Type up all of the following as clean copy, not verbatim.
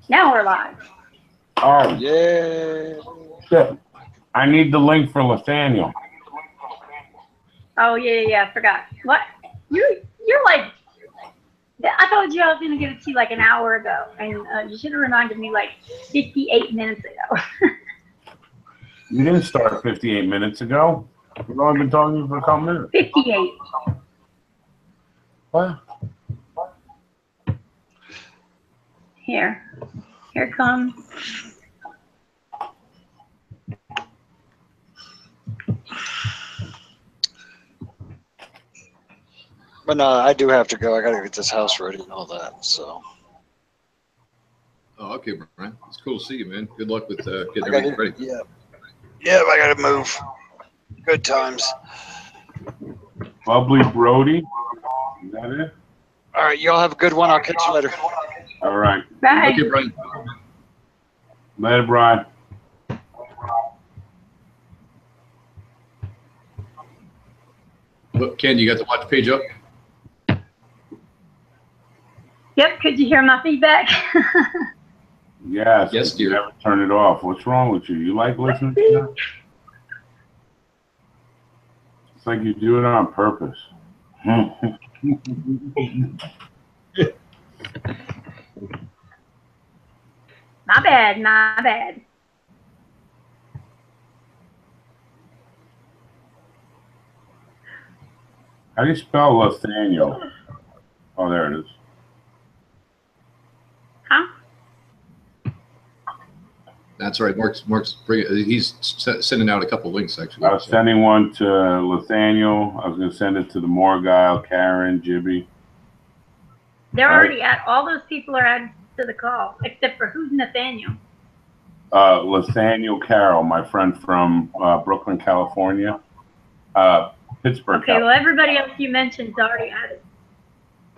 Now we're live. Oh, Yeah. shit. I need the link for Nathaniel. Oh yeah, I forgot. What? You're like. I told you I was gonna give it to you like an hour ago, and you should have reminded me like 58 minutes ago. You didn't start 58 minutes ago. We've only been talking for a couple minutes. 58. What? Here it comes. But no, I do have to go. I gotta get this house ready and all that. So Oh, okay, Brian. It's cool to see you, man. Good luck with getting I gotta, everything ready. yeah, I gotta move. Good times. Bubbly Brody. Is that it? All right, y'all have a good one. I'll catch you later. All right. Bye. Okay, Brian. Later, Brian. Look, Ken, you got the watch page up? Yep. Could you hear my feedback? Yes. Yes, You dear. never turn it off. What's wrong with you? You like listening to that? It's like you do it on purpose. My bad. My bad. How do you spell Nathaniel? Oh, there it is. Huh? That's right. Mark's he's sending out a couple links, actually. I was sending one to Nathaniel. I was going to send it to the Morgile, Karen, Jibby. They're All right. already at. All those people are added to the call, except for who's Nathaniel? Nathaniel Carroll, my friend from Brooklyn, California. Pittsburgh. Okay. Well, everybody else you mentioned is already added.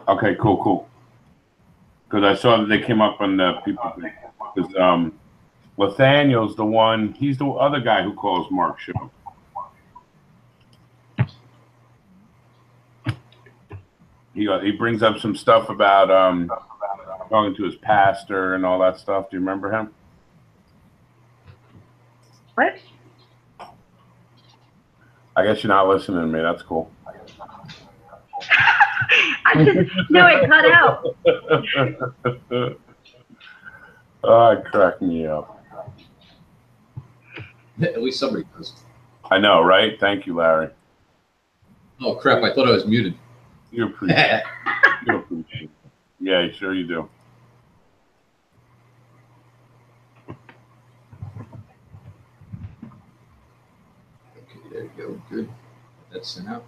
Okay, cool. Because I saw that they came up on the people thing. Because Nathaniel's the one. He's the other guy who calls Mark's show. He brings up some stuff about talking to his pastor and all that stuff. Do you remember him? What? I guess you're not listening to me. That's cool. I just no, it cut out. Oh, it cracked me up. At least somebody does. I know, right? Thank you, Larry. Oh, crap. I thought I was muted. You appreciate it. You appreciate it. Yeah, sure you do. Okay, there you go. Good. That's sent out.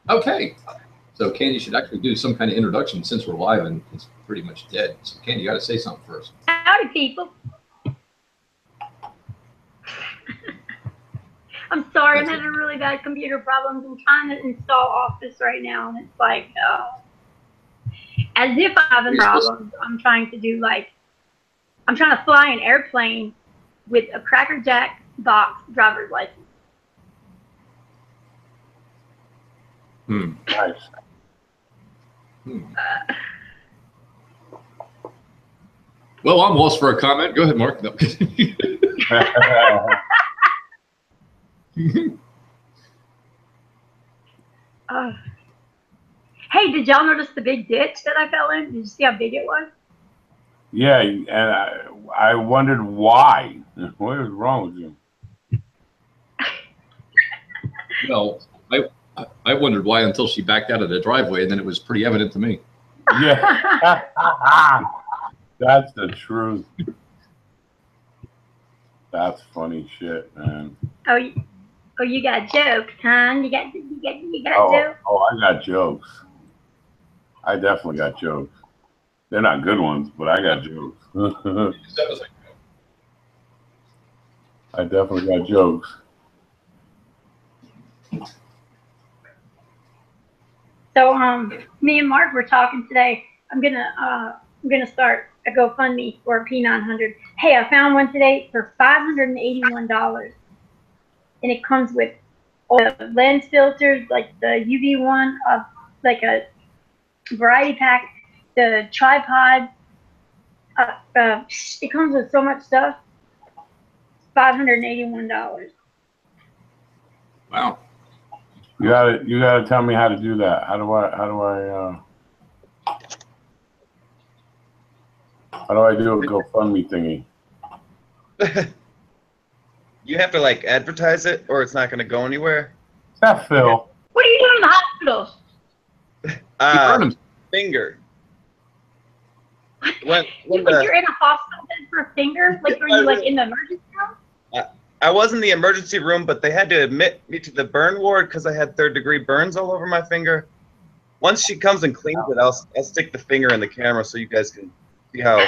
Okay. So, Ken, you should actually do some kind of introduction since we're live and it's pretty much dead. So, Ken, you got to say something first. Howdy, people. I'm sorry, I'm having really bad computer problems. I'm trying to install Office right now, and it's like, as if I'm having problems. I'm trying to do I'm trying to fly an airplane with a Cracker Jack box driver's license. Nice. Well, I'm lost for a comment. Go ahead, Mark. No. Hey, did y'all notice the big ditch that I fell in? Did you see how big it was? Yeah, and I wondered why. What was wrong with you? Well, I wondered why until she backed out of the driveway, and then it was pretty evident to me. Yeah. That's the truth. That's funny shit, man. Oh, you got jokes, huh? You got jokes? Oh, I got jokes. I definitely got jokes. They're not good ones, but I got jokes. I definitely got jokes. So, me and Mark were talking today. I'm gonna start a GoFundMe for a P900. Hey, I found one today for $581, and it comes with all the lens filters, like the UV one, like a variety pack, the tripod, It comes with so much stuff. $581. Wow. You gotta tell me how to do that. How do I do a GoFundMe thingy? You have to like advertise it, or it's not going to go anywhere. Is that Phil? What are you doing in the hospital? He burned him. Finger. When You're in a hospital bed for a finger? Like, are you like in the emergency room? I was in the emergency room, but they had to admit me to the burn ward because I had 3rd-degree burns all over my finger. Once she comes and cleans it, I'll stick the finger in the camera so you guys can see how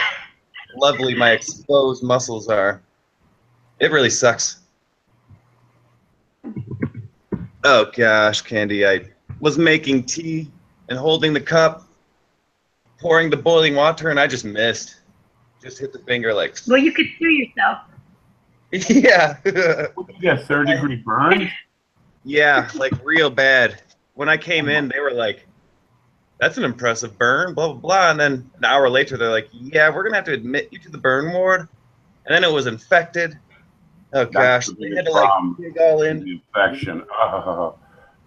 lovely my exposed muscles are. It really sucks. Oh gosh, Candy, I was making tea and holding the cup, pouring the boiling water, and I just missed. Just hit the finger like. Well, you could sue yourself. Yeah. What, you got 3rd-degree burns? Yeah, like real bad. When I came in, they were like, "That's an impressive burn," blah, blah, blah. And then an hour later, they're like, "Yeah, we're going to have to admit you to the burn ward." And then it was infected. Oh, gosh. That's the They had biggest to, like, problem. dig all in. The infection.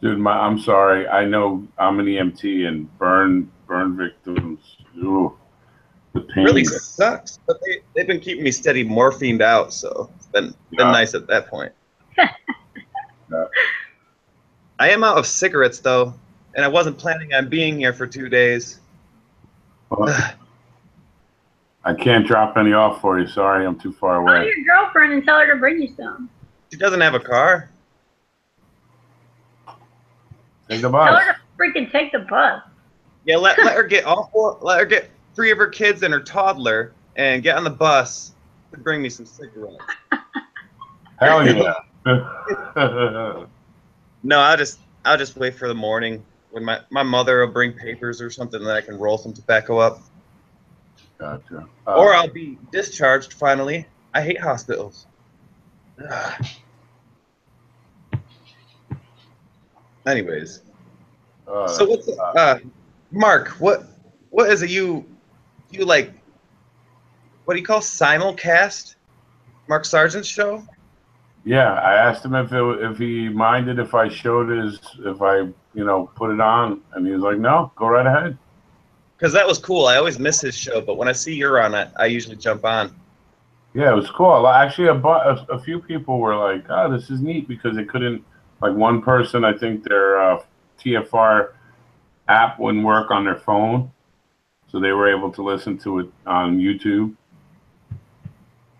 Dude, I'm sorry. I know I'm an EMT and burn victims. Ooh, the pain. It really sucks. But they've been keeping me steady morphined out, so it's been nice at that point. Yeah. I am out of cigarettes, though, and I wasn't planning on being here for 2 days. Well, I can't drop any off for you. Sorry, I'm too far Call away. your girlfriend and tell her to bring you some. She doesn't have a car. Take the Tell bus. her to freaking take the bus. Yeah, let her get let her get 3 of her kids and her toddler and get on the bus to bring me some cigarettes. Hell yeah. No, I'll just wait for the morning when my mother will bring papers or something that I can roll some tobacco up. Gotcha. Or I'll be discharged finally. I hate hospitals. Ugh. Anyways, so what's Mark? What is it you like? What do you call simulcast? Mark Sargent's show? Yeah, I asked him if he minded if I if I put it on, and he was like, "No, go right ahead." Because that was cool. I always miss his show, but when I see you're on it, I usually jump on. Yeah, it was cool. Actually, a few people were like, "Oh, this is neat," because they couldn't. Like one person, I think their TFR app wouldn't work on their phone, so they were able to listen to it on YouTube.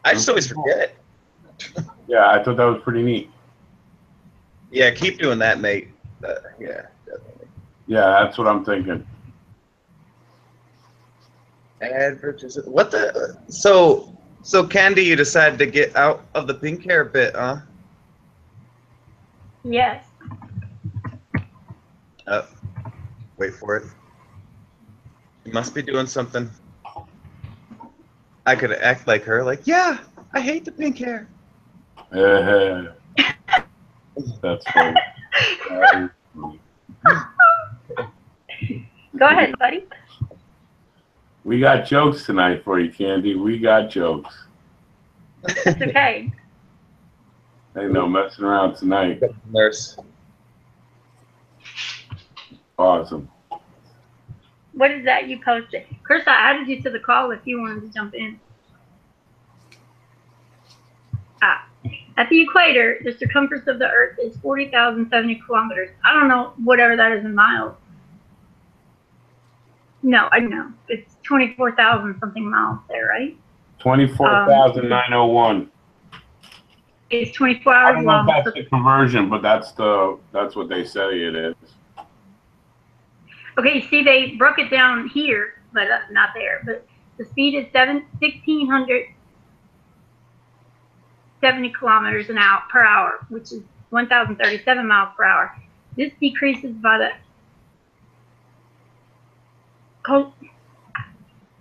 I just always forget. Yeah, I thought that was pretty neat. Yeah, keep doing that, mate. Yeah, definitely. Yeah, that's what I'm thinking. Advertising. What the? So Candy, you decided to get out of the pink hair bit, huh? Yes. Wait for it. You must be doing something. I could act like her, like, yeah, I hate the pink hair. That's funny. Go ahead, buddy. We got jokes tonight for you, Candy. We got jokes. It's okay. Ain't no messing around tonight. Nurse. Awesome. What is that you posted? Chris, I added you to the call if you wanted to jump in. At the equator, the circumference of the Earth is 40,070 kilometers. I don't know whatever that is in miles. No, I know. It's 24,000 something miles there, right? 24,901. It's 24 I hours don't know long. if that's the conversion, but that's what they say it is. Okay, see, they broke it down here, but not there. But the speed is 1,670 kilometers per hour, which is 1,037 miles per hour. This decreases by the.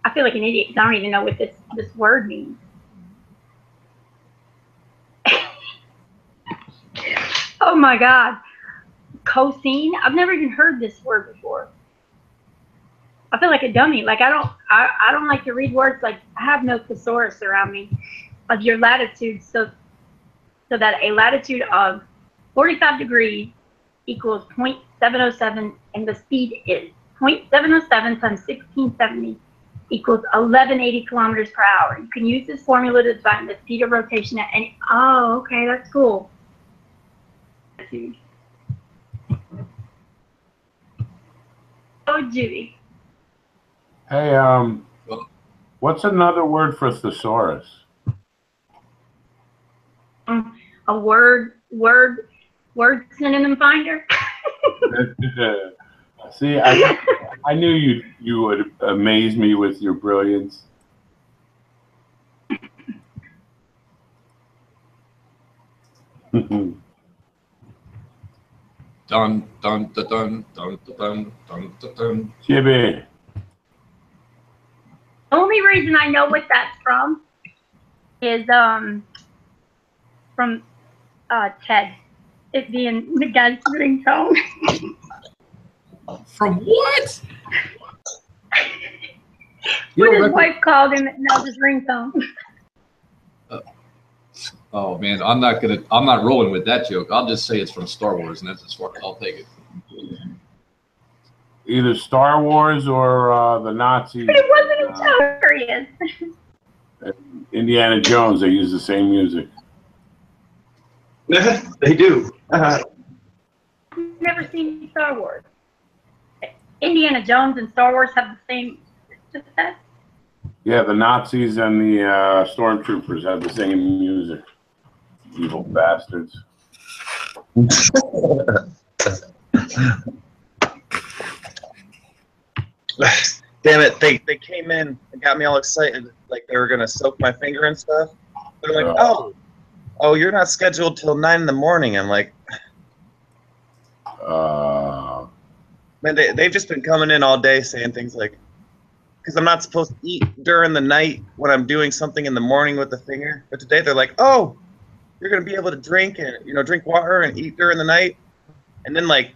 I feel like an idiot because I don't even know what this word means. Oh my God. Cosine? I've never even heard this word before. I feel like a dummy. Like I don't like to read words. Like I have no thesaurus around me of your latitude. So that a latitude of 45 degrees equals 0.707, and the speed is 0.707 times 1670 equals 1180 kilometers per hour. You can use this formula to define the speed of rotation at any. Oh, okay, that's cool. Oh, Judy. Hey, what's another word for thesaurus? A word synonym finder. See, I knew you would amaze me with your brilliance. Dun dun dun dun dun dun dun dun dun. Jibby. The only reason I know what that's from is from Ted. It being the guy's ringtone. From what? When his wife called him, and that was his ringtone. Oh man, I'm not rolling with that joke. I'll just say it's from Star Wars, and that's as far as I'll take it. Either Star Wars or the Nazis. But it wasn't hilarious. Indiana Jones, they use the same music. They do. I've never seen Star Wars. Indiana Jones and Star Wars have the same. Just that. Yeah, the Nazis and the stormtroopers have the same music. Evil bastards. Damn it! They came in and got me all excited, like they were gonna soak my finger and stuff. They're like, "Oh, you're not scheduled till 9 in the morning." I'm like, man, they've just been coming in all day saying things like, because I'm not supposed to eat during the night when I'm doing something in the morning with the finger. But today they're like, "Oh, you're gonna be able to drink and drink water and eat during the night." And then like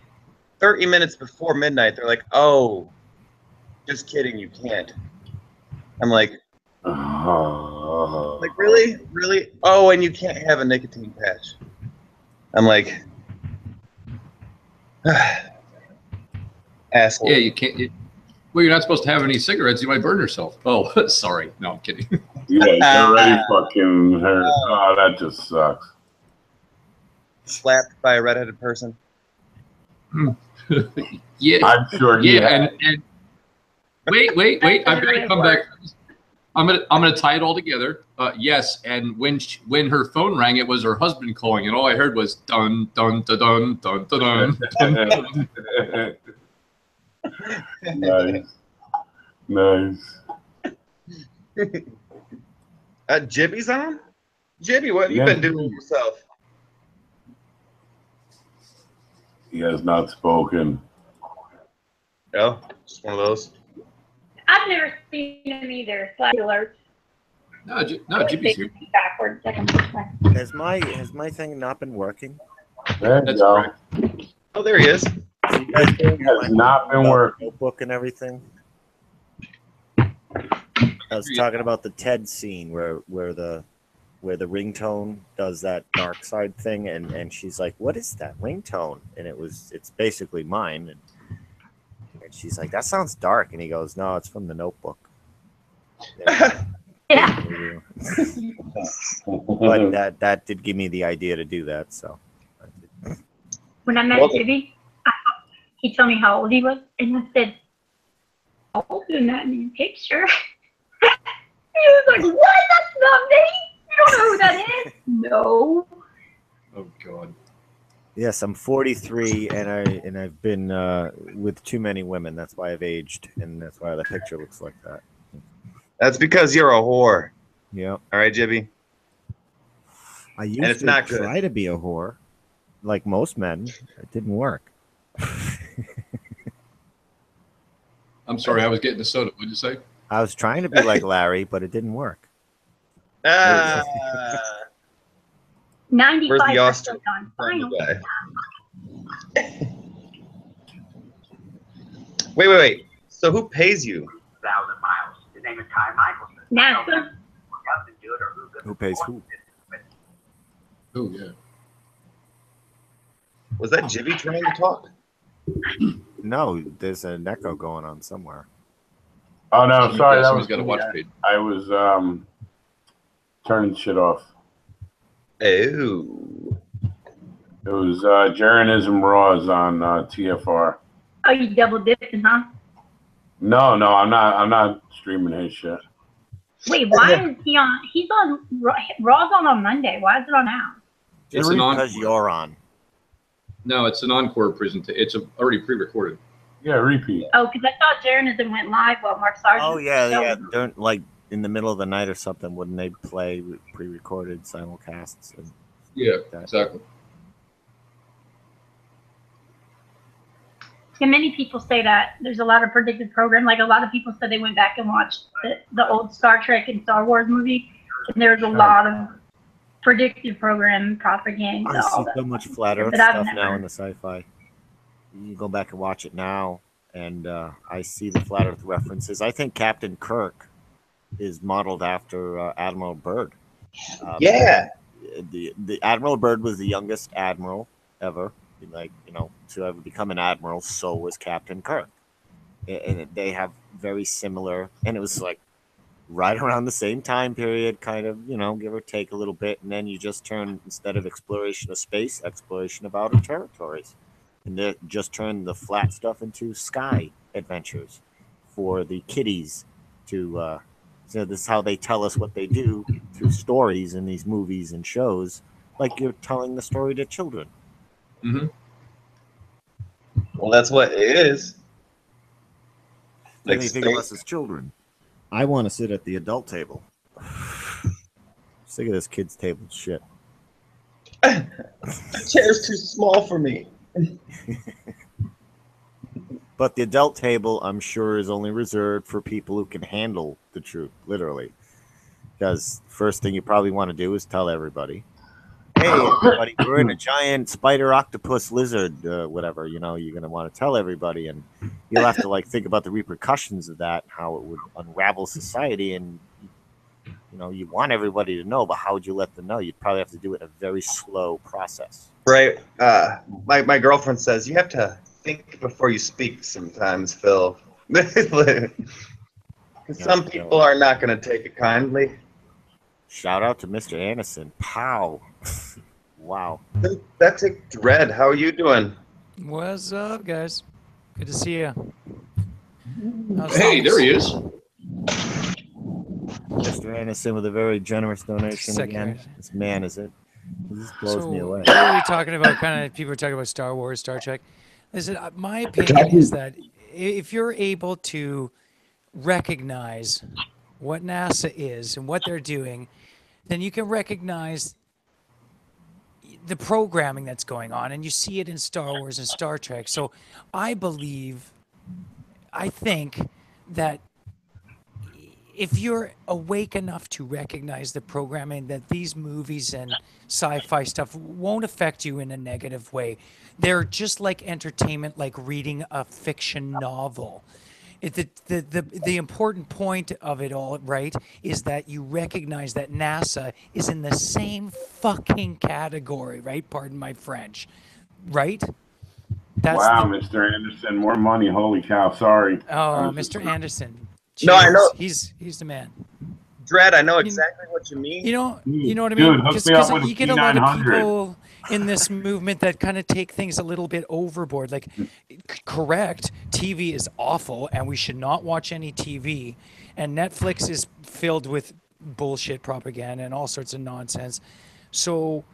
30 minutes before midnight, they're like, "Oh, just kidding, you can't." I'm like, really? Really? Oh, and you can't have a nicotine patch. I'm like, asshole. Yeah, you can't. Well, you're not supposed to have any cigarettes. You might burn yourself. Oh, sorry. No, I'm kidding. Yeah, you already fucking hurt. Oh, that just sucks. Slapped by a redheaded person. Yeah, I'm sure he yeah, and wait. I've got to come back. I'm gonna tie it all together. Yes, and when her phone rang, it was her husband calling, and all I heard was dun dun dun dun dun dun dun. Nice. Nice. Jibby's on? Jibby, what have you been doing yourself? He has not spoken. No, just one of those. I've never seen him either. Flash alert. No, Jimmy's here. Backwards, second. Has my thing not been working? There you That's go. correct. Oh, there he is. So you guys It has not been working. Notebook and everything. I was talking about the TED scene where the ringtone does that dark side thing, and she's like, "What is that ringtone?" And it's basically mine, and she's like, "That sounds dark," and he goes, "No, it's from the Notebook." Yeah. But that did give me the idea to do that. So When I met Jibby, he told me how old he was, and I said, "How old is that in your picture?" He was like, "What? That's not me. You don't know who that is." No. Oh God. yes, I'm 43, and I've been with too many women. That's why I've aged, and that's why the picture looks like that. That's because you're a whore. Yeah. All right, Jibby? I it's used to not good. try to be a whore, like most men. It didn't work. I'm sorry, I was getting the soda. What'd you say? I was trying to be like Larry, but it didn't work. 95% Where's the Austin on final. guy? Wait. So who pays you? 1,000 miles. His name is Ty Michelson. NASA. Who pays who? Oh yeah. Was that Jibby trying to talk? No, there's an echo going on somewhere. Oh no, sorry, that Somebody's was got to me. watch page. I was turning shit off. Oh. It was Jeranism Raws on TFR. Oh, you double dipping, huh? No, I'm not streaming his shit. Wait, why is he on? He's on Raw's on Monday. Why is it on now? It's an encore. Because you're on. No, it's an encore presentation. It's already pre-recorded. Yeah, repeat. Oh, because I thought Jeranism went live while Mark Sargent. Oh yeah. Don't like in the middle of the night or something. Wouldn't they play pre-recorded simulcasts? And Yeah, that? exactly. And many people say that there's a lot of predictive program. Like a lot of people said they went back and watched the old Star Trek and Star Wars movie, and there's a lot of predictive program propaganda. I all see that. so much flat Earth But I've stuff never- now in the sci-fi. You go back and watch it now, and I see the flat Earth references. I think Captain Kirk is modeled after Admiral Byrd. Yeah. The Admiral Byrd was the youngest admiral ever, to ever become an admiral. So was Captain Kirk, and they have very similar. And it was like right around the same time period, kind of, give or take a little bit. And then you just turn, instead of exploration of space, exploration of outer territories. And they just turn the flat stuff into sky adventures for the kiddies to, so this is how they tell us what they do through stories in these movies and shows, like you're telling the story to children. Mm-hmm. Well, that's what it is. Like Anything of space. us as children. I want to sit at the adult table. Sick of this kids' table shit. The chair's too small for me. But the adult table, I'm sure, is only reserved for people who can handle the truth, literally. Because first thing you probably want to do is tell everybody, hey, everybody, we're in a giant spider, octopus, lizard, whatever. You're going to want to tell everybody, and you'll have to think about the repercussions of that, how it would unravel society, and you want everybody to know, but how would you let them know? You'd probably have to do it in a very slow process. Right. My girlfriend says you have to think before you speak sometimes, Phil. Some people are not going to take it kindly. Shout out to Mr. Anderson. Pow. Wow. That's a Dread. How are you doing? What's up, guys? Good to see you. Hey, there he is. Mr. Anderson with a very generous donation Second. again. This man is it. This blows me away. What are we talking about? People are talking about Star Wars, Star Trek. Listen, my opinion is that if you're able to recognize what NASA is and what they're doing, then you can recognize the programming that's going on, and you see it in Star Wars and Star Trek. So I think that if you're awake enough to recognize the programming, that these movies and sci-fi stuff won't affect you in a negative way. They're just like entertainment, like reading a fiction novel. The important point of it all, right, is that you recognize that NASA is in the same fucking category, right? Pardon my French, right? Wow, Mr. Anderson, more money. Holy cow! Sorry. Oh, Mr. Anderson. No, I know. He's the man. Dread, I know exactly what you mean. You know what I Dude, mean? hook me up with You get a lot of P900. people in this movement that kind of take things a little bit overboard. Like, correct, TV is awful, and we should not watch any TV. And Netflix is filled with bullshit propaganda and all sorts of nonsense. So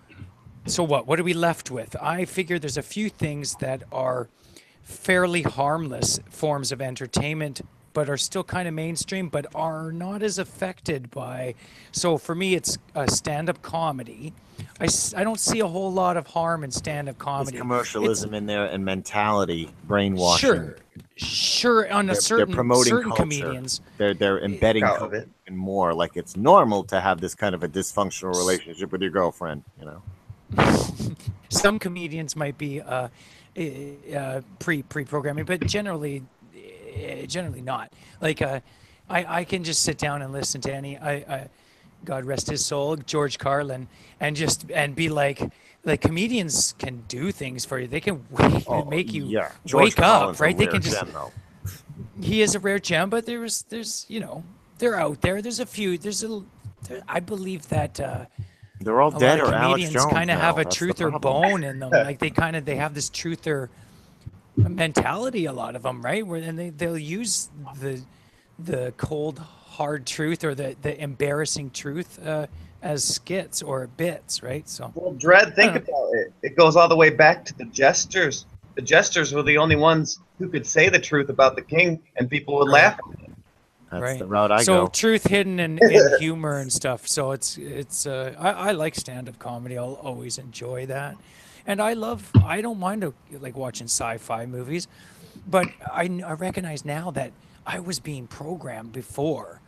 what? What are we left with? I figure there's a few things that are fairly harmless forms of entertainment, but are still kind of mainstream, but are not as affected by. So for me, it's a stand-up comedy. I don't see a whole lot of harm in stand-up comedy. There's commercialism in there and mentality, brainwashing. Sure. On a They're promoting certain culture. comedians, They're embedding Out of culture it. and more. Like it's normal to have this kind of a dysfunctional relationship with your girlfriend. some comedians might be pre-programming, but generally, generally not. Like, I can just sit down and listen to any, God rest his soul, George Carlin, and be like comedians can do things for you. They can make you George wake up, Carlin's a right? They rare can just. gem, though. He is a rare gem, but there's they're out there. There's a few. I believe that They're all a dead, lot of or Alex comedians Jones kind of now. have a That's the truther problem. bone in them. Like they have this truther mentality. A lot of them, right? Where then they'll use the cold hard truth or the embarrassing truth as skits or bits, right? So Well, Dredd, think about it. It goes all the way back to the Jesters. The Jesters were the only ones who could say the truth about the king, and people would laugh. That's right. the route I so go. truth hidden in humor and stuff. So it's I like stand-up comedy. I'll always enjoy that, and I don't mind like watching sci-fi movies, but I recognize now that I was being programmed before.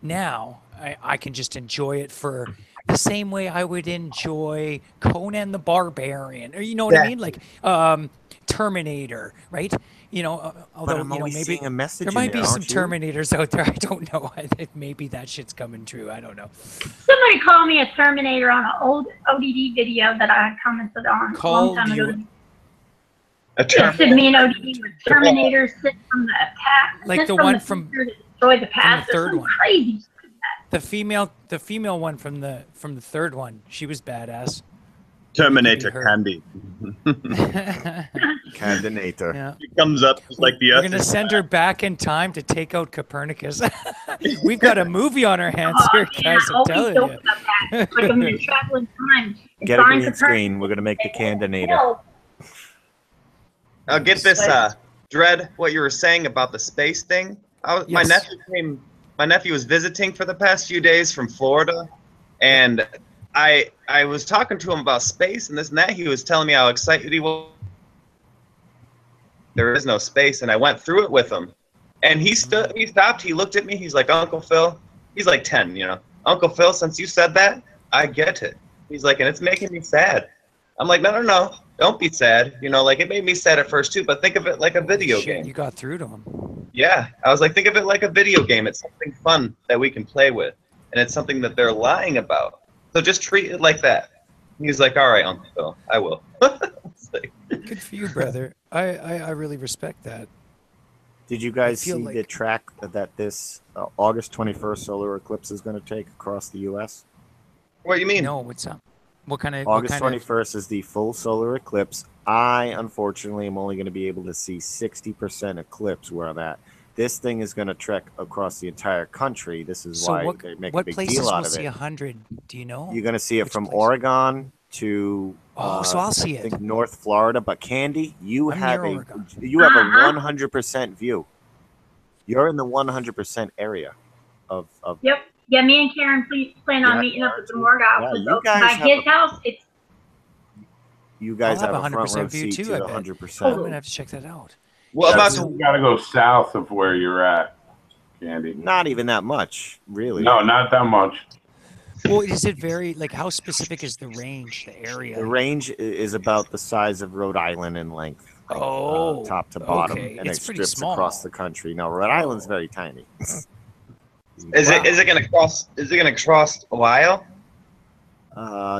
Now I can just enjoy it for the same way I would enjoy Conan the Barbarian, or you know what I mean, like Terminator, right? You know, although I'm always maybe seeing a message there might in there, be some aren't you? Terminators out there. I don't know. Maybe that shit's coming true. I don't know. Somebody called me a Terminator on an old ODD video that I had commented on a long time ago. It said me and ODD were Terminators sit from the past. Like sit the from one the from- future to destroy the past. the third There's some one. crazy. The female one from the third one, she was badass. Terminator her. Candy. Candinator. Yeah. He comes up just like the We're Earth. gonna send her back in time to take out Copernicus. We've got a movie on our hands here, guys. I'm telling you. Like I'm gonna travel in time. and Get a find green Copernicus. screen. We're gonna make the Candinator. No, Now get this, Dredd, what you were saying about the space thing. My Yes. nephew was visiting for the past few days from Florida, and I was talking to him about space and this and that. He was telling me how excited he was. There is no space, and I went through it with him. And he stopped, he looked at me, he's like, Uncle Phil, he's like 10, you know. Uncle Phil, since you said that, I get it. He's like, and it's making me sad. I'm like, no, don't be sad. You know, like it made me sad at first too, but think of it like a video Shit, game. you got through to him. Yeah, I was like, think of it like a video game. It's something fun that we can play with, and it's something that they're lying about. So just treat it like that. He's like, all right, Uncle Phil, I will. It's like, Good for you, brother. I really respect that. Did you guys feel see like- the track that this August 21st solar eclipse is going to take across the U.S.? what do you mean? No, what's up? What kind of August what kind of, 21st is the full solar eclipse. I, unfortunately, am only going to be able to see 60% eclipse where I'm at. This thing is going to trek across the entire country. This is So why what, they make a what big places deal will out of see it. 100? Do you know? You're going to see it Which from place? Oregon to So I'll see I it. think North Florida. But Candy, you I'm have near a Oregon. you have a 100% view. You're in the 100% area of Yep. Yeah, me and Karen plan on Yeah, meeting up at the Karen, Morgue yeah, office. you guys By have his a- house, it's you guys I'll have have a front 100% row view seat too, to I the bet. 100%. I'm gonna have to check that out. What about You gotta go south of where you're at, Candy. Not even that much, really. No, not that much. Well, is it very like how specific is the range, the area? The range is about the size of Rhode Island in length. Oh, top to bottom, okay. and It's it pretty strips small. across the country. Now, Rhode Island's very tiny. is it gonna cross? Is it gonna cross Ohio?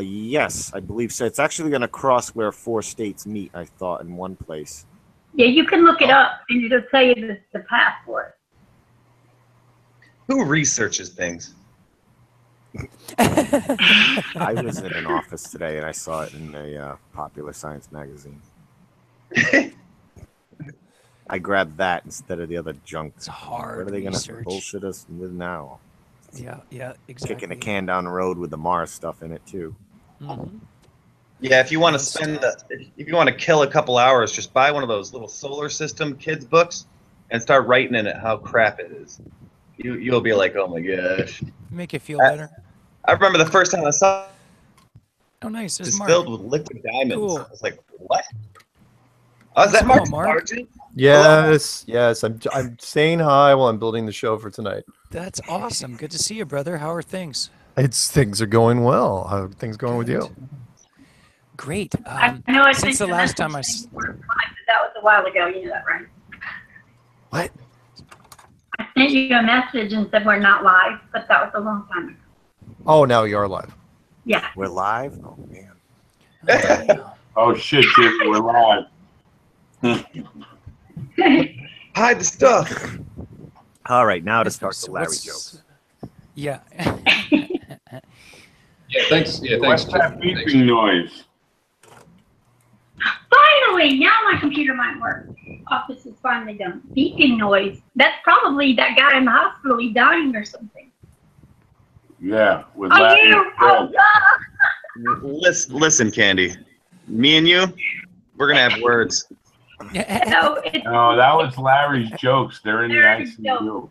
Yes, I believe so. It's actually going to cross where 4 states meet. I thought in one place. yeah. You can look it up, and it'll tell you the path for it. Who researches things? I was in an office today and I saw it in a Popular Science magazine. I grabbed that instead of the other junk. It's hard What are they going to research. bullshit us with now? Yeah, exactly. Kicking a can down the road with the Mars stuff in it too. Mhm. Yeah, if you want to if you want to kill a couple hours, just buy one of those little solar system kids books and start writing in it how crap it is. You'll be like, oh my gosh. Make you feel better. I remember the first time I saw it, Oh, nice. There's it's Mark. filled with liquid diamonds. Cool. I was like, what? Oh, is that Cool, Mark? Mark. Yes. I'm saying hi while I'm building the show for tonight. That's awesome. Good to see you, brother. How are things? Things are going well. How are things going with you? Great. I know I since sent the you a last time I message saying 4 or 5, but that was a while ago. You know that, right? What? sent you a message and said we're not live, but that was a long time ago. Oh, now you are live. Yeah. We're live? Oh, man. Oh shit, Jimmy, we're live. Hide the stuff. All right, now to start What's- the Larry what's- jokes. Yeah. Yeah, thanks. Yeah, thanks. What's that Jim. Thanks. beeping noise? Finally, now my computer might work. Office is finally done. Beeping noise. That's probably that guy in the hospital. He's dying or something. Yeah, with Oh, Larry. you! Oh, God! Listen, Candy. Me and you, we're gonna have words. No, it's No, that was Larry's jokes. They're in the Larry's ICU.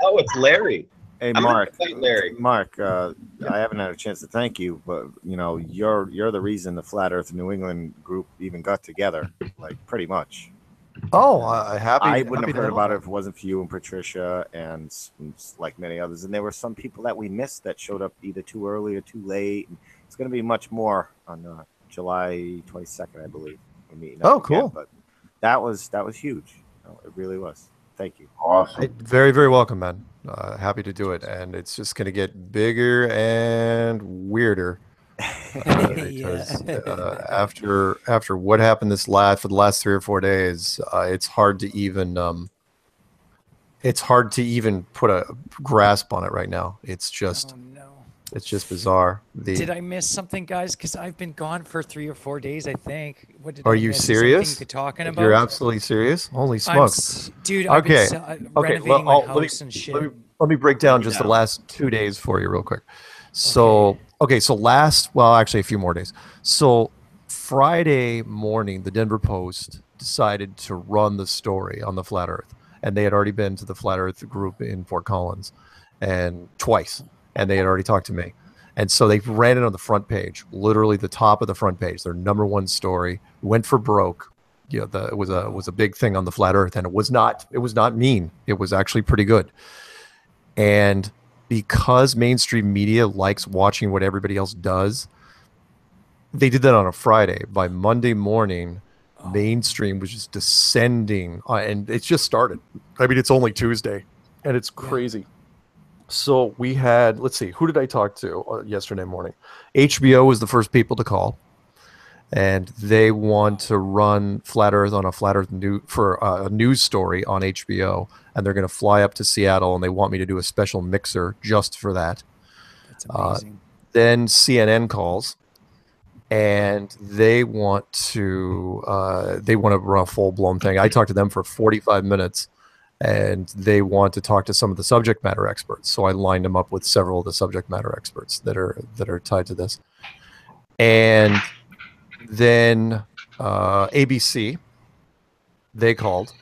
Oh, it's Larry. Hey, I'm Mark. gonna thank Larry. Mark, I haven't had a chance to thank you, but you know, you're the reason the Flat Earth New England group even got together, like pretty much. Oh, happy. I wouldn't happy have to heard help. about it if it wasn't for you and Patricia and like many others. And there were some people that we missed that showed up either too early or too late. And it's going to be much more on July 22nd, I believe. We're meeting up Oh, again, cool. but that was huge. No, it really was. Thank you. Awesome. Very, very welcome, man. Happy to do it, and it's just going to get bigger and weirder. Because after what happened for the last 3 or 4 days, it's hard to even put a grasp on it right now. It's just Oh, no. it's just bizarre. Did I miss something, guys? Because I've been gone for 3 or 4 days, I think. What did Are I you miss? Is there anything serious? you could talking about? You're absolutely serious? Holy I'm smokes! dude, I've Okay. been Okay, renovating well, my let me- house and shit. Let me break down just the last 2 days for you real quick. So, actually a few more days. So Friday morning, the Denver Post decided to run the story on the Flat Earth. And they had already been to the Flat Earth group in Fort Collins and twice. And they had already talked to me. And so they ran it on the front page, literally the top of the front page, their #1 story, went for broke. You know, it was a big thing on the Flat Earth, and it was not mean. It was actually pretty good. And because mainstream media likes watching what everybody else does, they did that on a Friday. By Monday morning, mainstream was just descending, and it's just started. I mean, it's only Tuesday, and it's crazy. So we had, let's see, who did I talk to yesterday morning? HBO was the first people to call, and they want to run Flat Earth on a news story on HBO, and they're going to fly up to Seattle, and they want me to do a special mixer just for that. That's amazing. Then CNN calls, and they want to run a full blown thing. I talked to them for 45 minutes, and they want to talk to some of the subject matter experts. So I lined them up with several of the subject matter experts that are tied to this. And then ABC, they called.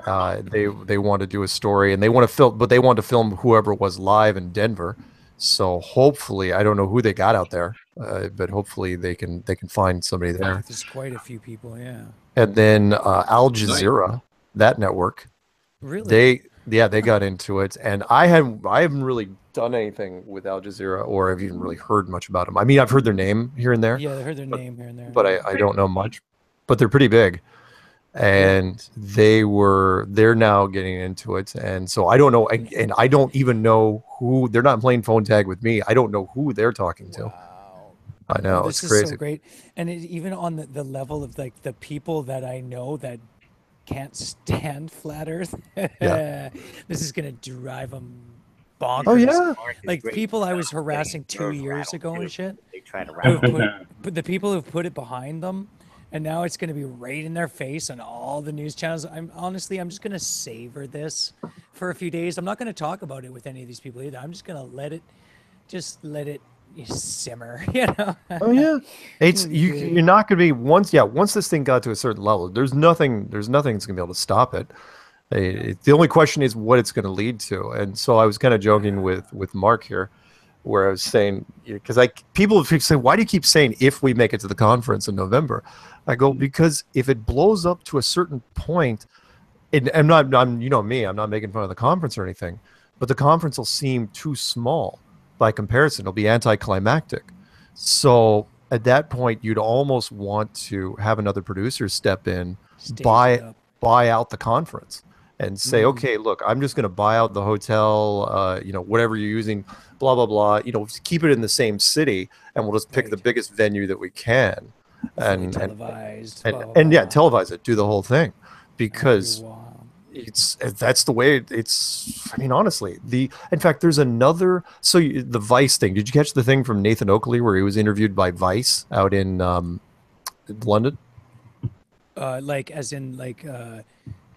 They want to do a story, and they want to film, but they want to film whoever was live in Denver. So hopefully, I don't know who they got out there, but hopefully they can find somebody there. There's quite a few people, yeah. And then Al Jazeera, that network, Really? they got into it, and I haven't really done anything with Al Jazeera, or have even really heard much about them. I mean, I've heard their name here and there. Yeah, I heard their name here and there. But I don't know much. But they're pretty big, and they're now getting into it, and so I don't know, and I don't even know who. They're not playing phone tag with me. I don't know who they're talking to. Wow. I know, This it's is crazy. so great. And even on the level of like the people that I know that can't stand Flat Earth, Yeah. this is going to drive them bonkers. Oh yeah, Like people I was harassing 2 years ago and shit. They try to who've wrap but the people who've put it behind them, and now it's going to be right in their face on all the news channels. I'm just going to savor this for a few days. I'm not going to talk about it with any of these people either. I'm just going to let it simmer, you know. oh yeah. It's you're not going to be once this thing got to a certain level. There's nothing that's going to be able to stop it. The only question is what it's going to lead to. And so I was kind of joking with Mark here, where I was saying, because people say, why do you keep saying if we make it to the conference in November? I go, because if it blows up to a certain point, and I'm you know me, I'm not making fun of the conference or anything, but the conference will seem too small by comparison. It'll be anticlimactic. So at that point, you'd almost want to have another producer step in, buy out the conference, and say, okay, look, I'm just going to buy out the hotel, you know, whatever you're using, blah, blah, blah, you know, keep it in the same city, and we'll just pick the biggest venue that we can. And televised, and yeah, televise it, do the whole thing, because that's the way it's. I mean, honestly, in fact, there's another. So the Vice thing. Did you catch the thing from Nathan Oakley where he was interviewed by Vice out in London? Like as in like.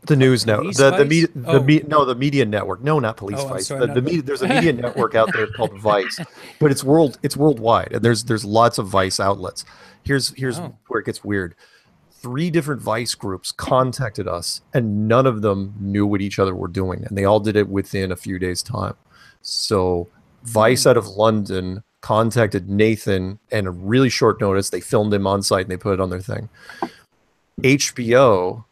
The news network, the media network. No, not Police I'm Vice. sorry, There's a media network out there called Vice, but it's worldwide, and there's lots of Vice outlets. Here's where it gets weird. 3 different Vice groups contacted us, and none of them knew what each other were doing, and they all did it within a few days' time. So Vice out of London contacted Nathan, and a really short notice, they filmed him on site and they put it on their thing. HBO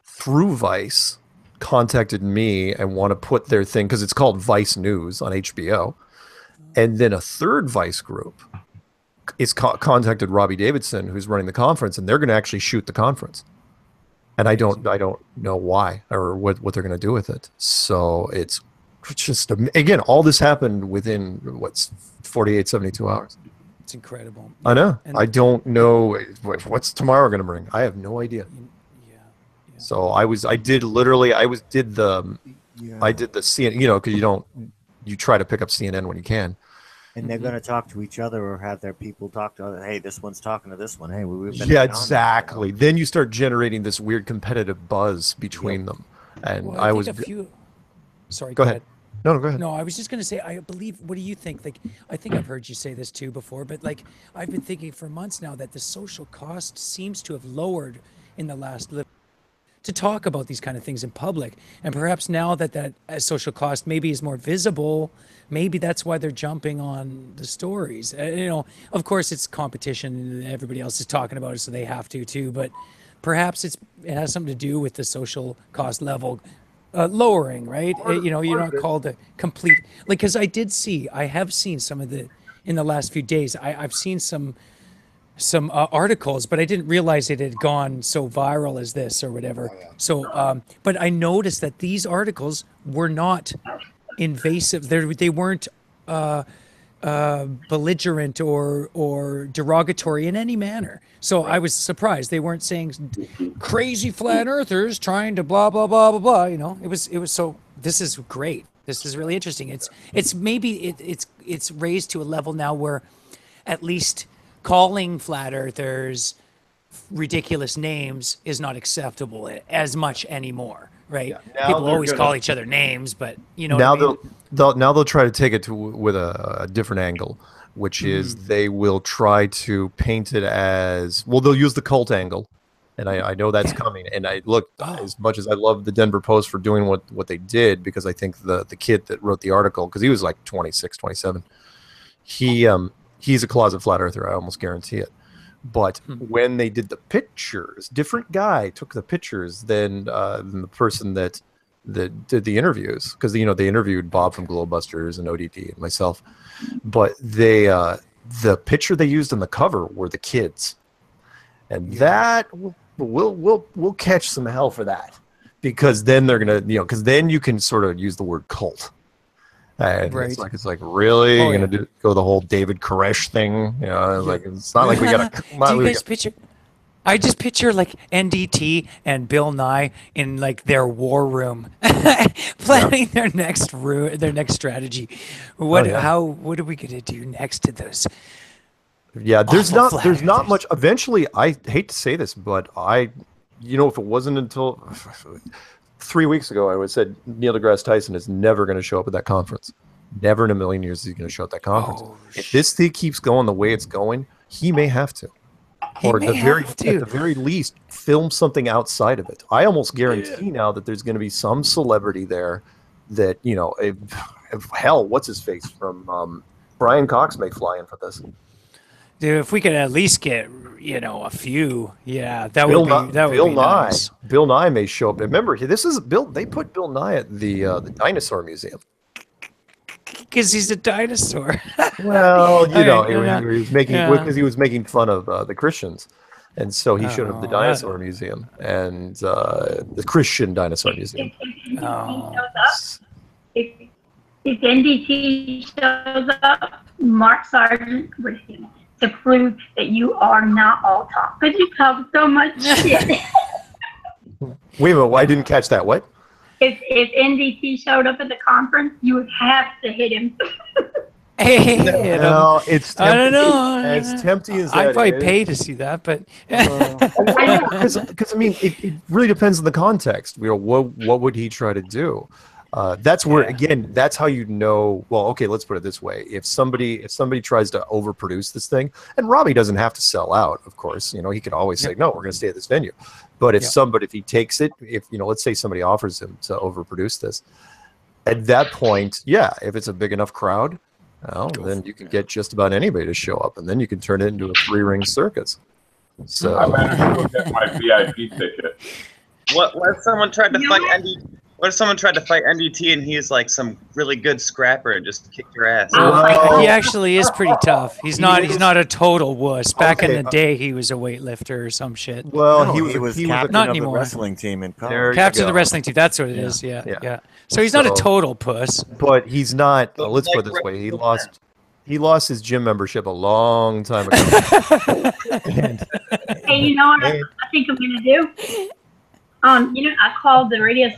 through Vice contacted me and want to put their thing, because it's called Vice News on HBO, and then a third Vice group is contacted Robbie Davidson, who's running the conference, and they're going to actually shoot the conference, and I don't know why or what they're going to do with it. So it's just, again, all this happened within 72 hours. It's incredible. I know. I don't know what's tomorrow going to bring. I have no idea. So I did the CNN, you know, because you try to pick up CNN when you can. And they're going to talk to each other or have their people talk to other. Hey, this one's talking to this one. Hey, we've been. Yeah, exactly. Then you start generating this weird competitive buzz between them. And well, Sorry, go ahead. No, go ahead. No, I was just going to say, I believe, what do you think? Like, I think I've heard you say this too before, but like, I've been thinking for months now that the social cost seems to have lowered in the last little to talk about these kind of things in public. And perhaps now that social cost maybe is more visible, maybe that's why they're jumping on the stories. You know, of course it's competition and everybody else is talking about it, so they have to too, but perhaps it has something to do with the social cost level lowering, right? You know, you're not called a complete, like, because I have seen some of in the last few days, I've seen some articles, but I didn't realize it had gone so viral as this or whatever. So, but I noticed that these articles were not invasive. They weren't belligerent or derogatory in any manner. So I was surprised they weren't saying crazy flat earthers trying to blah blah blah blah blah. You know, it was so. This is great. This is really interesting. It's raised to a level now where at least calling flat earthers ridiculous names is not acceptable as much anymore, right? Yeah. People always call each other names, but you know. Now they'll try to take it with a different angle, which is they will try to paint it as, well, they'll use the cult angle, and I know that's coming. And as much as I love the Denver Post for doing what they did, because I think the kid that wrote the article, because he was like 26, 27, he's a closet flat earther, I almost guarantee it. But when they did the pictures, different guy took the pictures than the person that did the interviews, because they interviewed Bob from Glowbusters and ODD and myself, but the picture they used on the cover were the kids, and that we'll catch some hell for that, because then they're gonna because then you can sort of use the word cult. And right. It's like really you're gonna go the whole David Koresh thing, like it's not like we gotta. Do you guys picture? I just picture like NDT and Bill Nye in like their war room, planning their next strategy. What are we gonna do next to those? Yeah, there's not much. Eventually, I hate to say this, but if it wasn't until 3 weeks ago, I would have said Neil deGrasse Tyson is never going to show up at that conference. Never in a million years is he going to show up at that conference. If this thing keeps going the way it's going, he may have to. Or at the very least, film something outside of it. I almost guarantee now that there's going to be some celebrity there that, hell, what's his face from Brian Cox may fly in for this. Dude, if we could at least get, a few, that would be nice. Bill Nye may show up. Remember, they put Bill Nye at the Dinosaur Museum. Because he's a dinosaur. Well, he was making because he was making fun of the Christians, And so he showed up at the Dinosaur Museum and the Christian Dinosaur Museum. If NDT shows up, Mark Sargent with him to prove that you are not all talk. Because you talk so much shit. Wait a minute, I didn't catch that. What? If NDT showed up at the conference, you would have to hit him. No, it's tempting. I don't know. As tempting as that I'd probably is. pay to see that, but Because I mean, it really depends on the context. You know, what would he try to do? That's where again, that's how you know. Well, okay, let's put it this way: if somebody tries to overproduce this thing, and Robbie doesn't have to sell out, of course. You know, he could always say, "No, we're going to stay at this venue." But if if he takes it, if let's say somebody offers him to overproduce this, at that point, if it's a big enough crowd, well, then you can get just about anybody to show up, and then you can turn it into a 3-ring circus. So I managed to go get my VIP ticket. What if someone tried to fight What if someone tried to fight NDT and he's like some really good scrapper and just kicked your ass? He actually is pretty tough. He's not a total wuss. Back in the day, he was a weightlifter or some shit. Well, he was captain not of the anymore. wrestling team in college. Captain of the wrestling team. That's what it is. Yeah. So he's not a total puss. But he's not. Let's put it this way: he lost his gym membership a long time ago. Hey, you know what I think I'm gonna do? I called the radio,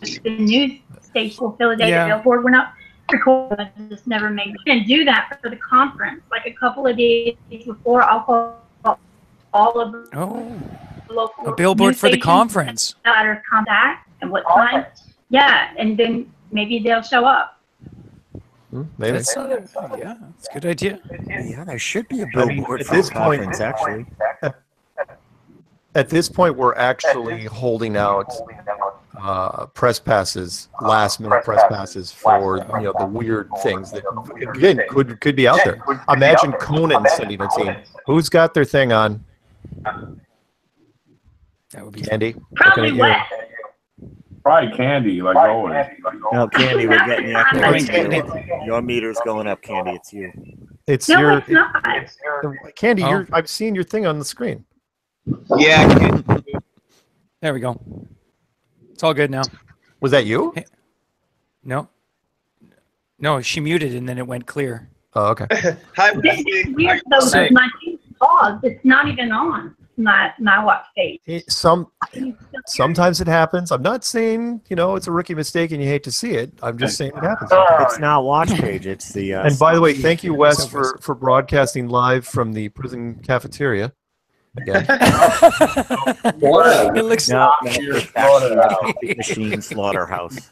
the news station, Philadelphia Billboard. We're not recording, but just never made. We're gonna do that for the conference, like a couple of days before. I'll call all of the local a billboard news for the stations conference. that are contact and what time. Yeah, and then maybe they'll show up. Maybe. That's not it's a good idea. Yeah, there should be a billboard at for this the point, conference, actually. At this point, we're actually holding out press passes, last-minute press passes for the weird things that again could be out there. Imagine Conan sending a team. Who's got their thing on? That would be Candy. Probably Wes. Probably Candy, like always. No, Candy, we're getting you. Your meter's going up, Candy. It's you. It's No, your it's not. Candy. I'm seeing your thing on the screen. Yeah. There we go. It's all good now. Was that you? No, she muted and then it went clear. Oh, okay. Hi, It's weird though, because my thing's paused. It's not even on my watch face. Sometimes it happens. I'm not saying it's a rookie mistake and you hate to see it. I'm just saying it happens. It's not watch page. It's the. And by the way, thank you, Wes, for broadcasting live from the prison cafeteria. Again. It looks machine slaughterhouse.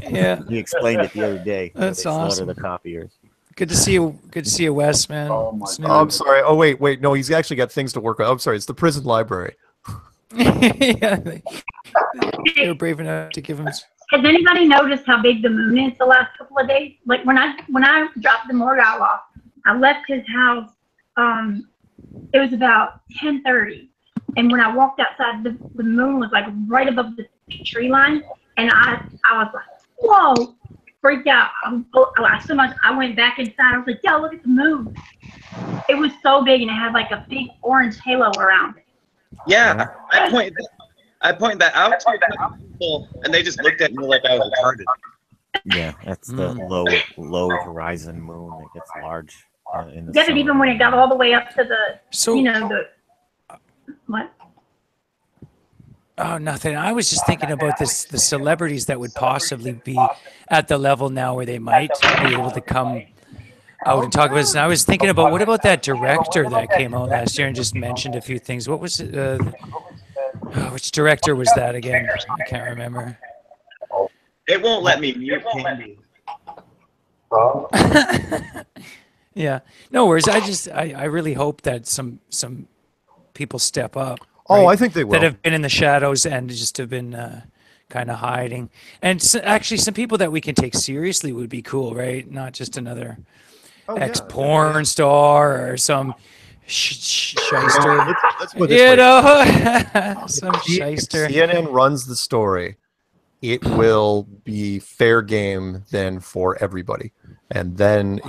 Yeah. He explained it the other day. That's They slaughter awesome. the copiers. Good to see you. Good to see you, Wes, man. Oh, Snoop. I'm sorry. Oh, wait. No, he's actually got things to work on. I'm sorry. It's the prison library. Yeah, they were brave enough to give him. Has anybody noticed how big the moon is the last couple of days? Like when I dropped the Morgau off, I left his house. It was about 10:30, and when I walked outside, the moon was like right above the tree line, and I was like, whoa, freaked out. I went back inside. I was like, yo, look at the moon. It was so big, and it had like a big orange halo around it. Yeah, I pointed that out to people, and they just looked at me like I was retarded. Yeah, that's the low horizon moon that gets large in the Yeah, but summer. even when it got all the way up to the, So- what? Oh, nothing. I was just thinking about the celebrities that would possibly be at the level now where they might be able to come out and talk about this. And I was thinking about what about that director that came out last year and just mentioned a few things. What was it? Which director was that again? I can't remember. It won't let me mute Candy. Yeah, no worries. I really hope that some people step up. Oh, right? I think they will. That have been in the shadows and just have been kind of hiding. And actually, some people that we can take seriously would be cool, right? Not just another ex-porn star or some shyster. Let's put it this way. Some shyster. CNN runs the story. it will be fair game then for everybody, and then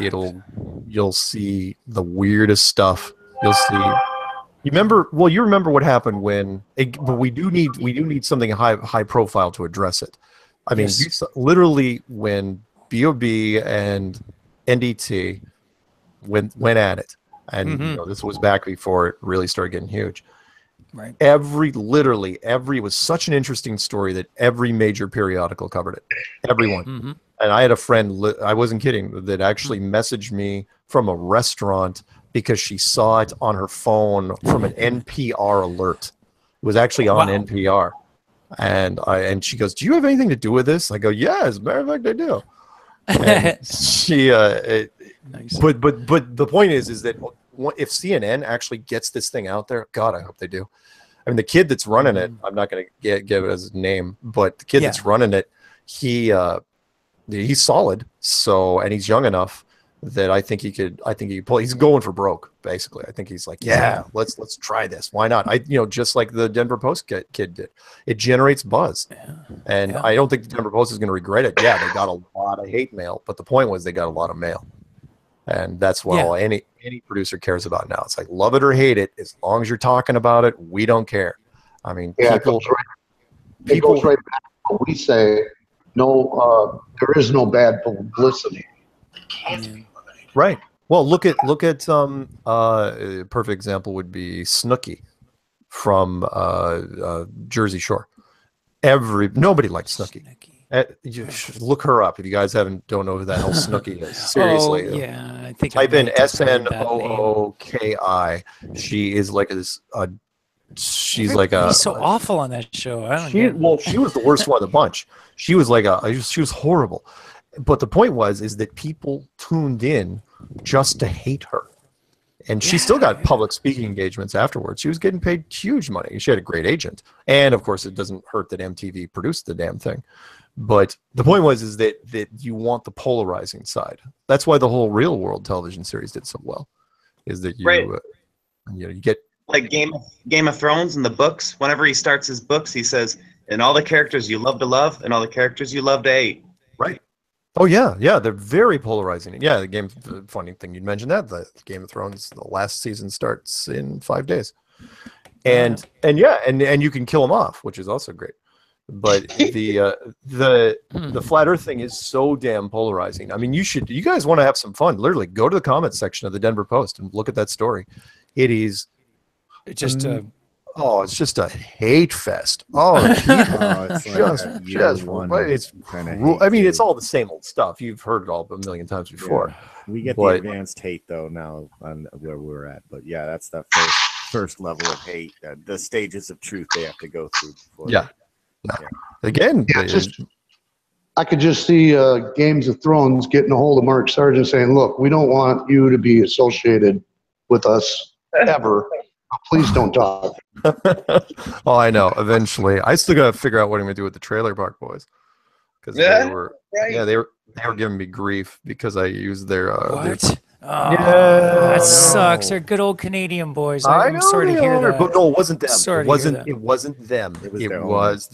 you'll see the weirdest stuff. You'll see. You remember what happened when. But we do need something high profile to address it. I mean, literally when B.O.B. and NDT went at it, and this was back before it really started getting huge. Right. Literally every, it was such an interesting story that every major periodical covered it. Everyone. And I had a friend, I wasn't kidding, that actually messaged me from a restaurant because she saw it on her phone from an NPR alert. It was actually on NPR. And she goes, "Do you have anything to do with this?" I go, "Yeah, as a matter of fact, I do." And she, nice. But the point is that if CNN actually gets this thing out there, God, I hope they do. I mean, the kid that's running it, I'm not going to give it his name, but the kid that's running it, he's solid. So, and he's young enough that I think he could pull. He's going for broke, basically. I think he's like, let's try this. Why not? Just like the Denver Post kid did. It generates buzz, and I don't think the Denver Post is going to regret it. Yeah, they got a lot of hate mail, but the point was they got a lot of mail. And that's what all any producer cares about now. It's like, love it or hate it, as long as you're talking about it, we don't care. I mean, it goes right back to what we say. No, there is no bad publicity. Right. Well, look at a perfect example would be Snooki from Jersey Shore. Nobody likes Snooki. You should look her up if you guys don't know who the hell Snooki is. Seriously. I think type in SNOOKI. She is like this. She's like a. He's so awful on that show. She was the worst one of the bunch. She was like she was horrible. But the point is that people tuned in just to hate her. And she still got public speaking engagements afterwards. She was getting paid huge money. She had a great agent. And of course, it doesn't hurt that MTV produced the damn thing. But the point is that you want the polarizing side. That's why the whole Real World television series did so well. Is that you get like Game of Thrones in the books. Whenever he starts his books, he says, "And all the characters you love to love, and all the characters you love to hate." Right. Oh yeah, they're very polarizing. Yeah, the funny thing you mentioned that the Game of Thrones, the last season starts in 5 days, and you can kill them off, which is also great. But the flat Earth thing is so damn polarizing. I mean, you guys want to have some fun? Literally, go to the comments section of the Denver Post and look at that story. It is just it's just a hate fest. Oh, it's all the same old stuff. You've heard it all a million times before. Yeah. We get the advanced hate though now on where we're at, but yeah, that's the first level of hate. The stages of truth they have to go through before. Yeah. Again, I could just see Games of Thrones getting a hold of Mark Sargent saying, "Look, we don't want you to be associated with us ever. Please don't talk." Oh, I know. Eventually, I still gotta figure out what I'm gonna do with the Trailer Park Boys, because they were giving me grief because I used their what? That sucks. They're good old Canadian boys. I'm sorry to hear that. But no, it wasn't them. It wasn't them. It was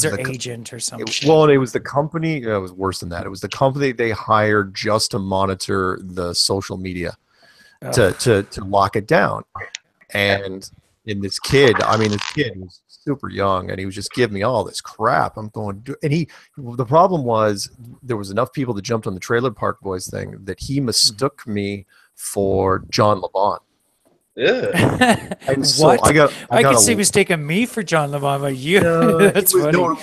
their agent or something. It was the company. It was worse than that. It was the company they hired just to monitor the social media, to lock it down. And this kid was super young, and he was just giving me all this crap. I'm going, and the problem was there was enough people that jumped on the Trailer Park Boys thing that he mistook me for John LeBon. Yeah. And so what? I could see mistaking me for John LeBon, but you. That's funny.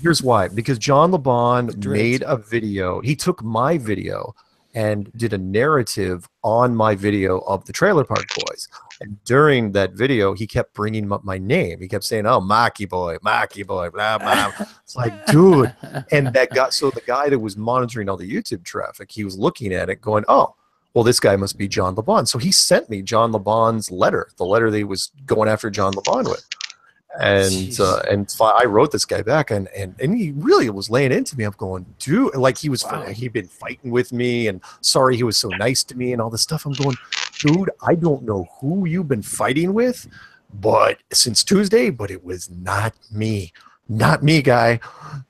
Here's why: because John LeBon made a video. He took my video and did a narrative on my video of the Trailer Park Boys. And during that video, he kept bringing up my name. He kept saying, "Oh, Maki boy, blah, blah." It's like, dude. And the guy that was monitoring all the YouTube traffic, he was looking at it going, "Oh, well, this guy must be John LeBon." So he sent me John LeBon's letter, the letter that he was going after John LeBon with. And so I wrote this guy back, and he really was laying into me. I'm going, dude, like he'd been fighting with me, and sorry he was so nice to me and all this stuff. I'm going, dude, I don't know who you've been fighting with, but since Tuesday, but it was not me. not me, guy.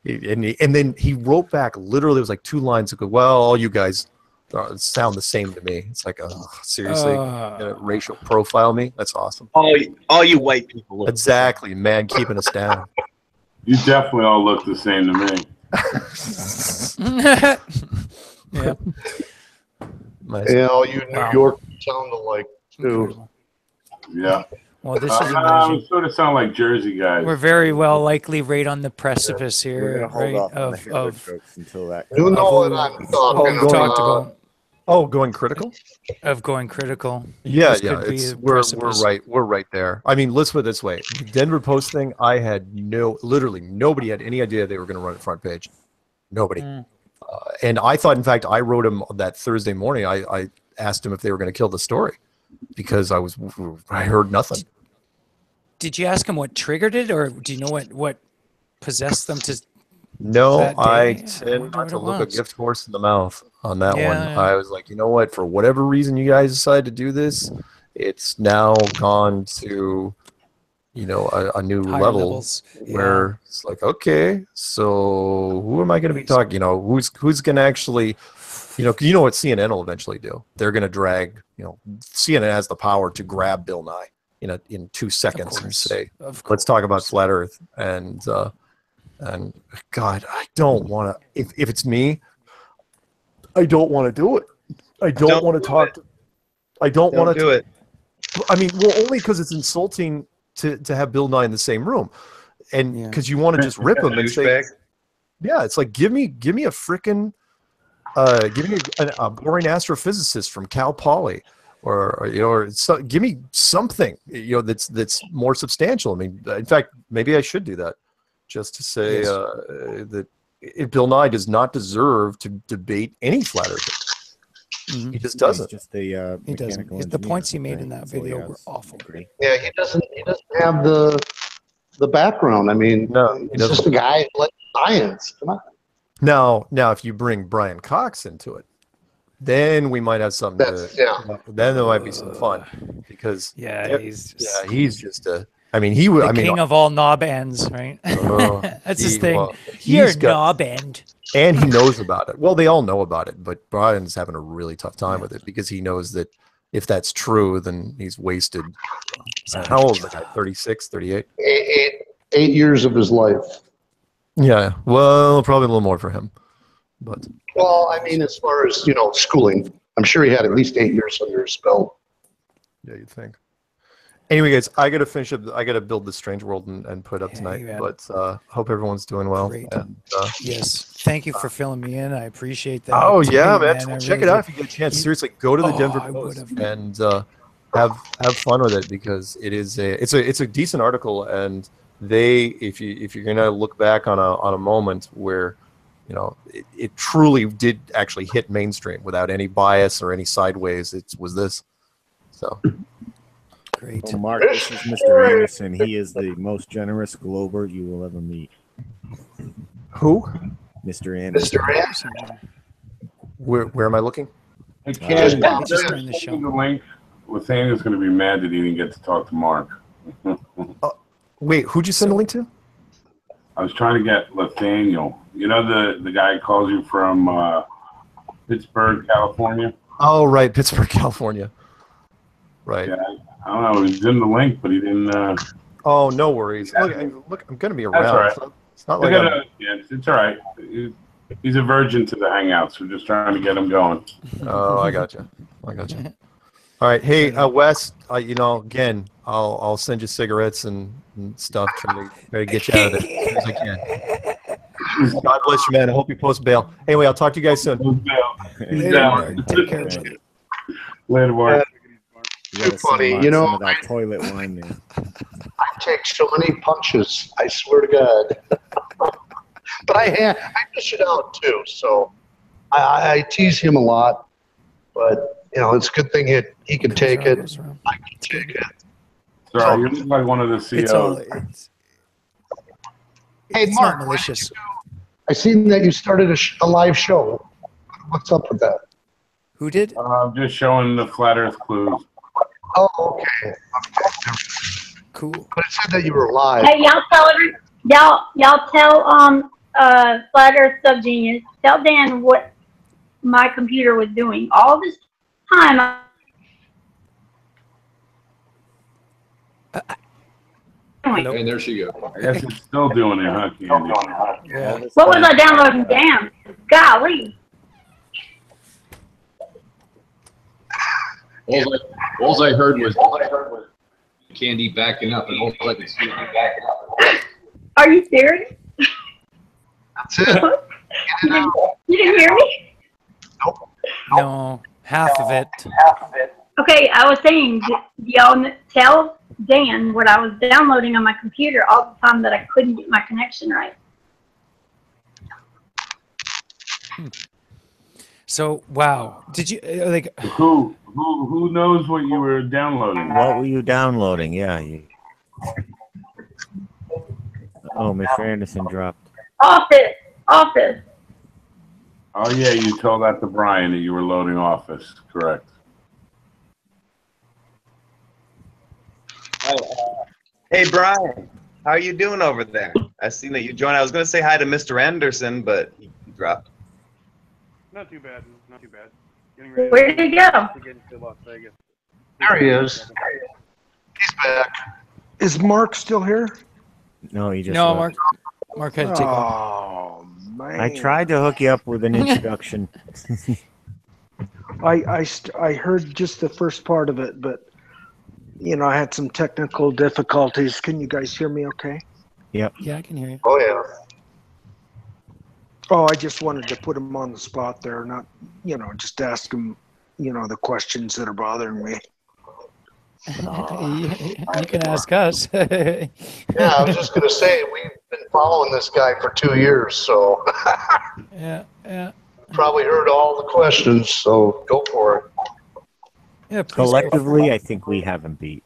And then he wrote back, literally, it was like 2 lines ago, well, all you guys sound the same to me. It's like, oh, seriously? You're gonna racial profile me? That's awesome. All you white people. Look Exactly, man, keeping us down. You definitely all look the same to me. Yeah. Yeah, all you New York sound alike too. Yeah. Well, this is We amazing. sort of sound like Jersey guys. We're very well likely right on the precipice We're here, gonna hold right? off on the Hitler Of jokes until that. You know what I'm talking talked about. about Oh, going critical? of going critical. Yeah, This yeah. could be It's, a we're precipice. right there. I mean, let's put it this way: the Denver Post thing. I had literally nobody had any idea they were going to run it front page. Nobody. And I thought, in fact, I wrote him that Thursday morning. I asked him if they were going to kill the story because I heard nothing. Did you ask him what triggered it, or do you know what possessed them to? No, that day? I I tend wonder not what to it look a was. gift horse in the mouth on that one. Yeah. I was like, you know what? For whatever reason you guys decided to do this, it's now gone to, a new Higher level levels. where it's like, okay, so who am I going to be talking? Who's going to actually, what CNN will eventually do? They're going to drag, CNN has the power to grab Bill Nye in 2 seconds and course. say, Of let's talk about flat Earth and God, I don't want to. If it's me, I don't want to do it. I don't want to talk. I don't want to do it. I mean, well, only because it's insulting to have Bill Nye in the same room, and because you want to just rip him and say, Douchebag. yeah, it's like give me a frickin' give me a boring astrophysicist from Cal Poly. Give me something that's more substantial. I mean, in fact, maybe I should do that, just to say that Bill Nye does not deserve to debate any flat earther. Mhm. He just doesn't. He's just a He doesn't. mechanical The engineer, points he made right? in that So, video yeah, were it's- awful. agree. Yeah, he doesn't have the background. I mean, No, he he's just doesn't. a guy who likes science. Come on. Now, if you bring Brian Cox into it, then we might have something. Then there might be some fun because he's just a. I mean, he would. the king of all knob ends, right? That's his thing. You're a knob end. And he knows about it. Well, they all know about it, but Brian's having a really tough time with it because he knows that if that's true, then he's wasted. How old is the guy? 36, 38? 8 years of his life. Yeah, well, probably a little more for him. But Well, I mean, as far as, schooling, I'm sure he had at least 8 years under his belt. yeah, you'd think. Anyway, guys, I got to finish up. I got to build the Strange World and put up tonight. But hope everyone's doing well. Great. And, Yes. Thank you for filling me in. I appreciate that. Oh yeah, Hey, man! I Check really it out do. if you get a chance. Seriously, go to the Denver I Post would've. and have fun with it because it's a decent article, and if you're gonna look back on a moment where it truly did actually hit mainstream without any bias or any sideways, it was this. So great. Well, Mark, this is Mr. Anderson. He is the most generous Glober you will ever meet. who? Mr. Anderson. Mr. Anderson. Where am I looking? I can't. just during the show. The link. Nathaniel's going to be mad that he didn't get to talk to Mark. Wait, who'd you send the link to? I was trying to get Nathaniel. You know the guy who calls you from Pittsburgh, California? Oh, right, Pittsburgh, California. Right. Yeah, I don't know. He's in the link, but he didn't. Oh, no worries. Look, I'm going to be around. That's all right. So it's not like I'm, it's all right. He's a virgin to the Hangouts. We're just trying to get him going. Oh, I got you. All right, hey Wes. Again, I'll send you cigarettes and stuff. Try to get you out of there as soon as I can. God bless you, man. I hope you post bail. Anyway, I'll talk to you guys soon. He's down. Take care, buddy. Later, Mark. You gotta Too funny, send you some know, of that toilet wine there. I take so many punches. I swear to God. But I dish it out too. So I tease him a lot. But it's a good thing he can take it. I can take it. Sorry, you look like one of the CEOs. Hey, It's Mark, not malicious. I seen that you started a live show. What's up with that? Who did? I'm just showing the flat Earth clues. Oh, okay. Cool. But it said that you were live. Hey, y'all tell y'all tell Flat Earth Subgenius, tell Dan what my computer was doing all this time. Hello? And there she goes. I guess it's still doing it, huh, Candy? Yeah. What was I downloading? Damn, golly. All I heard was Candy backing up, and all I could see was backing up. Are you serious? That's it. You didn't hear me? No, half of it. Okay, I was saying, y'all tell Dan what I was downloading on my computer all the time that I couldn't get my connection right. So, wow. Did you, like, Who knows what you were downloading? What were you downloading? Yeah. Oh, Mr. Anderson dropped. Office. Oh yeah, you told that to Brian that you were loading Office, correct? Hey, Brian, how are you doing over there? I seen that you joined. I was going to say hi to Mr. Anderson, but he dropped. Not too bad. Not too bad. Where did he go? To get into Las Vegas. There he is. He's back. Is Mark still here? No, he just no, left. Mark had to take off. Oh man! I tried to hook you up with an introduction. I heard just the first part of it, but you know I had some technical difficulties. Can you guys hear me? Okay. Yep. Yeah, I can hear you. Oh yeah. Oh, I just wanted to put him on the spot there, not just ask him, the questions that are bothering me. You can ask us. Yeah, I was just gonna say we've been following this guy for 2 years, so Yeah. probably heard all the questions. So go for it. Yeah. Please Collectively, I think we have him beat.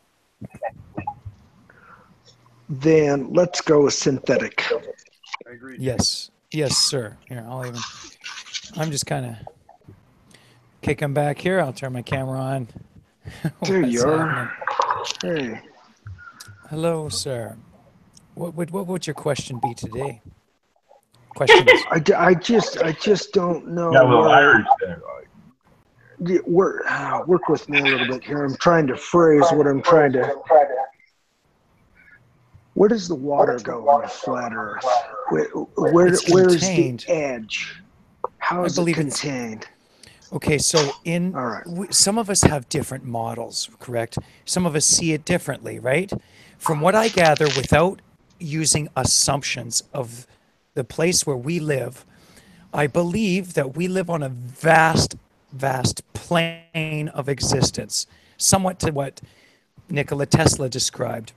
Then let's go with synthetic. I agree. Yes, sir. Here, I'm just kind of kick him back here. I'll turn my camera on. There What's you are. happening? Hey, Hello, sir. What would your question be today? Questions. I just don't know. Got a little Irish there. Work with me a little bit here. I'm trying to phrase what I'm trying to. Where does the water go on a flat Earth? Where's the contained. edge? How is it believe it's- contained? Okay, so All right. some of us have different models, correct? Some of us see it differently, right? From what I gather, without using assumptions of the place where we live, I believe that we live on a vast plane of existence, somewhat to what Nikola Tesla described.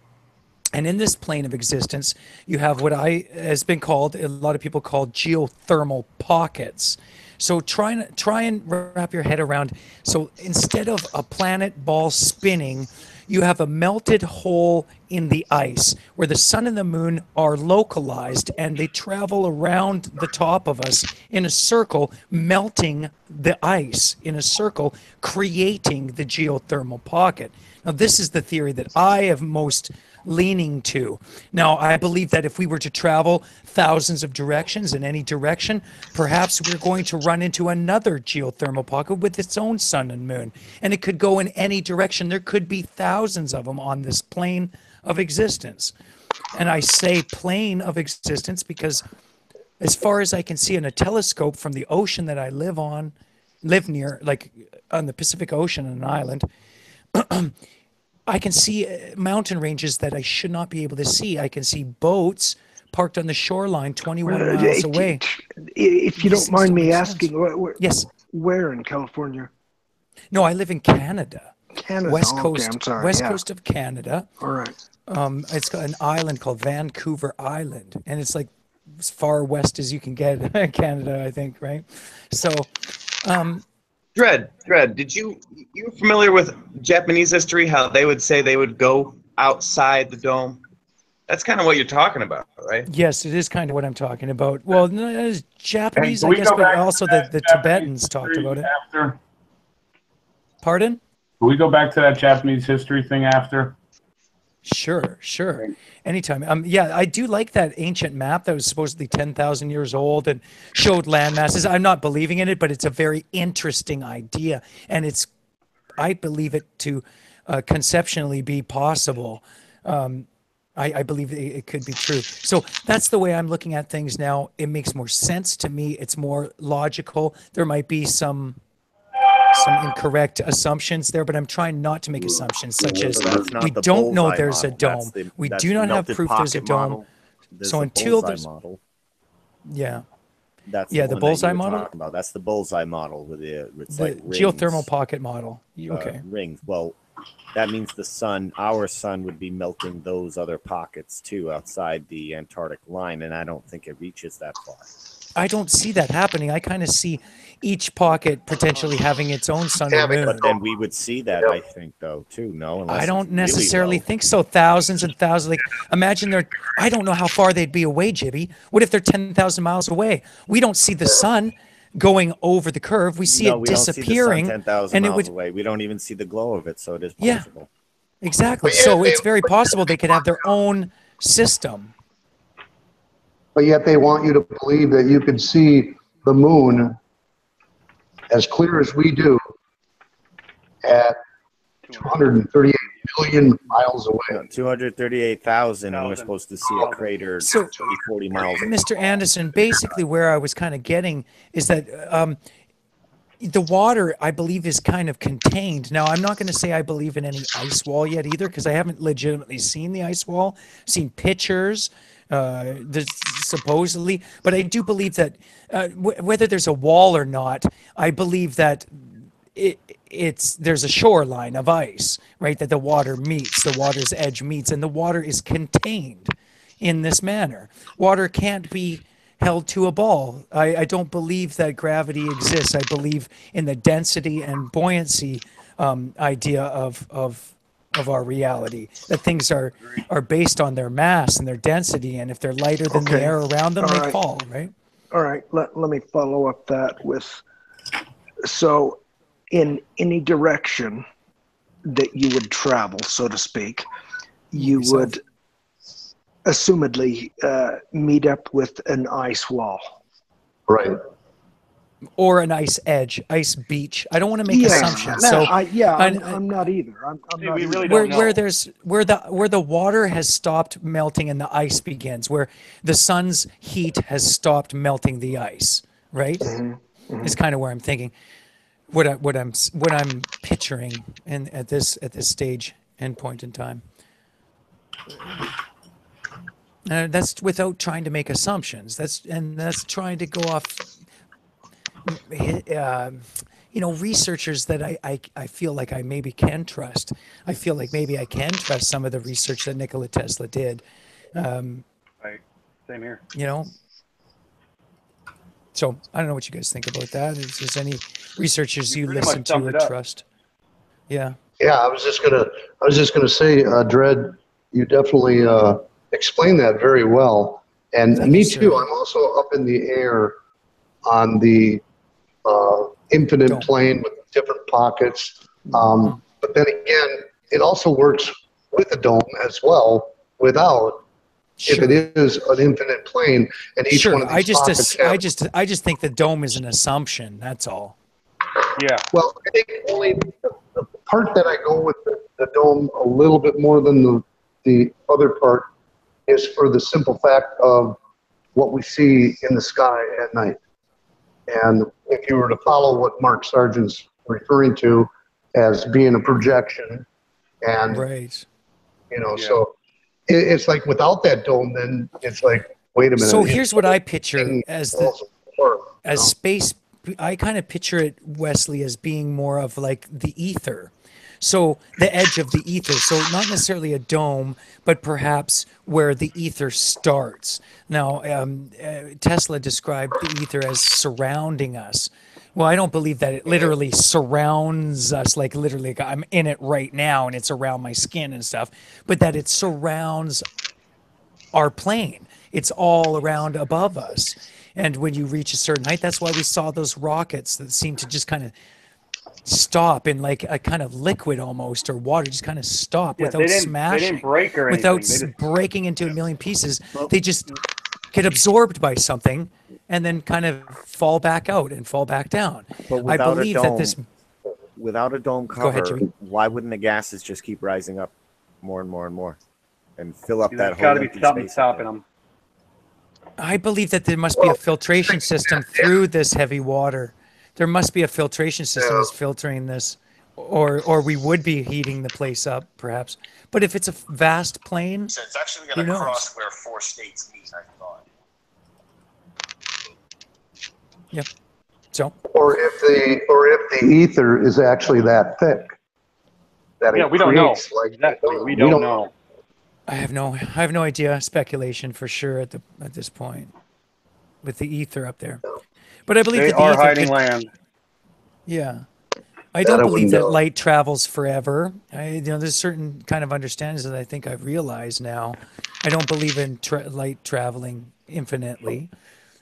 And in this plane of existence, you have what has been called, a lot of people call geothermal pockets. So try and wrap your head around. So instead of a planet ball spinning, you have a melted hole in the ice where the sun and the moon are localized and they travel around the top of us in a circle, melting the ice in a circle, creating the geothermal pocket. Now, this is the theory that I have most leaning to. Now, I believe that if we were to travel thousands of directions in any direction, perhaps we're going to run into another geothermal pocket with its own sun and moon. And it could go in any direction. There could be thousands of them on this plane of existence. And I say plane of existence because as far as I can see in a telescope from the ocean that I live near, like on the Pacific Ocean, an island, I can see mountain ranges that I should not be able to see. I can see boats parked on the shoreline 21 miles away. If you don't mind me asking, yes, where in California? No, I live in Canada. Canada, West okay, Coast, I'm sorry, West yeah. Coast of Canada. All right. It's got an island called Vancouver Island, and it's like as far west as you can get in Canada, I think, right? So, Dread, did you familiar with Japanese history? How they would say they would go outside the dome? That's kind of what you're talking about, right? yes, it is kind of what I'm talking about. Well, no, it is Japanese, Hey, can I we guess, go but back to also that the Japanese Tibetans talked history about it. Sure, sure. Anytime. Yeah, I do like that ancient map that was supposedly 10,000 years old and showed land masses. I'm not believing in it, but it's a very interesting idea, and I believe it to conceptually be possible. I believe it could be true. So that's the way I'm looking at things now. It makes more sense to me. It's more logical. There might be some incorrect assumptions there, but I'm trying not to make assumptions such as we don't know there's a dome. We do not have proof there's a dome. So until there's yeah. That's the one bullseye that you were model. talking about. That's the bullseye model with it's like geothermal rings, pocket model. Okay. Rings. Well, that means the sun, our sun, would be melting those other pockets too outside the Antarctic line, and I don't think it reaches that far. I don't see that happening. I kind of see each pocket potentially having its own sun and moon. But then we would see that, I think, though, too. No, unless I don't it's really necessarily low. think so. Thousands and thousands. Like, imagine I don't know how far they'd be away, Jibby. What if they're 10,000 miles away? We don't see the sun going over the curve. We see it we disappearing. Don't see the sun 10,000 and miles it would, away. We don't even see the glow of it, so it is yeah, possible. exactly. So it's very possible they could have their own system. But yet they want you to believe that you can see the moon as clear as we do at 238 million miles away. 238,000, and we're supposed to see a crater 40 miles away. Mr. Anderson, basically where I was kind of getting is that the water, I believe, is kind of contained. Now, I'm not going to say I believe in any ice wall yet either, because I haven't legitimately seen the ice wall, seen pictures, supposedly, but I do believe that whether there's a wall or not, I believe that there's a shoreline of ice, right, that the water meets, the water's edge meets, and the water is contained in this manner. Water can't be held to a ball. I don't believe that gravity exists. I believe in the density and buoyancy idea of our reality, that things are based on their mass and their density, and if they're lighter than the air around them, they fall, right? All right, let me follow up that with, so in any direction that you would travel, so to speak, you would assumedly meet up with an ice wall. Right. Or an ice edge, ice beach. I don't want to make assumptions. No, So I'm not either. I'm not either. really don't know. where the water has stopped melting and the ice begins, where the sun's heat has stopped melting the ice, right? Is kind of where I'm thinking. What I'm picturing at this stage and point in time. That's without trying to make assumptions. That's trying to go off. Researchers that I feel like I maybe can trust. I feel like maybe I can trust some of the research that Nikola Tesla did. Right. Same here. So I don't know what you guys think about that. Is there any researchers you pretty listen much to summed or it up. trust? Yeah. Yeah, I was just gonna say, Dred, you definitely explained that very well. And Thank me you, too. sir. I'm also up in the air on the infinite Dome. plane with different pockets. But then again, it also works with a dome as well, without. Sure. If it is an infinite plane, and each one of these pockets have, I just think the dome is an assumption. That's all. Yeah. well, I think only the part that I go with the dome a little bit more than the other part is for the simple fact of what we see in the sky at night. And if you were to follow what Mark Sargent's referring to as being a projection, and Right. so it's like without that dome, then it's like, wait a minute. So here's what I picture as as space. I kind of picture it, Wesley, as being more of like the ether. So the edge of the ether. So not necessarily a dome, but perhaps where the ether starts. Now, Tesla described the ether as surrounding us. Well, I don't believe that it literally surrounds us, like literally like I'm in it right now and it's around my skin and stuff, but that it surrounds our plane. It's all around above us. And when you reach a certain height, that's why we saw those rockets that seem to just kind of stop in like a kind of liquid almost, or water just kind of stop Yeah, without they didn't smashing, break or without anything. They just- breaking into a million pieces. They just get absorbed by something and then kind of fall back out and fall back down. But I without believe a dome, that this. without a dome Go ahead, cover, Jimmy. why wouldn't the gases just keep rising up more and more and more, and fill up that There's whole got to be empty something space? stopping them. I believe that there must be a filtration system through this heavy water. There must be a filtration system that's filtering this, or we would be heating the place up, perhaps. But if it's a vast plain, So it's actually who going to knows? cross where 4 states meet, I thought. Yep. So. Or if the ether is actually that thick. That Yeah, it we don't know. creates, like, Exactly. We don't know. I have no idea. Speculation for sure at this point, with the ether up there. But I believe They that the are ether hiding could- land. Yeah, I don't I believe wouldn't that know. light travels forever. There's certain kind of understandings that I think I've realized now. I don't believe in light traveling infinitely.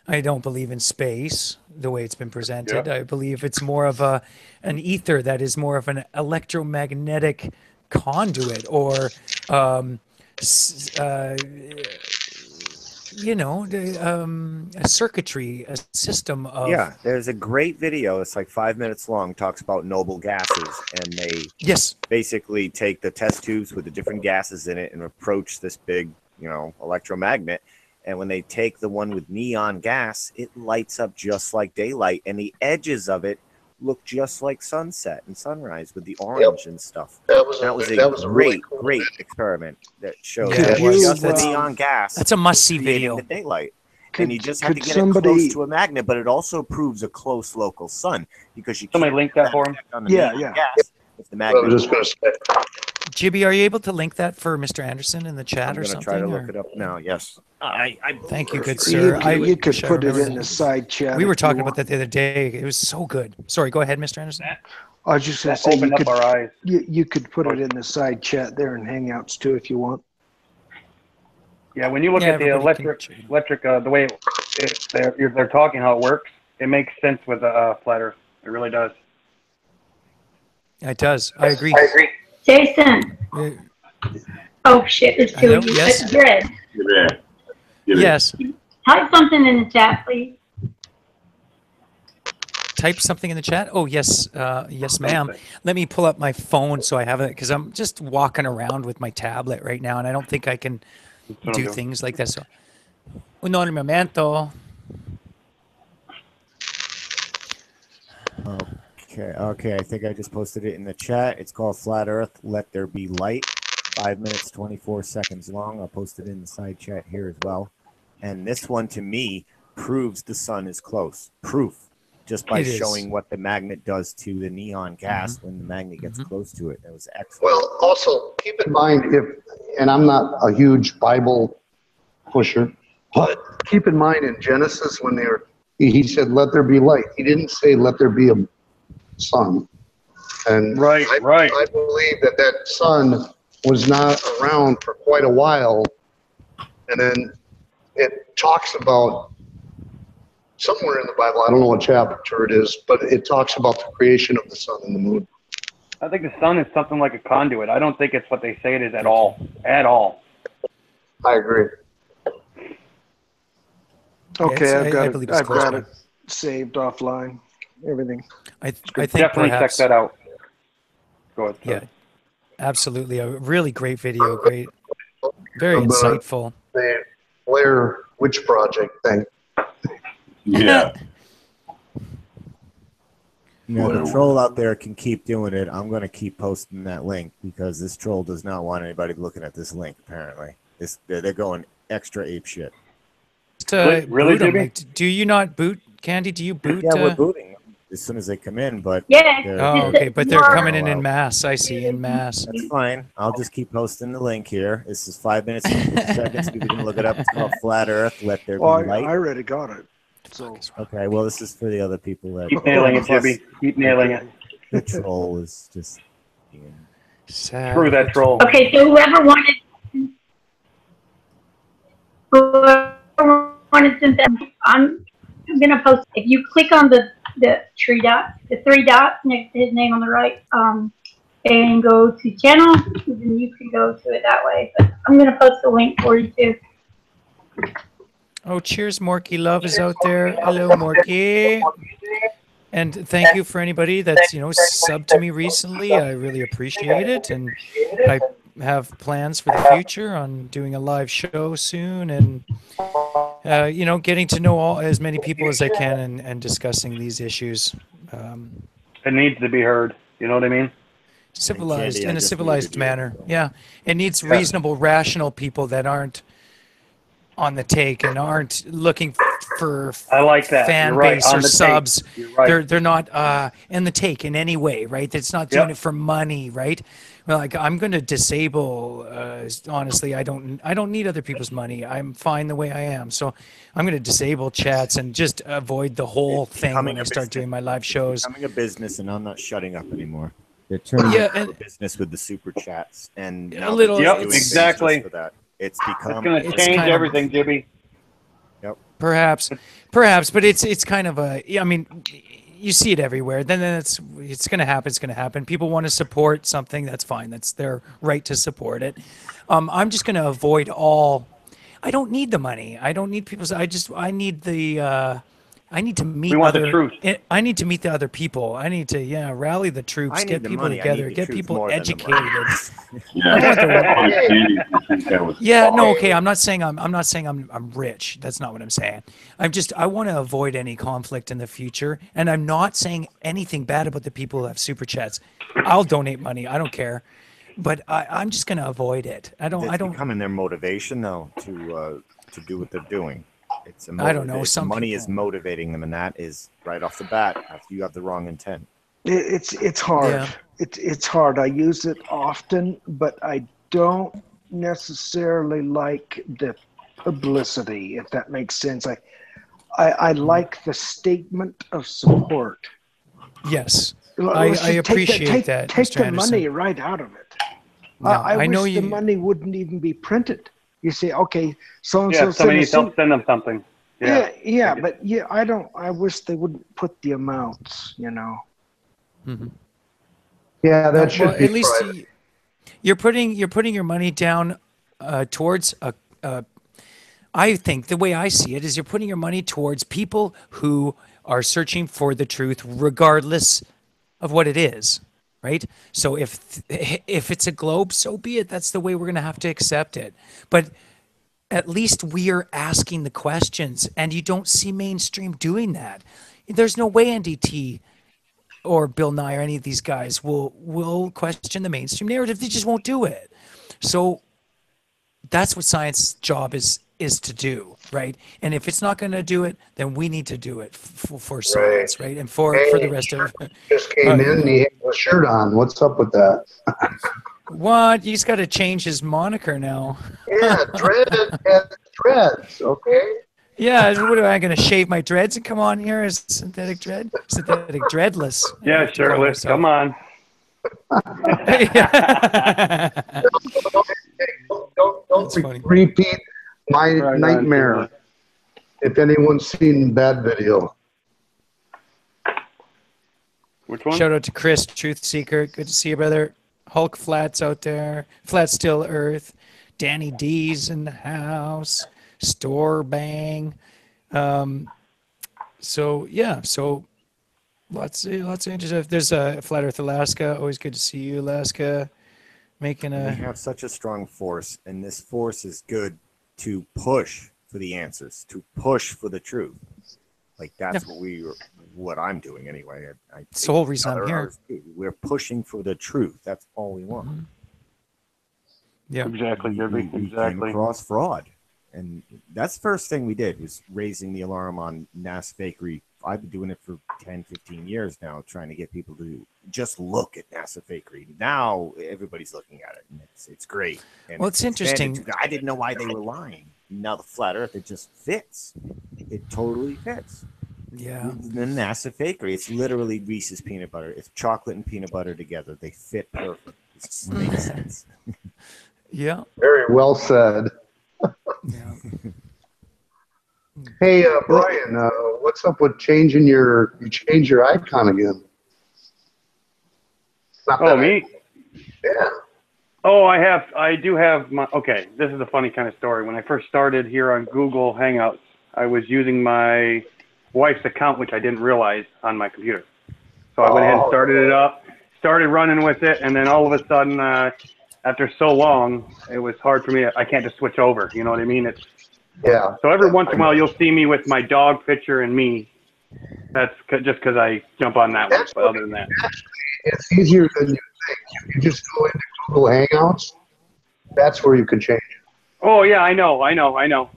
I don't believe in space the way it's been presented. I believe it's more of an ether that is more of an electromagnetic conduit, or a circuitry, a system of. Yeah, there's a great video. It's like 5 minutes long. Talks about noble gases, and they basically take the test tubes with the different gases in it and approach this big, electromagnet. And when they take the one with neon gas, it lights up just like daylight, and the edges of it look just like sunset and sunrise with the orange and stuff. That was a really great experiment that showed Yeah, that it was. just the neon gas. That's a must-see creating video. the daylight. Could- And you just have to could get it somebody- close to a magnet, but it also proves a close local sun because you Somebody can't link get that for him. effect on the Yeah, neon yeah. gas if the I magnet. was just going to say. Jibby, are you able to link that for Mr. Anderson in the chat I'm or going to something? try to look or- it up now. Yes. Thank you, good sir. You could wish I put it remembered in that. the side chat. We were if you talking want. about that the other day. It was so good. Sorry, go ahead, Mr. Anderson. I was just going to That say you opened up could, our eyes. you could put it in the side chat there in Hangouts too if you want. Yeah, when you look Yeah, at the everybody can electric, the way they're talking, how it works, it makes sense with the flat Earth. It really does. It does. I agree. Jason. Uh, Oh shit, it's two Hello, of you. yes. It's Dread. Yes. Type something in the chat, please. Type something in the chat. Oh, yes. Yes, ma'am. Let me pull up my phone so I have it, because I'm just walking around with my tablet right now, and I don't think I can do things like that. So, un momento. Okay. I think I just posted it in the chat. It's called Flat Earth, Let There Be Light. 5 minutes, 24 seconds long. I'll post it in the side chat here as well. And this one, to me, proves the sun is close. Proof. Just by It is. showing what the magnet does to the neon gas when the magnet gets close to it. That was excellent. Well, also keep in mind and I'm not a huge Bible pusher, but keep in mind in Genesis when he said, "Let there be light." He didn't say, "Let there be a sun." And Right. I believe that sun was not around for quite a while, and then it talks about somewhere in the Bible. I don't know what chapter it is, but it talks about the creation of the sun and the moon. I think the sun is something like a conduit. I don't think it's what they say it is at all. At all. I agree. Okay, Yes, I've got believe it. it's I've close got by. it saved offline. Everything. I think Definitely perhaps, check that out. Go ahead. Yeah, absolutely. A really great video. Great. Very Of the- insightful. The Blair Witch Project thing. Yeah. The troll out there can keep doing it. I'm going to keep posting that link because this troll does not want anybody looking at this link, apparently. They're going extra ape shit. To Really, boot 'em. Jimmy? Like, do you not boot, Candy? Do you boot? Yeah, we're booting as soon as they come in, but Yeah. Oh, okay. But they're coming in mass. I see, in mass. That's fine. I'll just keep posting the link here. This is 5 minutes and 50 seconds. People can look it up. It's called Flat Earth. Let there be Well, light. I already got it. So Okay, well, this is for the other people that. Keep nailing it, Jibby. Keep nailing it. The troll is just. Sad. Screw that troll. Okay, so whoever wanted to send them, I'm gonna post. If you click on the the three dots next to his name on the right, and go to channel, and you can go to it that way. But I'm gonna post the link for you too. Oh, cheers, Morky Love is out there. Hello, Morky. And thank you for anybody that's, subbed to me recently. I really appreciate it. And I have plans for the future on doing a live show soon and, getting to know as many people as I can and discussing these issues. It needs to be heard. You know what I mean? Civilized, in a civilized manner. Yeah. It needs reasonable, rational people that aren't on the take and aren't looking for I like that. fan You're right. base On or the subs. take. You're right. They're not in the take in any way, right? It's not doing it for money, right? Well, like I'm going to disable. Honestly, I don't need other people's money. I'm fine the way I am. So I'm going to disable chats and just avoid the whole thing when I start doing my live shows. It's becoming a business, and I'm not shutting up anymore. They're turning it into a business with the super chats and a little. Yep, exactly. For that. It's become. It's going to change everything, Jibby. Yep. Perhaps, but it's kind of a. I mean, you see it everywhere. Then it's going to happen. It's going to happen. People want to support something. That's fine. That's their right to support it. I'm just going to avoid all. I don't need the money. I don't need people's. I need the. I need to meet. We want the truth. I need to meet the other people. I need to rally the troops, get people together, get people educated. Yeah, no, okay. I'm not saying I'm rich. That's not what I'm saying. I want to avoid any conflict in the future, and I'm not saying anything bad about the people who have super chats. I'll donate money. I don't care, but I'm just going to avoid it. I don't becoming their motivation though to do what they're doing. It's I don't know. Money is motivating them, and that is right off the bat. You have the wrong intent. It's hard. Yeah. It's hard. I use it often, but I don't necessarily like the publicity, if that makes sense. I like the statement of support. Yes, I appreciate that. Take Mr. the Anderson. money right out of it. No, I know wish the money wouldn't even be printed. You say, okay, so and so. Yeah, somebody needs to send them something. Yeah, but I wish they wouldn't put the amounts. Mm-hmm. Yeah, that should well, be at least private. you're putting your money down towards a. I think the way I see it is you're putting your money towards people who are searching for the truth, regardless of what it is. Right. So if it's a globe, so be it. That's the way we're going to have to accept it. But at least we are asking the questions, and you don't see mainstream doing that. There's no way NDT or Bill Nye or any of these guys will question the mainstream narrative. They just won't do it. So that's what science's job is to do, right? And if it's not going to do it, then we need to do it for science, right? And for the rest of it. Just came in and he had a shirt on. What's up with that? What? He's got to change his moniker now. Yeah, dreads, okay? Yeah, what am I going to shave my dreads and come on here as synthetic dreadless? Yeah, shirtless. Come on. Don't repeat my nightmare. If anyone's seen Bad Video. Which one? Shout out to Chris, Truth Seeker. Good to see you, brother. Hulk Flats out there. Flat Still Earth. Danny D's in the house. Store Bang. So lots of interesting. There's a Flat Earth Alaska. Always good to see you, Alaska. We have such a strong force, and this force is good to push for the answers, to push for the truth. Like that's what I'm doing anyway. It's the whole reason I'm here. We're pushing for the truth. That's all we want. Mm-hmm. Yeah, exactly, Gibby. We came across fraud, and that's the first thing we did was raising the alarm on NASA fakery. I've been doing it for 10, 15 years now, trying to get people to just look at NASA fakery. Now everybody's looking at it, and it's great. And well, it's interesting. I didn't know why they were lying. Now the flat Earth, it just fits. It totally fits. Yeah. The NASA fakery, it's literally Reese's peanut butter. It's chocolate and peanut butter together. They fit perfect. It just makes sense. Yeah. Very well said. Yeah. Hey, Brian, what's up with changing you changed your icon again? Not Oh, that me? Yeah. Oh, I do have my, okay, this is a funny kind of story. When I first started here on Google Hangouts, I was using my wife's account, which I didn't realize on my computer. So I went ahead and started it up, started running with it, and then all of a sudden, after so long, it was hard for me. I can't just switch over, you know what I mean? Yeah. So every once in a while, you'll see me with my dog picture and me. That's just because I jump on that one, but other than that. It's easier than you think. You just go into Google Hangouts. That's where you can change it. Oh yeah, I know.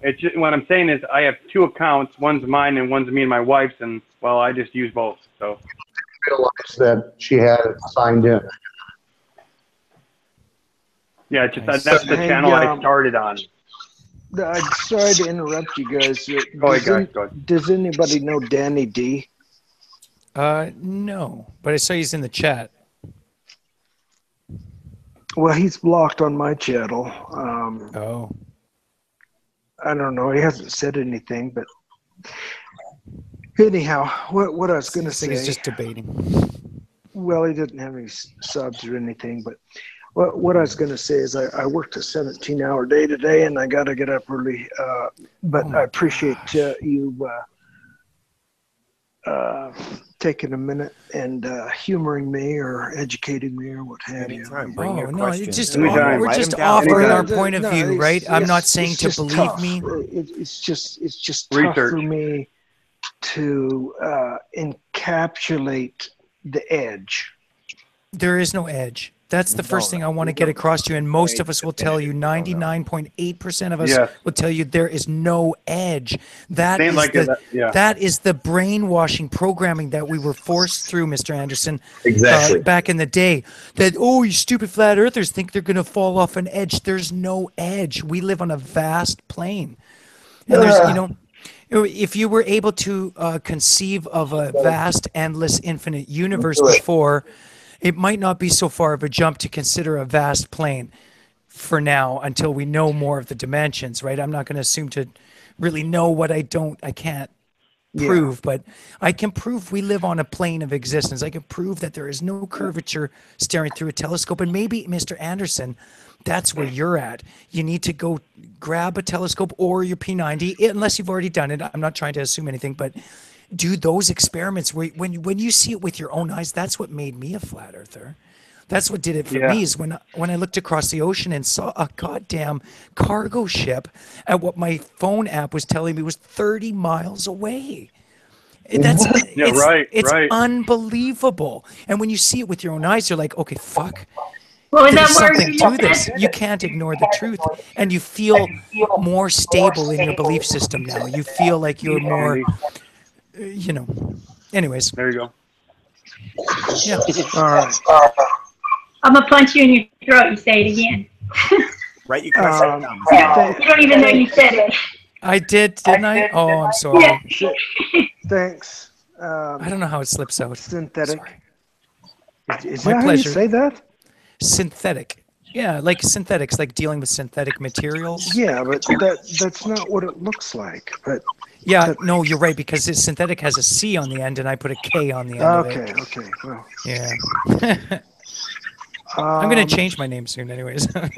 It's just, what I'm saying is I have two accounts. One's mine and one's me and my wife's, and well, I just use both. So Realize that she had it signed in. yeah, it's just that's the channel I started on. I'm sorry to interrupt you guys. Go ahead. Does anybody know Danny D? No, but I saw he's in the chat. Well, he's blocked on my channel. Oh. I don't know. He hasn't said anything, but anyhow, what I was going to say. He's just debating. Well, he didn't have any subs or anything, but what I was going to say is I worked a 17-hour day today, and I got to get up early. But I appreciate you taking a minute and humoring me or educating me or what have you. Bring your No, questions. it's just Anytime. we're Write just them down. offering our No, point of no, view, it's- right? I'm it's- not saying it's to just believe tough. me. It's just tough Research. for me to encapsulate the edge. There is no edge. That's the first thing I want to get across to you. And most of us will tell you, 99.8% of us Yes. will tell you there is no edge. That Ain't is like the, that, yeah. that is the brainwashing programming that we were forced through, Mr. Anderson, Exactly. back in the day. That, oh, you stupid flat earthers think they're going to fall off an edge. There's no edge. We live on a vast plane. And there's, you know, if you were able to conceive of a vast, endless, infinite universe before, it might not be so far of a jump to consider a vast plane for now until we know more of the dimensions, right? I'm not going to assume to really know what I can't prove, but I can prove we live on a plane of existence. I can prove that there is no curvature staring through a telescope. And maybe, Mr. Anderson, that's where you're at. You need to go grab a telescope or your P90, unless you've already done it. I'm not trying to assume anything, but do those experiments where when you see it with your own eyes. That's what made me a flat earther. That's what did it for me, is when I looked across the ocean and saw a goddamn cargo ship at what my phone app was telling me was 30 miles away. That's it's unbelievable. And when you see it with your own eyes, you're like, okay, fuck. Well, is There's that where something to this. You can't ignore the truth, and you feel more stable in your belief system now. You feel like you're more, you know. Anyways, there you go. Yeah. All right. I'm gonna punch you in your throat. You say it again. Write your question down. You don't even know you said it. I didn't I? Oh, I'm sorry. Thanks. I don't know how it slips out. Synthetic. Is My that pleasure. how you say that? Synthetic. Yeah, like synthetics, like dealing with synthetic materials. Yeah, but that's not what it looks like. But yeah, no, you're right, because synthetic has a C on the end, and I put a K on the end of it. Okay. Well, yeah. I'm gonna change my name soon, anyways. Well,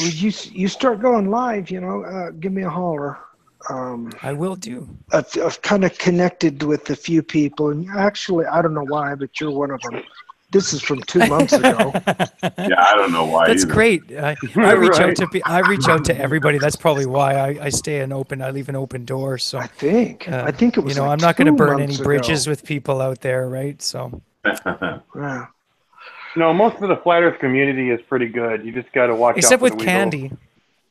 you start going live, give me a holler. I will do. I've kind of connected with a few people, and actually, I don't know why, but you're one of them. This is from 2 months ago. Yeah, I don't know why. That's either. great. I reach out to everybody. That's probably why I stay I leave an open door. So I think it was. I'm not going to burn any bridges with people out there, right? So. Yeah. No, most of the flat Earth community is pretty good. You just got to watch out. Except for with the weasels. Candy.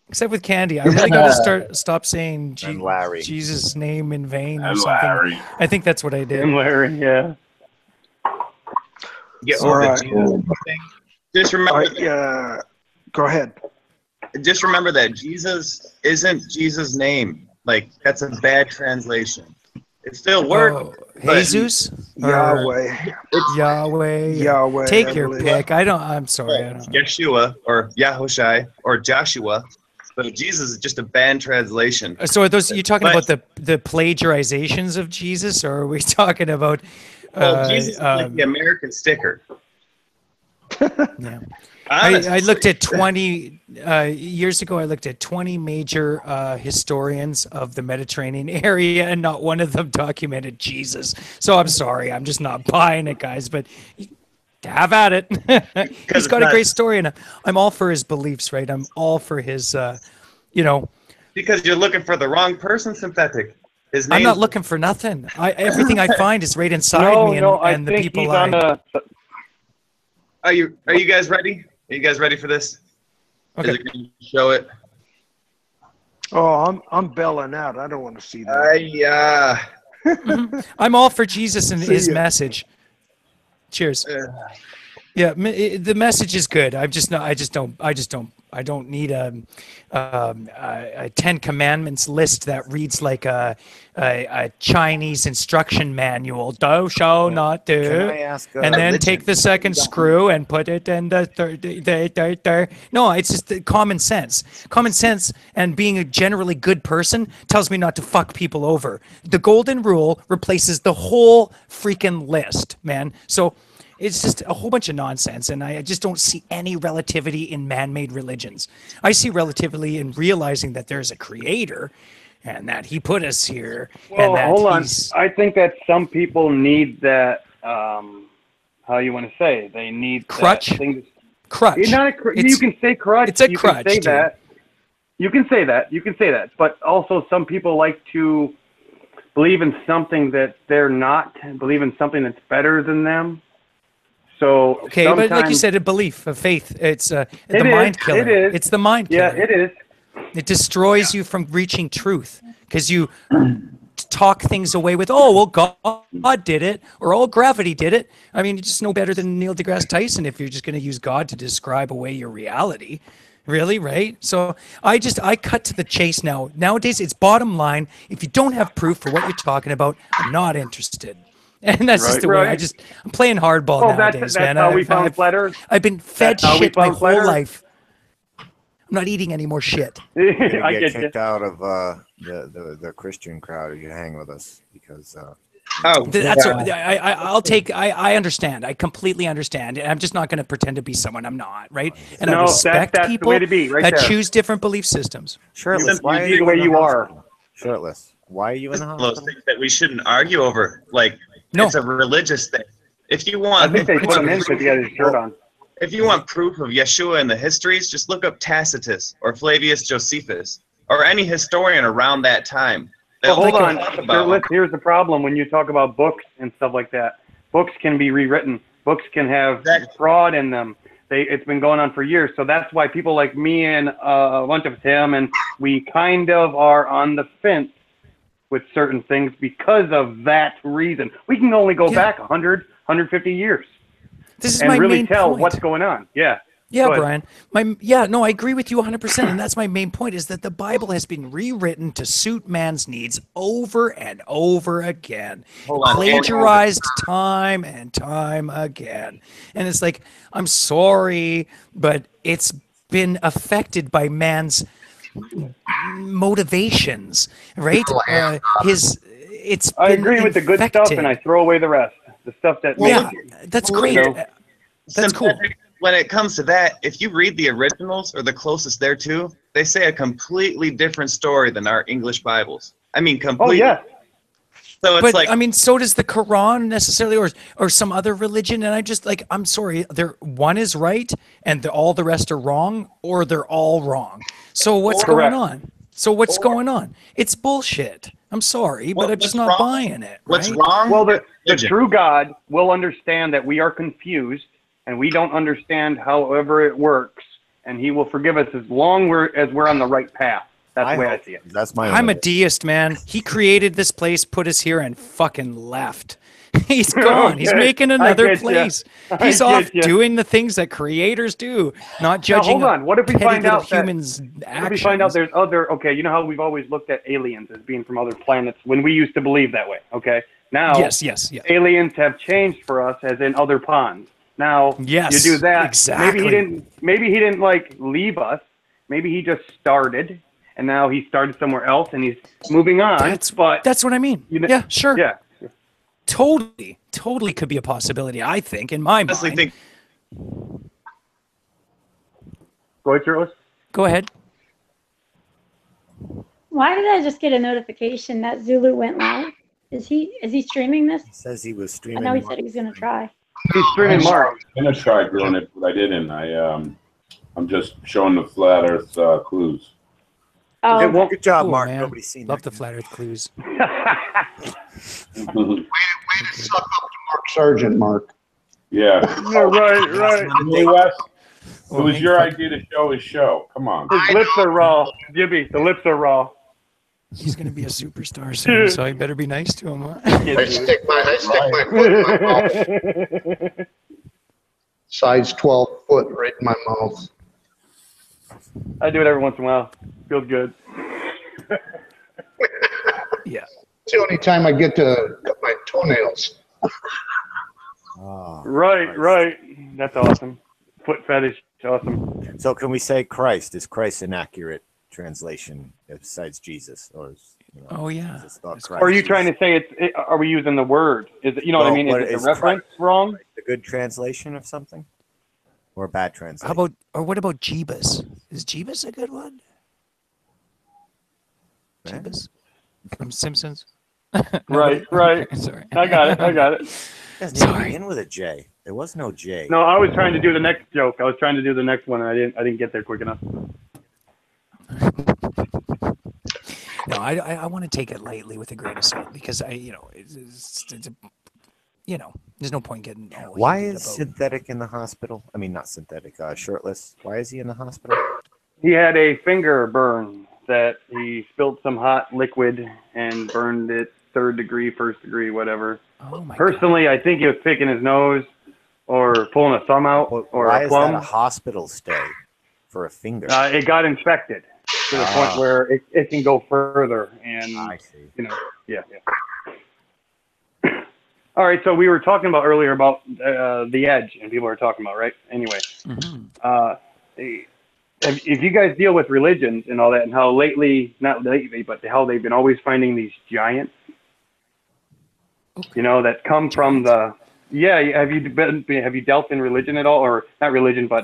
Except with Candy, I really got to stop saying Jesus' name in vain or something. Larry. I think that's what I did. And Larry, yeah. Get All over right. the Jesus thing. Just remember. Go ahead. Just remember that Jesus isn't Jesus' name. Like, that's a bad translation. It still works. but- Jesus? Yahweh. Take I your believe. pick. I'm sorry. I don't. Yeshua or Yahushai or Joshua. So Jesus is just a bad translation. So are those you talking But- about the plagiarizations of Jesus, or are we talking about? Well, Jesus is like the American sticker. Yeah. Honestly. I looked at 20 years ago. I looked at 20 major historians of the Mediterranean area, and not one of them documented Jesus. So I'm sorry, I'm just not buying it, guys. But have at it. He's got a great story, and I'm all for his beliefs, right? I'm all for his, you know. Because you're looking for the wrong person, Synthetic. His I'm name. not looking for nothing. Everything I find is right inside me, and the people Are you guys ready? Are you guys ready for this? Okay. Is it going to show it? Oh, I'm belling out. I don't want to see that. I'm all for Jesus and See his ya. message. Cheers. Yeah, the message is good. I don't need a 10 Commandments list that reads like a Chinese instruction manual. Do, shall not do. Can I ask, and then religion? take the second screw and put it in the third. No, it's just the common sense. Common sense and being a generally good person tells me not to fuck people over. The golden rule replaces the whole freaking list, man. So it's just a whole bunch of nonsense, and I just don't see any relativity in man-made religions. I see relativity in realizing that there's a creator and that he put us here. Well, and that hold on. he's- I think that some people need that. How you want to say? They need Crutch? That thing to, crutch. It's not a you can say crutch. It's a you crutch, Can say dude. that. You can say that. You can say that. But also, some people like to believe in something that they're not. Believe in something that's better than them. So Okay, but like you sometimes- said, a belief, a faith, it's the It mind is, killer. it is. It's the mind killer. Yeah, it is. It destroys you from reaching truth because you talk things away with, oh, well, God did it, or oh, gravity did it. I mean, you just know better than Neil deGrasse Tyson if you're just going to use God to describe away your reality. Really, right? So I cut to the chase now. Nowadays, it's bottom line. If you don't have proof for what you're talking about, I'm not interested. And that's just the way I'm playing hardball Well, nowadays, that's man. how we found flat Earth. I've been fed That's how we shit my found flat whole Earth. life. I'm not eating any more shit. You're gonna I get get you. kicked out of the Christian crowd if you hang with us because. That's I understand. I completely understand. And I'm just not going to pretend to be someone I'm not, right? And I No, respect that's the people way to be, right that there. choose different belief systems. Shirtless, You why be are the you way in the you are. hospital? Shirtless, why are you in the One of hospital? those things that we shouldn't argue over. Like, it's a religious thing. If you want, I think they put him in because he had his shirt on. If you want proof of Yeshua in the histories, just look up Tacitus or Flavius Josephus or any historian around that time. Well, hold on. Talk about Shirtless, here's the problem when you talk about books and stuff like that. Books can be rewritten. Books can have fraud in them. It's been going on for years. So that's why people like me and a bunch of Tim, and we kind of are on the fence with certain things because of that reason. We can only go back 100, 150 years. This is and my really main tell point. what's going on. Yeah. Yeah, Go ahead. Brian. I agree with you 100%, and that's my main point: is that the Bible has been rewritten to suit man's needs over and over again, Hold on. plagiarized time and time again. And it's like, I'm sorry, but it's been affected by man's motivations, right? It's. I been agree with the good stuff, infected. and I throw away the rest. The stuff that That's great. You know, That's cool. When it comes to that, if you read the originals or the closest thereto, they say a completely different story than our English Bibles. I mean, completely. Oh yeah. So it's But like, I mean, so does the Quran necessarily, or some other religion. And I just like, I'm sorry, one is right and all the rest are wrong, or they're all wrong. So what's Correct. going on? So what's going on? It's bullshit. I'm sorry, but I'm just not buying it. what's right? wrong? Well, the true God will understand that we are confused and we don't understand however it works, and He will forgive us as long as we're on the right path. That's the way I see it. That's my. I'm a deist, man. He created this place, put us here, and fucking left. He's gone. He's Okay. making I another get ya. place. I He's get off ya. doing the things that creators do, not Now, judging. hold on. What if we petty find little out that humans' what if actions? we find out there's other? Okay, you know how we've always looked at aliens as being from other planets when we used to believe that way. Okay, now Yes. aliens have changed for us, as in other ponds. Now Yes, you do that. exactly. Maybe he didn't like leave us. Maybe he just started, and now he started somewhere else, and he's moving on. That's what I mean. Yeah, sure. Yeah. Totally could be a possibility. I think, in my mind. Go ahead, Shirtless. Go ahead. Why did I just get a notification that Zulu went live? Is he streaming this? He says he was I streaming. know he said he was gonna try. He's streaming Mark. I'm gonna try doing it, but I didn't. I'm just showing the flat Earth clues. Oh, Good job, Cool, Mark. man. Nobody's seen Love that. the flat Earth clues. Way to suck up to Mark Sargent, Mark. Yeah. Yeah, right. Hey, Wes, it Oh, was man, your fuck. idea to show his show. Come on. His lips are raw. Jimmy, the lips are raw. He's gonna be a superstar soon, so I better be nice to him. Huh? I stick my foot in my mouth. Size 12 foot right in my mouth. I do it every once in a while. Feels good. Yeah. It's the only time I get to cut my toenails. Oh, Right. That's awesome. Foot fetish, awesome. So can we say Christ? Is Christ an accurate translation besides Jesus? Or is, Oh yeah. is it spelled That's Christ? Or are you trying to say are we using the word? Is it, you know what I Well, mean? what Is it is the reference Christ? wrong? A good translation of something? Or a bad translation? What about Jeebus? Is Jeebus a good one? Eh? Jeebus from Simpsons. Right. Sorry. I got it. It doesn't Sorry. even begin with a J. There was no J. No, I was trying to do the next joke. I was trying to do the next one, and I didn't get there quick enough. No, I want to take it lightly with a grain of salt because there's no point getting all Why heated is about- Synthetic in the hospital? I mean, not Synthetic, Shirtless. Why is he in the hospital? He had a finger burn that he spilled some hot liquid and burned it 3rd degree, 1st degree, whatever. Oh my Personally, I think he was picking his nose or pulling a thumb out or Why a is plum. that a hospital stay for a finger? It got infected to the point where it can go further. And, I see. yeah. All right, so we were talking about earlier about the edge, and people are talking about, right? Anyway, if you guys deal with religions and all that, and how not lately, but how they've been always finding these giants, that come from the. Yeah, have you dealt in religion at all, or not religion, but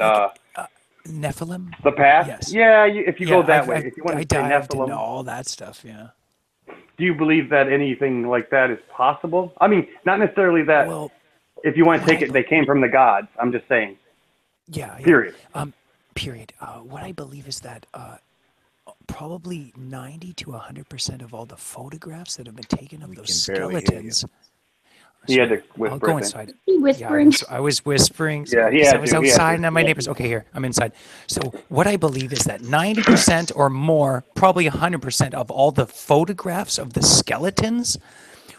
Nephilim? the past? Yes. Yeah, if you go that way, I've- if you want I to say dived Nephilim. into all that stuff. Yeah. Do you believe that anything like that is possible? I mean, not necessarily that. Well, if you want to take it, they came from the gods. I'm just saying. yeah. Period. Period. What I believe is that probably 90 to 100% of all the photographs that have been taken of those can barely hear you. skeletons. He had to whisper. I'll go I think. inside. He Yeah, whispering. I was whispering. Yeah, he because I had was to, he had outside to. and now my neighbors. Okay, here I'm inside. So what I believe is that 90% or more, probably 100% of all the photographs of the skeletons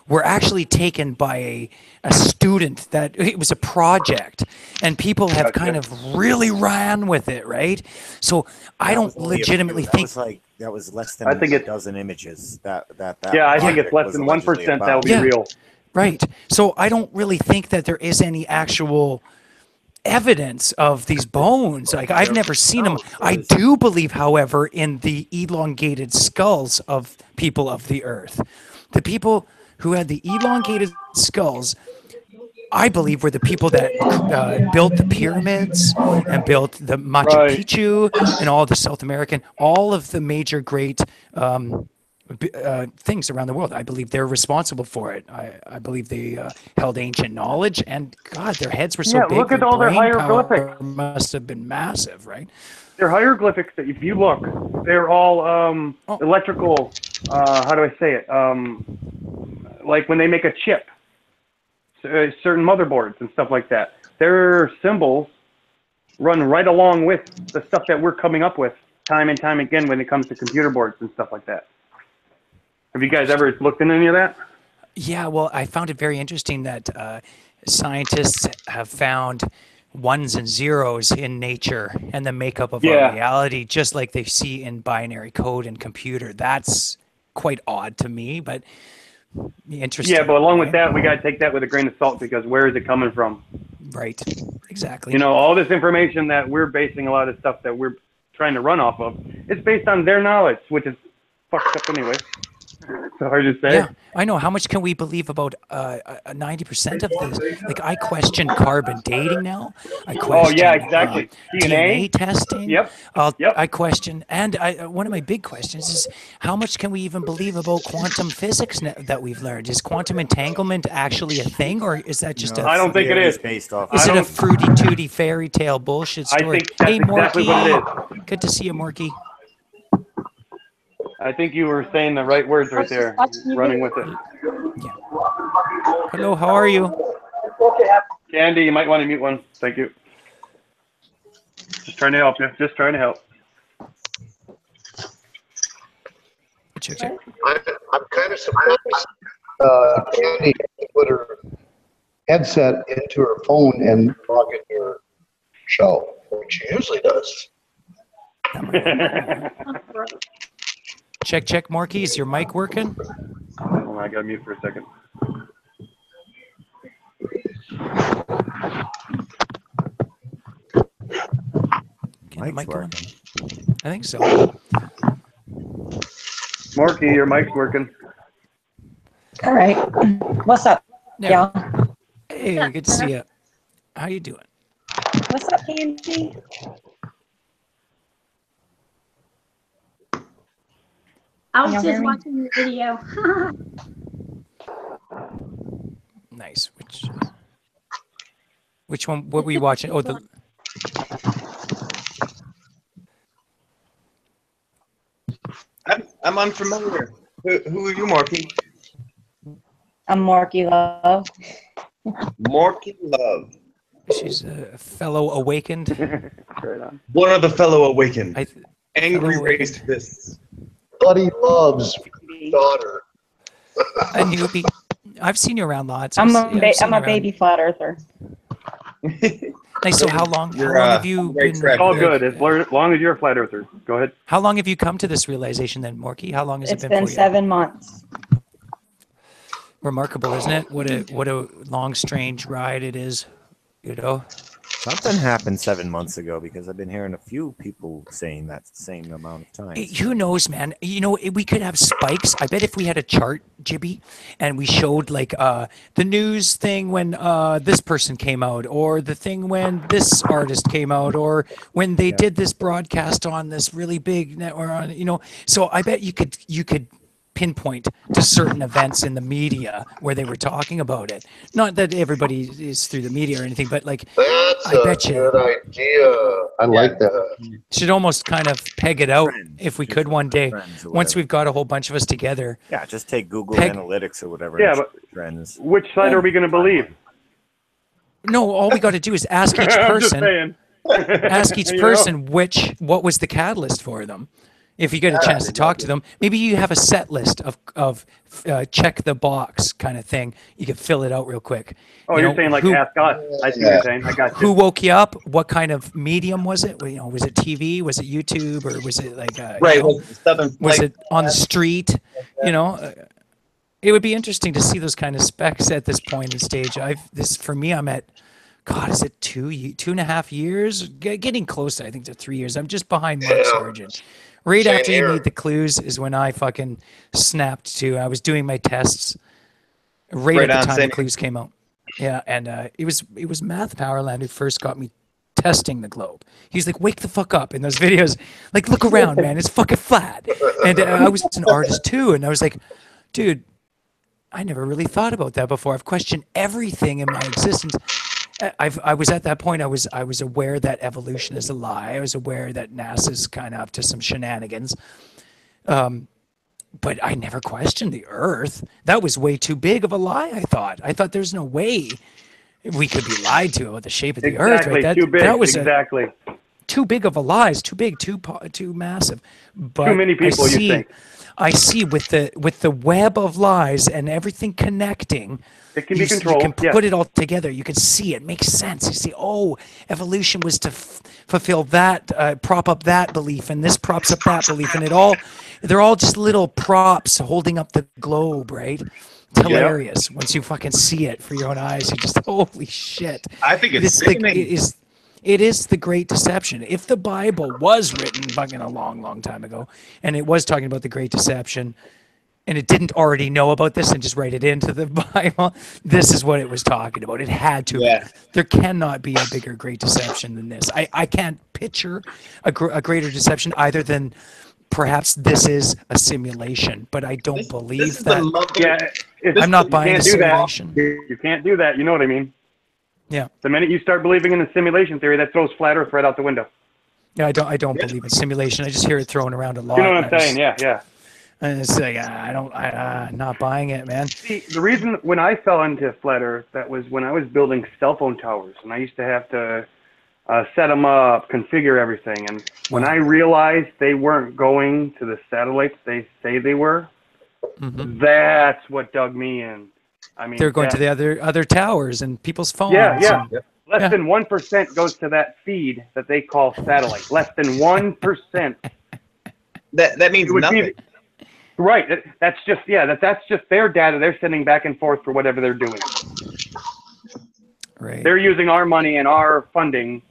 were actually taken by a student. That it was a project, and people have kind of really ran with it, right? So I don't legitimately think. That was less than I think a dozen images. I think it's less than 1% that would be real. Right. So I don't really think that there is any actual evidence of these bones. Like I've never seen them. I do believe, however, in the elongated skulls of people of the earth. The people who had the elongated skulls, I believe, were the people that built the pyramids and built the Machu Picchu and all the South American, all of the major great things around the world. I believe they're responsible for it. I believe they held ancient knowledge, and God, their heads were so big. Look at all their brain power hieroglyphics. must have been massive, right? They're hieroglyphics that, if you look, they're all electrical. How do I say it? Like when they make a chip, certain motherboards and stuff like that. Their symbols run right along with the stuff that we're coming up with time and time again when it comes to computer boards and stuff like that. Have you guys ever looked into any of that? Yeah, well, I found it very interesting that scientists have found ones and zeros in nature and the makeup of our reality, just like they see in binary code and computer. That's quite odd to me, but interesting. Yeah, but along with that, we got to take that with a grain of salt, because where is it coming from? Right, exactly. You know, all this information that we're basing a lot of stuff that we're trying to run off of. It's based on their knowledge, which is fucked up anyway. So hard to say. Yeah, I know. How much can we believe about 90% of this? Like, I question carbon dating now. I question, yeah, exactly. DNA testing. Yep. I question, and one of my big questions is how much can we even believe about quantum physics that we've learned? Is quantum entanglement actually a thing, or is that just I don't think it is. Based off. Is it a fruity tooty fairy tale bullshit story? I think that's exactly what it is. Good to see you, Morky. I think you were saying the right words right there. Running with it. Yeah. Hello, how are you? Candy, you might want to mute one. Thank you. Just trying to help you. Just trying to help. Check. I'm kind of surprised Candy put her headset into her phone and log in your show, which she usually does. Check, Morky. Is your mic working? Hold on, I got to mute for a second. Get the mic going? I think so. Morky, your mic's working. All right. What's up, y'all? Hey, good to see you. How you doing? What's up, Candy? I was Can y'all just hear me? watching your video. Nice. Which one? What were you watching? Oh, the. I'm unfamiliar. Who are you, Morky? I'm Morky Love. Morky Love. She's a fellow awakened. Right on. One of the fellow awakened. Angry fellow raised fists. Buddy Love's daughter. A newbie. I've seen you around lots. I'm I've seen a you baby flat earther. Nice. So how long have you been? It's all good. As long as you're a flat earther. Go ahead. How long have you come to this realization then, Morky? How long has It's it been been for you? 7 months. Remarkable, isn't it? What a long, strange ride it is. You know. Something happened 7 months ago because I've been hearing a few people saying that same amount of time. Who knows, man? You know, we could have spikes. I bet if we had a chart, Jibby, and we showed like the news thing when this person came out, or the thing when this artist came out, or when they did this broadcast on this really big network, on, you know. So I bet you could pinpoint to certain events in the media where they were talking about it. Not that everybody is through the media or anything, but like I bet you. Good idea. I like that. Should almost kind of peg it out if we could one day. Once we've got a whole bunch of us together. Yeah, just take Google Peg- Analytics or whatever. Yeah, and but trends. which side are we going to believe? No, all we got to do is ask each I'm just person. saying. Ask each You know? person what was the catalyst for them. If you get a chance to talk to them, maybe you have a set list of check the box kind of thing. You can fill it out real quick. Oh, You you're know, saying like who, ask us. I see what you're saying. I got you. who woke you up? What kind of medium was it? You know, was it TV? Was it YouTube? Or was it like Right. you know, Was it Southern was Flight? it on the street? You know, it would be interesting to see those kind of specs at this point in stage. For me, I'm at, God, is it 2.5 years? Getting close, I think, to 3 years. I'm just behind Mark Surgeon. Right Same after you here. made the clues is when I fucking snapped to. I was doing my tests right Right at on, the time same the clues came out. Yeah, and it was Math Powerland who first got me testing the globe. He's like, "Wake the fuck up!" in those videos. Like, look around, man. It's fucking flat. And I was an artist too, and I was like, dude, I never really thought about that before. I've questioned everything in my existence. I was at that point. I was aware that evolution is a lie. I was aware that NASA's kind of up to some shenanigans. But I never questioned the Earth. That was way too big of a lie. I thought there's no way we could be lied to about the shape of the Earth. Exactly. Right? Too big. That was Exactly. too big of a lie. It's too big, too massive. But Too many people, I you see, think. I see with the web of lies and everything connecting. It can be controlled. You can yes. put it all together. You can see it makes sense. You see, oh, evolution was to fulfill that, prop up that belief, and this props up that belief, and they're all just little props holding up the globe, right? It's hilarious once you fucking see it for your own eyes. You just holy shit. I think it's This, like, sickening. It is the Great Deception. If the Bible was written fucking a long, long time ago, and it was talking about the Great Deception, and it didn't already know about this and just write it into the Bible, this is what it was talking about. It had to. Yeah. There cannot be a bigger Great Deception than this. I can't picture a greater deception either than perhaps this is a simulation, but I don't believe that. I'm not buying a simulation. You can't do that. You know what I mean? Yeah. The minute you start believing in the simulation theory, that throws flat Earth right out the window. Yeah, I don't believe in simulation. I just hear it thrown around a lot. You know what I'm saying? Yeah. And it's like, I'm not buying it, man. See, the reason when I fell into flat Earth, that was when I was building cell phone towers, and I used to have to set them up, configure everything. And when I realized they weren't going to the satellites they say they were, that's what dug me in. I mean, they're going to the other towers and people's phones. Yeah. and- Less than 1% goes to that feed that they call satellite. Less than 1%. That means nothing. Right. That's just that's just their data they're sending back and forth for whatever they're doing. Right. They're using our money and our funding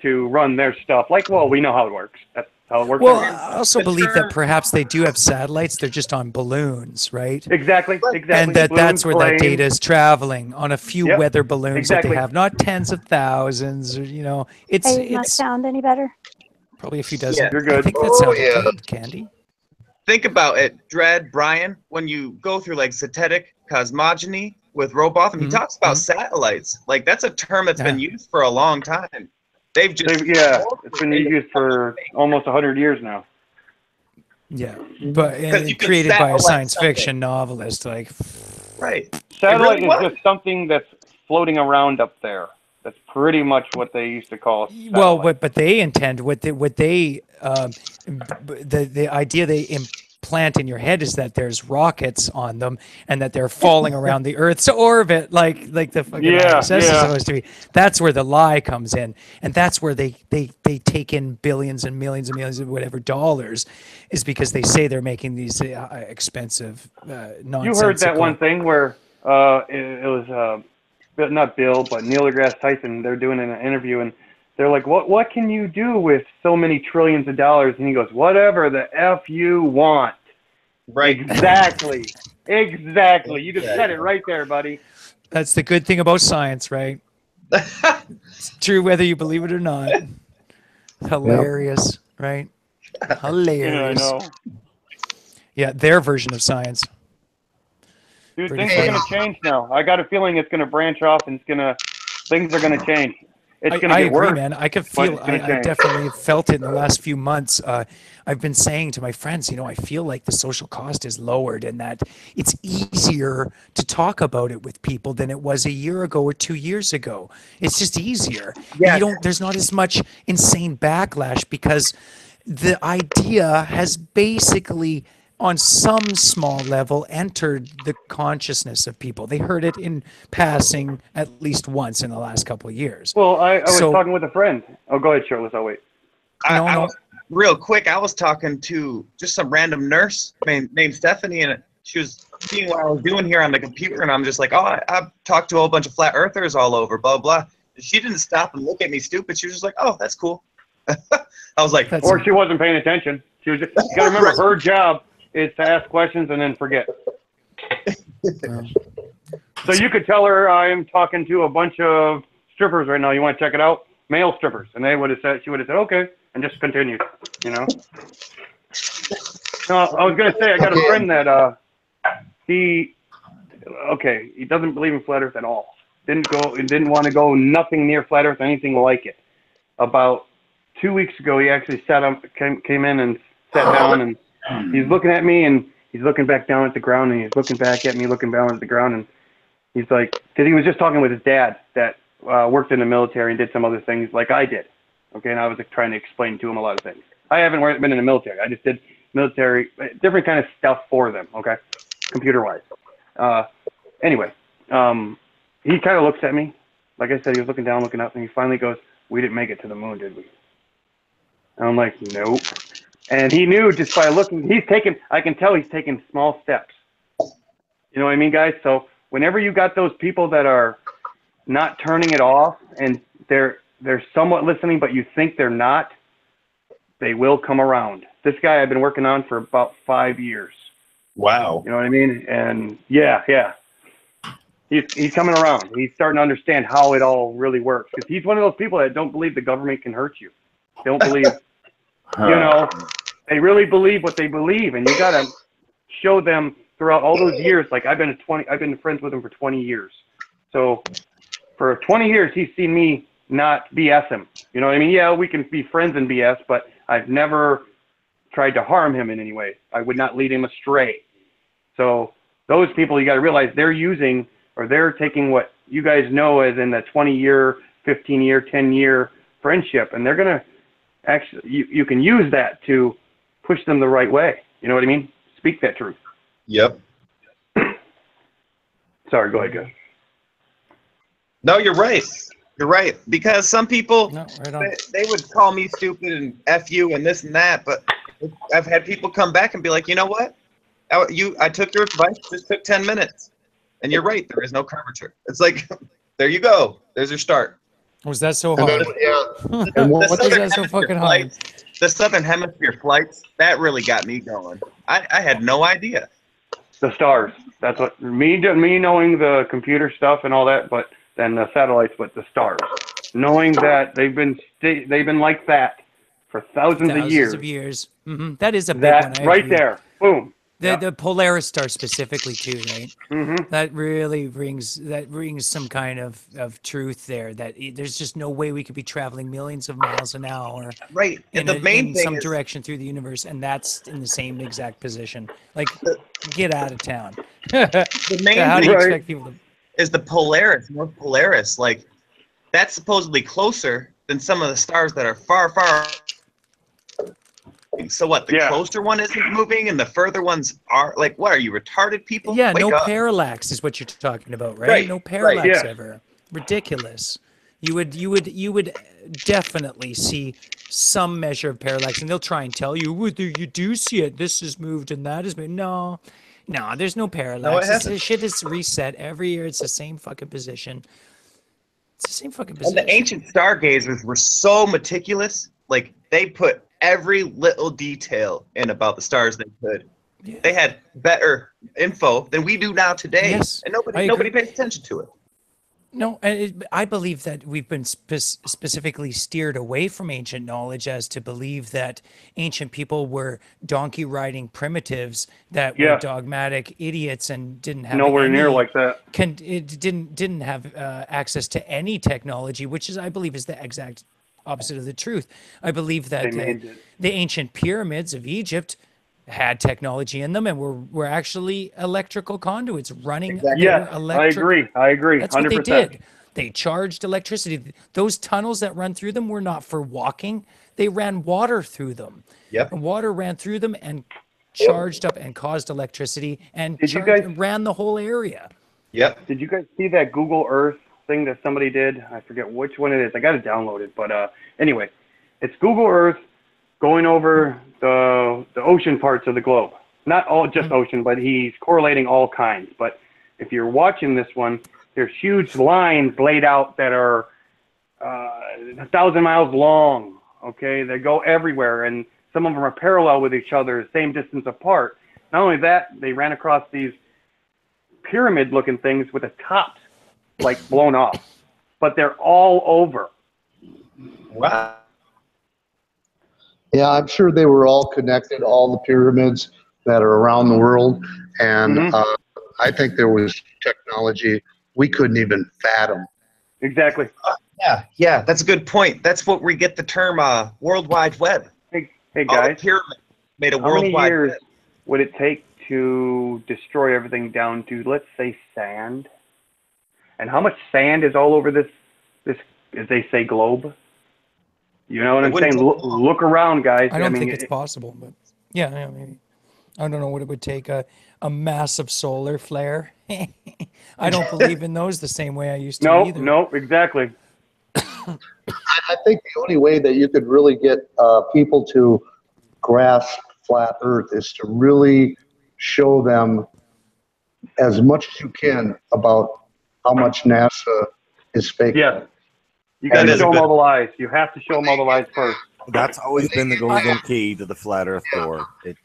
to run their stuff. Like, well, we know how it works. That's how it works. Well, I also believe that perhaps they do have satellites. They're just on balloons, right? Exactly. And that's where that data is traveling on a few weather balloons that they have, not tens of thousands. Or, it's Hey, my sound any better? probably a few dozen. Yeah, you're good. I think that sounds good, Candy. Think about it, Dread, Brian, when you go through like synthetic cosmogony with Robotham, he talks about satellites. Like, that's a term that's been used for a long time. They've just it's been used for almost 100 years now. Yeah, but you can created by a satellite science something. fiction novelist, like Right. Satellite It really is just something that's floating around up there. That's pretty much what they used to call. well, but they intend the idea they implant in your head is that there's rockets on them and that they're falling around the Earth's orbit like the fucking ISS is supposed to be. That's where the lie comes in, and that's where they take in billions and millions and millions of whatever dollars, is because they say they're making these expensive nonsensical. You heard that one thing where it was not Bill, but Neil deGrasse Tyson. They're doing an interview, and they're like, "What can you do with so many trillions of dollars?" And he goes, "Whatever the f you want." Right. Exactly. Exactly. You just said it right there, buddy. That's the good thing about science, right? It's true whether you believe it or not. Hilarious, right? Hilarious. Yeah, I know. Yeah, their version of science. Dude, Pretty things are funny. going to change now. I got a feeling it's going to branch off, and things are going to change. It's going to I get agree, worse. man. I could but feel. it's gonna I change. definitely felt it in the last few months. I've been saying to my friends, I feel like the social cost is lowered, and that it's easier to talk about it with people than it was a year ago or 2 years ago. It's just easier. Yeah. There's not as much insane backlash because the idea has basically, on some small level, entered the consciousness of people. They heard it in passing at least once in the last couple of years. Well, I was So- talking with a friend. Oh, go ahead, Shirtless. I'll wait. I was, real quick, I was talking to just some random nurse named Stephanie, and she was seeing what I was doing here on the computer, and I'm just like, oh, I've talked to a whole bunch of flat earthers all over, blah, blah. She didn't stop and look at me stupid. She was just like, oh, that's cool. I was like, Or she wasn't paying attention. She was. You got to remember, her job is to ask questions and then forget. So you could tell her, I am talking to a bunch of strippers right now. You want to check it out? Male strippers. And she would have said, okay, and just continued, No, I was going to say, I got a friend that he doesn't believe in flat earth at all. Didn't want to go nothing near flat earth, anything like it. About 2 weeks ago, he actually came in and sat down, and he's looking at me, and he's looking back down at the ground, and he's looking back at me, looking down at the ground, and he's like, because he was just talking with his dad that worked in the military and did some other things like I did. Okay, and I was trying to explain to him a lot of things. I haven't been in the military. I just did military, different kind of stuff for them, okay, computer-wise. Anyway, he kind of looks at me. Like I said, he was looking down, looking up, and he finally goes, we didn't make it to the moon, did we? And I'm like, nope. And he knew just by looking, I can tell he's taking small steps. You know what I mean, guys? So whenever you got those people that are not turning it off and they're they're somewhat listening, but you think they're not, they will come around. This guy I've been working on for about 5 years. Wow. You know what I mean? And yeah. He's coming around. He's starting to understand how it all really works. Because he's one of those people that don't believe the government can hurt you. Don't believe, they really believe what they believe. And you got to show them throughout all those years. Like I've been friends with him for 20 years. So for 20 years, he's seen me not BS him. You know what I mean? Yeah, we can be friends and BS, but I've never tried to harm him in any way. I would not lead him astray. So those people, you got to realize they're using, or they're taking what you guys know as in the 20-year, 15-year, 10-year friendship, and they're going to actually, you can use that to push them the right way. You know what I mean? Speak that truth. Yep. Sorry, go ahead, guys. No, you're right. You're right. Because some people, they would call me stupid and F you and this and that, but I've had people come back and be like, you know what? I took your advice, just took 10 minutes. And you're right, there is no curvature. It's like, there you go. There's your start. Was that so hard? And what was that so fucking hard? The Southern Hemisphere flights, that really got me going. I had no idea. The stars. That's what me knowing the computer stuff and all that, but then the satellites, but the stars. Knowing that they've been like that for thousands of years. Mm-hmm. That is a big that one. Right there. Boom. The Polaris star specifically too, right? Mm-hmm. That really brings some kind of truth there. That there's just no way we could be traveling millions of miles an hour, right? In, the main in thing some is, direction through the universe, and that's in the same exact position. Like, get out of town. The main How do thing you expect people to? Is the Polaris, North Polaris, like that's supposedly closer than some of the stars that are far, far. So what? The closer one isn't moving, and the further ones are. Like, what are you retarded people? Yeah, Wake no up. parallax is what you're talking about, right? Right, No parallax right, yeah. ever. Ridiculous. You would definitely see some measure of parallax, and they'll try and tell you, well, you do see it. This is moved and that is moved. No, there's no parallax. This shit is reset every year. It's the same fucking position. It's the same fucking position. And the ancient stargazers were so meticulous. Like they put every little detail in about the stars they could. Yeah. They had better info than we do now today. Yes, and nobody pays attention to it. No, I believe that we've been specifically steered away from ancient knowledge as to believe that ancient people were donkey riding primitives that were dogmatic idiots and didn't have nowhere near like that. Didn't have access to any technology, which is, I believe, is the exact opposite of the truth. I believe that the ancient pyramids of Egypt had technology in them and were actually electrical conduits running. Yeah, I agree. That's 100%. what they did. They charged electricity. Those tunnels that run through them were not for walking. They ran water through them. Yep. And water ran through them and charged up and caused electricity and ran the whole area. Yep. Did you guys see that Google Earth thing that somebody did? I forget which one it is. I got to download it. But anyway, it's Google Earth going over the ocean parts of the globe. Not all just ocean, but he's correlating all kinds. But if you're watching this one, there's huge lines laid out that are 1,000 miles long. Okay, they go everywhere, and some of them are parallel with each other, same distance apart. Not only that, they ran across these pyramid-looking things with the tops like blown off, but they're all over. Wow. Yeah, I'm sure they were all connected, all the pyramids that are around the world. And I think there was technology we couldn't even fathom. Exactly. Yeah, that's a good point. That's what we get the term World Wide Web. Hey guys. Pyramid made a How World many Wide years Web. would it take to destroy everything down to, let's say, sand? And how much sand is all over this, as they say, globe? You know what I'm saying? Look around, guys. I don't think it's possible, but yeah, maybe. I don't know what it would take, a massive solar flare. I don't believe in those the same way I used to either. No, exactly. I think the only way that you could really get people to grasp flat Earth is to really show them as much as you can about how much NASA is fake. Yeah. You got That to is a show them good- all the lies. You have to show them all the lies first. That's always been the golden key to the flat Earth door. It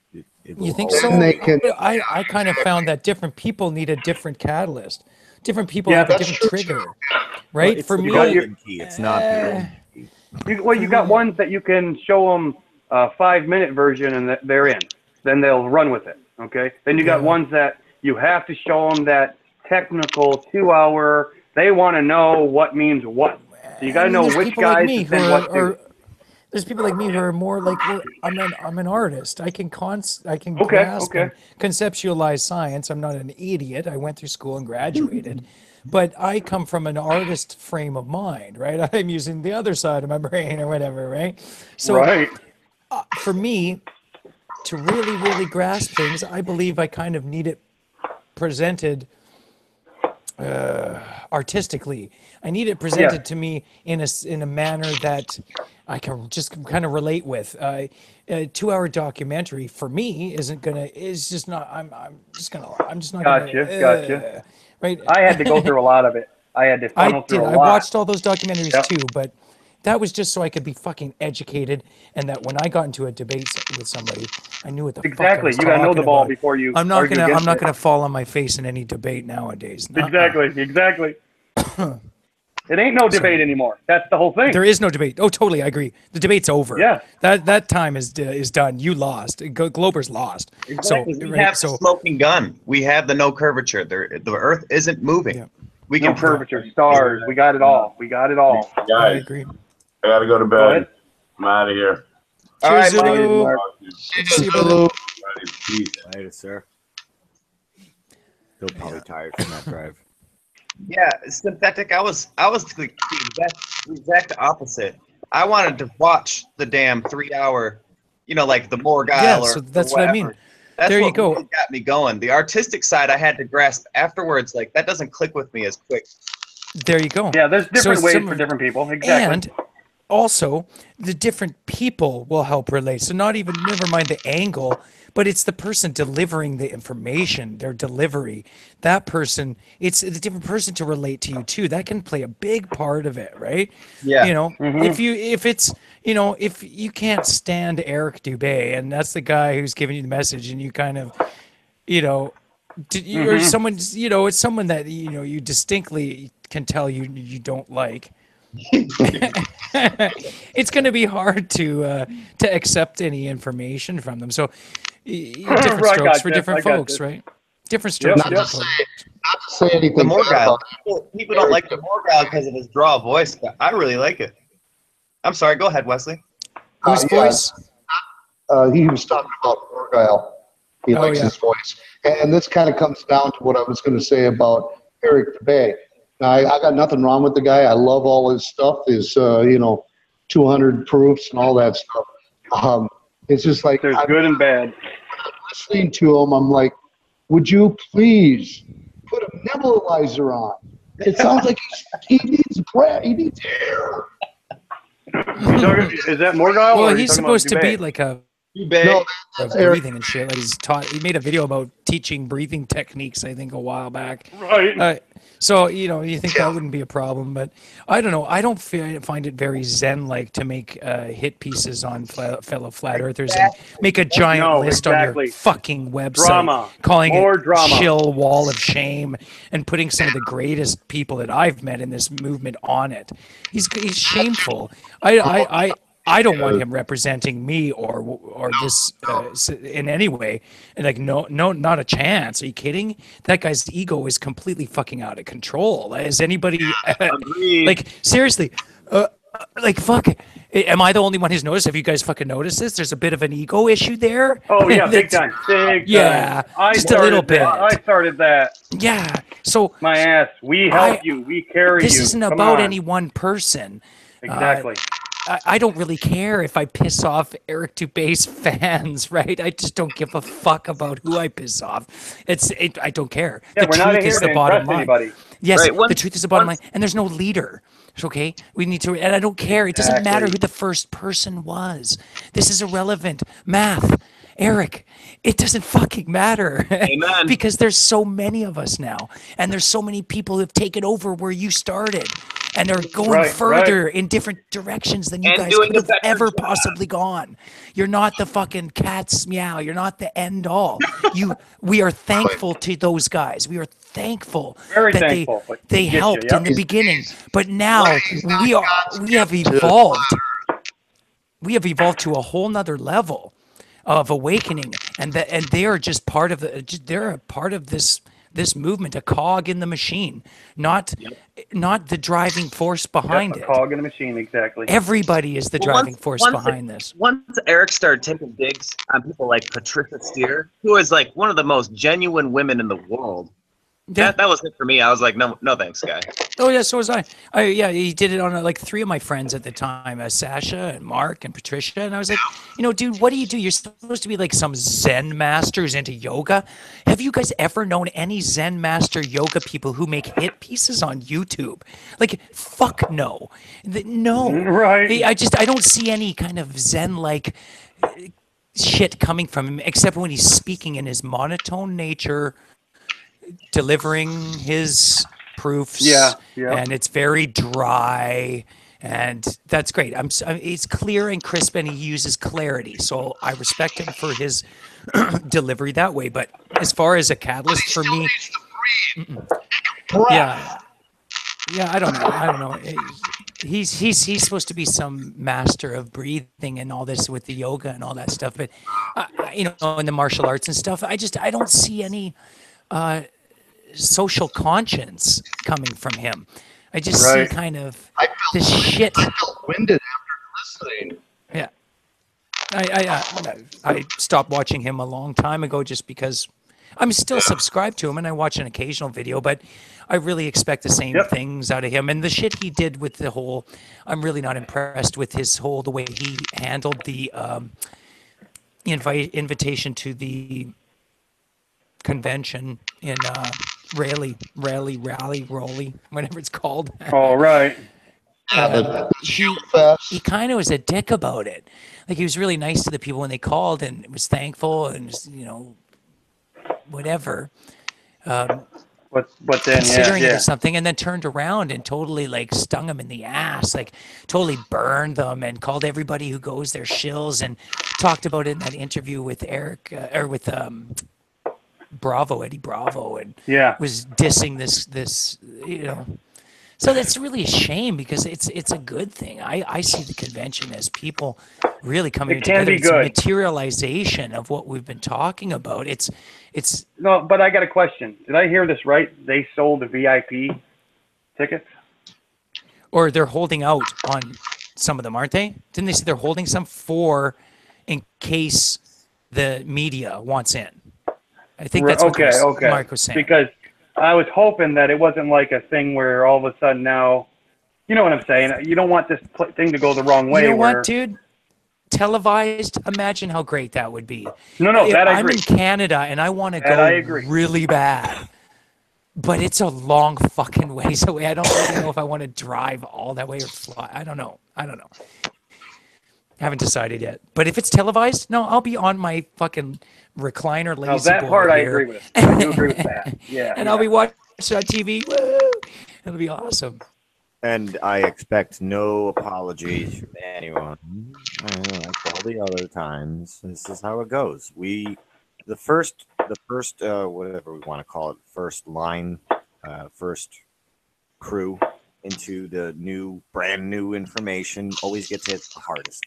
will You think always- so? And they can- I kind of found that different people need a different catalyst. Different people Yeah, have a that's different true, trigger, Well, right? it's For the me, golden key. It's not the golden key. You got ones that you can show them a 5-minute version and they're in. Then they'll run with it. Okay. Then you got Yeah. ones that you have to show them that technical 2-hour. They want to know what means what. So you got to know there's which people like guys me to who send what to. there's people like me who are more like I'm an artist. I can Okay, grasp okay. and conceptualize science. I'm not an idiot. I went through school and graduated, but I come from an artist frame of mind, right? I'm using the other side of my brain or whatever, right? So Right. for me to really grasp things, I believe I kind of need it presented artistically. I need it presented to me in a manner that I can just kind of relate with. A 2-hour documentary for me is just not. I'm just not. Gotcha. Right. I had to go through a lot of it. I had to funnel through a lot. I watched all those documentaries Yep. too, but that was just so I could be fucking educated, and that when I got into a debate with somebody, I knew what the fuck I Exactly. was You got to know talking the ball about. before you. I'm not argue gonna. I'm against not it. gonna fall on my face in any debate nowadays. Nuh-uh. Exactly. It ain't no debate anymore. That's the whole thing. There is no debate. Oh, totally. I agree. The debate's over. Yeah. That time is done. You lost. Glober's lost. Exactly. So We right, have so the smoking gun. We have the no curvature. The Earth isn't moving. Yeah. We No can curvature, stars. We got it all. We got it all. I Guys, agree. I gotta go to Go bed. ahead. I'm out of here. All right, Cheers, Mike. Zulu. Good to see you, brother. Peace. Later, sir. Still probably tired from that drive. Yeah, synthetic. I was the exact opposite. I wanted to watch the damn 3-hour, like the Morgile Yeah, or so that's what I mean. whatever. That's There you what go. really got me going. The artistic side I had to grasp afterwards. Like that doesn't click with me as quick. There you go. Yeah, there's different So ways some- for different people. Exactly. And also, the different people will help relate. So never mind the angle, but it's the person delivering the information, their delivery. That person, it's a different person to relate to you too. That can play a big part of it, right? Yeah. If you can't stand Eric Dubé, and that's the guy who's giving you the message, and you kind of, or someone, it's someone that you distinctly can tell you don't like. It's going to be hard to accept any information from them. So different I strokes got for this, different I got folks, this. right? Different strokes Yep, for Not different to folks. say, not to say anything The bad Morgile. about People don't like the Morgile because of his draw voice, but I really like it. I'm sorry. Go ahead, Wesley. Whose yeah. voice? He was talking about Argyle. He likes yeah. his voice. And this kind of comes down to what I was going to say about Eric Dubé. Now, I got nothing wrong with the guy. I love all his stuff, his, 200 proofs and all that stuff. It's just like There's I'm good and bad. listening to him. I'm like, would you please put a nebulizer on? It sounds like he needs breath. He needs air. Is that Morgile? or Well, are you he's talking about supposed to Dubé? be like a No, that's Eric. breathing and shit. Like he made a video about teaching breathing techniques, I think, a while back. Right. So you think that wouldn't be a problem, but I don't know. I don't find it very zen-like to make hit pieces on fellow flat earthers and make a giant list on exactly. your fucking website, Drama. calling More it drama. chill wall of shame, and putting some of the greatest people that I've met in this movement on it. He's shameful. I don't want him representing me or this in any way. And like, no, not a chance. Are you kidding? That guy's ego is completely fucking out of control. Is anybody like seriously? Like fuck. Am I the only one who's noticed? Have you guys fucking noticed this? There's a bit of an ego issue there. Oh yeah, big time. Big time. Yeah, I just a little started bit. that. I started that. Yeah. So My ass. We help you. We carry this you. isn't Come about on. any one person. Exactly. I don't really care if I piss off Eric Dubé's fans, right? I just don't give a fuck about who I piss off. I don't care. Yeah, The we're not truth here is to the bottom impress line. anybody. Yes, Right, the truth is the bottom line, and there's no leader. Okay, we need to, and I don't care. It doesn't matter who the first person was. This is irrelevant. Math, Eric, it doesn't fucking matter. Amen. Because there's so many of us now, and there's so many people who have taken over where you started. and they're going Right, further in different directions than you And guys doing could a have better ever job. possibly gone. You're not the fucking cat's meow. You're not the end all. We are thankful to those guys. We are thankful Very that thankful. but they get you, helped yep. in the beginning, but now we have evolved. We have evolved to a whole nother level of awakening, and they are just part of they're a part of this movement, a cog in the machine, not the driving force behind Yep, a it. cog in the machine, exactly. Everybody is the driving force behind this. Once Eric started taking digs on people like Patricia Steer, who is like one of the most genuine women in the world, Yeah. that was it for me. I was like, no thanks, guy. Oh yeah, so was I. Yeah, he did it on like 3 of my friends at the time, Sasha and Mark and Patricia, and I was like, dude, what do you do? You're supposed to be like some Zen master who's into yoga. Have you guys ever known any Zen master yoga people who make hit pieces on YouTube? Like, fuck no, no. Right. I don't see any kind of Zen like shit coming from him, except when he's speaking in his monotone nature, delivering his proofs. Yeah. And it's very dry, and that's great. It's clear and crisp, and he uses clarity, so I respect him for his delivery that way. But as far as a catalyst for me, yeah, I don't know. He's supposed to be some master of breathing and all this with the yoga and all that stuff, but in the martial arts and stuff, I don't see any social conscience coming from him. I just see kind of this shit. I felt winded after listening. Yeah. I stopped watching him a long time ago just because I'm still subscribed to him and I watch an occasional video, but I really expect the same things out of him. And the shit he did with the whole, I'm really not impressed with the way he handled the invitation to the convention in Raleigh, whatever it's called. All right. He kind of was a dick about it. Like, he was really nice to the people when they called and was thankful and whatever. But then, considering it or something, and then turned around and totally like stung them in the ass, like totally burned them and called everybody who goes there shills, and talked about it in that interview with Eric or with Eddie Bravo, and was dissing this. So that's really a shame because it's a good thing. I see the convention as people really coming together. It's a materialization of what we've been talking about. It's no, but I got a question. Did I hear this right? They sold the VIP tickets, or they're holding out on some of them, aren't they? Didn't they say they're holding some in case the media wants in? I think that's what Mark was saying. Because I was hoping that it wasn't like a thing where all of a sudden now, you know what I'm saying? You don't want this thing to go the wrong way. You know what, dude? Televised, imagine how great that would be. No, that I agree. I'm in Canada and I want to go really bad, but it's a long fucking ways away. I don't really know if I want to drive all that way or fly. I don't know. Haven't decided yet. But if it's televised, no, I'll be on my fucking recliner lazy boy. That part I agree with. I do agree with that. Yeah. And I'll be watching on TV. Woo! It'll be awesome. And I expect no apologies from anyone. Like all the other times, this is how it goes. The first, whatever we want to call it, first crew into the brand new information always gets hit the hardest.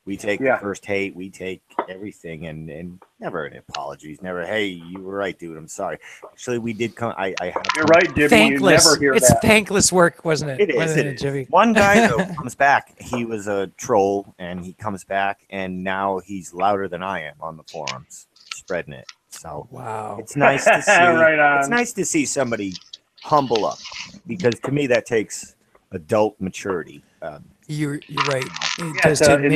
We take the first hate, we take everything, and never any apologies. Never, hey, you were right, dude. I'm sorry. Actually, we did come. You're right, Jimmy. Thankless. You never hear it's that. thankless work, wasn't it? It is. Jimmy? One guy though comes back. He was a troll, and he comes back, and now he's louder than I am on the forums, spreading it. So wow, it's nice to see. Right on. It's nice to see somebody humble up, because to me that takes adult maturity. You're right.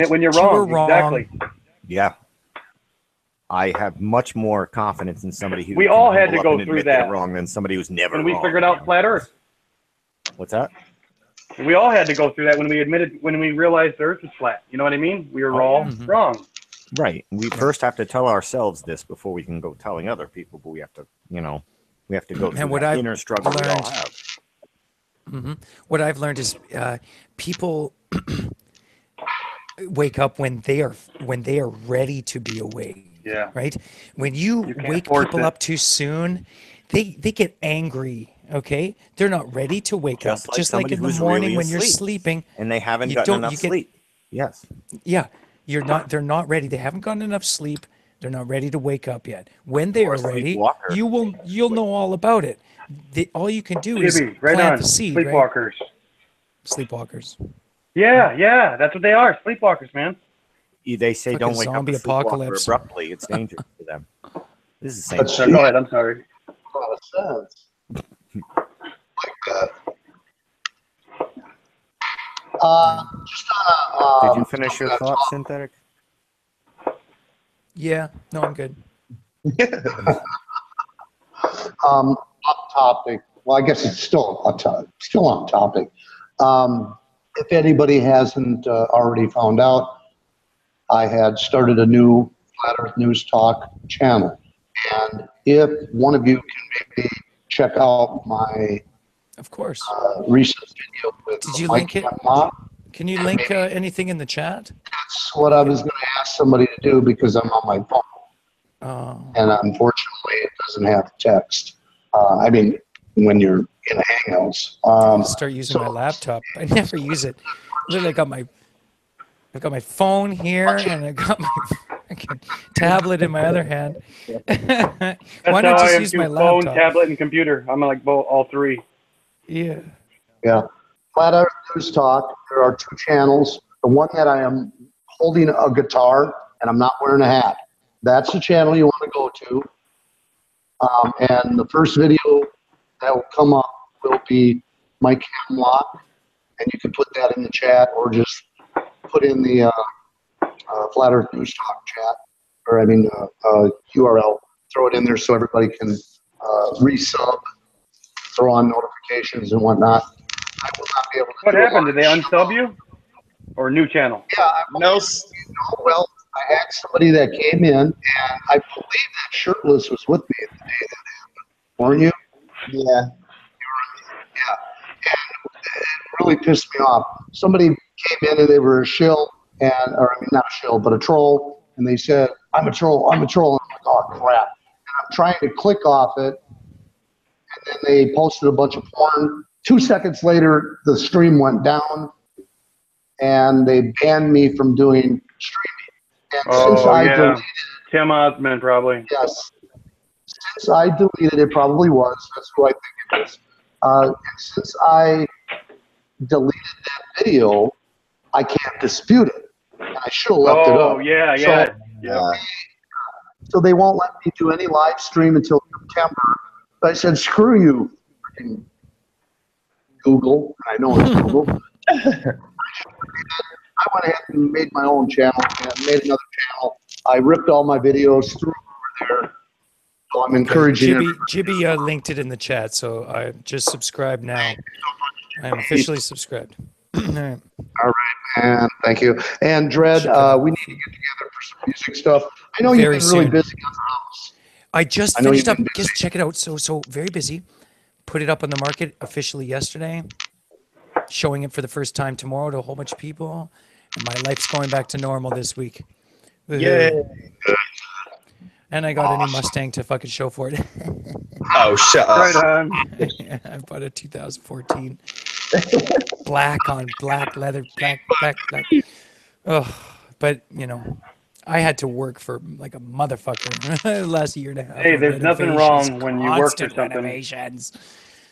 When you're wrong, exactly. Yeah. I have much more confidence in somebody who we all had to go through that wrong than somebody who's never when we wrong. figured out flat Earth. What's that? We all had to go through that when we realized the Earth is flat. You know what I mean? We were all wrong. Right. We first have to tell ourselves this before we can go telling other people, but we have to, we have to go through that inner struggle we all have. What I've learned is people wake up when they are ready to be awake. Yeah. Right. When you can't wake force people it. up too soon, they get angry. Okay, they're not ready to wake up. Just like Just like somebody in the who's morning really when you're asleep. sleeping And they haven't you gotten don't- enough you get- sleep. Yes. Yeah, they're not ready. They haven't gotten enough sleep. They're not ready to wake up yet. When they Or are ready, sleepwalker. you'll know all about it. All you can do is Jimmy, right plant on. the seed. Sleepwalkers. Right? Sleepwalkers. Yeah, that's what they are. Sleepwalkers, man. They say Fucking don't wake up zombie a sleepwalker apocalypse. abruptly. It's dangerous for them. This is the same. That's thing. Go ahead. I'm sorry. A lot of sense. Like that. Just on a, Did you finish your thought, Synthetic? Yeah, no, I'm good. Off topic. Well, I guess it's still on topic. If anybody hasn't already found out, I had started a new Flat Earth News Talk channel, and if one of you can maybe check out my Of course. recent video with Did you Mike link it? Hemlock, Can you link anything in the chat? that's what I was going to ask somebody to do because I'm on my phone. Oh. And unfortunately, it doesn't have text. I mean, when you're in Hangouts. Start using my laptop. I never use it. Literally, I've got my phone here, and I got my fucking tablet in my other hand. That's Why how not I just am use too, my phone, laptop? tablet, and computer. I'm like both, all three. Yeah. Yeah. Flat Earth News Talk. There are two channels. The one that I am holding a guitar and I'm not wearing a hat. That's the channel you want to go to. And the first video that will come up will be Mike Hemlock. And you can put that in the chat or just put in the Flat Earth News Talk chat, or I mean URL. Throw it in there so everybody can resub, throw on notifications and whatnot. I will not be able to. What do a happened? Did they live unsub you? Or new channel? Yeah, well, I had somebody that came in, and I believe that Shirtless was with me the day that happened. Weren't you? Yeah. Yeah. And it really pissed me off. Somebody came in and they were a shill, or I mean, not a shill, but a troll, and they said, I'm a troll, I'm a troll. And I'm like, oh, crap. And I'm trying to click off it, and then they posted a bunch of porn. 2 seconds later, the stream went down, and they banned me from doing streaming. And since I deleted, Tim Osmond, probably. yes, since I deleted it, probably was. That's who I think it is. And since I deleted that video, I can't dispute it. And I should have left it up. Oh, yeah, So, yeah. Yeah. So they won't let me do any live stream until September. But I said, screw you, freaking Google. I know it's Google. I went ahead and made my own channel and made another channel. I ripped all my videos through over there. So I'm encouraging Jibby linked it in the chat, so I just subscribe now. I'm officially subscribed. All right. All right, man. Thank you. And Dredd, we need to get together for some music stuff. I know Very you've been really soon. busy on the house. I just I know finished you've up. been Just check it out. So very busy. Put it up on the market officially yesterday. Showing it for the first time tomorrow to a whole bunch of people. And my life's going back to normal this week. Yay. And I got a new Mustang to fucking show for it. Oh, shut up. Right on. I bought a 2014. Black on black leather, black. Oh, but you know, I had to work for like a motherfucker the last year and a half. Hey, of there's nothing renovations, wrong when you work for constant something. renovations.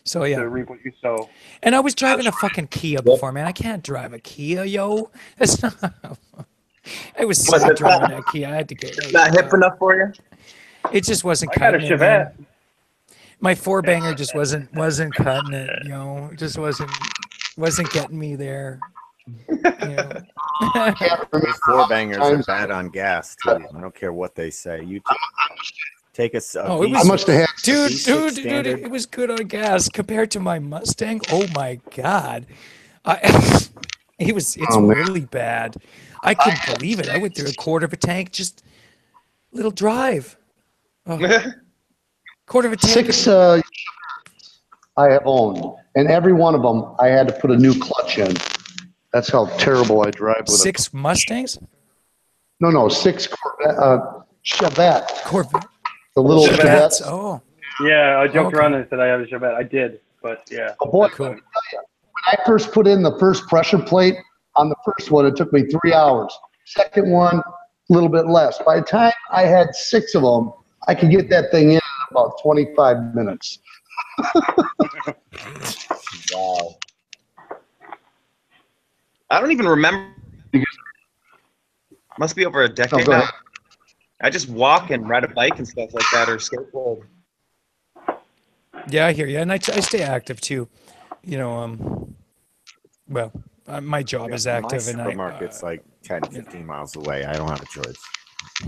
So yeah. To reap what you sow. And I was driving a fucking Kia before, man. I can't drive a Kia, yo. That's not. I was Was sick it driving that Kia. I had to get. Not hip enough for you? It just wasn't I got a cutting it, man. Chevette. My four banger just wasn't cutting it, you know. It just wasn't getting me there. You know. These four bangers are bad on gas too. I don't care what they say. You take a. Oh, it V6 was, I must have had V6 dude, standard. it was good on gas compared to my Mustang. Oh my god, it's Oh, man. really bad. I couldn't believe it. I went through a quarter of a tank, just little drive. Oh, quarter of a tank. 6 I have owned, and every one of them I had to put a new clutch in. That's how terrible I drive with 6 Mustangs? No, 6 Chevette. Corvette. The little Chevettes. Chevettes. Oh. Yeah, I joked Okay. around and said I have a Chevette. I did, but yeah. Oh boy, Cool. when I first put in the first pressure plate on the first one, it took me 3 hours. Second one, a little bit less. By the time I had 6 of them, I could get that thing in about 25 minutes. Wow. I don't even remember. Must be over a decade go now. ahead. I just walk and ride a bike and stuff like that, or skateboard. Yeah, I hear you, and I stay active too. You know, well, my job is active, My and supermarket's like 10, 15 miles away. I don't have a choice.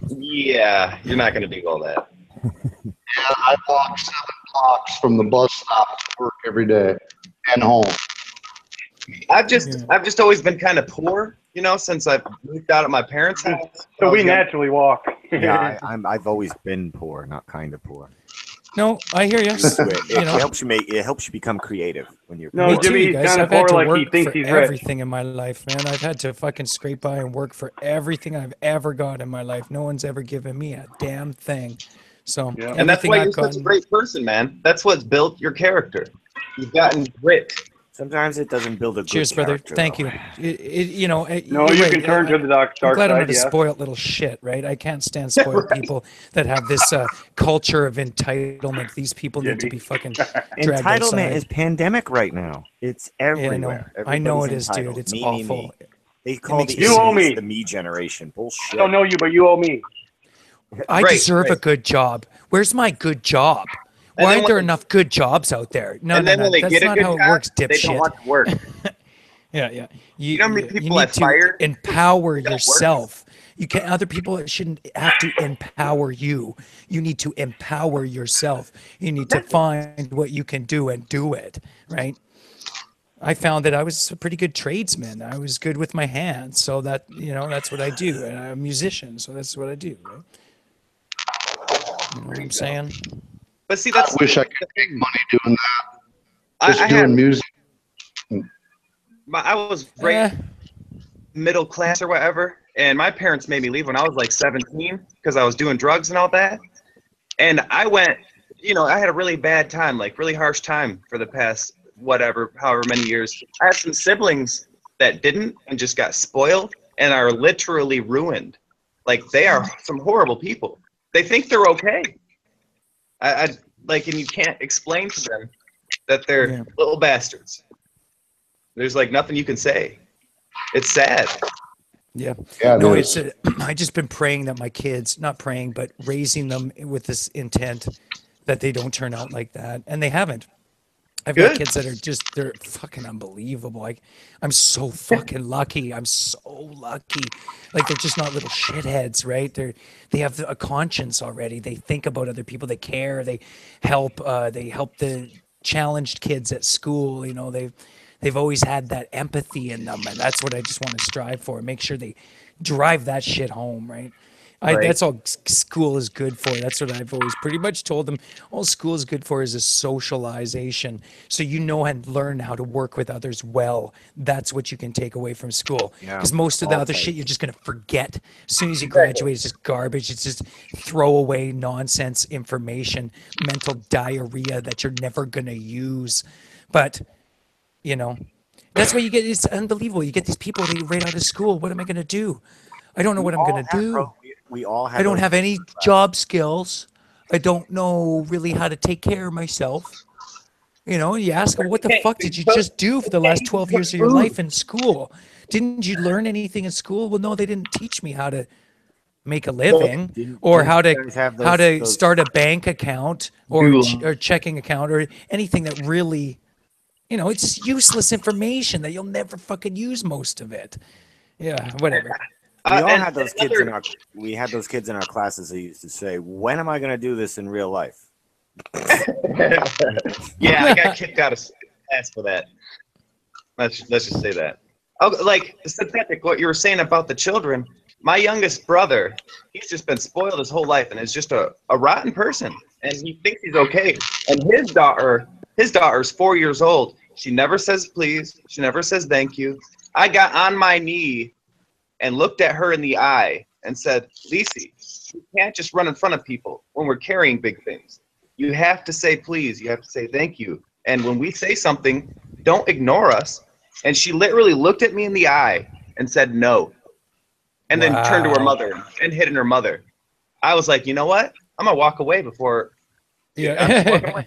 Yeah, you're not going to do all that. Yeah, I walk 7 blocks from the bus stop to work every day and home. I've just always been kind of poor, you know, since I've moved out of my parents' house. So we naturally walk. Yeah, I've always been poor, not kind of poor. No, I hear you. It helps it helps you become creative when you're. Me poor. too, you guys. I've had to work for rich. everything in my life, man. I've had to fucking scrape by and work for everything I've ever got in my life. No one's ever given me a damn thing. So, And that's why you're I've such a gotten, great person, man. That's what's built your character. You've gotten grit. Sometimes it doesn't build a good cheers, brother. character, Thank though. you. You know, No, you're you right. can turn to the dark I'm glad I'm side, not a yeah. spoiled little shit, right? I can't stand spoiled people that have this culture of entitlement. These people need to be fucking dragged Entitlement outside. is pandemic right now. It's everywhere. I know it Everybody's is, dude. entitled. It's Me, awful. Me. They It call makes the me sick. idiots the me generation. Bullshit. I don't know you, but you owe me. I deserve a good job. Where's my good job? And Why then aren't there when- enough good jobs out there? No, and no, then no. when they That's get a not good how it job, works, they dipshit. don't want to work. Yeah. You know how many people need have to fired? empower yourself. You can't. Other people shouldn't have to empower you. You need to empower yourself. You need to find what you can do and do it. Right. I found that I was a pretty good tradesman. I was good with my hands, so that that's what I do. And I'm a musician, so that's what I do. Right? You know what I'm saying? But see, that's. I wish I could make money doing that. Just I doing had- music. I was right middle class or whatever, and my parents made me leave when I was like 17 because I was doing drugs and all that. And I went, I had a really bad time, like really harsh time for the past however many years. I have some siblings that didn't and just got spoiled and are literally ruined. Like they are some horrible people. They think they're okay. And you can't explain to them that they're little bastards. There's like nothing you can say. It's sad. Yeah. Yeah, No, it is. it's I just been praying that my kids, not praying, but raising them with this intent that they don't turn out like that, and they haven't. I've got Good. kids that are they're fucking unbelievable. Like I'm so fucking lucky. I'm so lucky. Like they're just not little shitheads, right? They have a conscience already. They think about other people. They care. They help the challenged kids at school. They've always had that empathy in them, and that's what I just want to strive for. Make sure they drive that shit home, right? Right. That's all school is good for. That's what I've always pretty much told them. All school is good for is a socialization. So and learn how to work with others well. That's what you can take away from school. Yeah, Because most of the all other types. shit you're just going to forget. As soon as you graduate, it's just garbage. It's just throwaway nonsense information, mental diarrhea that you're never going to use. But that's why it's unbelievable. You get these people right out of school. What am I going to do? I don't know what I'm going to do. We all have. I don't those- have any job skills. I don't know really how to take care of myself. You ask them, what the fuck did you just do for the last 12 years of your life in school? Didn't you learn anything in school? Well, no, they didn't teach me how to make a living or how to those- start a bank account or checking account or anything that really, it's useless information that you'll never fucking use most of it. Yeah, whatever. We all and had those kids another- in our. We had those kids in our classes that used to say, "When am I going to do this in real life?" Yeah, I got kicked out of class for that. Let's just say that. Oh, like synthetic, what you were saying about the children. My youngest brother, he's just been spoiled his whole life and is just a rotten person. And he thinks he's okay. And his daughter's 4 years old. She never says please. She never says thank you. I got on my knee and looked at her in the eye and said, Lisi, you can't just run in front of people when we're carrying big things. You have to say please. You have to say thank you. And when we say something, don't ignore us. And she literally looked at me in the eye and said no. And then turned to her mother and hit in her mother. I was like, you know what? I'm going to walk away before. Yeah.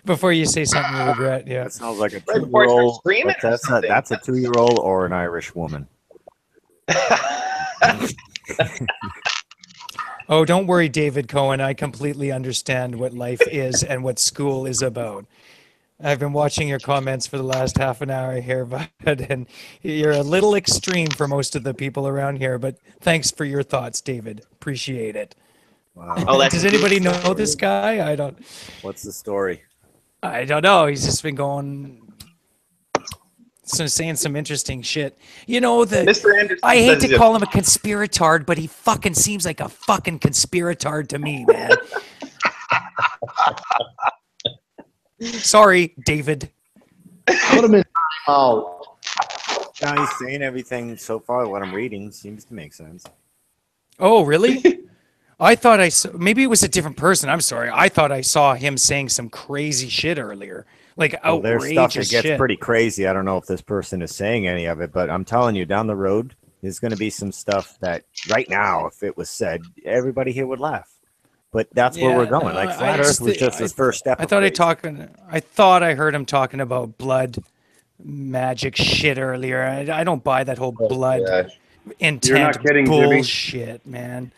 Before you say something you regret. Yeah. That sounds like a 2-year-old. That's a 2-year-old or an Irish woman. Oh, don't worry, David Cohen. I completely understand what life is and what school is about. I've been watching your comments for the last half an hour here, bud, and you're a little extreme for most of the people around here, but thanks for your thoughts, David. Appreciate it. Wow. Oh, Does anybody know this guy? I don't. What's the story? I don't know. He's just been saying some interesting shit. You know, Mr. Anderson I hate says to call him a conspiratard, but he fucking seems like a fucking conspiratard to me, man. Sorry, David. Put him in out. Now he's saying everything so far. What I'm reading seems to make sense. Oh, really? I thought I saw, maybe it was a different person. I'm sorry. I thought I saw him saying some crazy shit earlier, like outrageous There's stuff that gets shit. pretty crazy. I don't know if this person is saying any of it, but I'm telling you, down the road, there's going to be some stuff that right now, if it was said, everybody here would laugh. But that's where we're going. Like flat Earth was just his first step. I thought I heard him talking about blood magic shit earlier. I don't buy that whole blood intent You're not kidding, Jimmy. bullshit, man.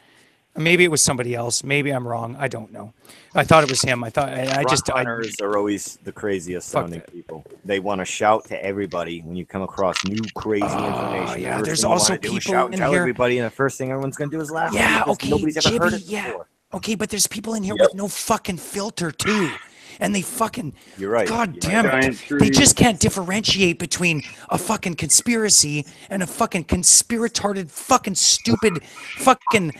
Maybe it was somebody else. Maybe I'm wrong. I don't know. I thought it was him. I Runners are always the craziest sounding people. They want to shout to everybody when you come across new crazy information. Yeah, The first there's thing you also wanna do is people shout and in tell here. everybody, and the first thing everyone's going to do is laugh. Yeah, because okay, nobody's ever heard Jimmy, it before. Okay, but there's people in here with no fucking filter too. And they fucking, You're right. God You're damn right. it. They just can't differentiate between a fucking conspiracy and a fucking conspiratarded fucking stupid fucking,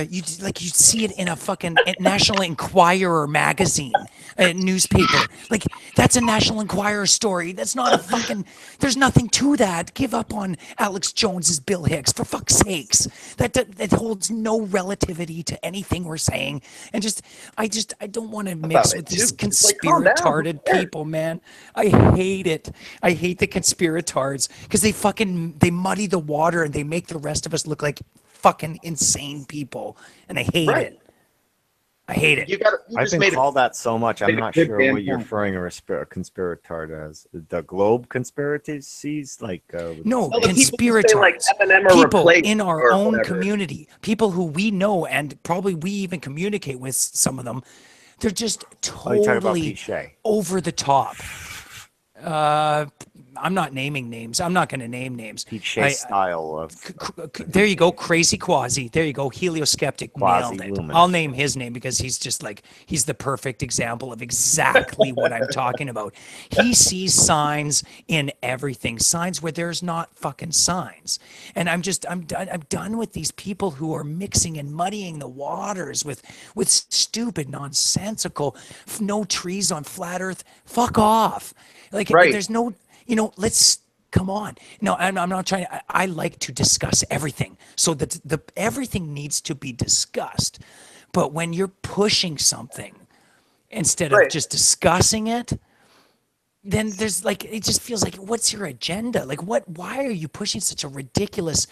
you see it in a fucking National Enquirer magazine, newspaper. Like, that's a National Enquirer story. That's not a fucking, there's nothing to that. Give up on Alex Jones's Bill Hicks, for fuck's sakes. That holds no relativity to anything we're saying. And I don't want to mix with this conspiratarded people, man. I hate it. I hate the conspiratards because they muddy the water and they make the rest of us look like fucking insane people. And I hate it. I hate it. I've been called that so much. I'm not sure what you're referring to a conspiratard as. The globe conspiracies, like no, the conspirators. Eminem are People replaced in our or own whatever. community, people who we know and probably we even communicate with some of them. They're just you talking about totally Pete Shea? over the top. I'm not naming names. I'm not going to name names. Pete Shea style of. There you go, Crazy Quasi. There you go, Helioskeptic. Nailed it. Quasi-luminous. I'll name his name because he's just like, he's the perfect example of exactly what I'm talking about. He sees signs in everything, signs where there's not fucking signs. And I'm done with these people who are mixing and muddying the waters with stupid, nonsensical, no trees on flat Earth. Fuck off. Like, there's no, let's come on. No, I'm not trying. I like to discuss everything, so that everything needs to be discussed. But when you're pushing something instead of just discussing it, then there's like, it just feels like, what's your agenda? Like, why are you pushing such a ridiculous,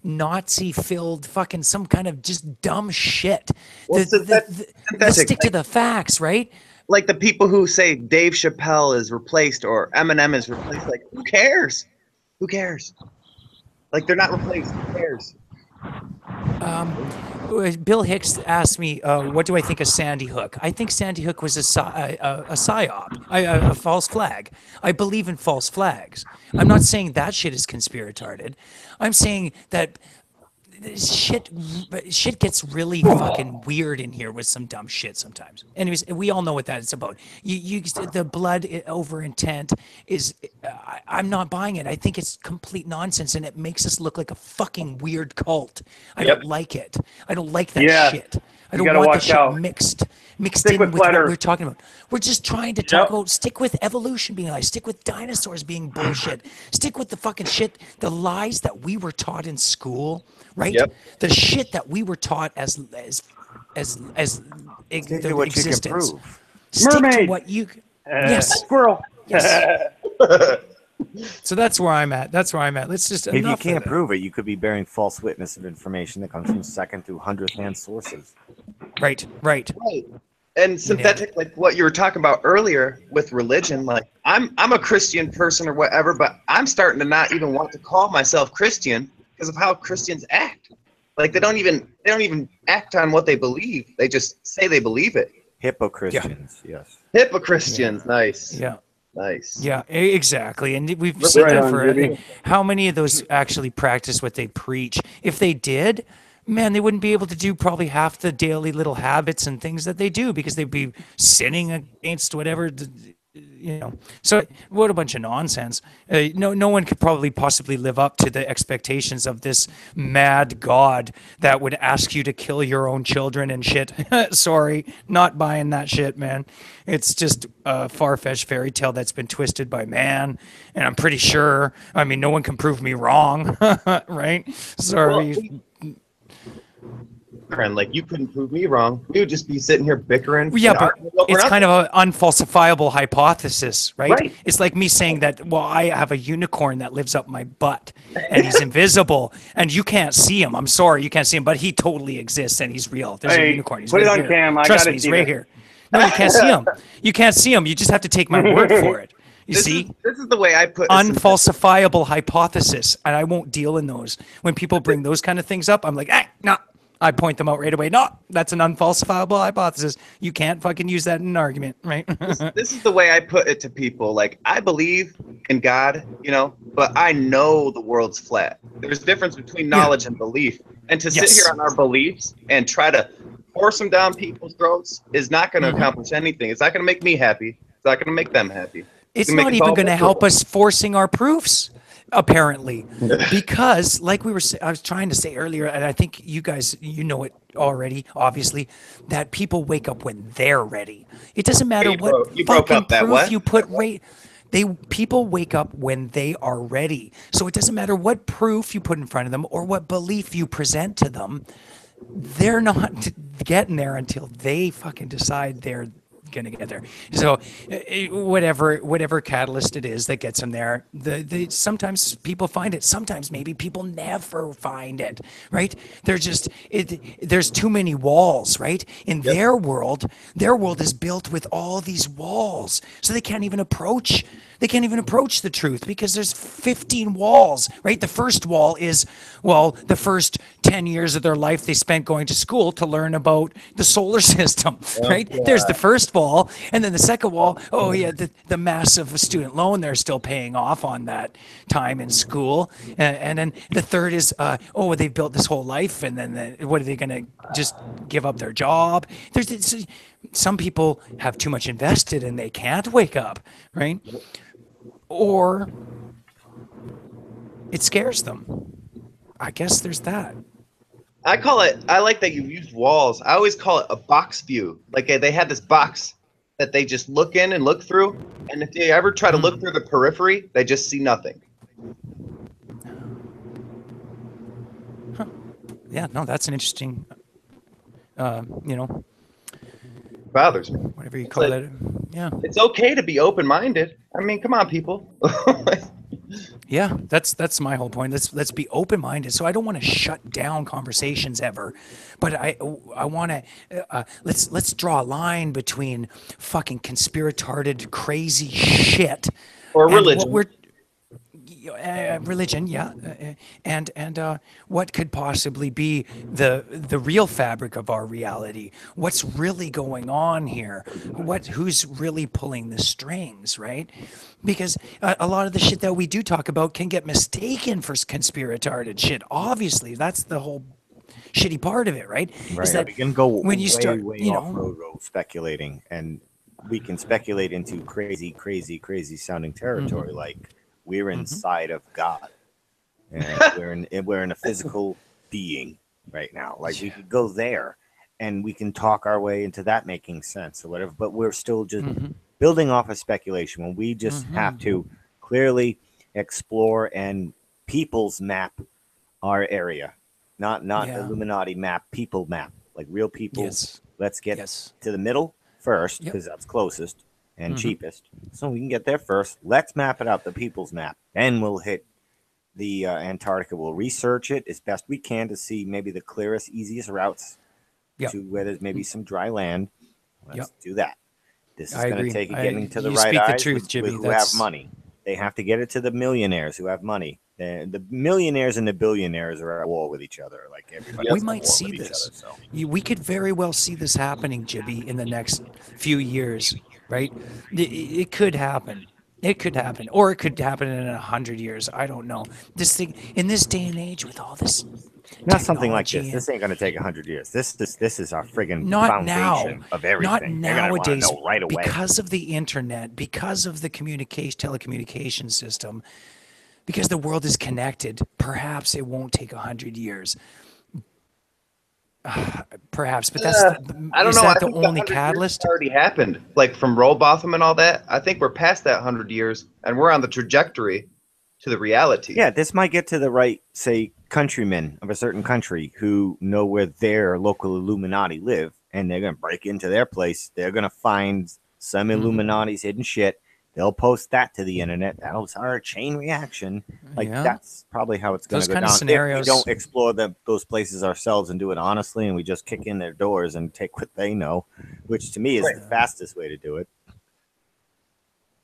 Nazi-filled fucking some kind of just dumb shit? Let's stick to the facts, right? Like the people who say Dave Chappelle is replaced or Eminem is replaced. Like, who cares? Who cares? Like, they're not replaced. Who cares? Bill Hicks asked me, what do I think of Sandy Hook? I think Sandy Hook was a psyop, a false flag. I believe in false flags. I'm not saying that shit is conspiratarded. I'm saying that shit gets really fucking weird in here with some dumb shit sometimes. Anyways, we all know what that is about. The blood over intent is, I'm not buying it. I think it's complete nonsense, and it makes us look like a fucking weird cult. I don't like it. I don't like that shit. I You don't gotta want the watch shit out. mixed Stick in with with what flat we're Earth. talking about. We're just trying to talk about stick with evolution being a lie, stick with dinosaurs being bullshit, stick with the fucking shit, the lies that we were taught in school, right? Yep. The shit that we were taught as Stick to what you can existence. prove. Stick to Mermaid. what you. Yes. Squirrel. Yes. So that's where I'm at. That's where I'm at. Let's just If you enough of can't that. prove it, you could be bearing false witness of information that comes from second through 100th-hand sources. Right. Right. And synthetic, like what you were talking about earlier with religion, like I'm a Christian person or whatever, but I'm starting to not even want to call myself Christian because of how Christians act. Like they don't even act on what they believe. They just say they believe it. Hippo-Christians, yes. Hippo-Christians, nice. Yeah. Nice. Yeah, exactly. And we've Right seen that on, for Jimmy. how many of those actually practice what they preach? If they did, man, they wouldn't be able to do probably half the daily little habits and things that they do because they'd be sinning against whatever, So what a bunch of nonsense. No one could probably possibly live up to the expectations of this mad God that would ask you to kill your own children and shit. Sorry, not buying that shit, man. It's just a far-fetched fairy tale that's been twisted by man, and I'm pretty sure. I mean, no one can prove me wrong, right? Sorry. And like you couldn't prove me wrong. We would just be sitting here bickering. Yeah, and but arguing over it's nothing. kind of an unfalsifiable hypothesis, right? Right. It's like me saying that, well, I have a unicorn that lives up my butt and he's invisible and you can't see him. I'm sorry, you can't see him, but he totally exists and he's real. There's a Hey, unicorn. He's put it right on here. cam. I Trust gotta me, he's see right this. here. No, you can't see him. You can't see him. You just have to take my word for it. You see? This is the way I put it. Unfalsifiable hypothesis, and I won't deal in those. When people bring those kind of things up, I'm like, no. I point them out right away. No, that's an unfalsifiable hypothesis. You can't fucking use that in an argument, right? This is the way I put it to people. Like, I believe in God, but I know the world's flat. There's a difference between knowledge and belief. And to sit here on our beliefs and try to force them down people's throats is not going to accomplish anything. It's not going to make me happy. It's not going to make them happy. It's gonna not make us even all going to miserable. help us forcing our proofs, apparently, because like I was trying to say earlier, and I think you guys, you know it already, obviously, that people wake up when they're ready. It doesn't matter what you broke fucking up that proof what? you put right. People wake up when they are ready. So it doesn't matter what proof you put in front of them or what belief you present to them. They're not getting there until they fucking decide they're gonna get there. So whatever catalyst it is that gets them there, sometimes people find it, sometimes maybe people never find it, right? There's too many walls, right? In their world is built with all these walls, so they can't even approach the truth because there's 15 walls, right? The first wall is, well, the first 10 years of their life they spent going to school to learn about the solar system, right? yeah. There's the first wall. And then the second wall, oh yeah, the massive student loan they're still paying off on that time in school. And then the third is, they've built this whole life, and then what are they going to just give up their job? Some people have too much invested and they can't wake up, right? Or it scares them. I guess there's that. I like that you used walls. I always call it a box view. Like they had this box that they just look in and look through. And if they ever try to look through the periphery, they just see nothing. Huh. Yeah, no, that's an interesting, Bothers me. whatever you call it. Yeah. It's okay to be open-minded. I mean, come on, people. Yeah, that's my whole point. Let's be open-minded. So I don't want to shut down conversations ever, but I want to let's draw a line between fucking conspiratarded crazy shit or and religion. what we're religion, yeah, and what could possibly be the real fabric of our reality? What's really going on here? Who's really pulling the strings, right? Because a lot of the shit that we do talk about can get mistaken for conspiratarded shit. Obviously, that's the whole shitty part of it, right? Right. Is that We can go when you start, way you off know, road speculating, and we can speculate into crazy sounding territory, like we're inside of God, and we're in a physical being right now. Like we could go there, and we can talk our way into that making sense or whatever. But we're still just building off of speculation when we just have to clearly explore and people's map our area, not Illuminati map, people map, like real people. Let's get to the middle first because that's closest and cheapest. So we can get there first. Let's map it out, the people's map. Then we'll hit the Antarctica. We'll research it as best we can to see maybe the clearest, easiest routes to where there's maybe some dry land. Let's do that. This is going to take it getting to the right eyes who have money. They have to get it to the millionaires who have money. The millionaires and the billionaires are at war with each other. Like everybody. We might see this. We could very well see this happening, Jibby, in the next few years, right? It could happen. It could happen, or it could happen in 100 years. I don't know. This thing in this day and age with all this. Not something like this. This ain't going to take 100 years. This is our friggin' not foundation of everything. Not nowadays, know right away. because of the internet, because of the telecommunication system, because the world is connected. Perhaps it won't take 100 years. Perhaps, but that's I don't know. Is I that the think only 100 years catalyst? already happened, like from Robotham and all that. I think we're past that 100 years, and we're on the trajectory to the reality. Yeah, this might get to the right, say, countrymen of a certain country who know where their local Illuminati live, and they're going to break into their place. They're going to find some Illuminati's hidden shit. They'll post that to the internet. That'll start a chain reaction. Like that's probably how it's going to go kind down. of scenarios. If we don't explore those places ourselves and do it honestly, and we just kick in their doors and take what they know, which to me is the fastest way to do it.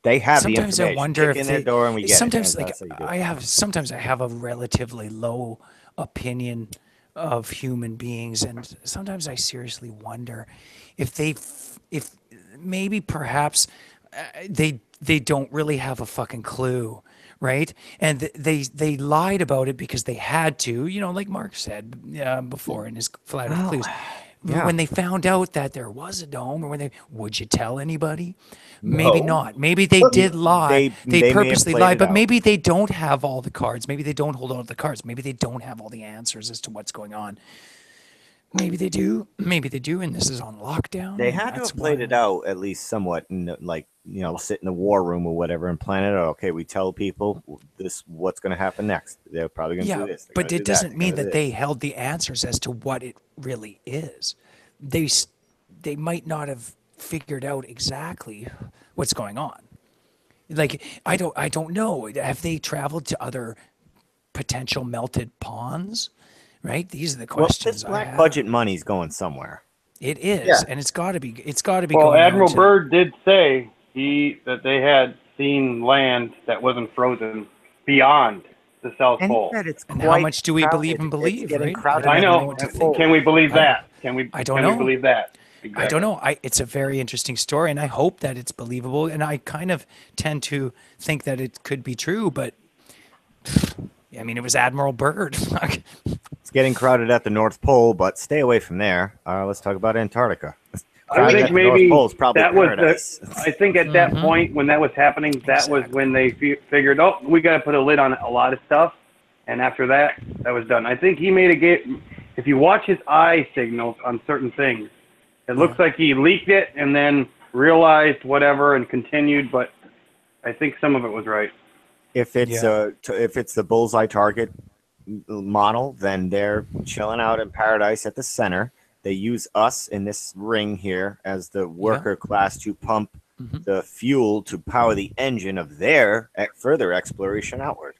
They have Sometimes the information. I wonder kick if in their door and we get sometimes it. like sometimes I have a relatively low opinion of human beings, and sometimes I seriously wonder if maybe perhaps they don't really have a fucking clue, right? And they lied about it because they had to, like Mark said before in his Flat Earth Clues. When they found out that there was a dome, or would you tell anybody? Maybe not. Maybe they did lie. They purposely lied, but maybe they don't have all the cards. Maybe they don't hold on to the cards. Maybe they don't have all the answers as to what's going on. Maybe they do. Maybe they do, and this is on lockdown. They had to have played it out at least somewhat, sit in the war room or whatever and plan it out. Okay, we tell people what's going to happen next. They're probably going to do this. But it doesn't mean that they held the answers as to what it really is. They might not have figured out exactly what's going on. Like I don't know. Have they traveled to other potential melted ponds? Right? These are the questions. Well, this black budget money's going somewhere. It is, and it's got to be. It's got to be. Well, going Admiral on to- Byrd did say that they had seen land that wasn't frozen beyond the South Pole. And how much do we believe and believe? Right? I know. Can we believe that? I don't can know. we believe that? I don't know. It's a very interesting story, and I hope that it's believable. And I kind of tend to think that it could be true, but I mean, it was Admiral Byrd. It's getting crowded at the North Pole, but stay away from there. Let's talk about Antarctica. I think maybe that was paradise. I think at that point when that was happening, that was when they figured, we got to put a lid on a lot of stuff. And after that, that was done. I think he made a game. If you watch his eye signals on certain things, it looks like he leaked it and then realized whatever and continued. But I think some of it was right. If it's the bullseye target model, then they're chilling out in paradise at the center. They use us in this ring here as the worker class to pump the fuel to power the engine of their further exploration outward.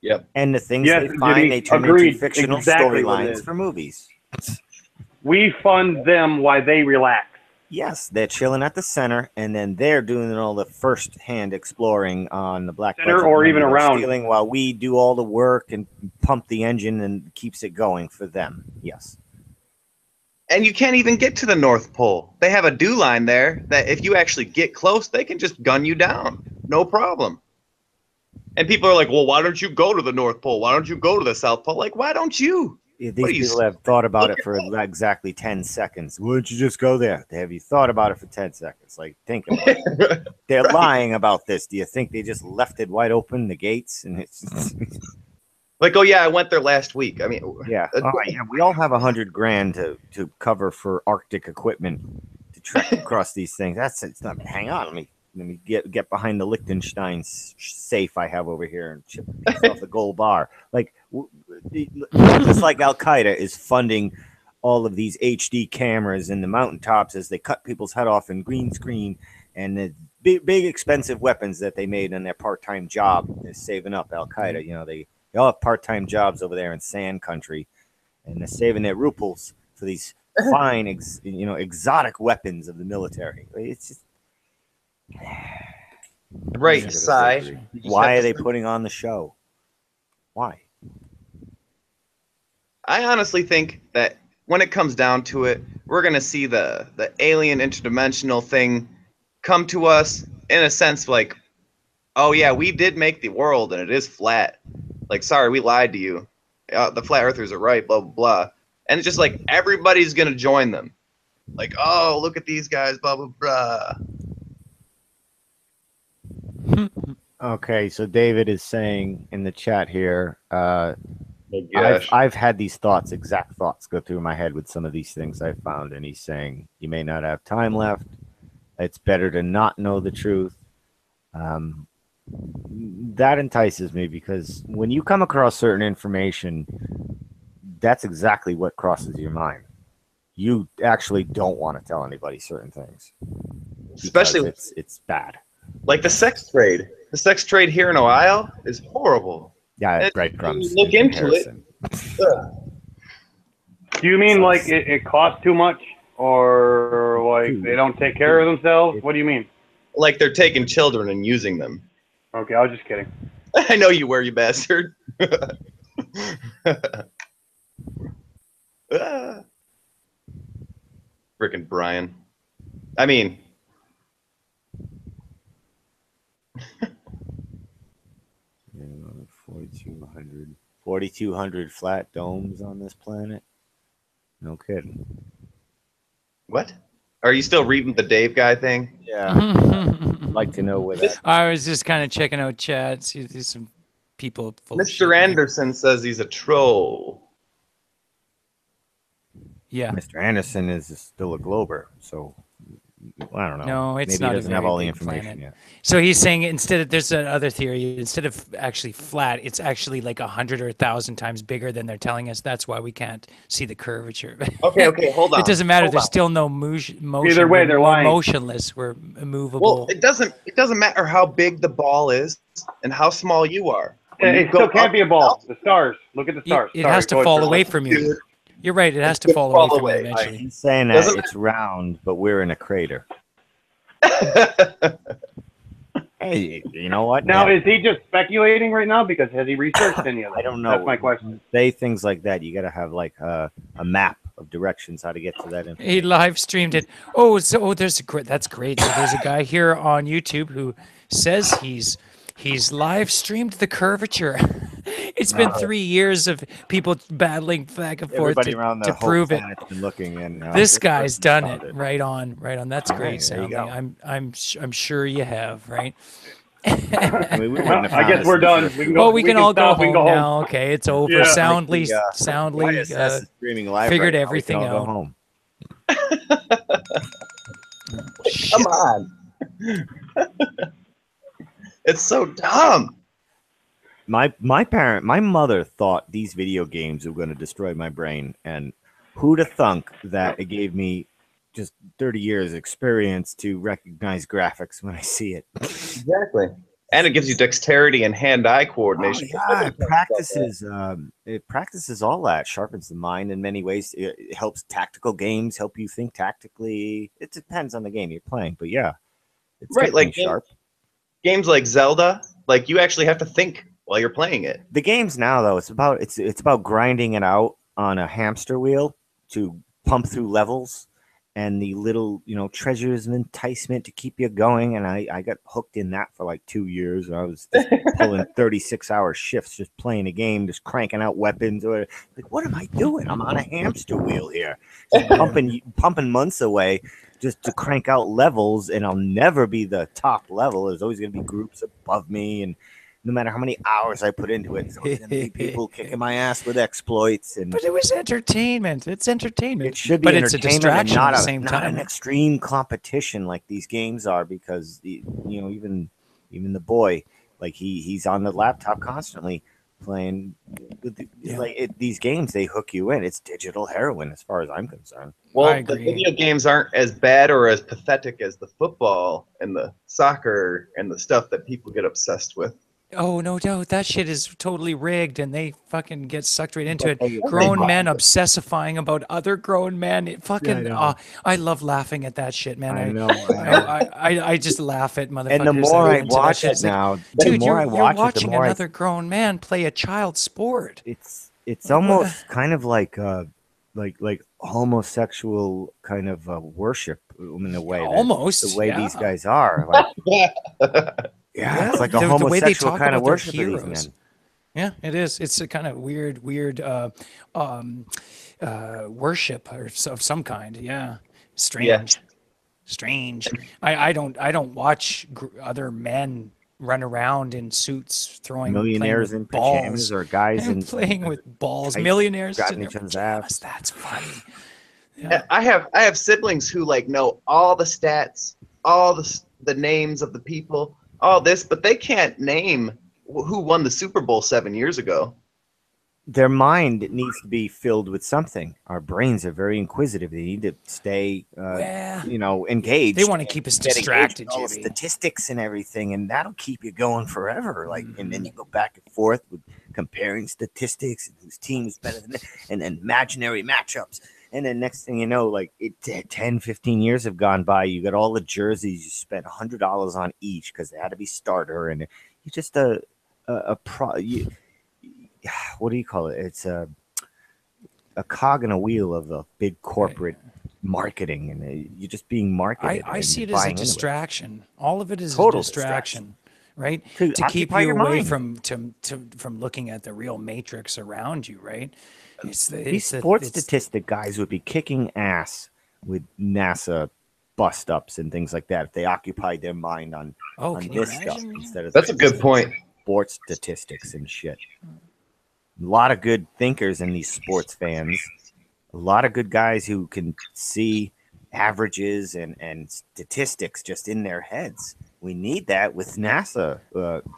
Yep. And the things they find, they turn into fictional storylines for movies. We fund them while they relax. Yes, they're chilling at the center, and then they're doing all the first-hand exploring on the black Center budget or money even they're around. stealing while we do all the work and pump the engine and keeps it going for them. Yes. And you can't even get to the North Pole. They have a dew line there that if you actually get close, they can just gun you down. No problem. And people are like, well, why don't you go to the North Pole? Why don't you go to the South Pole? Like, why don't you? These people have thought about it for exactly 10 seconds. Why don't you just go there? Have you thought about it for 10 seconds? Like, think about it. They're lying about this. Do you think they just left it wide open, the gates? And it's Like, oh yeah, I went there last week. I mean, Yeah. Oh, yeah. We all have $100,000 to cover for Arctic equipment to trek across these things. It's not. Hang on. Let me get behind the Liechtenstein safe I have over here and chip off the gold bar. Like, just like Al Qaeda is funding all of these HD cameras in the mountaintops as they cut people's head off in green screen, and the big expensive weapons that they made in their part-time job is saving up Al Qaeda. You know, they all have part-time jobs over there in sand country, and they're saving their ruples for these fine, exotic weapons of the military. It's just right, Sai. Why are they putting on the show? Why? I honestly think that when it comes down to it, we're gonna see the alien interdimensional thing come to us in a sense like, oh yeah, we did make the world and it is flat. Like, sorry, we lied to you. The flat earthers are right, blah, blah, blah. And it's just like everybody's going to join them. Like, oh, look at these guys, blah, blah, blah. Okay, so David is saying in the chat here, I've had these exact thoughts go through my head with some of these things I found. And he's saying, you may not have time left. It's better to not know the truth. That entices me because when you come across certain information, that's exactly what crosses your mind. You actually don't want to tell anybody certain things, especially it's bad. Like the sex trade. The sex trade here in Ohio is horrible. Yeah, breadcrumbs. Look into it. Do you mean like it costs too much, or like they don't take care of themselves? What do you mean? Like they're taking children and using them. Okay, I was just kidding. I know you were, you bastard. Frickin' Brian. I mean. 4,200 flat domes on this planet. No kidding. What? Are you still reading the Dave guy thing? Yeah. I'd like to know where that. I was just kind of checking out chat. See some people. Full of shit. Mr. Anderson says he's a troll. Yeah. Mr. Anderson is still a glober, so I don't know. No, it's Maybe not. He a doesn't have very all the big information planet. yet. So he's saying there's another theory. Instead of actually flat, it's actually like 100 or 1,000 times bigger than they're telling us. That's why we can't see the curvature. Okay, hold on. It doesn't matter. Hold There's on. still no motion. Either way, they're We're lying. motionless. We're immovable. Well, it doesn't matter how big the ball is and how small you are. When you It go still can't up be a ball. The stars. Look at the stars. It Sorry, has to go ahead, fall Chris. away from you. Dude. You're right. It has to It's fall gonna away fall from you away. eventually. He's saying that Doesn't it's round, but we're in a crater. Hey, you know what? Now, is he just speculating right now? Because has he researched any of that? I don't know. That's my question. Say things like that. You got to have like a map of directions how to get to that information. He live streamed it. That's great. So there's a guy here on YouTube who says he's live streamed the curvature. It's been 3 years of people battling back and forth Everybody around the to whole prove it. planet's been looking, and This guy's person's done found it. Right on. That's All right, great, there you Soundly. go. I'm sure you have, right? I mean, we wouldn't have I found guess this we're done. before. We can go. Well, we can all go stop, we home can now. Okay, it's over. Yeah. Soundly ISS is streaming live figured right now. We everything can all out. go home. Come on. It's so dumb. My mother thought these video games were going to destroy my brain, and who'd have thunk that it gave me just 30 years experience to recognize graphics when I see it. Exactly. And it gives you dexterity and hand-eye coordination. Oh, yeah, it practices all that, sharpens the mind in many ways. It helps tactical games help you think tactically. It depends on the game you're playing, but yeah, it's Right, getting like sharp. Games like Zelda, like you actually have to think while you're playing it. The games now, though, it's about grinding it out on a hamster wheel to pump through levels and the little, treasures of enticement to keep you going. And I got hooked in that for like 2 years. I was just pulling 36-hour shifts, just playing a game, just cranking out weapons. Or like, what am I doing? I'm on a hamster wheel here, just pumping months away just to crank out levels. And I'll never be the top level. There's always going to be groups above me. And no matter how many hours I put into it, there's gonna be people kicking my ass with exploits. And But it was entertainment. It's entertainment. it should be but it's a entertainment distraction and not at the a, same not time. an extreme competition like these games are, because even the boy, like he's on the laptop constantly playing with these games. They hook you in. It's digital heroin as far as I'm concerned. Well, the video games aren't as bad or as pathetic as the football and the soccer and the stuff that people get obsessed with. Oh, no doubt. That shit is totally rigged, and they fucking get sucked right into it. Hey, Grown men obsessifying about other grown men. It fucking, know. I love laughing at that shit, man. I know. I just laugh at motherfuckers. And the that more are I into that watch shit. it It's like, now, dude, the more I you're watch it, the watching more another grown man play a child sport. it's almost kind of like homosexual kind of worship in a way. Almost, the way yeah. these guys are. Like, Yeah, it's like a the way they homosexual talk kind of about their worship of these heroes. men. Yeah, it is. It's a kind of weird worship of some kind. Yeah, strange, strange. I don't watch other men run around in suits Millionaires playing in with balls, pajamas or guys and in playing with balls. tights Millionaires grabbing in their each other's pajamas. ass. That's funny. I have siblings who like know all the stats, all the names of the people, all this, but they can't name who won the Super Bowl 7 years ago. Their mind needs to be filled with something. Our brains are very inquisitive. They need to stay, engaged. They want to keep us Get engaged distracted, with all the JB. statistics and everything, and that'll keep you going forever. Like, and then you go back and forth with comparing statistics and whose team is better than that, and then imaginary matchups. And then next thing you know, like 10, 15 years have gone by. You got all the jerseys you spent $100 on each because they had to be starter, and you just what do you call it? It's a cog in a wheel of a big corporate marketing, and you're just being marketed. I and see it you're as a buying into it. distraction. All of it is Total a distraction, right? To To keep occupy you your away mind. from looking at the real matrix around you, right? These sports statistic guys would be kicking ass with NASA bust ups and things like that if they occupied their mind on can you this stuff imagine? instead of That's a good point. sports statistics and shit. A lot of good thinkers in these sports fans. A lot of good guys who can see averages and statistics just in their heads. We need that with NASA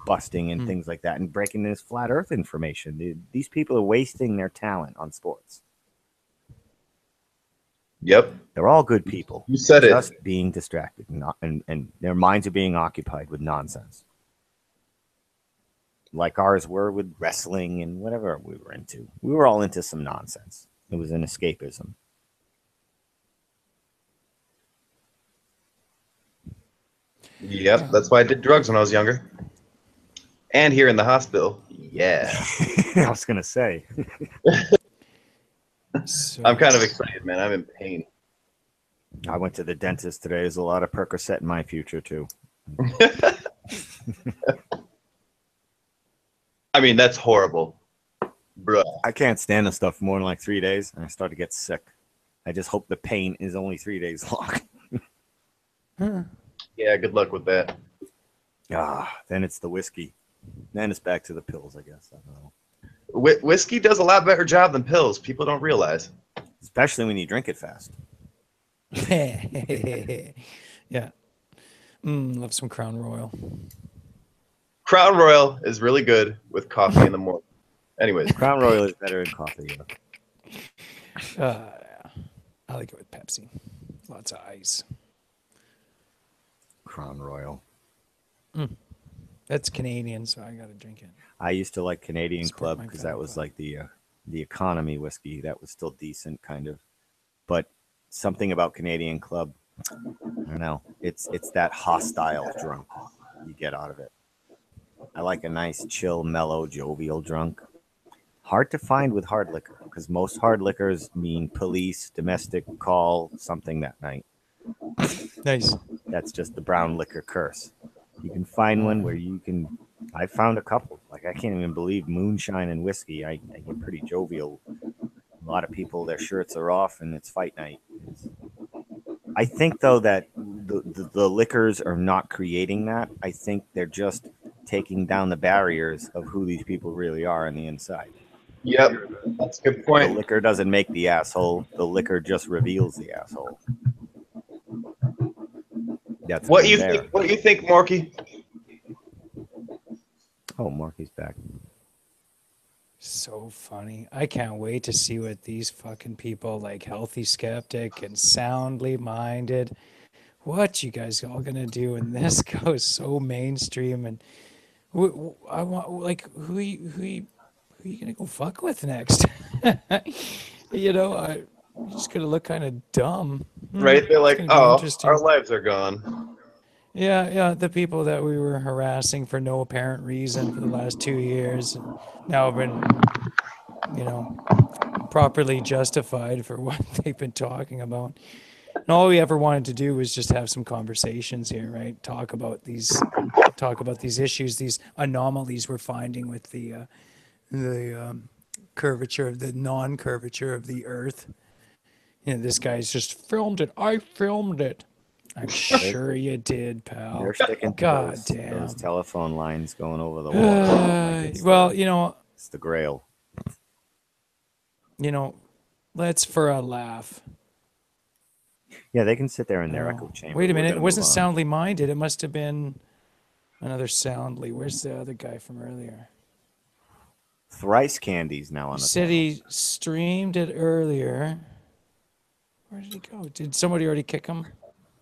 busting and things like that and breaking this flat Earth information. These people are wasting their talent on sports. Yep. They're all good people. You said it. Just being distracted, and their minds are being occupied with nonsense. Like ours were with wrestling and whatever we were into. We were all into some nonsense. It was an escapism. Yep, that's why I did drugs when I was younger. And here in the hospital. Yeah. I was going to say. I'm kind of excited, man. I'm in pain. I went to the dentist today. There's a lot of Percocet in my future, too. I mean, that's horrible. Bruh. I can't stand this stuff for more than like 3 days, and I start to get sick. I just hope the pain is only 3 days long. Yeah, good luck with that. Then it's the whiskey. Then it's back to the pills, I guess. I don't know. Whiskey does a lot better job than pills. People don't realize. Especially when you drink it fast. Yeah. Love some Crown Royal. Crown Royal is really good with coffee in the morning. Anyways. Crown Royal is better than coffee. I like it with Pepsi. Lots of ice. Crown Royal. That's Canadian, so I got to drink it. I used to like Canadian Support Club my because that was like the economy whiskey. That was still decent, kind of. But something about Canadian Club, I don't know. It's that hostile drunk you get out of it. I like a nice, chill, mellow, jovial drunk. Hard to find with hard liquor because most hard liquors mean police, domestic call, something that night. Nice. That's just the brown liquor curse. You can find one where you can. I found a couple. Like, I can't even believe moonshine and whiskey. I get pretty jovial. A lot of people, their shirts are off and it's fight night. I think, though, that the liquors are not creating that. I think they're just taking down the barriers of who these people really are on the inside. Yep, that's a good point. The liquor doesn't make the asshole. The liquor just reveals the asshole. That's What been you there. think? What you think, Morky? Oh, Marky's back. So funny. I can't wait to see what these fucking people like Healthy Skeptic and Soundly Minded, what you guys all gonna do when this goes so mainstream. And I want, like, who you gonna go fuck with next? You know, I'm just gonna look kind of dumb. Right? They're like, It's gonna be oh, interesting. our lives are gone. Yeah, the people that we were harassing for no apparent reason for the last 2 years, and now have been, you know, properly justified for what they've been talking about. And all we ever wanted to do was just have some conversations here, right? Talk about these issues, these anomalies we're finding with the curvature, the non-curvature of the Earth. You know, this guy's just filmed it. I filmed it. I'm sure you did, pal. They're sticking to God those, damn. those telephone lines going over the water. Well, you know, it's the Grail. You know, let's for a laugh. Yeah, they can sit there in their echo chamber. Wait a We're minute, gonna it wasn't move on. Soundly Minded. It must have been another Soundly. Where's the other guy from earlier? Thrice Candy's now on He the said he streamed it earlier. Where did he go? Did somebody already kick him?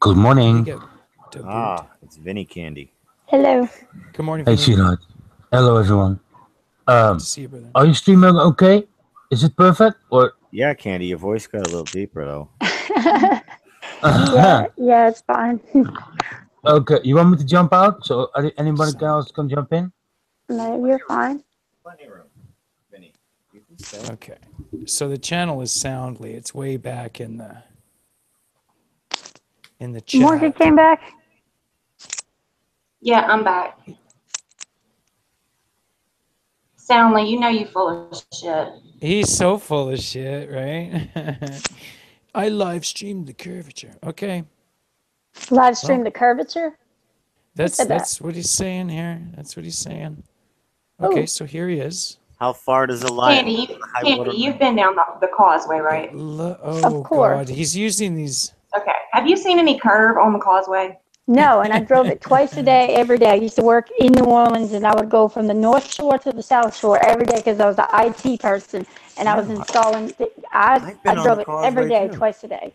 Good morning. It's Vinny Candy. Hello. Good morning, Hey, Vinny. sweetheart. Hello, everyone. See you, brother. Are you streaming okay? Is it perfect? Or Yeah, Candy, your voice got a little deeper though. Yeah, it's fine. okay, you want me to jump out so anybody else can jump in? No, you're fine. Okay. So the channel is Soundly. It's way back in the chat. Morgan came back. Yeah, I'm back. Soundly, you know you full of shit. He's so full of shit, right? I live streamed the curvature. Okay. Live stream the curvature. That's said that? that's what he's saying here. That's what he's saying. Okay, so here he is. How far does the line? Candy, you've been down the causeway, right? Oh course. God, he's using these. Okay. Have you seen any curve on the causeway? No, and I drove it twice a day, every day. I used to work in New Orleans, and I would go from the North Shore to the South Shore every day because I was an IT person, and I was installing. I been on drove the it every causeway, day, too. twice a day.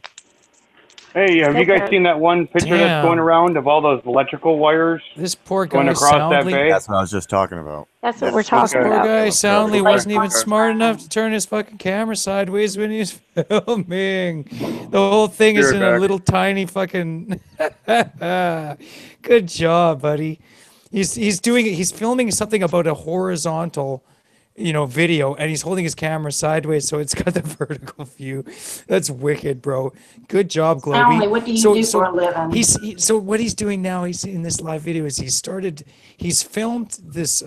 Hey, have you guys seen that one picture that's going around of all those electrical wires? This poor going guy across that Soundly. bay. That's what I was just talking about. That's what we're This talking poor about. guy Soundly wasn't even smart enough to turn his fucking camera sideways when he was filming. The whole thing is in a little tiny fucking. Good job, buddy. He's doing it. He's filming something about a horizontal, video, and he's holding his camera sideways, so it's got the vertical view. That's wicked, bro. Good job, Globy. Soundly, what do you do for a living? So what he's doing now, he's in this live video, is he's filmed this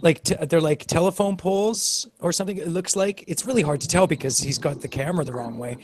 they're like telephone poles or something. It looks like it's really hard to tell because he's got the camera the wrong way.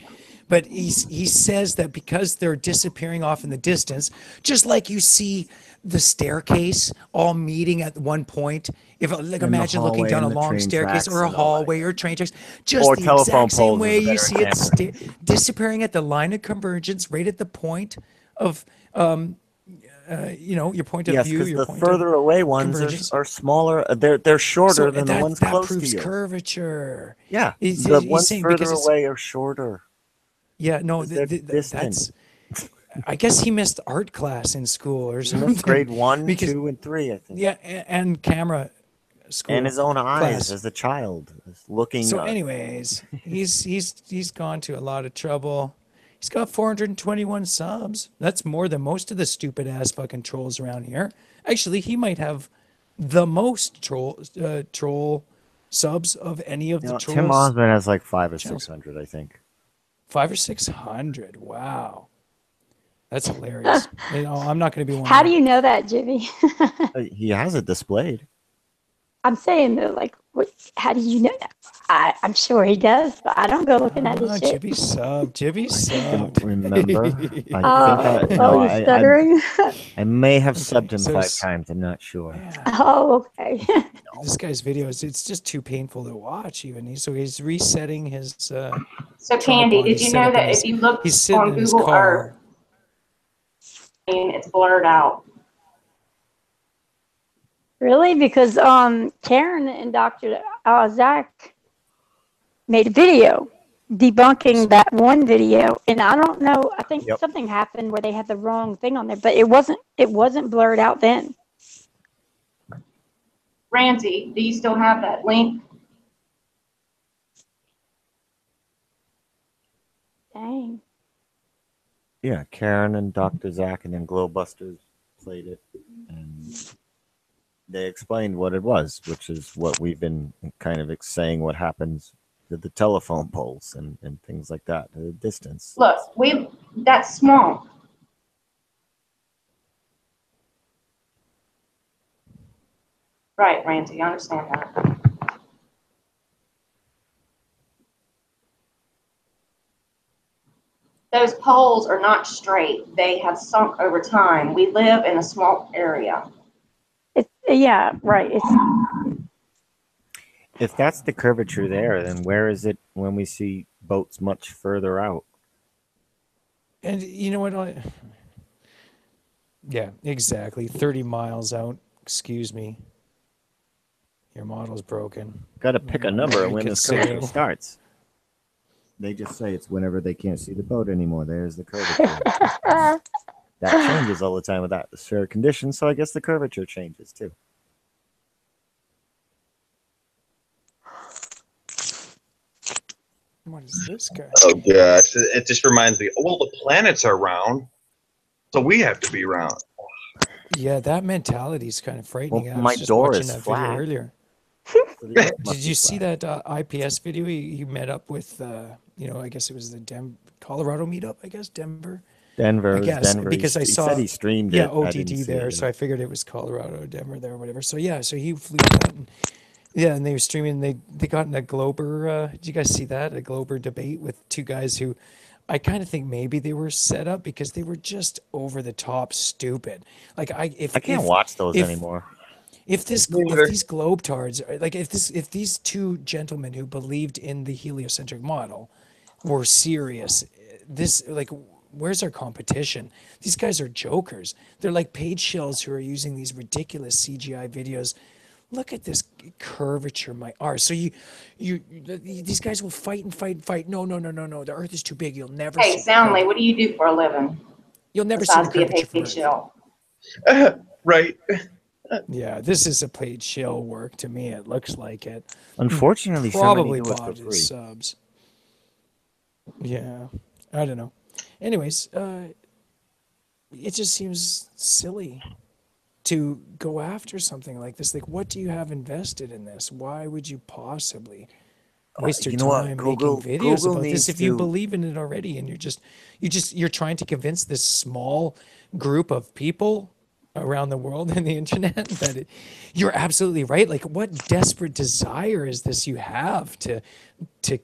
But he says that because they're disappearing off in the distance, just like you see the staircase all meeting at one point. If like And the imagine looking hallway down a and the long train staircase tracks or a and all that. hallway or train tracks, just Or the telephone exact same poles way is a you better see it example. disappearing at the line of convergence, right at the point of your point of Yes, view. because Your the point further of away ones convergence. are smaller. They're shorter So than the that- ones that close to proves you. curvature. Yeah, He's the ones saying further because it's- away are shorter. Yeah, no, They're that's. distant. I guess he missed art class in school or He something. missed grade 1, Because- 2, and 3, I think. Yeah, and camera school. And his own eyes class. as a child, looking. So, anyways, he's gone to a lot of trouble. He's got 421 subs. That's more than most of the stupid ass fucking trolls around here. Actually, he might have the most troll subs of any of the trolls. Tim Osmond has like 500 or channels. 600, I think. 500 or 600. Wow. That's hilarious. I'm not going to be one. How do you know that, Jimmy? He has it displayed. I'm saying though, like, what, how do you know that? I'm sure he does, but I don't go looking at his shit. Jibby sub. Jibby sub. Don't remember. I think you're stuttering? I may have subbed him so 5 s- times. I'm not sure. Oh, okay. This guy's videos, it's just too painful to watch even. So he's resetting his So Candy, did you know that if you look he's sitting on in his Google car. Earth, it's blurred out? Really? Because Karen and Dr. Zach made a video debunking that one video, and I don't know. I think something happened where they had the wrong thing on there, but it wasn't blurred out then. Ramsey, do you still have that link? Dang. Yeah, Karen and Dr. Zach and then Glowbusters played it, and they explained what it was, which is what we've been kind of saying what happens to the telephone poles and things like that, the distance. Look, that's small. Right, Ramsey, I understand that. Those poles are not straight. They have sunk over time. We live in a small area. Yeah, right. If that's the curvature there, then where is it when we see boats much further out? And you know what? Yeah, exactly. 30 miles out. Excuse me. Your model's broken. Got to pick a number when this curvature Consider- starts. They just say it's whenever they can't see the boat anymore. There's the curvature. That changes all the time with that. The sphere condition, so I guess the curvature changes too. What is this guy? Oh gosh, it just reminds me. Well, the planets are round, so we have to be round. Yeah, that mentality is kind of frightening. Well, I was my just door watching is that flat. video earlier. Did you see that IPS video? He met up with, I guess it was the Colorado meetup, I guess, Denver. Denver, Because I he saw, said he streamed yeah, it. I OTD didn't see there, it, so I figured it was Colorado, Denver there, or whatever. So yeah, so he flew that, and they were streaming. They got in a Glober. Did you guys see that? A Glober debate with two guys who, I kind of think maybe they were set up because they were just over the top stupid. Like I can't watch those anymore. If these globetards, like if these two gentlemen who believed in the heliocentric model were serious, where's our competition? These guys are jokers. They're like paid shills who are using these ridiculous CGI videos. Look at this curvature, my R. So these guys will fight and fight and fight. No. The Earth is too big. You'll never. Hey, see Soundly, what do you do for a living? You'll never see the Besides be a curvature from paid Earth. shill. Right. Yeah, this is a paid shill work to me. It looks like it. Unfortunately, probably somebody do it bought for his free. subs. Yeah, I don't know. Anyways, it just seems silly to go after something like this. Like, what do you have invested in this? Why would you possibly waste your you know what? time Google- making videos Google about this needs if you to- believe in it already and you're trying to convince this small group of people around the world and the internet that you're absolutely right. Like, what desperate desire is this you have to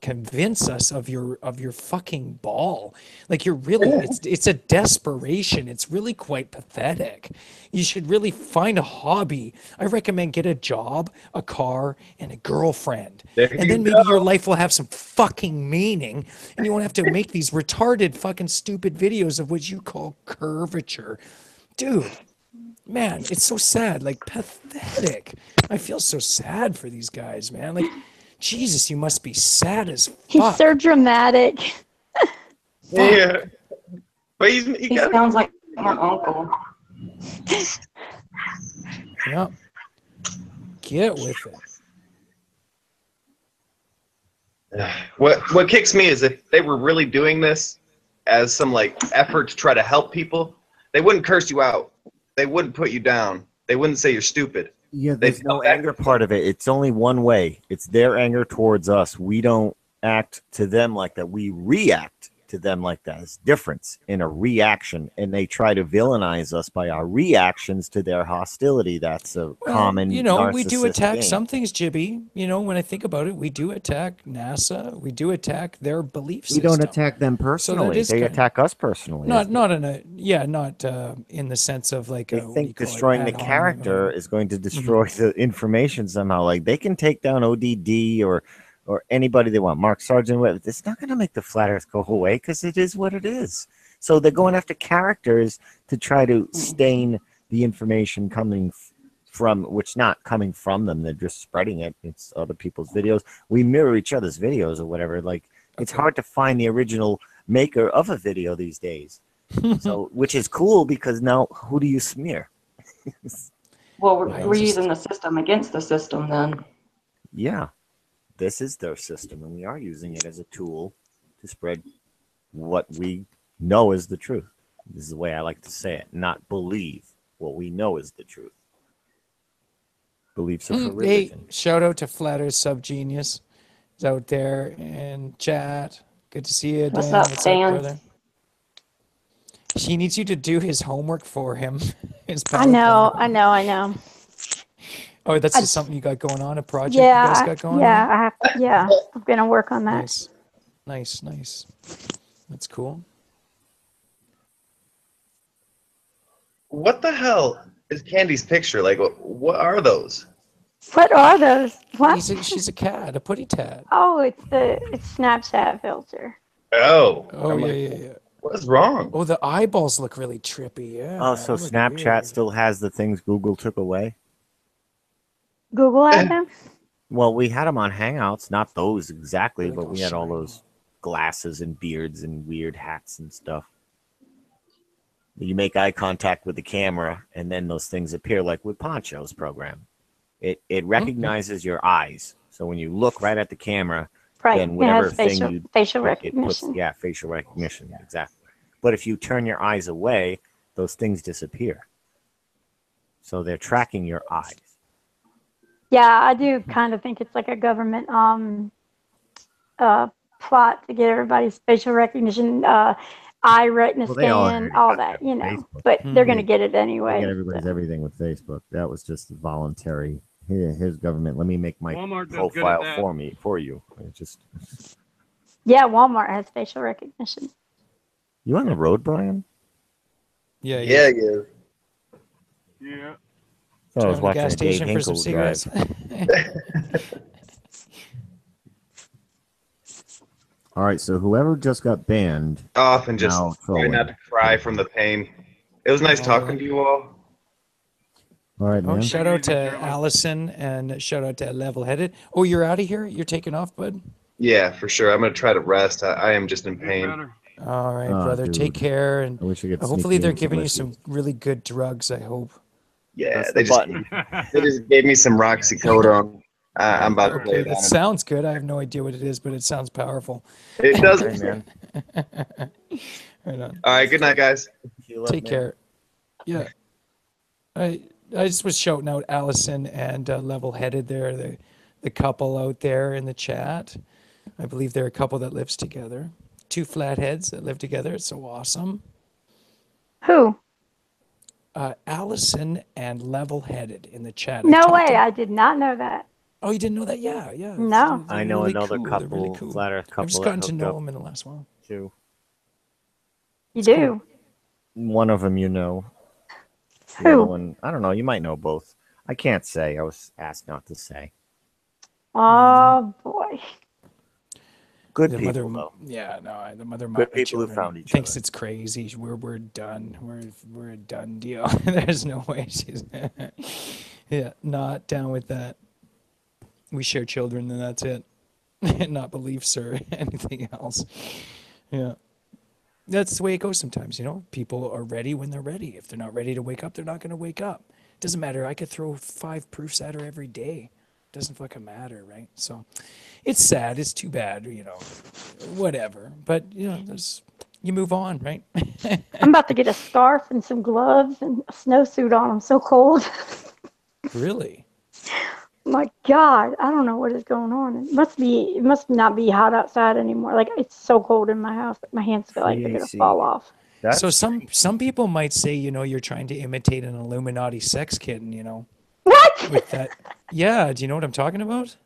convince us of your fucking ball? Like, you're really, it's a desperation. It's really quite pathetic. You should really find a hobby. I recommend get a job, a car, and a girlfriend. And then maybe your life will have some fucking meaning and you won't have to make these retarded fucking stupid videos of what you call curvature. Dude, man, it's so sad, like pathetic. I feel so sad for these guys, man. Like, Jesus, you must be sad as He's fuck. so dramatic. Yeah. But he He sounds like my uncle. Yep. Get with it. What kicks me is if they were really doing this as some like effort to try to help people, they wouldn't curse you out. They wouldn't put you down. They wouldn't say you're stupid. Yeah, there's no anger part of it. It's only one way. It's their anger towards us. We don't act to them like that. We react to them like that. It's difference in a reaction, and they try to villainize us by our reactions to their hostility. That's a common. You know, we do narcissist attack game. some things, Jibby. You know, when I think about it, we do attack NASA. We do attack their belief We system. don't attack them personally. is They kind- attack us personally. Not in a not in the sense of like They what do you think call it, destroying the ad hominem or character is going to destroy the information somehow. Like they can take down ODD or anybody they want. Mark Sargent, it's not going to make the flat Earth go away because it is what it is. So they're going after characters to try to stain the information coming from, which not coming from them. They're just spreading it. It's other people's videos. We mirror each other's videos or whatever. Like it's hard to find the original maker of a video these days. So, which is cool because now who do you smear? Well, we're using the system against the system then. Yeah, this is their system, and we are using it as a tool to spread what we know is the truth. This is the way I like to say it, not believe what we know is the truth. Beliefs are for Hey, religion. shout out to Flat Earth Subgenius. He's out there in chat. Good to see you, What's Dan. up, Dan? brother? He needs you to do his homework for him. His I know, PowerPoint. I know. Oh, that's I- just something you got going on, a project Yeah, you guys got going yeah, on? I have, yeah. I'm gonna work on that. Nice. That's cool. What the hell is Candy's picture? Like, what are those? What are those? What? She's a cat, a putty tat. Oh, it's Snapchat filter. Oh. Oh, I'm yeah, like, yeah. What is wrong? Oh, the eyeballs look really trippy. Yeah. Oh, so they look Snapchat weird. still has the things Google took away? Google had them? Well, we had them on Hangouts, not those exactly, but we had all those glasses and beards and weird hats and stuff. You make eye contact with the camera, and then those things appear, like with Poncho's program. It recognizes your eyes, so when you look right at the camera, Right. then It whatever has thing facial, you facial it puts, recognition. facial recognition, exactly. But if you turn your eyes away, those things disappear. So they're tracking your eyes. Yeah, I do kind of think it's like a government plot to get everybody's facial recognition, eye retina Well, they all scan, already all got that, you know. Facebook. But they're going to get it anyway. They get everybody's everything with Facebook. That was just voluntary. Here's government. Let me make my Walmart does good at profile that. for you. It just Yeah, Walmart has facial recognition. you on the road, Brian? Yeah. Yeah. Yeah. I was Driving to the watching gas a Dave station for some Hinkle cigarettes. drive. All right, so whoever just got banned Off and just now try not to cry from the pain. It was nice talking to you all. All right, Oh, man. shout out to Allison and shout out to Level Headed. Oh, you're out of here? You're taking off, bud? Yeah, for sure. I'm gonna try to rest. I am just in pain. All right, Oh, brother. dude. Take care. And I wish I could hopefully sneak they're in some giving you whiskey. some really good drugs, I hope. Yeah, Press they the just button. they just gave me some roxycodone. I'm about to lay Okay, down. that sounds good. I have no idea what it is, but it sounds powerful. It does. Hey, man. Right on. All right. Good night, guys. Take care. Yeah. I just was shouting out Allison and Level Headed there, the couple out there in the chat. I believe they're a couple that lives together. Two flatheads that live together. It's so awesome. Who? Allison and Level Headed in the chat. No way. I did not know that. Oh, you didn't know that? Yeah. No. I know really another cool. They're really couple, cool. flat Earth couple. I've just that gotten to hooked know up them in the last while. too. You do? One of them, you know. The Who? other one, I don't know. You might know both. I can't say. I was asked not to say. Oh, boy. Good The people, mother, though. yeah, no, the mother Good people who children found each thinks other. it's crazy. We're done. We're a done deal. There's no way she's not down with that. We share children, and that's it. Not beliefs or anything else. Yeah. That's the way it goes sometimes, you know. People are ready when they're ready. If they're not ready to wake up, they're not going to wake up. Doesn't matter. I could throw 5 proofs at her every day. Doesn't fucking matter, right? So it's sad. It's too bad, you know. Whatever. But, you know, you move on, right? I'm about to get a scarf and some gloves and a snowsuit on. I'm so cold. Really? My God, I don't know what is going on. It must not be hot outside anymore. Like it's so cold in my house that my hands feel like they're gonna fall off. So some people might say, you're trying to imitate an Illuminati sex kitten, What? With that. Yeah, do you know what I'm talking about?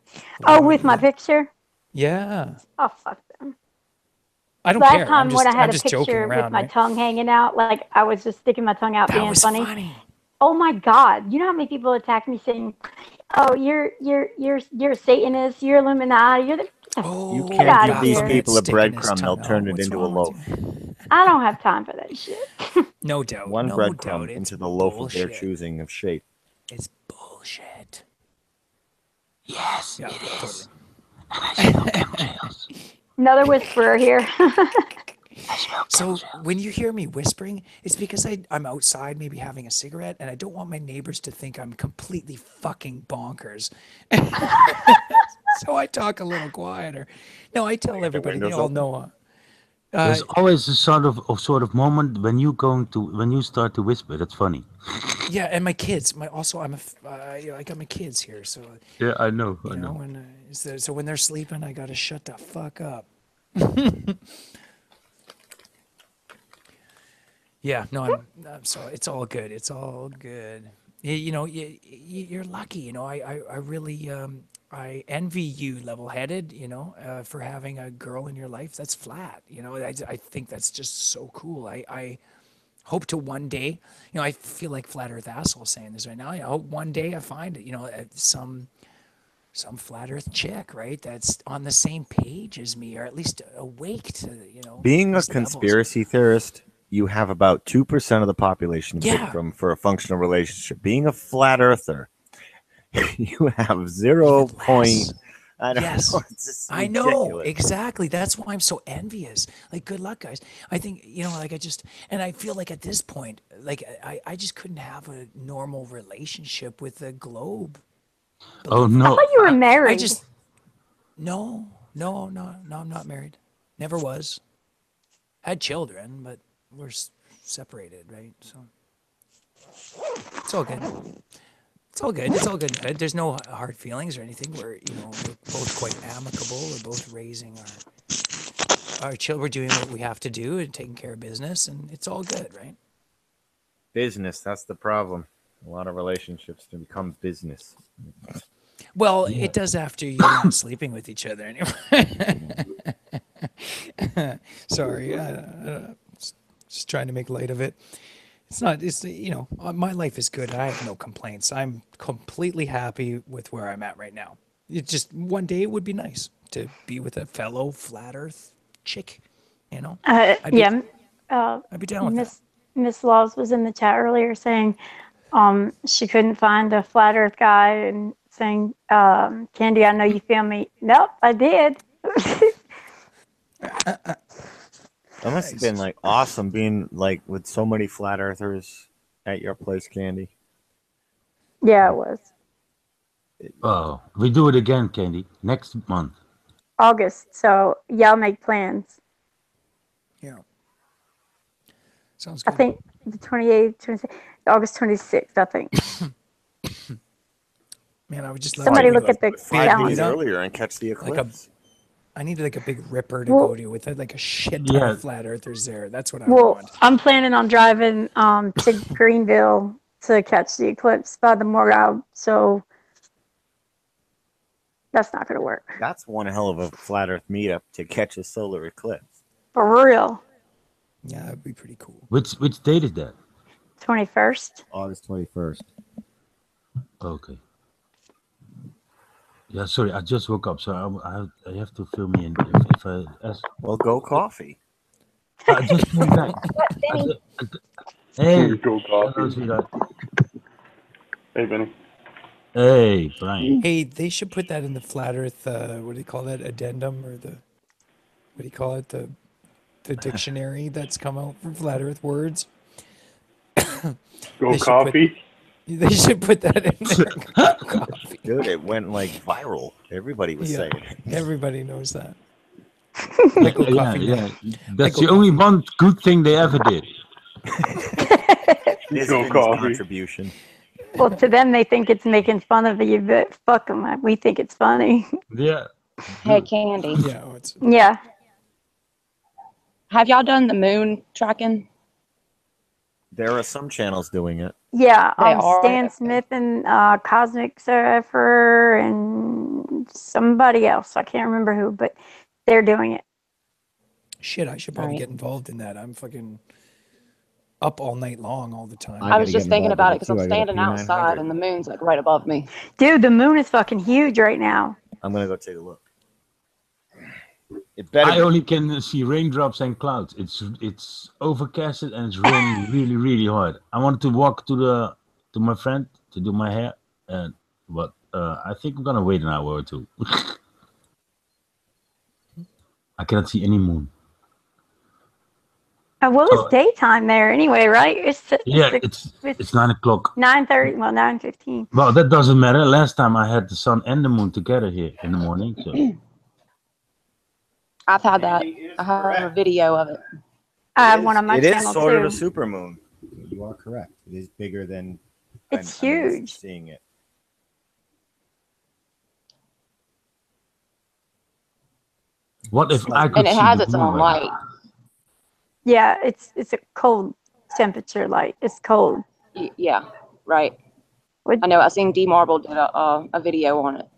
Oh, with my picture? Yeah. Oh, fuck them. I don't Last care. time when I had I'm a just joking picture around, with my right? tongue hanging out, like I was just sticking my tongue out That being was funny. Oh my God! You know how many people attack me saying, "Oh, you're a Satanist. You're Illuminati. You're the." You Get can't out give of these here. people a breadcrumb; they'll turn it into a loaf. I don't have time for that shit. No doubt. One no breadcrumb doubt. into the loaf of their bullshit. choosing of shape. It's bullshit. Yes, Yeah, it is. Another whisperer here. So when you hear me whispering, it's because I'm outside maybe having a cigarette and I don't want my neighbors to think I'm completely fucking bonkers. So I talk a little quieter. No, I tell everybody, they all know. There's always a sort of moment when you start to whisper. That's funny. Yeah, and my kids. I got my kids here, so Yeah, I know. you know. And so when they're sleeping, I gotta shut the fuck up. Yeah, no, I'm sorry. It's all good. It's all good. You're lucky. I really I envy you, level-headed. For having a girl in your life that's flat. I think that's just so cool. I hope to one day. I feel like Flat Earth asshole saying this right now. I hope one day I find some Flat Earth chick, right? That's on the same page as me, or at least awake to Being a these levels. conspiracy theorist, you have about 2% of the population Yeah. pick from for a functional relationship. Being a flat earther, you have 0. I don't Yes, know. It's just I know ridiculous. exactly. That's why I'm so envious. Like, good luck, guys. I think and I feel like at this point, like I just couldn't have a normal relationship with the globe. Oh I no! thought you were married. I just no, I'm not married. Never was. Had children, but we're separated, right? So it's all good. It's all good. It's all good. There's no hard feelings or anything. We're both quite amicable. We're both raising our children. We're doing what we have to do and taking care of business, and it's all good, right? Business, that's the problem. A lot of relationships to become business. Well, it does after you're not sleeping with each other anymore. Sorry, just trying to make light of it. It's not. It's my life is good. I have no complaints. I'm completely happy with where I'm at right now. It's just one day it would be nice to be with a fellow flat Earth chick. I'd be down with that. Miss Laws was in the chat earlier saying she couldn't find a flat Earth guy and saying, Candy, I know you feel me. Nope, I did. That must have been like awesome being like with so many flat earthers at your place, Candy. Yeah, it was. Oh, we do it again, Candy. Next month. August, so y'all make plans. Yeah. Sounds I good. think the 28th, 26th, August 26th, I think. Man, I would just Somebody look at the 5 days calendar. earlier and catch the eclipse. I needed like a big ripper to Well- go to with like a shit ton Yeah. of flat earthers there. That's what I Well, want. I'm planning on driving to Greenville to catch the eclipse by the Morgao, so that's not going to work. That's one hell of a flat Earth meetup to catch a solar eclipse. For real. Yeah, that'd be pretty cool. Which date is that? 21st. August 21st. Okay. Yeah, sorry, I just woke up, so I have to fill me in. If I ask, Well, go coffee. I just came back. Hey, Go coffee. hello, sweetheart. Hey, Benny. Hey, Brian. Hey, they should put that in the flat Earth. What do you call that? Addendum or the what do you call it? The dictionary that's come out for flat Earth words. Go They should coffee. They should put that in there. Coffee. Dude, it went like viral. Everybody was saying it. Everybody knows that. Yeah, Go coffee. yeah. That's Go the only one good thing they ever did. This Go is coffee. contribution. Well, to them, they think it's making fun of you, but fuck them. We think it's funny. Yeah. Hey, Candy. Yeah, it's Yeah. Have y'all done the moon tracking? There are some channels doing it. Yeah. They are? Stan Smith and Cosmic Surfer and somebody else. I can't remember who, but they're doing it. shit. I should probably Right. get involved in that. I'm fucking up all night long, all the time. I was just thinking about it because I'm standing outside and the moon's like right above me. Dude, the moon is fucking huge right now. I'm gonna go take a look. It better. I only can see raindrops and clouds. It's overcasted and it's raining really, really hard. I wanted to walk to my friend to do my hair, but I think I'm gonna wait an hour or two. I cannot see any moon. Well, it's daytime there anyway, right? It's It's 9 o'clock. 9:30. Well, 9:15. Well, that doesn't matter. Last time I had the sun and the moon together here in the morning. So. I've had that. I have a video of it. I have one on my It channel is sort of a too. supermoon. You are correct. It is bigger than. It's I'm used to huge. Seeing it. What if I could And it see has the its moon own right light. Yeah, it's a cold temperature light. It's cold. Yeah, right. I know. I seen D Marble did a video on it.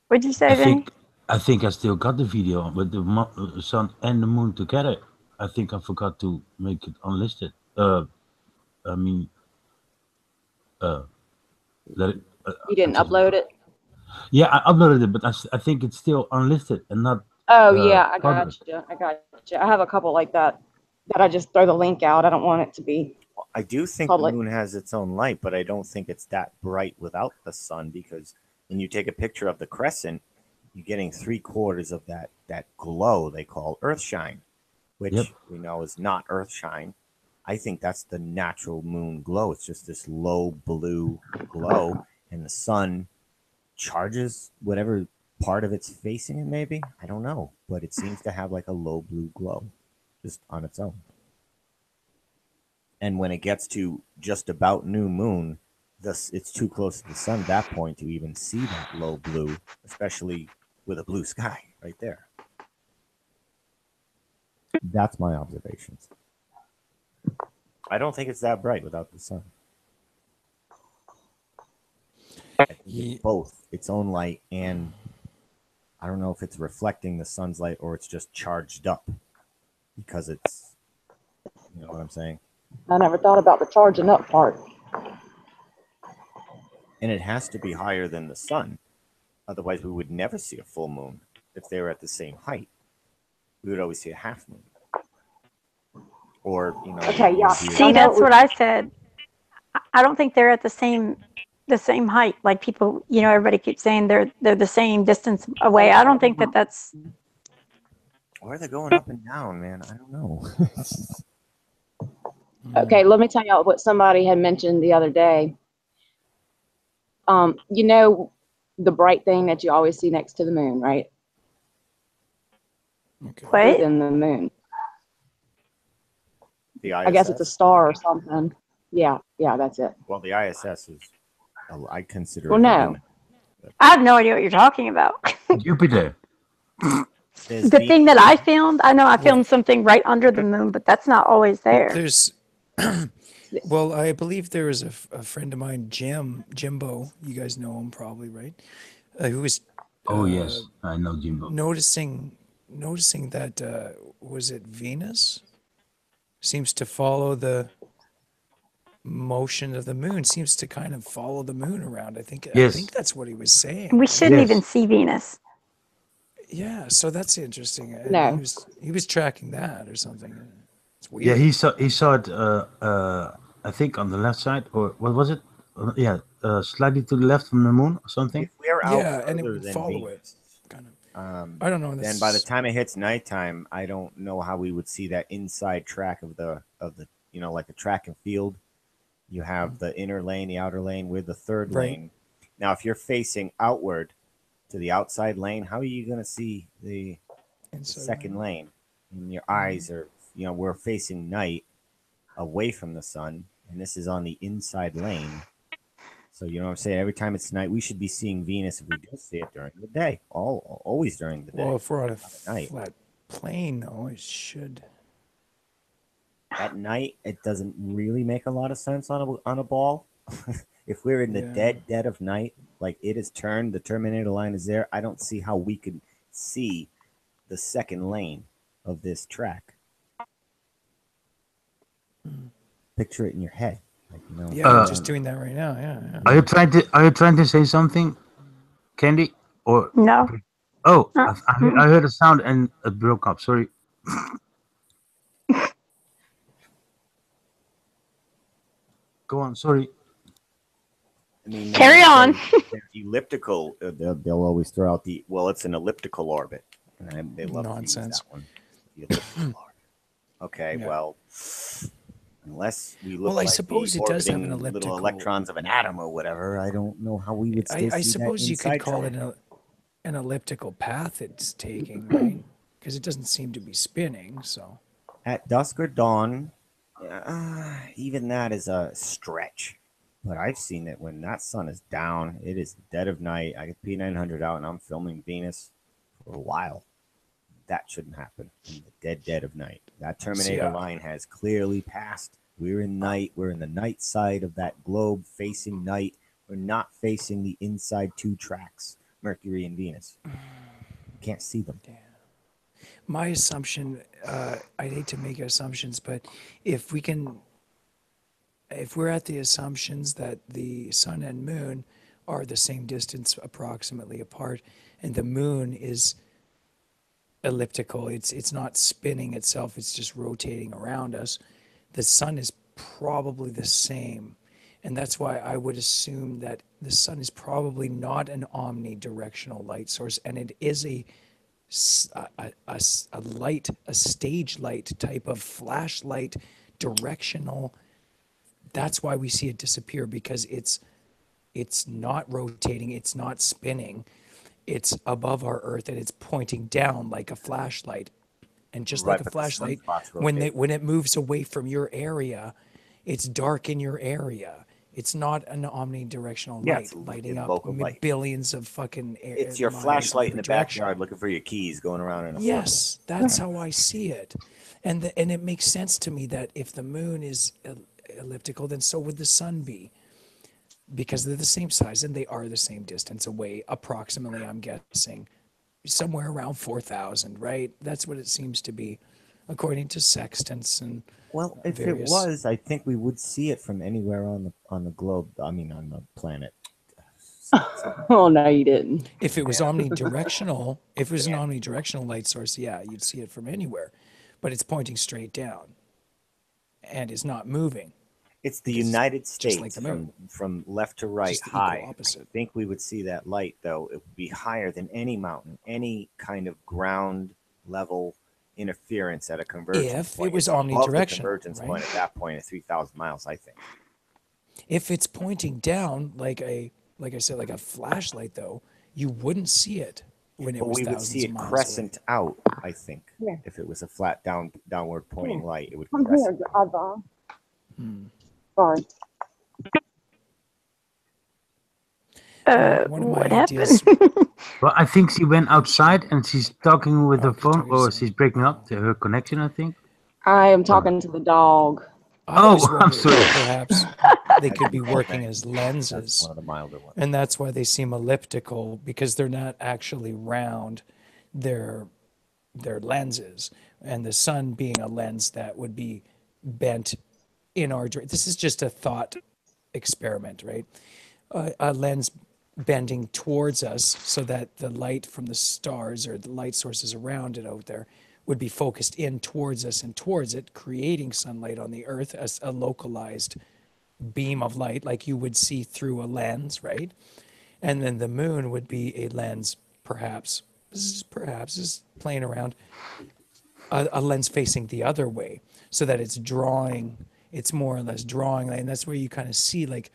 What'd you say, I Vinny? think I still got the video with the sun and the moon together. I think I forgot to make it unlisted. Let it. You didn't upload it? Yeah, I uploaded it, but I think it's still unlisted and not. Oh yeah, I public. got you. I got you. I have a couple like that I just throw the link out. I don't want it to be. I do think public. the moon has its own light, but I don't think it's that bright without the sun, because when you take a picture of the crescent, you're getting 3/4 of that glow they call earthshine, which we know is not earthshine. I think that's the natural moon glow. It's just this low blue glow, and the sun charges whatever part of it's facing it, maybe. I don't know, but it seems to have like a low blue glow just on its own. And when it gets to just about new moon, it's too close to the sun at that point to even see that low blue, especially with a blue sky right there. That's my observations. I don't think it's that bright without the sun. I think it's both its own light, and I don't know if it's reflecting the sun's light or it's just charged up because it's, you know what I'm saying? I never thought about the charging up part. And it has to be higher than the sun. Otherwise, we would never see a full moon if they were at the same height. We would always see a half moon. Or, you know. Okay, yeah. See, that's what I said. I don't think they're at the same height. Like people, everybody keeps saying they're the same distance away. I don't think that's. Why are they going up and down, man? I don't know. Okay, let me tell y'all what somebody had mentioned the other day. The bright thing that you always see next to the moon, right? Okay. What? In the moon. The ISS? I guess it's a star or something. Yeah, that's it. Well, the ISS is, I consider Well, it. no. I have no idea what you're talking about. Jupiter. The thing that I filmed, I know I filmed something right under the moon, but that's not always there. There's, well, I believe there was a friend of mine, Jimbo. You guys know him probably, right? Who was. Oh yes, I know Jimbo. Noticing that was it Venus? Seems to follow the motion of the moon. Seems to kind of follow the moon around. I think that's what he was saying. We shouldn't even see Venus. Yeah, so that's interesting. No. He was tracking that or something. It's weird. Yeah, he saw it. I think on the left side, or what was it? Slightly to the left from the moon or something. If we're out and it further would than follow Venus, I don't know. Then by the time it hits nighttime, I don't know how we would see that inside track of the like a track and field. You have the inner lane, the outer lane with the third Right. lane. Now, if you're facing outward to the outside lane, how are you going to see the second lane? And your eyes are, we're facing night away from the sun, and this is on the inside lane. So you know what I'm saying? Every time it's night, we should be seeing Venus if we do see it during the day. Always during the day. Well, if we're on a night. flat plane, though, it should. At night, it doesn't really make a lot of sense on a ball. If we're in the dead of night, like it is turned, the Terminator line is there. I don't see how we could see the second lane of this track. Picture it in your head. Like, you know, Yeah, I'm just doing that right now. Yeah. Are you trying to say something, Candy? Or No. Oh, I heard a sound and it broke up. Sorry. Go on. Sorry. I mean, Carry on. they're elliptical. They'll always throw out it's an elliptical orbit. And they love nonsense. To use that one. The elliptical orbit. Okay, well, unless we look I like suppose the it does have an orbiting elliptical. little electrons of an atom or whatever, I don't know how we would still I see suppose that you could inside call track. it an elliptical path it's taking, right? Because it doesn't seem to be spinning. So At dusk or dawn, even that is a stretch. But I've seen it when that sun is down. It is dead of night. I get P900 out and I'm filming Venus for a while. That shouldn't happen in the dead of night. That Terminator line has clearly passed. We're in night. We're in the night side of that globe facing night. We're not facing the inside two tracks, Mercury and Venus. Can't see them. my assumption, I hate to make assumptions, but if we're at the assumptions that the sun and moon are the same distance approximately apart, and the moon is elliptical, it's not spinning itself, it's just rotating around us, the sun is probably the same. And that's why I would assume that the sun is probably not an omnidirectional light source, and it is a light, a stage light type of flashlight, directional. That's why we see it disappear, because it's not rotating, it's not spinning, it's above our Earth, and it's pointing down like a flashlight. And just Right, like a but the flashlight, sunspots when rotate. it moves away from your area, it's dark in your area. It's not an omnidirectional Yeah, light it's lighting up local light. billions of fucking It's your miles flashlight in the every direction. backyard looking for your keys going around in a Yes, that's how I see it. And it makes sense to me that if the moon is elliptical, then so would the sun be, because they're the same size and they are the same distance away, approximately, I'm guessing, somewhere around 4,000, right? That's what it seems to be, according to sextants and Well, if various... it was, I think we would see it from anywhere on the globe. I mean, on the planet. Oh no, you didn't. If it was omnidirectional, if it was an omnidirectional light source, yeah, you'd see it from anywhere, but it's pointing straight down, and is not moving. It's the United States, like the moon. from left to right, Just the equal high. opposite. I think we would see that light, though. It would be higher than any mountain, any kind of ground level interference at a convergence If point. it was It's above the omnidirectional, convergence right? point at that point at 3,000 miles, I think. If it's pointing down like I said, like a flashlight, though, you wouldn't see it when it But was we would thousands see of it miles crescent out, I think. Yeah. If it was a flat downward pointing light, it would Come here, crescent. Ava. Hmm. Sorry. One of my what ideas. happened? Well, I think she went outside and she's talking with her phone, or she's breaking up her connection, I think. I am talking to the dog. I always I'm wondered sorry. if perhaps they could be working as That's lenses, one of the milder ones. and that's why they seem elliptical, because they're not actually round. They're lenses, and the sun being a lens that would be bent in our direction. This is just a thought experiment, right? A lens bending towards us so that the light from the stars or the light sources around it out there would be focused in towards us and towards it, creating sunlight on the Earth as a localized beam of light like you would see through a lens, right? And then the moon would be a lens, perhaps is playing around, a lens facing the other way, so that it's more or less drawing light. And that's where you kind of see like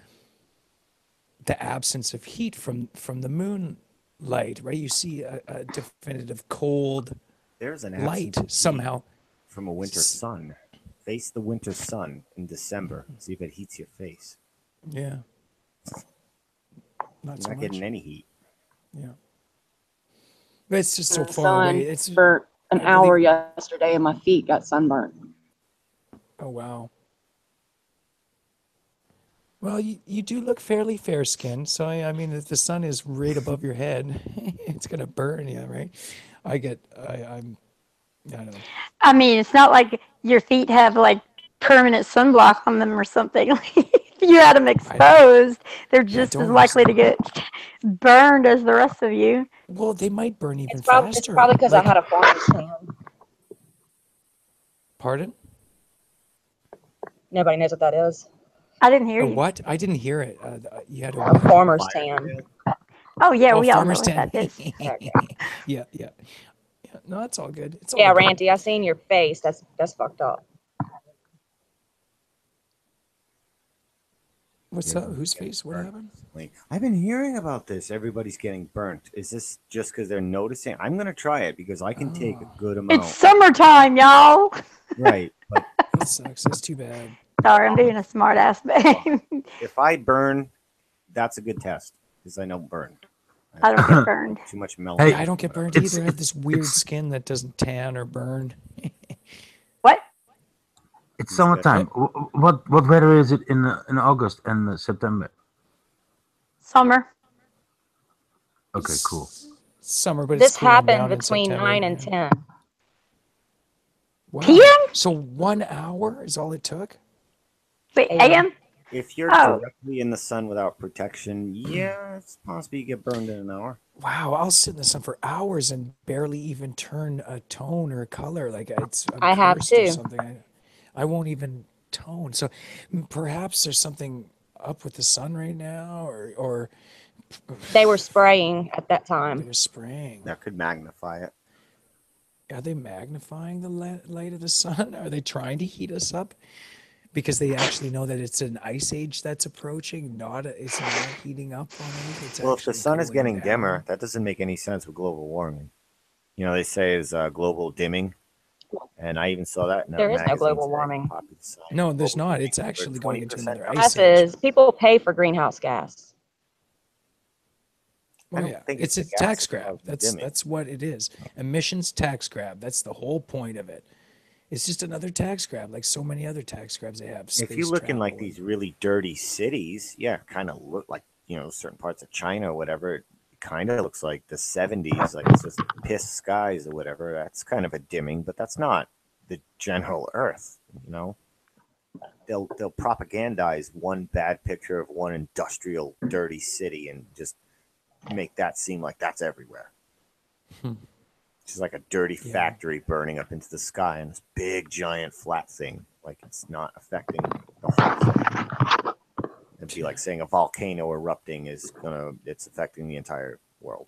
the absence of heat from the moonlight, right? You see a definitive cold There's an light absence of heat somehow. from a winter sun Face the winter sun in December. See if it heats your face. Yeah. Not so getting much. any heat. Yeah. But it's just so The far sun away. It's for an I hour believe- yesterday, and my feet got sunburned. Oh wow. Well, you do look fairly fair skinned, so I mean, if the sun is right above your head, it's gonna burn you, right? I don't know. I mean, it's not like your feet have like permanent sunblock on them or something. If you had them exposed, they're just as don't likely to get burned as the rest of you. Well, they might burn even It's faster. probably because Like- I had a farmer's tan. Pardon? Nobody knows what that is. I didn't hear A you. what? I didn't hear it. You had A farmer's tan. Oh yeah, Oh, we all know farmer's what tan. that is. Yeah. No, it's all good. It's all Yeah, good. Randy, I seen your face. That's fucked up. What's up? Whose face? What happened? I've been hearing about this. Everybody's getting burnt. Is this just because they're noticing? I'm gonna try it because I can take a good amount. It's summertime, y'all. Right, but That sucks. That's too bad. Sorry, I'm being a smart ass babe. if I burn, that's a good test because I don't burn. I don't get burned. Too much melanin. Hey, I don't get burned either. I have this weird skin that doesn't tan or burn. What? It's summertime. What weather is it in August and September? Summer. Okay, cool. Summer, but This it's cooling happened down in between September. 9 and 10. Wow. PM? So 1 hour is all it took? Wait, AM? If you're Oh. directly in the sun without protection, yeah, it's possible you get burned in an hour. Wow, I'll sit in the sun for hours and barely even turn a tone or a color. Like I'm I have cursed or too. something. I won't even tone. So perhaps there's something up with the sun right now, or They were spraying at that they time. were spraying. That could magnify it. Are they magnifying the light of the sun? Are they trying to heat us up? Because they actually know that it's an ice age that's approaching. It's not heating up on Earth. It's Well, if the actually sun is cooling getting down. dimmer, that doesn't make any sense with global warming. You know, they say is global dimming, and I even saw that in a There is no magazine global today. warming. No, there's not. It's We're actually going into 20% another ice age. Gases. People pay for greenhouse gas. I Oh don't yeah, think it's a it's the tax gas grab. of the That's dimming. that's what it is. Emissions tax grab. That's the whole point of it. It's just another tax grab, like so many other tax grabs they have. If you space look in like travel these really dirty cities, yeah, kind of look like, you know, certain parts of China or whatever. It kind of looks like the 70s, like it's just piss skies or whatever. That's kind of a dimming, but that's not the general Earth. You know, they'll propagandize one bad picture of one industrial dirty city and just make that seem like that's everywhere. It's just like a dirty factory burning up into the sky and this big giant flat thing, like it's not affecting the whole thing. It'd be like saying a volcano erupting it's affecting the entire world.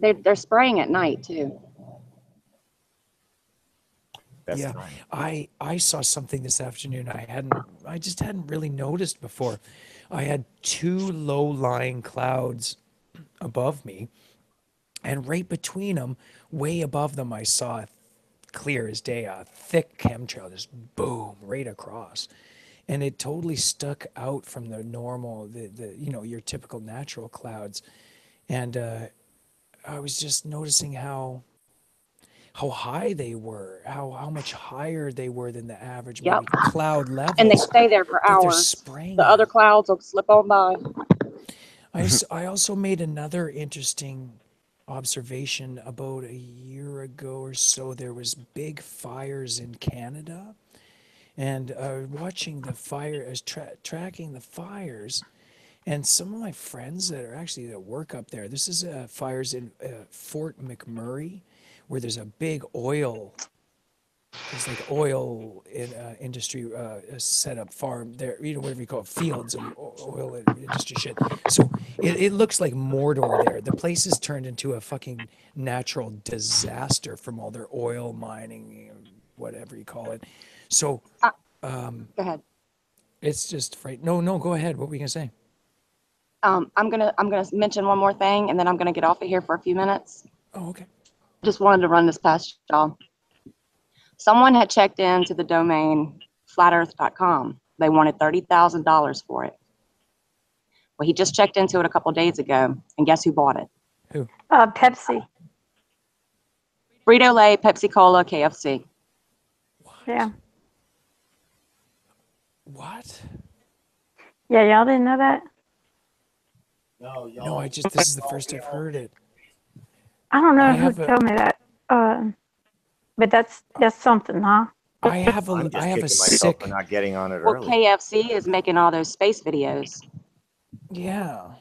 They're spraying at night too. Best Yeah, time. I saw something this afternoon I just hadn't really noticed before. I had two low-lying clouds above me, and right between them, way above them, I saw clear as day a thick chemtrail just boom right across, and it totally stuck out from the normal, the your typical natural clouds, and I was just noticing how high they were, how much higher they were than the average Yep. maybe cloud level. And they stay there for But they're hours. spraying The other clouds will slip on by. I also made another interesting observation about a year ago or so. There was big fires in Canada, and watching the fire, I was tracking the fires, and some of my friends that work up there. This is fires in Fort McMurray, where there's a big oil. It's like oil industry set up farm there, whatever you call it, fields and oil industry shit. So it looks like Mordor there. The place is turned into a fucking natural disaster from all their oil mining, whatever you call it. So, Go ahead. it's just frightening. No, go ahead. What were you gonna say? I'm gonna mention one more thing, and then I'm gonna get off of here for a few minutes. Oh, okay. Just wanted to run this past y'all. Someone had checked into the domain flatearth.com. They wanted $30,000 for it. Well, he just checked into it a couple days ago, and guess who bought it? Who? Pepsi. Frito-Lay, Pepsi Cola, KFC. Yeah. What? Yeah, y'all didn't know that? No, this is the first I've heard it. I don't know I who have a- told me that. But that's something, huh? I have I'm just I have kicking a myself sick. for not getting on it Well, early. KFC is making all those space videos. Yeah.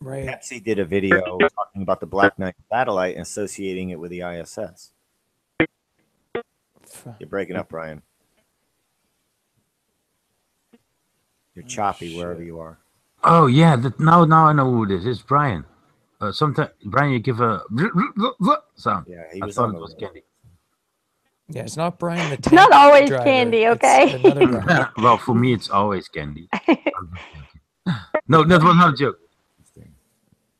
Right. Pepsi did a video talking about the Black Knight satellite and associating it with the ISS. You're breaking up, Brian. You're choppy wherever you are. Oh yeah, now I know who this is. Brian. Sometimes Brian, you give a sound. Yeah, he I was thought on it the was Candy. Yeah, it's not Brian the It's tank not always driver. candy, It's okay? another Brian. Well, for me, it's always Candy. No, that was not a joke.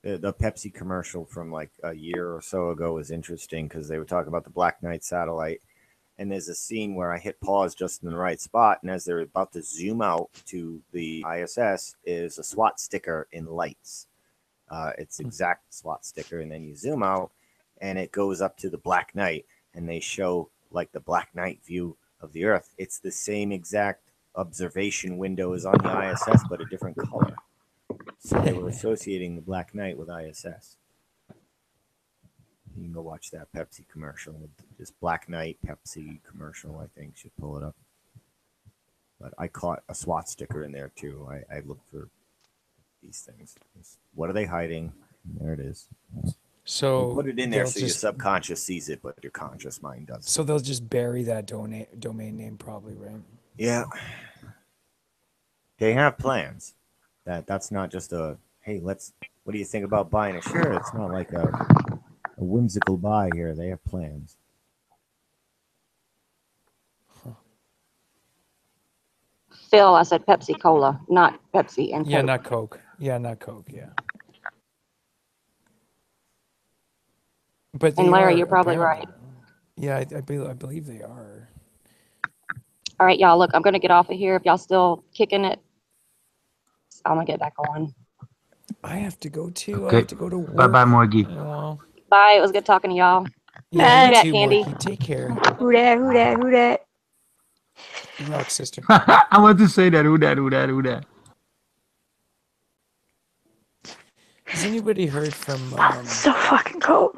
The Pepsi commercial from like a year or so ago was interesting because they were talking about the Black Knight satellite. And there's a scene where I hit pause just in the right spot. And as they're about to zoom out to the ISS, is a SWAT sticker in lights. It's exact SWAT sticker. And then you zoom out and it goes up to the Black Knight. And they show like the Black Knight view of the Earth. It's the same exact observation window as on the ISS, but a different color. So they were associating the Black Knight with ISS. You can go watch that Pepsi commercial. This Black Knight Pepsi commercial, I think, should pull it up. But I caught a SWAT sticker in there too. I looked for these things. What are they hiding? There it is. So you put it in there they'll so your just- subconscious sees it, but your conscious mind doesn't. So they'll just bury that domain name, probably, right? Yeah. They have plans. That's not just a, hey, what do you think about buying a shirt? It's not like a whimsical buy here. They have plans. Phil, I said Pepsi Cola, not Pepsi and Yeah, Coke. not Coke. Yeah, not Coke. Yeah. But And they Larry, are, you're probably apparently. right. Yeah, I believe they are. All right, y'all, look, I'm going to get off of here. If y'all still kicking it, I'm going to get back on. I have to go too. I Okay. have to go to work. Bye-bye, Morgie. Well, Bye. It was good talking to y'all. yeah, Who you dat, too, Candy? Morky. Take care. Who that? Who that? Who that? Good luck, sister. I want to say that. Who that? Has anybody heard from So fucking cold.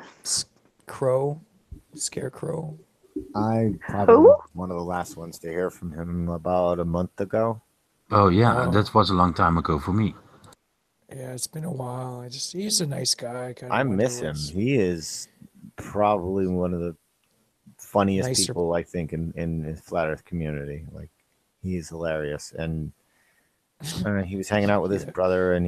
Scarecrow? I probably was one of the last ones to hear from him about a month ago. Oh yeah, Oh. that was a long time ago for me. Yeah, it's been a while. He's a nice guy. I miss him. He is probably one of the funniest Nicer- people I think in the flat Earth community. Like he's hilarious, and he was hanging out with his brother, and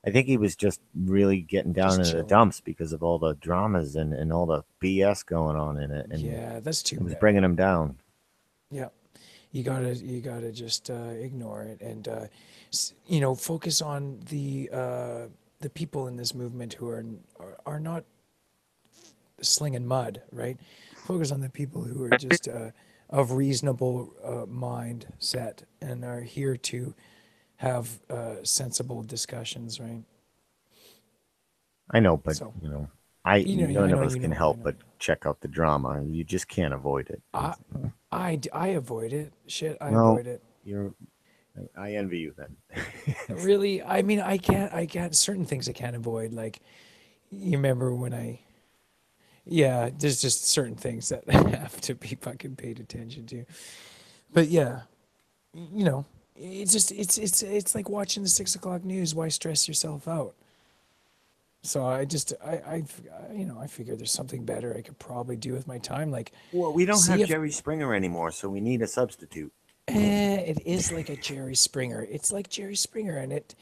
I think he was just really getting down Just into the chilling. dumps because of all the dramas and all the BS going on in it. And Yeah, that's too it was bad. bringing him down. Yeah, you gotta just ignore it and focus on the people in this movement who are not slinging mud, right? Focus on the people who are just of reasonable mindset and are here to have sensible discussions, right? I know, but So- none I of know us you can know, help but check out the drama. You just can't avoid it. I avoid it. Shit, I Well, avoid it. I envy you then. Really, I mean, I can't certain things I can't avoid. Like, you remember when there's just certain things that have to be fucking paid attention to. But yeah, it's just it's like watching the 6 o'clock news. Why stress yourself out? So I figure there's something better I could probably do with my time. Like, Well, we don't see have if- Jerry Springer anymore, so we need a substitute. It is like a Jerry Springer. It's like Jerry Springer, and it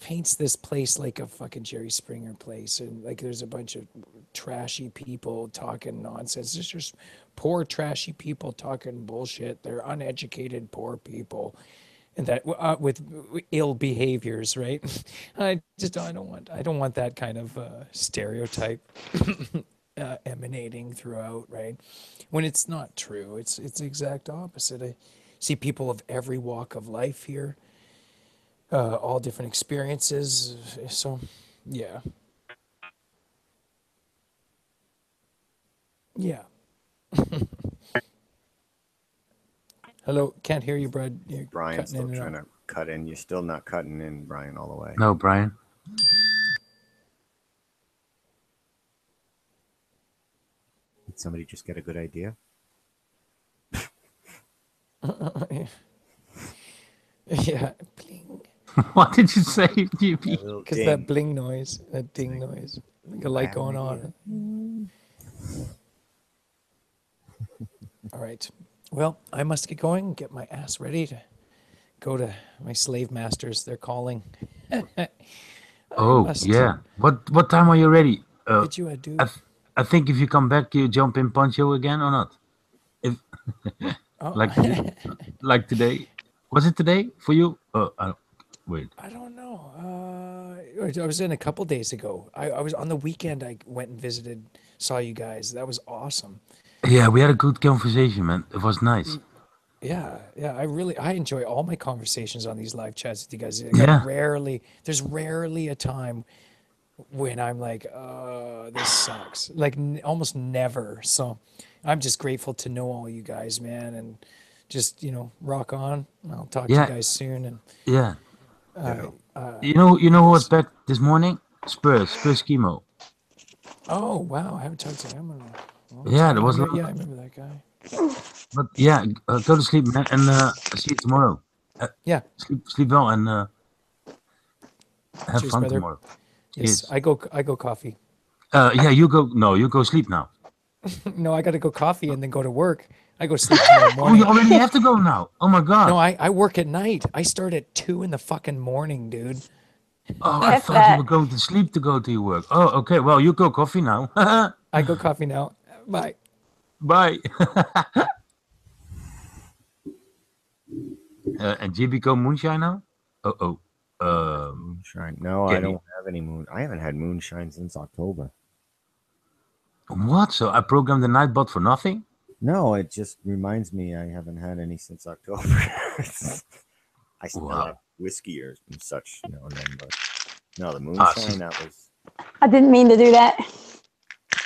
paints this place like a fucking Jerry Springer place, and like there's a bunch of trashy people talking nonsense. It's just poor trashy people talking bullshit. They're uneducated poor people, and that with ill behaviors, right? I don't want that kind of stereotype emanating throughout, right? When it's not true, it's the exact opposite. I see people of every walk of life here, all different experiences. So, yeah. Yeah. Hello, can't hear you, Brad. You're Brian's cutting still in and trying out. to cut in. You're still not cutting in, Brian, all the way. No, Brian. Did somebody just get a good idea? Yeah, bling. What did you say, GB? Because that bling noise, that ding noise, like a light going on. All right. Well, I must get going and get my ass ready to go to my slave masters. They're calling. Oh, yeah. What time are you ready? Bid you adieu. I think if you come back, you jump in Pancho again or not? If like today. Was it today for you? Wait. I don't know. I was in a couple days ago. I was on the weekend. I went and visited, saw you guys. That was awesome. Yeah, we had a good conversation, man. It was nice. Yeah. I enjoy all my conversations on these live chats with you guys. Yeah. There's rarely a time when I'm like, this sucks. Like almost never. So I'm just grateful to know all you guys, man, and just rock on. I'll talk to you guys soon. And yeah. You know who was back this morning? Spurs Chemo. Oh wow, I haven't talked to him in a long Yeah, time. there was. I remember that guy. But yeah, go to sleep, man, and see you tomorrow. Yeah. Sleep well and have Cheers, fun brother. tomorrow. Yes, Cheers. I go coffee. Yeah, you go. No, you go sleep now. No, I got to go coffee and then go to work. I go sleep tomorrow morning. Oh, you already have to go now. Oh my god. No, I work at night. I start at 2 in the fucking morning, dude. Oh, I thought you were going to sleep to go to your work. Oh, okay. Well, you go coffee now. I go coffee now. Bye. Bye. And GB go moonshine now? Moonshine. No, I don't have any moon. I haven't had moonshine since October. What? So I programmed the Nightbot for nothing? No, it just reminds me I haven't had any since October. I still have whiskey or such now and then, but no, the moonshine, that was... I didn't mean to do that.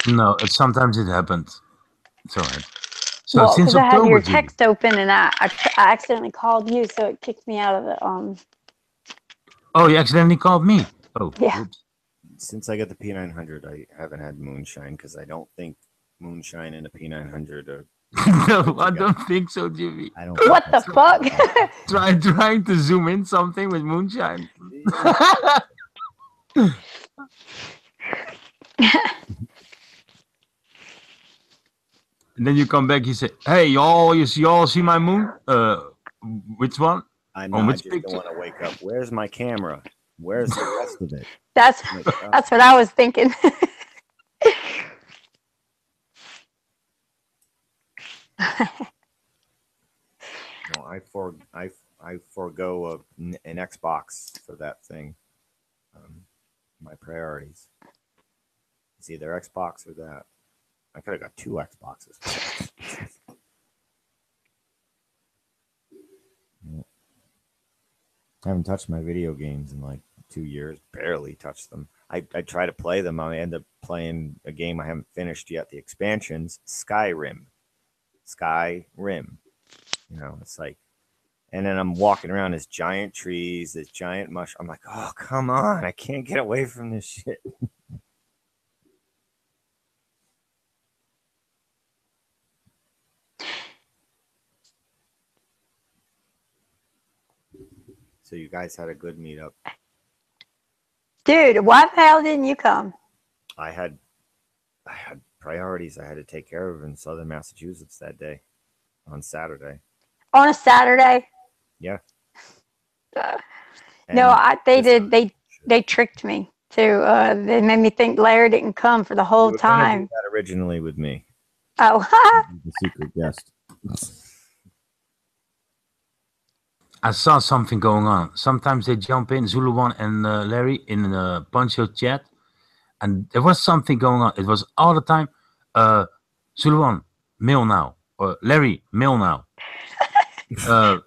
No, sometimes it happened. It's all right. So Well, since because I had October, your GB. text open and I accidentally called you, so it kicked me out of the Oh, you accidentally called me. Oh, yeah. oops. Since I got the P900, I haven't had moonshine because I don't think moonshine and a P900 are... No, I don't think so, Jimmy. I don't. What the fuck? Trying to zoom in something with moonshine. And then you come back, you say, "Hey, y'all, you see my moon? Which one? I know. I just don't want to wake up. Where's my camera? Where's the rest of it?" That's what I was thinking. No, I forego an Xbox for that thing. My priorities. It's either Xbox or that. I could have got 2 Xboxes. I haven't touched my video games in like 2 years. Barely touched them. I try to play them. I end up playing a game I haven't finished yet. The expansions, Skyrim. You know, it's like, and then I'm walking around this giant trees, this giant mushroom. I'm like, oh, come on. I can't get away from this shit. So you guys had a good meetup. Dude, why the hell didn't you come? I had priorities I had to take care of in southern Massachusetts that day on Saturday. On a Saturday? Yeah. They tricked me too. They made me think Larry didn't come for the whole time. Do that originally with me. Oh, The secret guest. I saw something going on. Sometimes they jump in, Zulu One and Larry in the Poncho chat, and there was something going on. It was all the time, Zulu One, mail now, or Larry, mail now. That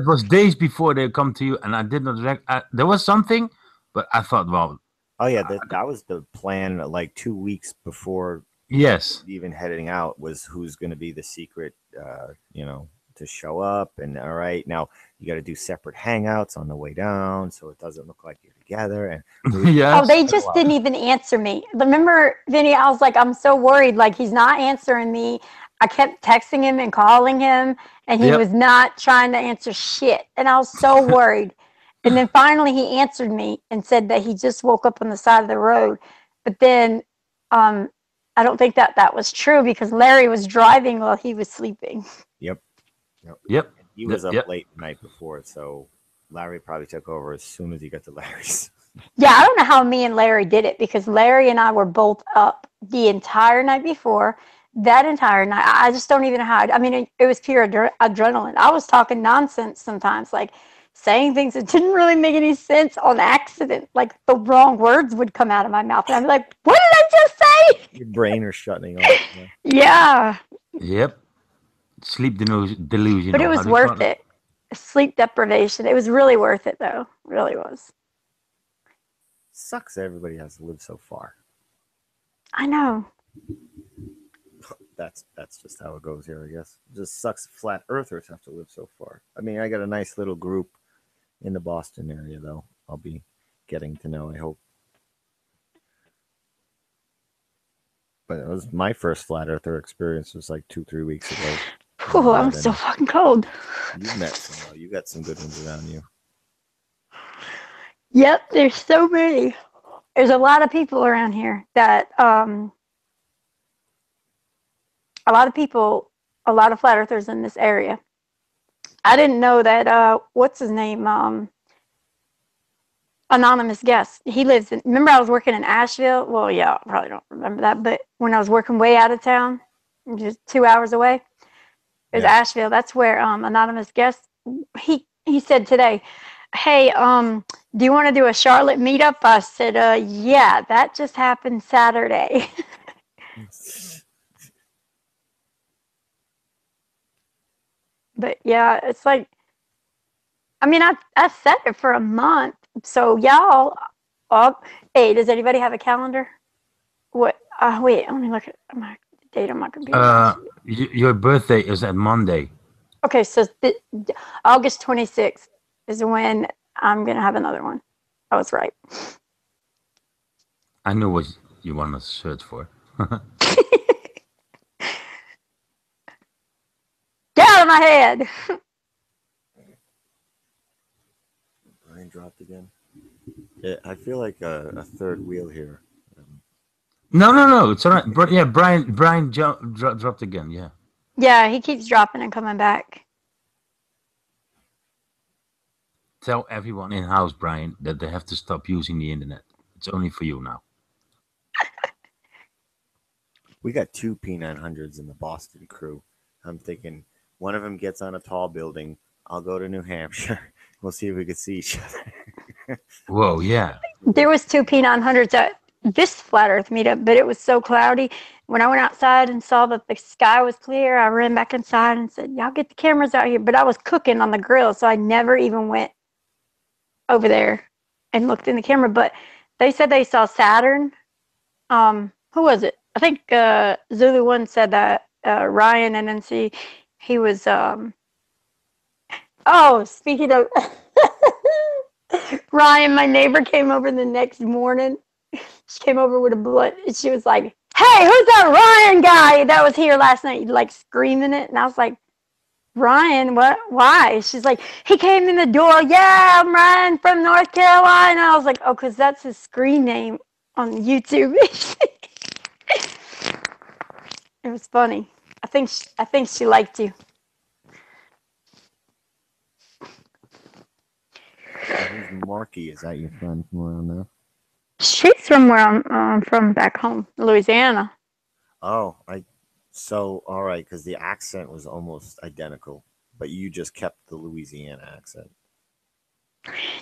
was days before they come to you, and I did not. There was something, but I thought, well, oh yeah, that was the plan. Like 2 weeks before, yes, even heading out was who's going to be the secret, to show up. And all right, now you got to do separate hangouts on the way down, so it doesn't look like you're together. And Oh, they just didn't even answer me. Remember, Vinny, I was like, I'm so worried. Like, he's not answering me. I kept texting him and calling him, and he was not trying to answer shit. And I was so worried. And then finally he answered me and said that he just woke up on the side of the road. But then I don't think that was true because Larry was driving while he was sleeping. Yep. He was up late the night before, so Larry probably took over as soon as he got to Larry's. Yeah, I don't know how me and Larry did it because Larry and I were both up the entire night before. That entire night, I just don't even know how. I mean, it was pure adrenaline. I was talking nonsense sometimes, like saying things that didn't really make any sense on accident. Like the wrong words would come out of my mouth, and I'm like, "What did I just say?" Your brain are shutting off. Yeah. Yep. Sleep delusion. But it was worth it. Sleep deprivation. It was really worth it, though. It really was. Sucks that everybody has to live so far. I know. That's just how it goes here, I guess. It just sucks flat earthers have to live so far. I mean, I got a nice little group in the Boston area, though. I'll be getting to know, I hope. But it was my first flat earther experience was like 2-3 weeks ago. Oh, I'm so fucking cold. You met some, you got some good ones around you. Yep, there's so many. There's a lot of people around here that a lot of flat earthers in this area. I didn't know that what's his name? Anonymous guest. He lives in, remember I was working in Asheville? Well, yeah, I probably don't remember that, but when I was working way out of town, just 2 hours away, it was Asheville. That's where Anonymous guest, he said today, hey, do you want to do a Charlotte meetup? I said, yeah, that just happened Saturday. But yeah, it's like, I mean, I set it for a month. So y'all, hey, does anybody have a calendar? What? Wait, let me look at my date on my computer. Your birthday is at Monday. Okay, so August 26th is when I'm gonna have another one. I was right. I knew what you wanted to search for. Get out of my head. Brian dropped again. Yeah, I feel like a third wheel here. No, it's all right. Yeah, Brian dropped again. Yeah. Yeah, he keeps dropping and coming back. Tell everyone in house, Brian, that they have to stop using the internet. It's only for you now. We got 2 P900s in the Boston crew. I'm thinking one of them gets on a tall building. I'll go to New Hampshire. We'll see if we can see each other. Whoa, yeah. There was 2 P900s at this flat earth meetup, but it was so cloudy. When I went outside and saw that the sky was clear, I ran back inside and said, y'all get the cameras out here. But I was cooking on the grill, so I never even went over there and looked in the camera. But they said they saw Saturn. Who was it? I think Zulu One said that Ryan, and then he was speaking of Ryan, my neighbor came over the next morning. She came over with a blunt and she was like, hey, who's that Ryan guy that was here last night? Like screaming it. And I was like, Ryan, what? Why? She's like, he came in the door. Yeah, I'm Ryan from North Carolina. I was like, oh, because that's his screen name on YouTube. It was funny. I think she liked you. Who's Marky? Is that your friend from around there? She's from where I'm from back home, Louisiana. Oh, all right, because the accent was almost identical. but you just kept the Louisiana accent.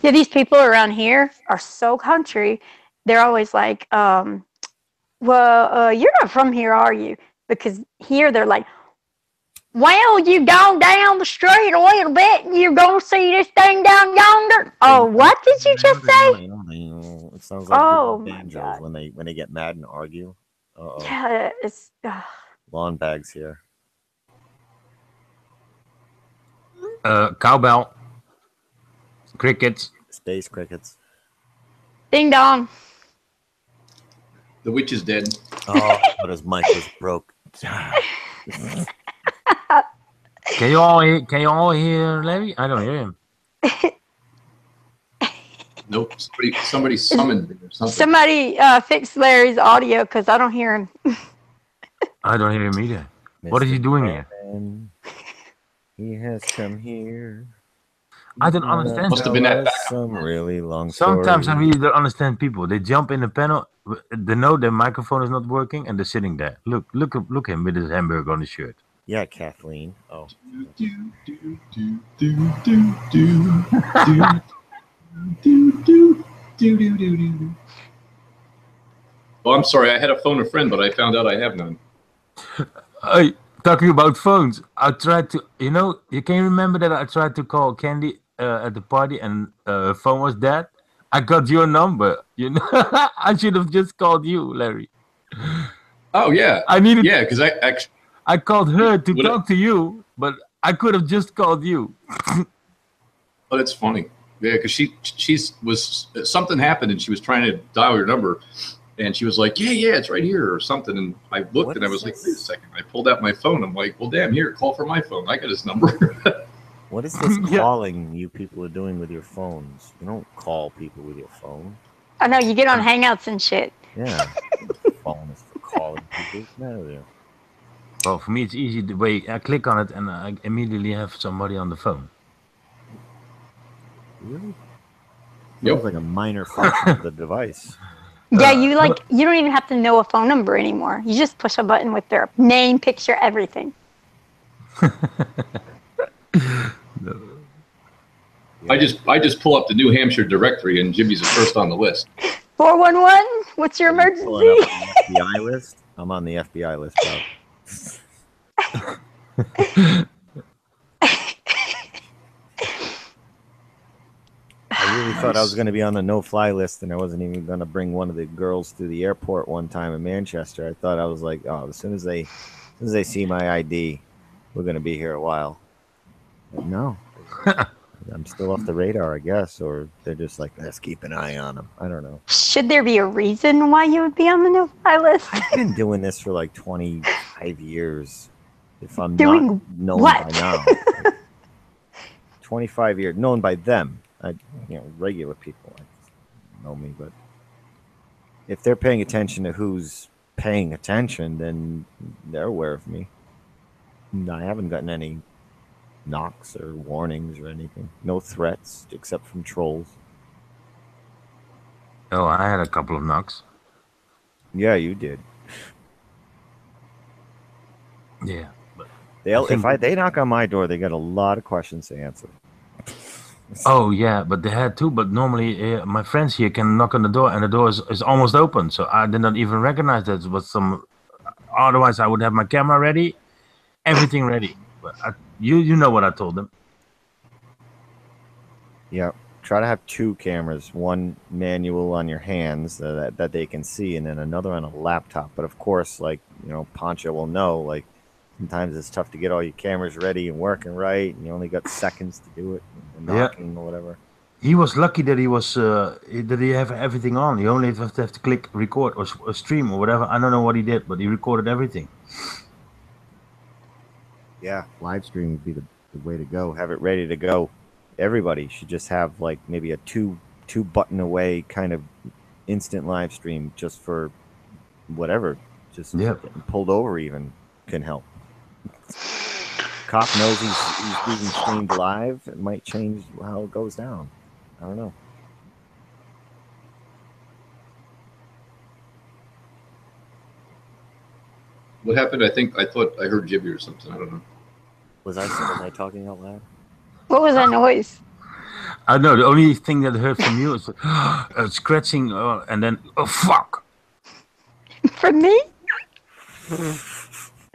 Yeah, these people around here are so country. They're always like, well, you're not from here, are you? Because here they're like, well, you gone down the street a little bit and you're going to see this thing down yonder. Oh, what did you just say? It sounds like Oh, my banjos God. when they get mad and argue. Uh-oh. Yeah, it's. Lawn bags here. Cowbell. Crickets. Space crickets. Ding dong. The witch is dead. Oh, but his mic was broke. Can you all hear Larry? I don't hear him. Nope. Somebody summoned me or something. Somebody fix Larry's audio because I don't hear him. I don't hear him either. What is he doing here? He has come here. I don't understand. Must have been that back. Some really long Sometimes I story. really don't understand people. They jump in the panel, they know their microphone is not working, and they're sitting there. Look him with his hamburger on his shirt. Yeah, Kathleen. Oh. Oh, I'm sorry. I had a phone a friend, but I found out I have none. Hey, talking about phones, I tried to, you can remember that I tried to call Candy at the party and her phone was dead? I got your number, I should have just called you, Larry. Oh, yeah. Yeah, because I actually... I called her to talk to you, but I could have just called you. Oh, that's funny. Yeah, because she was something happened and she was trying to dial your number, and she was like, "Yeah, it's right here" or something. And I looked and I was like, "Wait a second!" I pulled out my phone. I'm like, "Well, damn, here, call for my phone. I got his number." What is this calling you people are doing with your phones? You don't call people with your phone. I know you get on Hangouts and shit. Yeah. Phone is for calling people. What's the matter with you? Well, for me, it's easy. The way I click on it and I immediately have somebody on the phone. Really? Yep. Sounds like a minor function of the device. Yeah, you don't even have to know a phone number anymore. You just push a button with their name, picture, everything. I just pull up the New Hampshire directory and Jimmy's the first on the list. 411. What's your emergency? Pulling up the FBI list. I'm on the FBI list, bro. I really thought I was going to be on the no-fly list, and I wasn't even going to bring one of the girls to the airport one time in Manchester. I thought I was like, oh, as soon as they see my ID, we're going to be here a while. But no, I'm still off the radar, I guess, or they're just like, let's keep an eye on them. I don't know. Should there be a reason why you would be on the no-fly list? I've been doing this for like 25 years. If I'm Doing not known what? by now, 25 years known by them. Regular people know me, but if they're paying attention to who's paying attention, then they're aware of me. I haven't gotten any knocks or warnings or anything. No threats except from trolls. Oh, I had a couple of knocks. Yeah, you did. Yeah. They knock on my door, they got a lot of questions to answer. Oh yeah, but they had to. But normally, my friends here can knock on the door, and the door is almost open. So I did not even recognize that it was some. Otherwise, I would have my camera ready, everything ready. But you know what I told them. Yeah, try to have two cameras, one manual on your hands that they can see, and then another on a laptop. But of course, Poncho will know, sometimes it's tough to get all your cameras ready and working right, and you only got seconds to do it, and knocking or whatever. He was lucky that he have everything on. He only have to click record or stream or whatever. I don't know what he did, but he recorded everything. Yeah, live stream would be the way to go. Have it ready to go. Everybody should just have maybe a two button away kind of instant live stream just for whatever. Just getting pulled over even can help. Cop knows he's being streamed live. It might change how it goes down. I don't know. What happened? I thought I heard Jimmy or something. I don't know. Was I talking out loud? What was that noise? I know. The only thing that I heard from you is scratching, and then fuck. From me?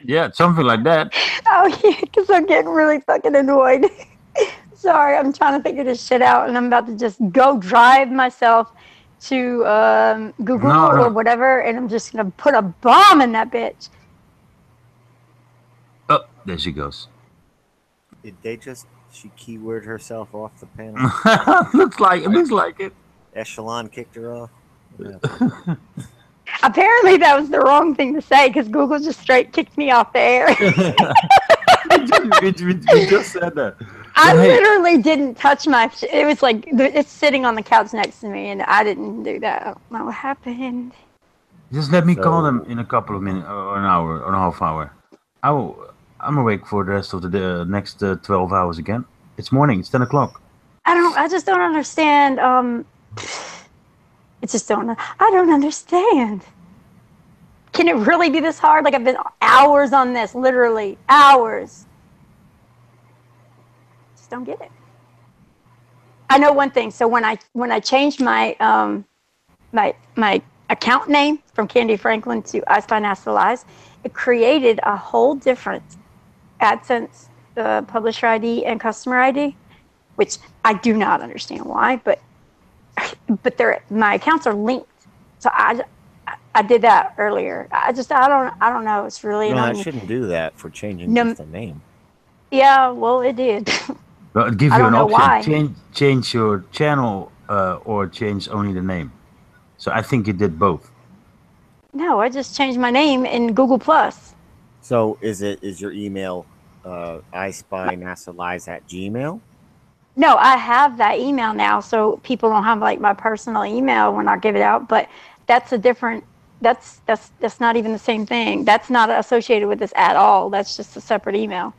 Yeah, something like that. Oh yeah, because I'm getting really fucking annoyed. Sorry, I'm trying to figure this shit out, and I'm about to just go drive myself to Google or whatever, and I'm just gonna put a bomb in that bitch. Oh, there she goes. Did she keyword herself off the panel? Looks like it. Echelon kicked her off. Yeah. Apparently that was the wrong thing to say because Google just straight kicked me off the air. we just said that. I literally didn't touch it was like, it's sitting on the couch next to me and I didn't do that. I don't know what happened. Just let me call them in a couple of minutes, or an hour, or a half hour. I'm awake for the rest of the next 12 hours again. It's morning, it's 10 o'clock. I just don't understand. I don't understand. Can it really be this hard? Like I've been hours on this, literally hours. Just don't get it. I know one thing. So when I changed my my account name from Candy Franklin to I Spy NASA Lies, it created a whole different AdSense publisher ID and customer ID, which I do not understand why, but my accounts are linked. So I did that earlier. I don't know. It's really no, I shouldn't do that for changing just the name. Yeah, well, it did. Well, it gives you an option. Change your channel or change only the name. So I think you did both. No, I just changed my name in Google Plus. So is your email iSpyNASALies@gmail.com? No, I have that email now, so people don't have like my personal email when I give it out. But that's a different. That's not even the same thing. That's not associated with this at all. That's just a separate email.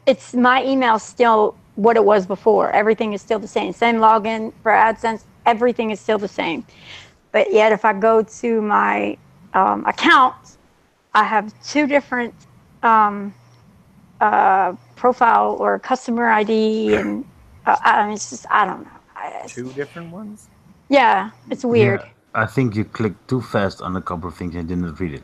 It's my email still what it was before. Everything is still the same. Same login for AdSense. Everything is still the same. But yet, if I go to my account, I have two different profile or customer ID, and it's just I don't know. Two different ones? Yeah, it's weird. Yeah, I think you clicked too fast on a couple of things and didn't read it.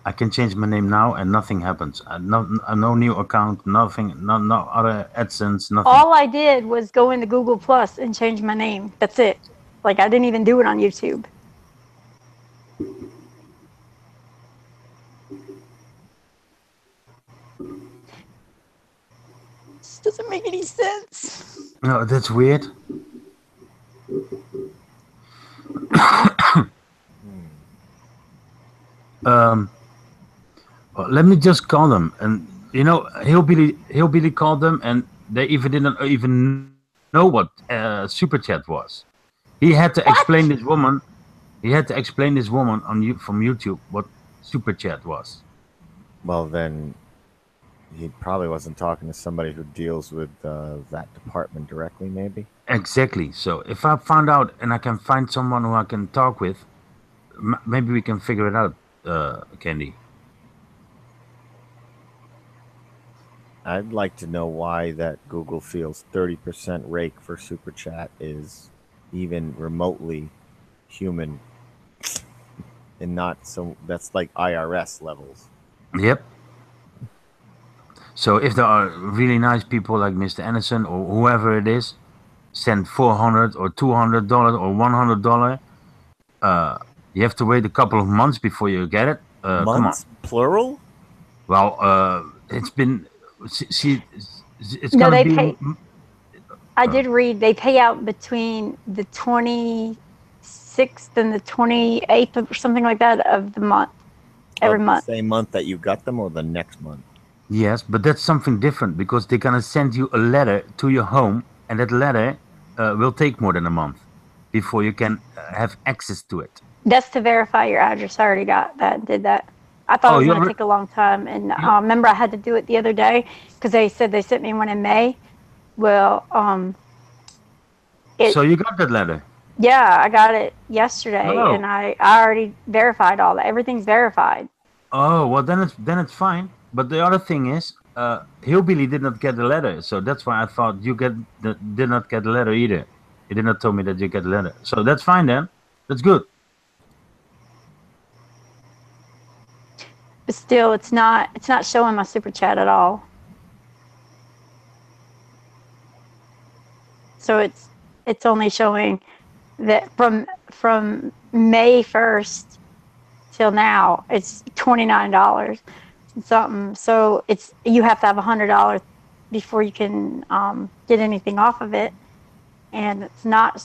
I can change my name now and nothing happens. No new account, nothing, no other AdSense, nothing. All I did was go into Google Plus and change my name. That's it. Like I didn't even do it on YouTube. This doesn't make any sense. No, that's weird. Well, let me just call them, and Hillbilly called them, and they didn't even know what super chat was. He had to explain this woman. He had to explain this woman from YouTube what super chat was. Well, then he probably wasn't talking to somebody who deals with that department directly, maybe. Exactly. So if I found out and I can find someone who I can talk with, maybe we can figure it out, Candy. I'd like to know why that Google feels 30% rake for Super Chat is even remotely human and not so. That's like IRS levels. Yep. So if there are really nice people like Mr. Anderson or whoever it is, send $400 or $200 or $100. You have to wait a couple of months before you get it. Months? Come on. Plural? Well, it's been. It's no, gonna they be. pay. I did read they pay out between the 26th and the 28th or something like that of the month. Every month. The same month that you got them, or the next month? Yes, but that's something different because they're gonna send you a letter to your home, and that letter will take more than a month before you can have access to it. That's to verify your address. I already got that. Did that. I thought it was going to take a long time, and remember I had to do it the other day because they said they sent me one in May. Well, so you got that letter? Yeah, I got it yesterday, and I already verified all that. Everything's verified. Oh well, then it's fine. But the other thing is, Hillbilly did not get the letter, so that's why I thought you did not get the letter either. He did not tell me that you get the letter, so that's fine then. That's good. But still, it's not showing my super chat at all. So it's only showing that from May 1st till now, it's $29 and something. So you have to have $100 before you can get anything off of it, and it's not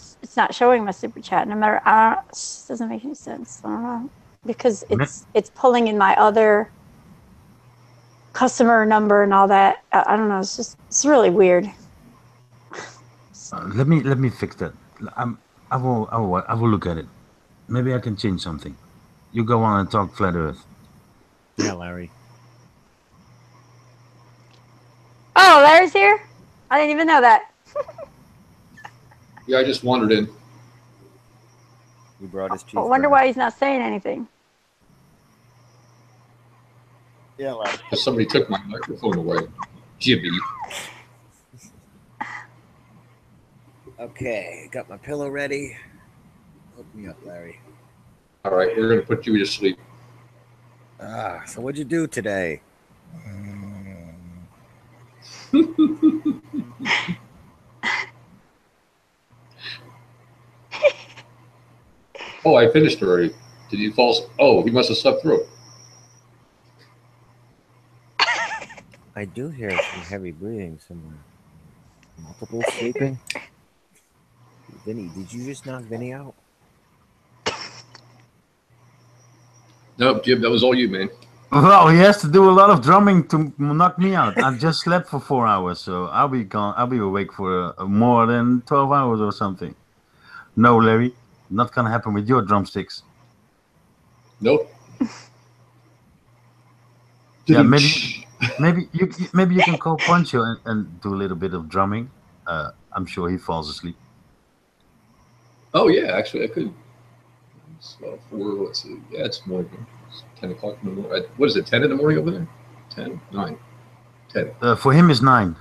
showing my super chat. No matter, it doesn't make any sense. I don't know, because it's pulling in my other customer number and all that. I don't know. It's really weird. Let me fix that. I will look at it. Maybe I can change something. You go on and talk Flat Earth. Yeah, Larry. Oh, Larry's here? I didn't even know that. Yeah, I just wandered in. He brought his cheese. I wonder why he's not saying anything. Yeah, Larry. Because somebody took my microphone away. Jibby. Okay, got my pillow ready. Hook me up, Larry. All right, we're going to put you to sleep. So what'd you do today? Oh, I finished already. Did you fall? Oh, he must have slept through it. I do hear some heavy breathing somewhere. Multiple sleeping? Vinny, did you just knock Vinny out? Nope, Jib, that was all you, man. Well, he has to do a lot of drumming to knock me out. I just slept for 4 hours, so I'll be awake for more than 12 hours or something. No, Larry, not gonna happen with your drumsticks. Nope. Yeah, maybe you can call Poncho and do a little bit of drumming. I'm sure he falls asleep. Oh yeah, actually I could. It's about 4. Let's see. Yeah, it's morning. It's 10 o'clock in the morning. What is it? 10 in the morning over there? 10, 9, 10. For him, it's 9.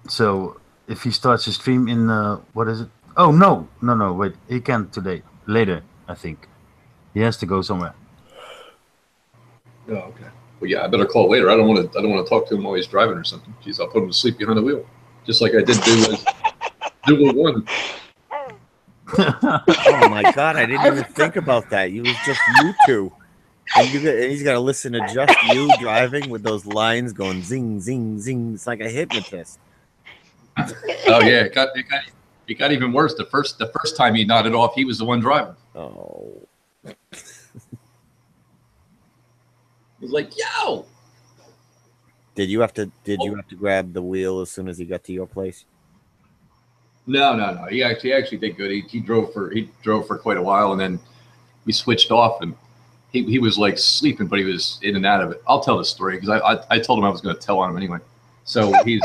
So if he starts his stream in what is it? Oh no! Wait, he can't today. Later, I think. He has to go somewhere. Oh, okay. Well, yeah, I better call later. I don't want to talk to him while he's driving or something. Jeez, I'll put him to sleep behind the wheel, just like I did Duel 1. Oh my God! I didn't even think about that. It was just you two, and he's got to listen to just you driving with those lines going zing, zing, zing. It's like a hypnotist. Oh yeah, it got even worse. The first time he nodded off, he was the one driving. Oh. He's like, "Yo!" Did you have to grab the wheel as soon as he got to your place? No. He actually did good. He drove for quite a while, and then we switched off, and he was like sleeping, but he was in and out of it. I'll tell the story because I told him I was going to tell on him anyway. So he's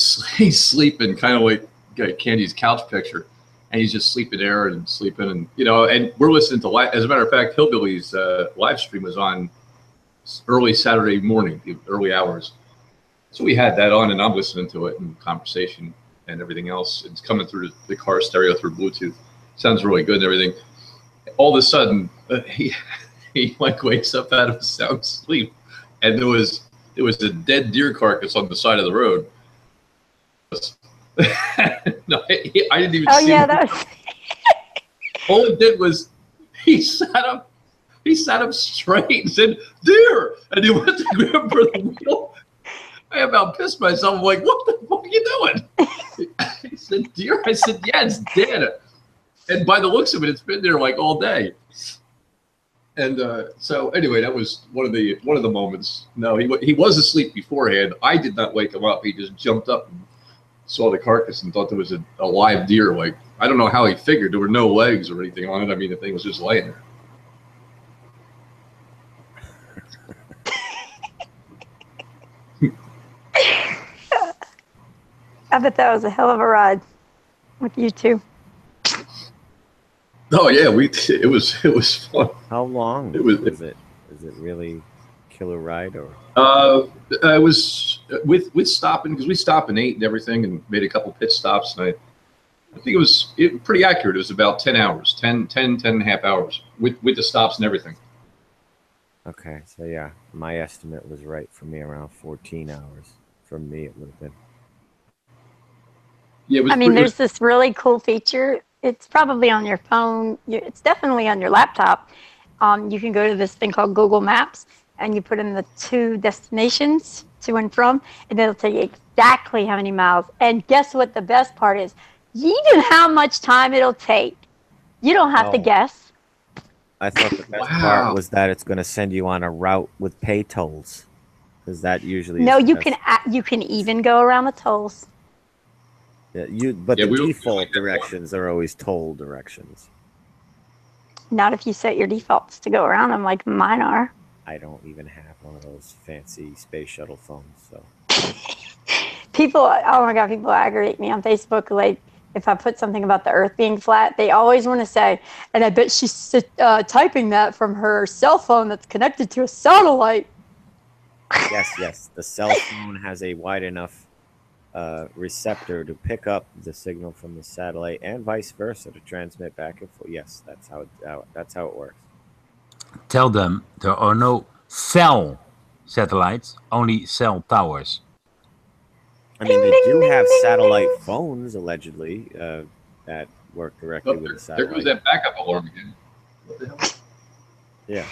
sleeping, kind of like Candy's couch picture, and he's just sleeping there and sleeping, and and we're listening to as a matter of fact, Hillbilly's live stream was on early Saturday morning, the early hours. So we had that on, and I'm listening to it in conversation and everything else. It's coming through the car stereo through Bluetooth. Sounds really good and everything. All of a sudden, he like wakes up out of a sound sleep, and there was a dead deer carcass on the side of the road. No, I didn't even see yeah, him. that was... All it did was he sat up straight and said, "Deer!" And he went to grab for the wheel. I about pissed myself. I'm like, "What the fuck are you doing?" He said, "Deer." I said, "Yeah, it's dead." And by the looks of it, it's been there like all day. And so anyway, that was one of the moments. No, he was asleep beforehand. I did not wake him up. He just jumped up and saw the carcass and thought there was a live deer. Like, I don't know how he figured there were no legs or anything on it. I mean, the thing was just laying there. I bet that was a hell of a ride with you two. Oh yeah, it was fun. How long is it? Is it really? killer ride or? It was with stopping because we stopped and ate and everything and made a couple pit stops. And I think it was pretty accurate. It was about 10 hours, 10 and a half hours with the stops and everything. Okay, so yeah, my estimate was right for me, around 14 hours. For me, it would have been. Yeah, I mean, there's this really cool feature. It's probably on your phone. It's definitely on your laptop. You can go to this thing called Google Maps, and you put in the 2 destinations to and from, and it'll tell you exactly how many miles. And guess what the best part is? Even how much time it'll take. You don't have to guess. I thought the best part was that it's going to send you on a route with pay tolls, because that usually. No, is you can even go around the tolls. Yeah, the default directions are always toll directions. Not if you set your defaults to go around them like mine are. I don't even have one of those fancy space shuttle phones, so. People, oh my God, people aggravate me on Facebook. Like, if I put something about the Earth being flat, they always want to say, and I bet she's typing that from her cell phone that's connected to a satellite. Yes. The cell phone has a wide enough receptor to pick up the signal from the satellite and vice versa to transmit back and forth. Yes, that's how it works. Tell them there are no cell satellites, only cell towers. I mean, they do have satellite phones, allegedly, that work directly with the satellite. There goes that backup alarm again. What the hell? Yeah.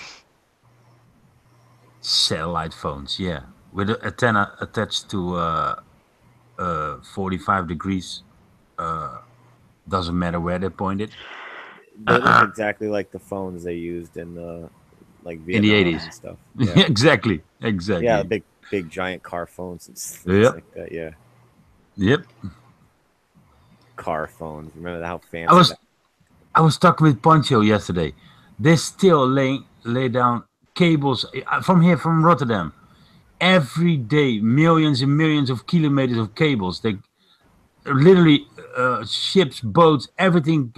Satellite phones, yeah. With an antenna attached to 45 degrees. Doesn't matter where they point it. They look exactly like the phones they used in the in the 80s and stuff. Yeah. exactly. Yeah, big giant car phones and stuff like that. Yeah. Yep. Car phones. Remember how fancy? I was talking with Poncho yesterday. They still lay down cables from Rotterdam. Every day, millions and millions of kilometers of cables. They literally ships, boats, everything.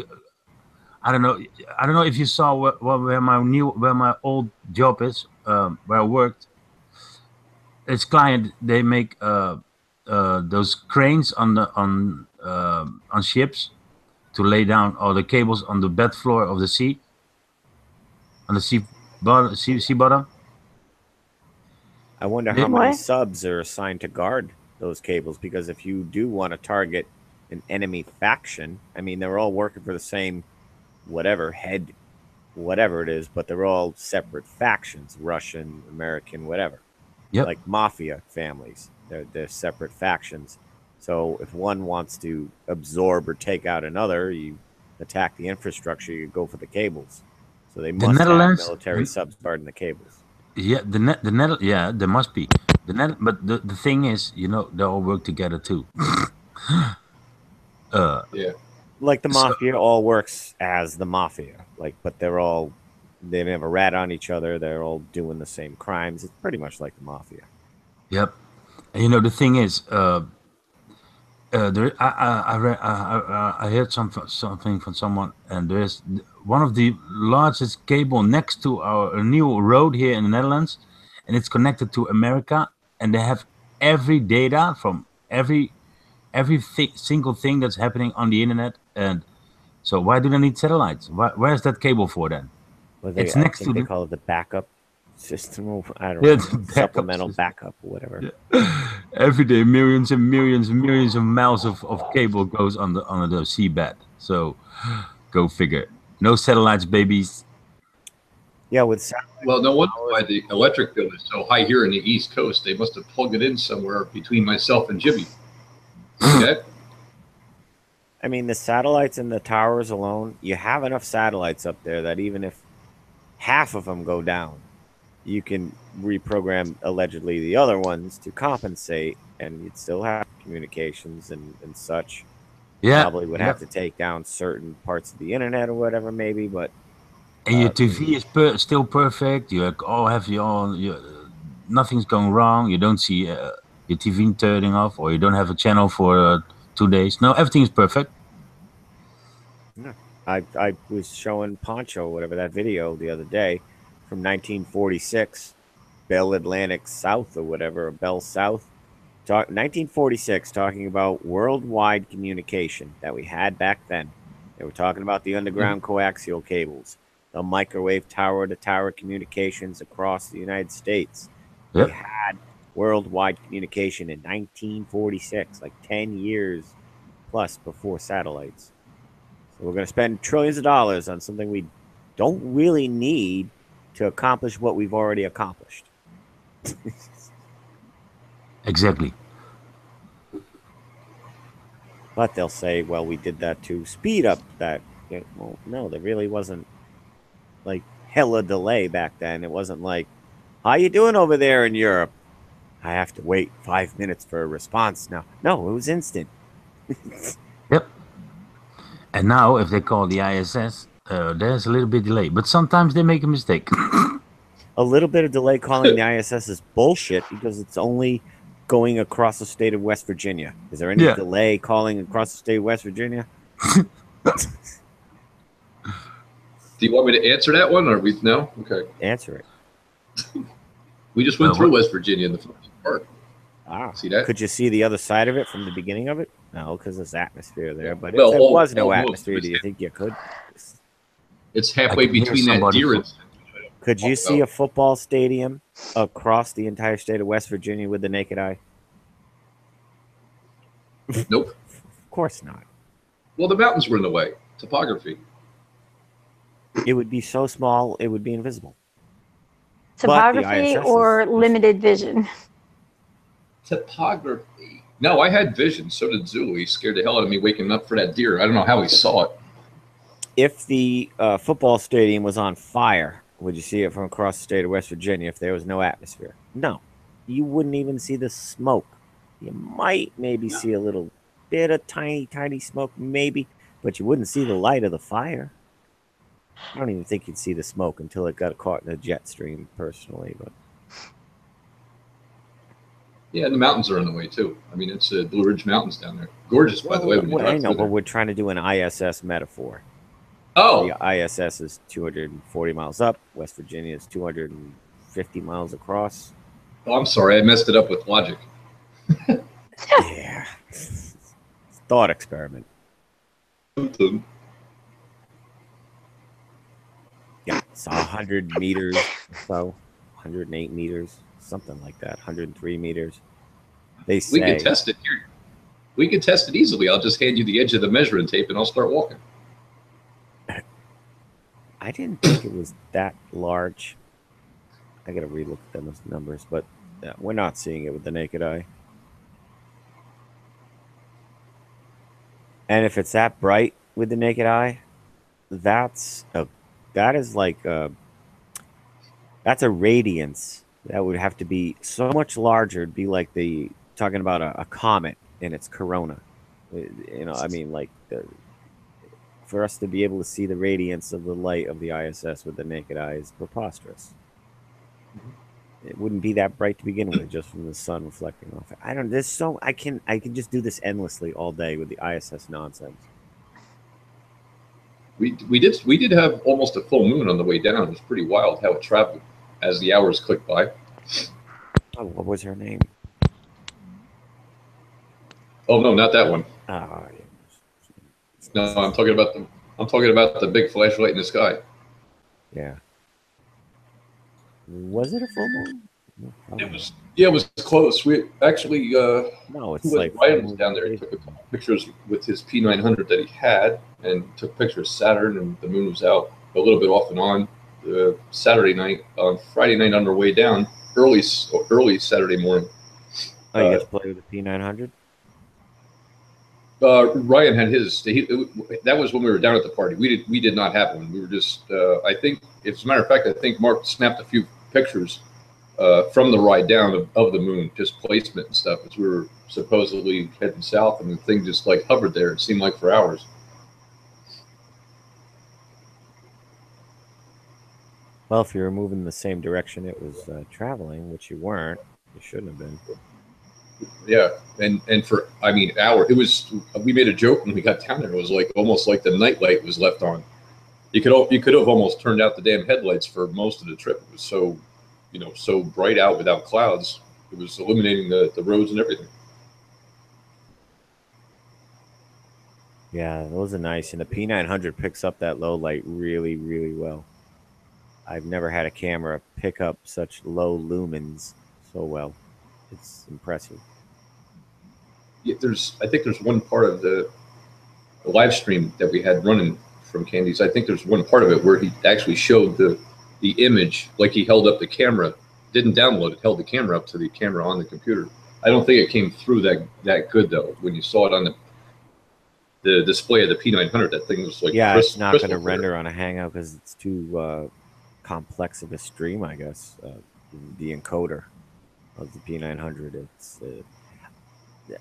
I don't know if you saw where my old job is, where I worked. This client, they make those cranes on ships to lay down all the cables on the bed floor of the sea, on the sea bottom. I wonder how many subs are assigned to guard those cables, because if you do want to target an enemy faction, I mean, they're all working for the same whatever it is, but they're all separate factions, Russian, American, whatever. Yep. Like mafia families. They're separate factions. So if one wants to absorb or take out another, you attack the infrastructure, you go for the cables. So they must have military subs guarding the cables. Yeah, yeah, there must be. But the thing is, they all work together too. Yeah. Like the mafia all works as the mafia. But they have a rat on each other. They're all doing the same crimes. It's pretty much like the mafia. Yep. And the thing is, I heard something from someone, and there's one of the largest cable next to our new road here in the Netherlands, and it's connected to America, and they have every data from every single thing that's happening on the internet. And so why do they need satellites? Where's that cable for then? Well, it's next to they call it the backup system. I don't know, supplemental backup or whatever. Yeah. Every day, millions and millions and millions of miles of cable goes on the seabed. So, go figure. No satellites, babies. Yeah, with well, no wonder why the electric bill is so high here in the East Coast. They must have plugged it in somewhere between myself and Jimmy. Okay. I mean, the satellites and the towers alone, you have enough satellites up there that even if half of them go down, you can reprogram allegedly the other ones to compensate, and you'd still have communications and such. Yeah, probably would have to take down certain parts of the internet or whatever, maybe. But and your TV is still perfect. You all have nothing's going wrong. You don't see your TV turning off, or you don't have a channel for 2 days. No, everything is perfect. Yeah. I was showing Poncho whatever that video the other day from 1946, Bell Atlantic South or whatever, or Bell South. 1946, talking about worldwide communication that we had back then. They were talking about the underground coaxial cables, the microwave tower-to-tower communications across the United States. Yep. We had worldwide communication in 1946, like 10 years plus before satellites. So we're going to spend trillions of dollars on something we don't really need to accomplish what we've already accomplished. Exactly. But they'll say, well, we did that to speed up that. Well, no, there really wasn't like hella delay back then. It wasn't like, how you doing over there in Europe? I have to wait 5 minutes for a response now. No, it was instant. Yep. And now, if they call the ISS, there's a little bit delay. But sometimes they make a mistake. A little bit of delay calling the ISS is bullshit because it's only going across the state of West Virginia. Is there any delay calling across the state of West Virginia? Do you want me to answer that one, or we no? Okay. Answer it. We just went through West Virginia in the first part. Ah, see that? Could you see the other side of it from the beginning of it? No, because there's atmosphere there. But Well, if there was no almost. atmosphere, do you think you could? It's halfway between that deer and. Could you see a football stadium across the entire state of West Virginia with the naked eye? Nope. Of course not. Well, the mountains were in the way. Topography. It would be so small, it would be invisible. Topography or limited vision? Topography. No, I had vision. So did Zulu. He scared the hell out of me waking up for that deer. I don't know how he saw it. If the football stadium was on fire, would you see it from across the state of West Virginia if there was no atmosphere? No. You wouldn't even see the smoke. You might maybe see a little bit of tiny, tiny smoke, maybe, but you wouldn't see the light of the fire. I don't even think you'd see the smoke until it got caught in a jet stream, personally. But yeah, and the mountains are in the way, too. I mean, it's Blue Ridge Mountains down there. Gorgeous, by the way. When you I drive know, through but there. we're trying to do an ISS metaphor. Oh. The ISS is 240 miles up. West Virginia is 250 miles across. Oh, I'm sorry. I messed it up with logic. Yeah. Thought experiment. Yeah, so 100 meters or so, 108 meters, something like that, 103 meters. They say. We can test it here. We can test it easily. I'll just hand you the edge of the measuring tape and I'll start walking. I didn't think it was that large. I got to relook at those numbers, but we're not seeing it with the naked eye. And if it's that bright with the naked eye, that's a radiance that would have to be so much larger. It'd be like talking about a comet and its corona. You know, I mean, like for us to be able to see the radiance of the light of the ISS with the naked eye is preposterous. It wouldn't be that bright to begin with, just from the sun reflecting off it. I don't. There's so I can just do this endlessly all day with the ISS nonsense. We did have almost a full moon on the way down. It was pretty wild how it traveled as the hours clicked by. Oh, what was her name? Oh no, not that one. Oh, no, I'm talking about the big flashlight in the sky. Yeah. Was it a full moon? It was. Yeah, it was close. We actually. No, it's like Ryan was down there. He took a couple pictures with his P900 that he had, and took pictures of Saturn, and the moon was out a little bit off and on. Saturday night, Friday night on our way down, early Saturday morning. Oh, you got to play with the P900? Ryan had his. That was when we were down at the party. We did not have one. We were just. I think, as a matter of fact, I think Mark snapped a few pictures from the ride down of the moon, just placement and stuff, as we were supposedly heading south, and the thing just like hovered there. It seemed like for hours. Well, if you were moving in the same direction it was traveling, which you weren't, you shouldn't have been. Yeah, and for hour. It was. We made a joke when we got down there. It was like almost like the night light was left on. You could have almost turned out the damn headlights for most of the trip. It was so so bright out without clouds. It was illuminating the roads and everything. Yeah, those are nice. And the P900 picks up that low light really, really well. I've never had a camera pick up such low lumens so well. It's impressive. Yeah, I think there's one part of the live stream that we had running from Candy's. I think there's one part of it where he actually showed the image, like he held up the camera, didn't download it, held the camera up to the camera on the computer. I don't think it came through that good though. When you saw it on the display of the P900, that thing was like it's not going to render on a Hangout because it's too complex of a stream, I guess. The encoder of the P900, it's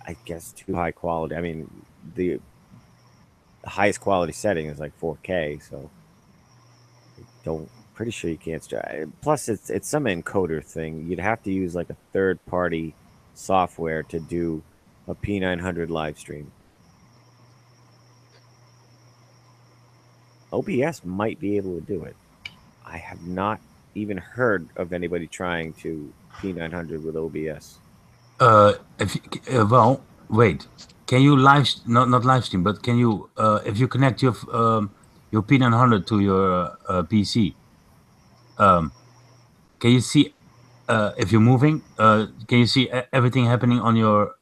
I guess too high quality. I mean, the highest quality setting is like 4K, so pretty sure you can't stream. Plus, it's some encoder thing. You'd have to use like a third-party software to do a P900 live stream. OBS might be able to do it. I have not even heard of anybody trying to P900 with OBS. Well, wait. Can you not live stream, but can you if you connect your P900 to your PC? Can you see if you're moving? Can you see everything happening on your?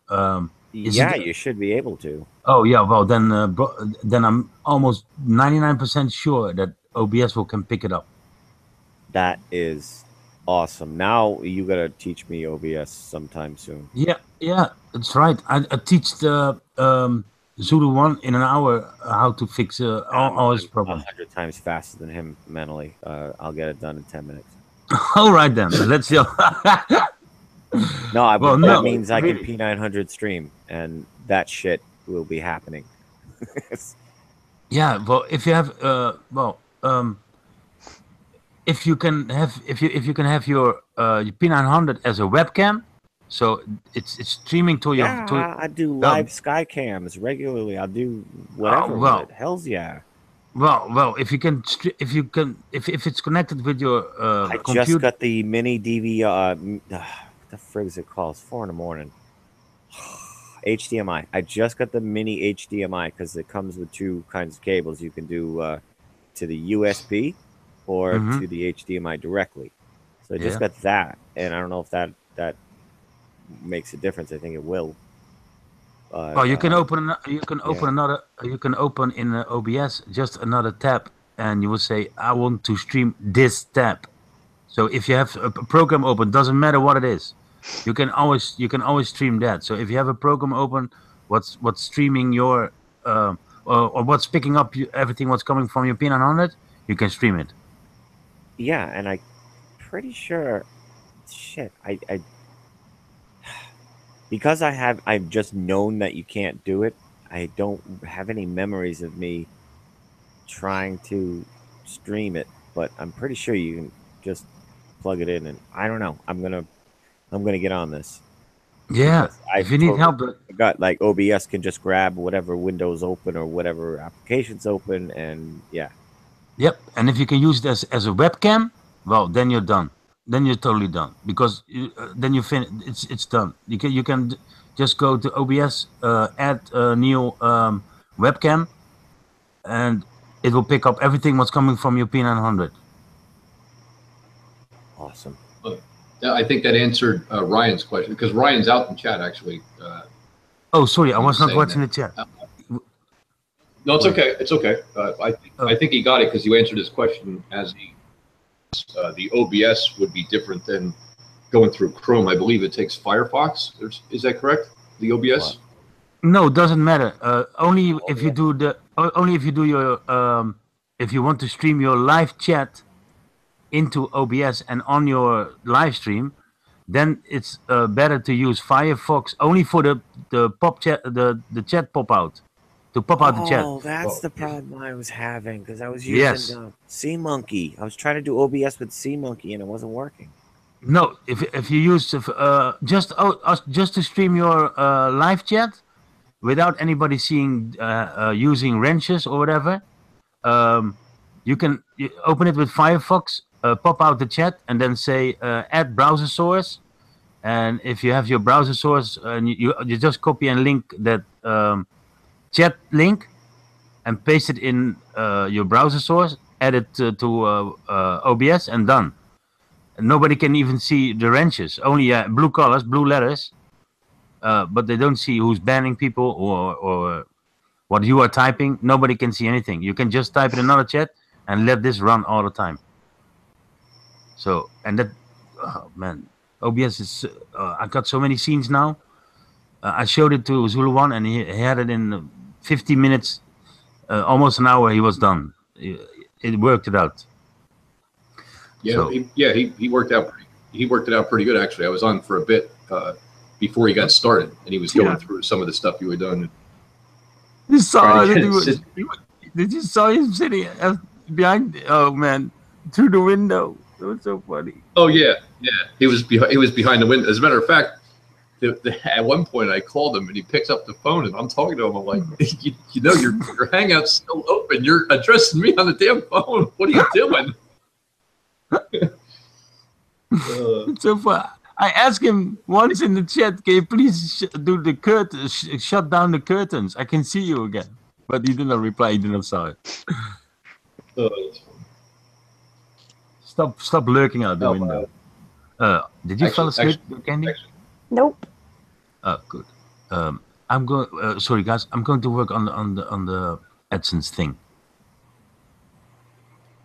You should be able to. Oh yeah, well then I'm almost 99% sure that OBS can pick it up. That is awesome. Now you gotta teach me OBS sometime soon. Yeah, that's right. I teach the Zulu One in an hour how to fix all his problems. 100 times faster than him mentally. I'll get it done in 10 minutes. All right then, let's go. That means I can P900 stream, and that shit will be happening. Yeah, well, if you have, if you can have your P900 as a webcam, so it's streaming to your. I do live Skycams regularly. I'll do whatever. Hell's yeah. Well, if if it's connected with your computer. I just got the mini DV. The frig is it called? It's 4 a.m. HDMI. I just got the mini HDMI because it comes with two kinds of cables. You can do to the USB or to the HDMI directly. So I just got that, and I don't know if that makes a difference. I think it will. You can open in OBS just another tab, and you will say, "I want to stream this tab." So if you have a program open, doesn't matter what it is, you can always stream that. So if you have a program open, what's streaming your or what's picking up everything what's coming from your P900, you can stream it. Yeah, and I'm pretty sure, I because I've just known that you can't do it. I don't have any memories of me trying to stream it, but I'm pretty sure you can just plug it in, and I don't know. I'm gonna get on this. Yeah, if you need help, got like OBS can just grab whatever windows open or whatever applications open, and yeah. Yep, and if you can use it as a webcam, well, then you're done. Then you're totally done because then you finish. It's done. You can just go to OBS, add a new webcam, and it will pick up everything what's coming from your P900. Awesome. I think that answered Ryan's question because Ryan's out in chat actually. Oh, sorry, I was not watching the chat. No, it's okay. It's okay. I think he got it because you answered his question as the OBS would be different than going through Chrome. I believe it takes Firefox. Is that correct? The OBS? No, it doesn't matter. Only if you do your if you want to stream your live chat into OBS and on your live stream, then it's better to use Firefox only for the pop chat, the chat pop out. To pop out the chat. Oh, that's the problem I was having because I was using SeaMonkey. I was trying to do OBS with SeaMonkey and it wasn't working. No, if you use just to stream your live chat without anybody seeing using wrenches or whatever, you can open it with Firefox pop out the chat and then say add browser source. And if you have your browser source, and you just copy and link that chat link and paste it in your browser source, add it to OBS, and done. And nobody can even see the wrenches. Only blue colors, blue letters, but they don't see who's banning people or what you are typing. Nobody can see anything. You can just type in another chat and let this run all the time. So, and that, oh man, OBS is, I got so many scenes now. I showed it to Zulu One and he had it in 50 minutes, almost an hour he was done. It worked it out. Yeah, So- he worked out. He worked it out pretty good actually. I was on for a bit before he got started, and he was going through some of the stuff you had done. You saw Trying to that get he it was, did you saw him sitting behind, oh man, through the window. It was so funny. Oh yeah. He was behind the window. As a matter of fact, at one point I called him and he picks up the phone and I'm talking to him. I'm like, you know, your Hangout's still open. You're addressing me on the damn phone. What are you doing? It's so fun. I asked him once in the chat, can you please do the curtains, shut down the curtains? I can see you again. But he did not reply. He did not saw it. Stop lurking out the window. Did you fall asleep, Candy? Nope. Oh, good. I'm going. Sorry, guys. I'm going to work on the AdSense thing.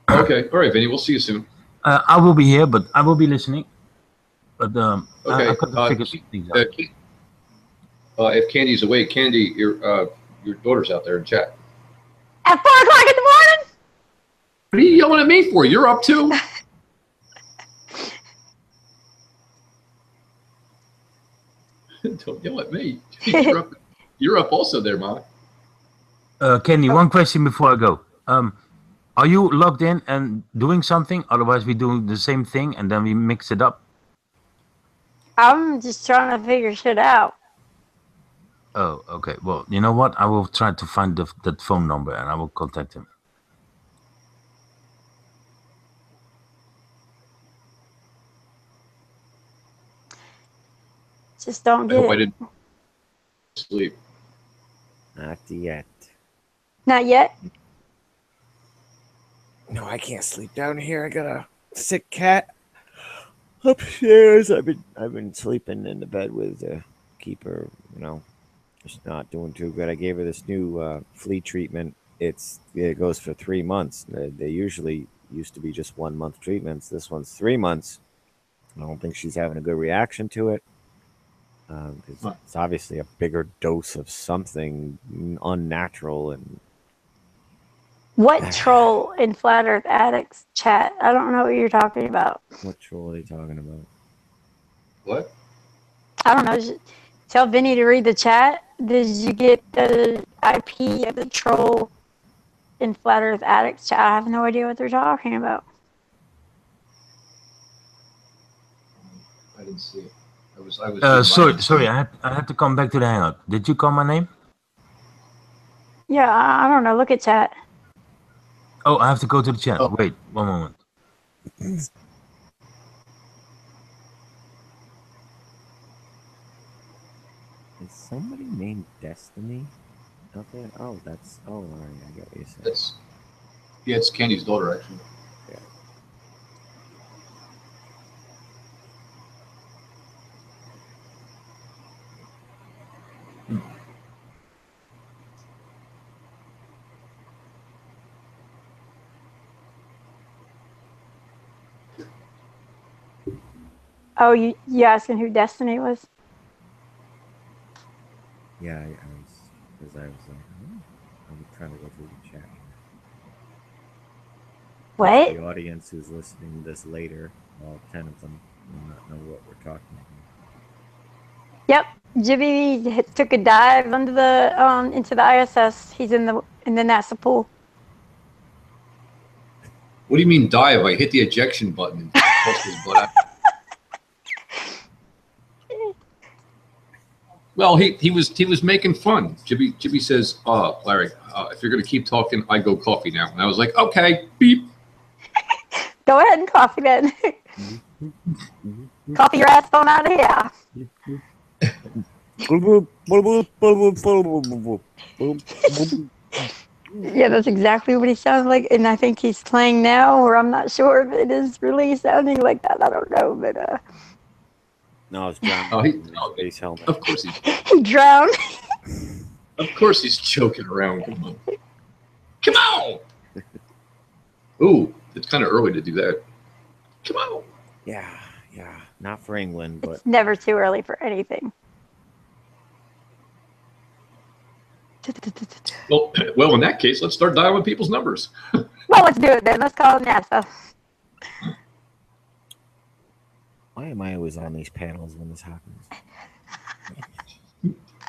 Okay. All right, Vinny. We'll see you soon. I will be here, but I will be listening. But Okay. I got to figure some things out. If Candy's awake, Candy, your daughter's out there in chat. At 4 o'clock in the morning? What are you yelling at me for? You're up too. Don't yell at me. You're up also there, Ma. Candy, one question before I go. Are you logged in and doing something? Otherwise, we do the same thing and then we mix it up. I'm just trying to figure shit out. Oh, okay. Well, you know what? I will try to find that phone number and I will contact him. Just don't I hope get I it. didn't sleep. Not yet. Not yet. No, I can't sleep down here. I got a sick cat upstairs. I've been sleeping in the bed with the keeper. You know, just not doing too good. I gave her this new flea treatment. It goes for 3 months. They usually used to be just 1 month treatments. This one's 3 months. I don't think she's having a good reaction to it. It's obviously a bigger dose of something unnatural and. What troll in Flat Earth Addicts chat? I don't know what you're talking about. What troll are they talking about? What? I don't know. Just tell Vinny to read the chat. Did you get the IP of the troll in Flat Earth Addicts chat? I have no idea what they're talking about. I didn't see it. I was. Sorry. I had to come back to the Hangout. Did you call my name? Yeah, I don't know. Look at chat. Oh, I have to go to the chat. Oh. Wait, one moment. Is somebody named Destiny out there? Oh, that's. Oh, all right. I get what you said. Yeah, it's Candy's daughter, actually. Yeah. Oh, you asking who Destiny was? Yeah, I was like, I'm trying to go through the chat. What? The audience who's listening to this later, all 10 of them, will not know what we're talking about. Yep, Jimmy took a dive under the into the ISS. He's in the NASA pool. What do you mean dive? I hit the ejection button and tossed his butt out. Well, he was making fun. Jimmy says, Larry, if you're gonna keep talking, I go coffee now. And I was like, okay, beep. Go ahead and coffee then. Coffee your ass on out of here. Yeah, that's exactly what he sounds like, and I think he's playing now, or I'm not sure if it is really sounding like that. I don't know, but No, it's John. Oh, Space helmet. Of course he drowned. Of course he's joking around. Come on. Come on. Ooh, it's kind of early to do that. Come on. Yeah. Not for England, but It's never too early for anything. Well, in that case, let's start dialing people's numbers. Well, let's do it then. Let's call NASA. why am I always on these panels when this happens?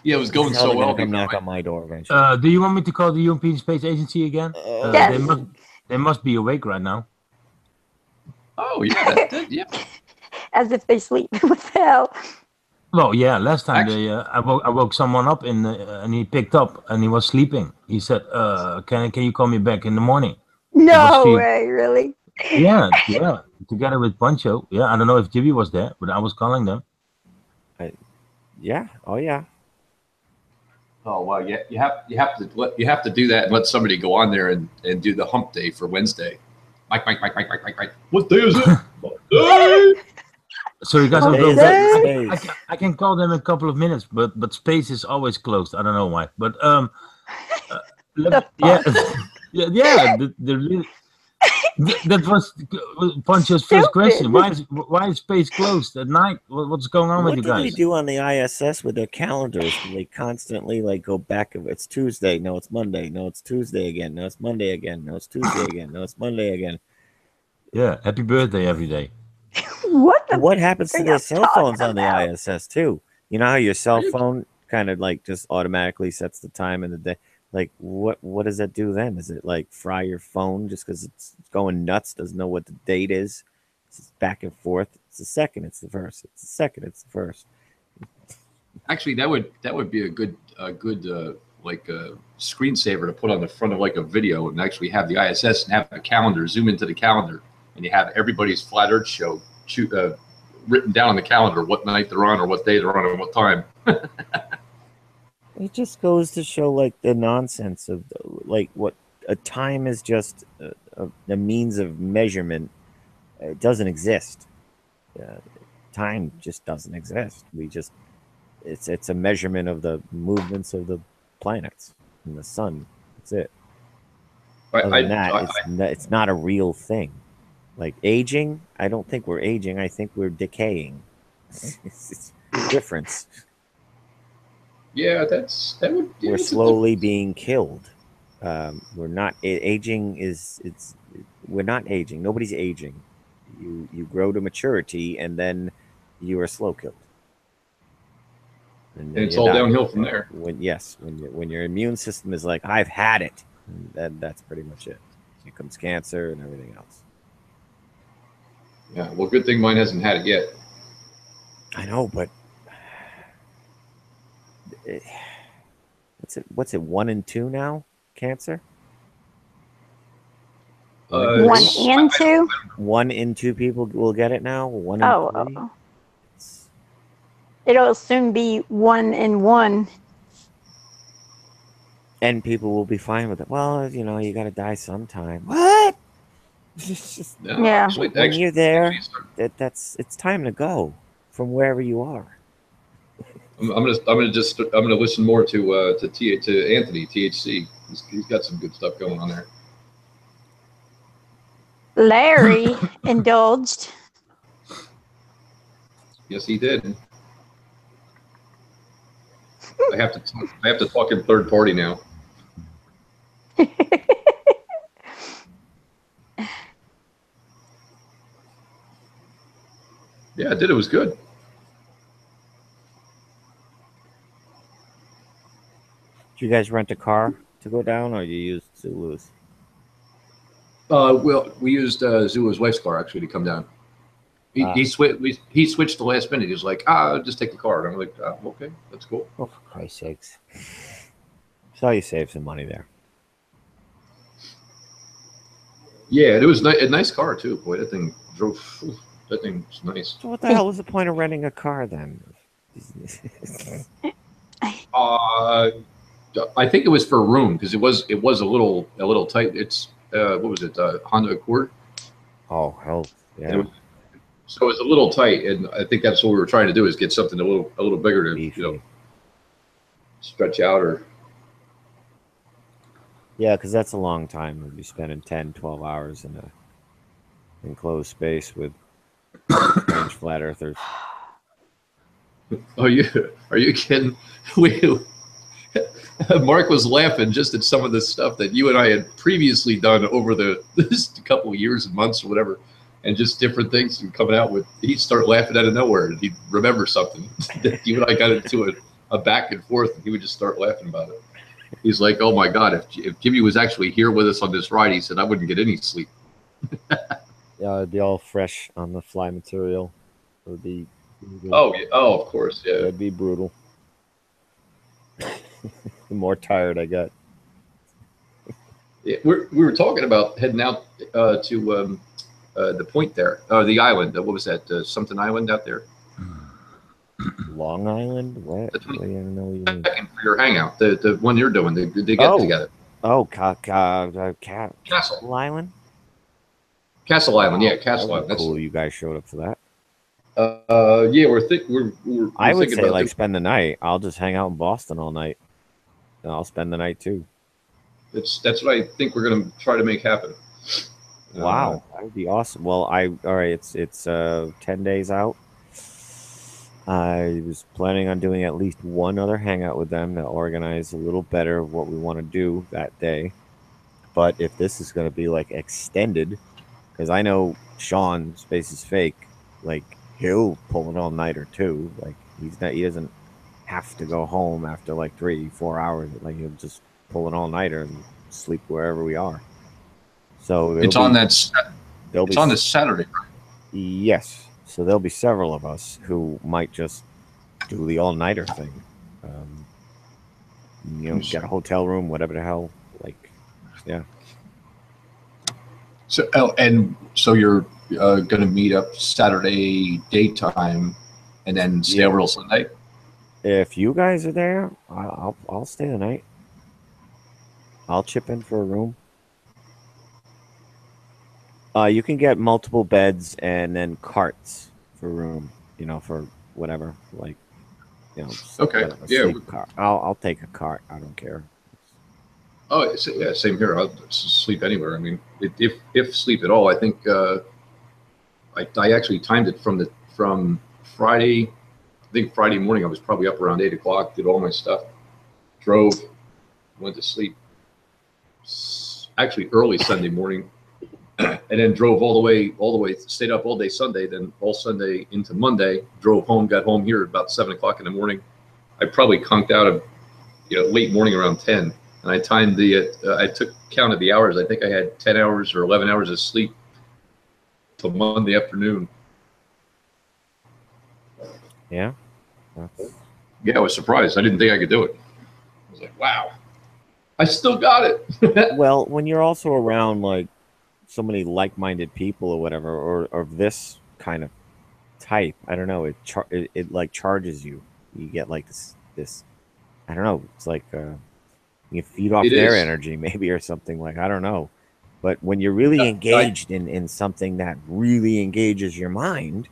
Yeah, it was going so well. Come knock on my door eventually. Do you want me to call the European Space Agency again? Yes. They must be awake right now. Oh yeah, yeah. As if they sleep. What the hell? Well, yeah. Last time I woke someone up and he picked up and he was sleeping. He said, "Can you call me back in the morning?" No way, really? Yeah. Together with Pancho. Yeah, I don't know if Jimmy was there, but I was calling them. Yeah. Oh yeah. Oh well, yeah. You have to do that and let somebody go on there and do the hump day for Wednesday. Mike. What day is it? Monday. So you guys will go. I can call them in a couple of minutes, but space is always closed. I don't know why, but yeah. That was Pancho's first question. Why is space closed at night? What's going on with you guys? What do they do on the ISS with their calendars? They constantly go back. It's Tuesday. No, it's Monday. No, it's Tuesday again. No, it's Monday again. No, it's Tuesday again. No, it's Monday again. Yeah, happy birthday every day. What happens to their cell phones on the ISS too? You know how your cell phone kind of just automatically sets the time and the day. What does that do then? Is it fry your phone just because it's going nuts? Doesn't know what the date is. It's back and forth. It's the second. It's the first. It's the second. It's the first. Actually, that would be a good screensaver to put on the front of a video and actually have the ISS and have a calendar, zoom into the calendar, and you have everybody's Flat Earth show written down on the calendar what night they're on or what day they're on and what time. It just goes to show the nonsense of what a time is just a means of measurement. It doesn't exist. Time just doesn't exist. It's a measurement of the movements of the planets and the sun. That's it. Other than that, it's not a real thing. Aging, I don't think we're aging. I think we're decaying. It's a difference. Yeah, that would. We're slowly being killed. We're not aging. We're not aging. Nobody's aging. You grow to maturity, and then you are slow killed. And it's all downhill from there. When your immune system is I've had it, that's pretty much it. Here comes cancer and everything else. Yeah, well, good thing mine hasn't had it yet. I know, but what's it 1 and 2 now? Cancer? 1 and 2? 1 in 2 people will get it now. 1 and 3. It'll soon be 1 and 1. And people will be fine with it. Well, you got to die sometime. What? Yeah. When you're there, it's time to go from wherever you are. I'm gonna listen more to Anthony THC. He's got some good stuff going on there. Larry indulged. Yes, he did. I have to talk in third party now. Yeah, I did. It was good. Did you guys rent a car to go down, or you used Zulu's? Well, we used Zulu's wife's car actually to come down. He switched the last minute. He was like, just take the car. And I'm like, okay, that's cool. Oh, for Christ's sakes. So you save some money there. Yeah, it was a nice car too. Boy, that thing drove. That thing's nice. So what the hell is the point of renting a car then? I think it was for room because it was a little tight. It's what was it? Honda Accord. Oh hell yeah. So it's a little tight, and I think that's what we were trying to do is get something a little bigger to stretch out or. Yeah, because that's a long time. We'd be spending 10, 12 hours in a enclosed space with strange flat earthers. Are you kidding? Mark was laughing just at some of the stuff that you and I had previously done over this couple of years and months or whatever, and just different things and coming out with. He'd start laughing out of nowhere, and he'd remember something that you and I got into a back and forth, and he would just start laughing about it. He's like, "Oh my God! If Jimmy was actually here with us on this ride, he said I wouldn't get any sleep." Yeah, it'd be all fresh on the fly material. It would be. Oh, yeah. Oh, of course, yeah. It'd be brutal. The more tired I got. Yeah, we were talking about heading out to the point there, the island. What was that? Something Island out there. Long Island? What? I don't know what you mean. For your hangout, the one you're doing, they get together. Oh, Castle Island. Castle Island, yeah, Castle Island. That's cool. You guys showed up for that. Yeah, we're I would thinking say about like spend the night. I'll just hang out in Boston all night. And I'll spend the night too. That's what I think we're gonna try to make happen. Wow, that would be awesome. Well, all right. It's 10 days out. I was planning on doing at least one other hangout with them to organize a little better of what we want to do that day. But if this is going to be like extended, because I know Sean Space is Fake, like he'll pull an all-nighter too. Like he doesn't have to go home after like 3-4 hours. Like he'll just pull an all-nighter and sleep wherever we are. So it's on this Saturday. Yes. So there'll be several of us who might just do the all-nighter thing. Get a hotel room, whatever the hell. Like, yeah. So you're going to meet up Saturday daytime, and then stay over till Sunday. If you guys are there, I'll stay the night. I'll chip in for a room. You can get multiple beds and then carts for room, for whatever, like, Okay, yeah. Cart. I'll take a cart. I don't care. Oh, yeah, same here. I'll sleep anywhere. I mean, if sleep at all, I think I actually timed it from Friday. I think Friday morning I was probably up around 8 o'clock. Did all my stuff, drove, went to sleep. Actually, early Sunday morning. And then drove all the way, stayed up all day Sunday, then all Sunday into Monday, drove home, got home here at about 7 o'clock in the morning. I probably conked out of, late morning around 10. And I timed I took count of the hours. I think I had 10 hours or 11 hours of sleep till Monday afternoon. Yeah. Yeah, I was surprised. I didn't think I could do it. I was like, wow, I still got it. Well, when you're also around like so many like-minded people or whatever, or of this kind of type, I don't know, it like charges you. You get like this I don't know, it's like you feed off their energy maybe or something, like, I don't know. But when you're really engaged in something that really engages your mind,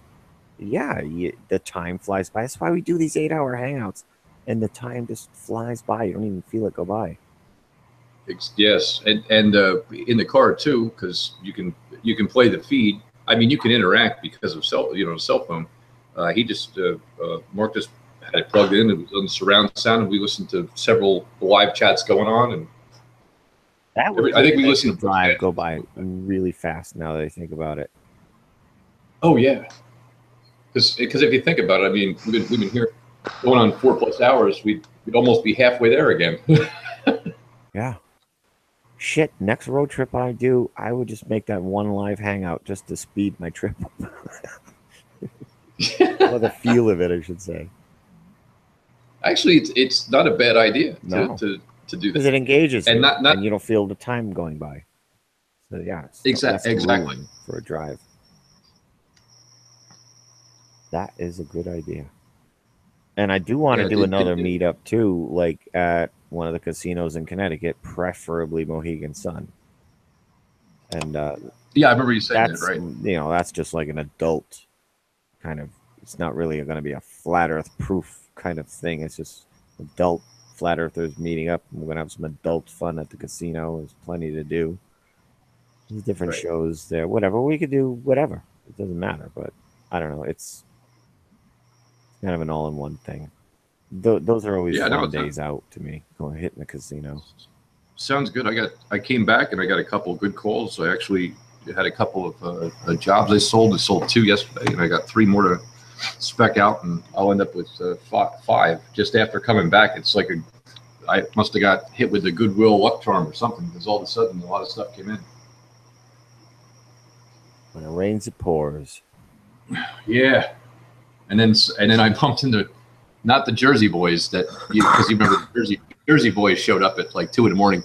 the time flies by. That's why we do these 8-hour hangouts, and the time just flies by. You don't even feel it go by. Yes, and in the car too, because you can play the feed. I mean, you can interact because of cell phone. He just Mark just had it plugged in. It was on surround sound, and we listened to several live chats going on. And that would I think we listened to drive go by really fast. Now that I think about it. Oh yeah, because if you think about it, I mean, we've been here going on 4+ hours. We'd almost be halfway there again. Yeah. Shit, next road trip I do, I would just make that one live hangout just to speed my trip up. Or the feel of it, I should say. Actually, it's not a bad idea to do that. Because it engages and you, not and you don't feel the time going by. So yeah, Exactly. For a drive. That is a good idea. And I do want to do another meetup too, like at one of the casinos in Connecticut, preferably Mohegan Sun. And yeah, I remember you saying that, right? You know, that's just like an adult kind of. It's not really going to be a flat Earth proof kind of thing. It's just adult flat earthers meeting up. We're going to have some adult fun at the casino. There's plenty to do. There's different shows there. Whatever we could do, whatever. It doesn't matter. But I don't know. It's kind of an all-in-one thing. Those are always fun days out to me. Going hitting the casino. Sounds good. I came back and I got a couple of good calls. I actually had a couple of jobs I sold. I sold 2 yesterday, and I got 3 more to spec out, and I'll end up with 5 just after coming back. It's like I must have got hit with the Goodwill luck charm or something, because all of a sudden a lot of stuff came in. When it rains, it pours. Yeah, and then I bumped into not the Jersey boys because you remember Jersey boys showed up at like 2 in the morning.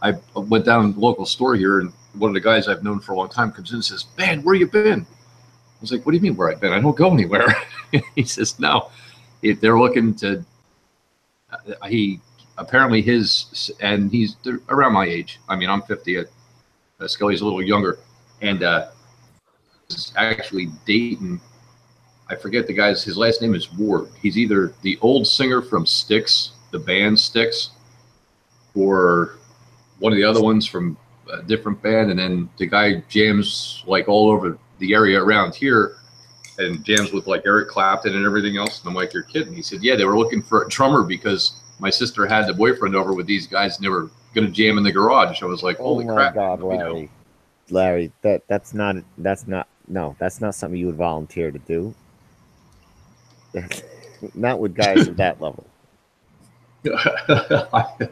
I went down to the local store here, and one of the guys I've known for a long time comes in and says, "Man, where you been?" I was like, "What do you mean where I've been? I don't go anywhere." He says, "No, they're looking to." Apparently they're around my age. I mean, I'm 50. Skelly's a little younger, and is actually dating. I forget the guy's. His last name is Ward. He's either the old singer from Styx, the band Styx, or one of the other ones from a different band. And then the guy jams like all over the area around here, and jams with like Eric Clapton and everything else. And I'm like, "You're kidding?" He said, "Yeah, they were looking for a drummer because my sister had the boyfriend over with these guys, and they were going to jam in the garage." I was like, "Holy crap!" God, Larry, Larry, that's not something you would volunteer to do. Not with guys at that level.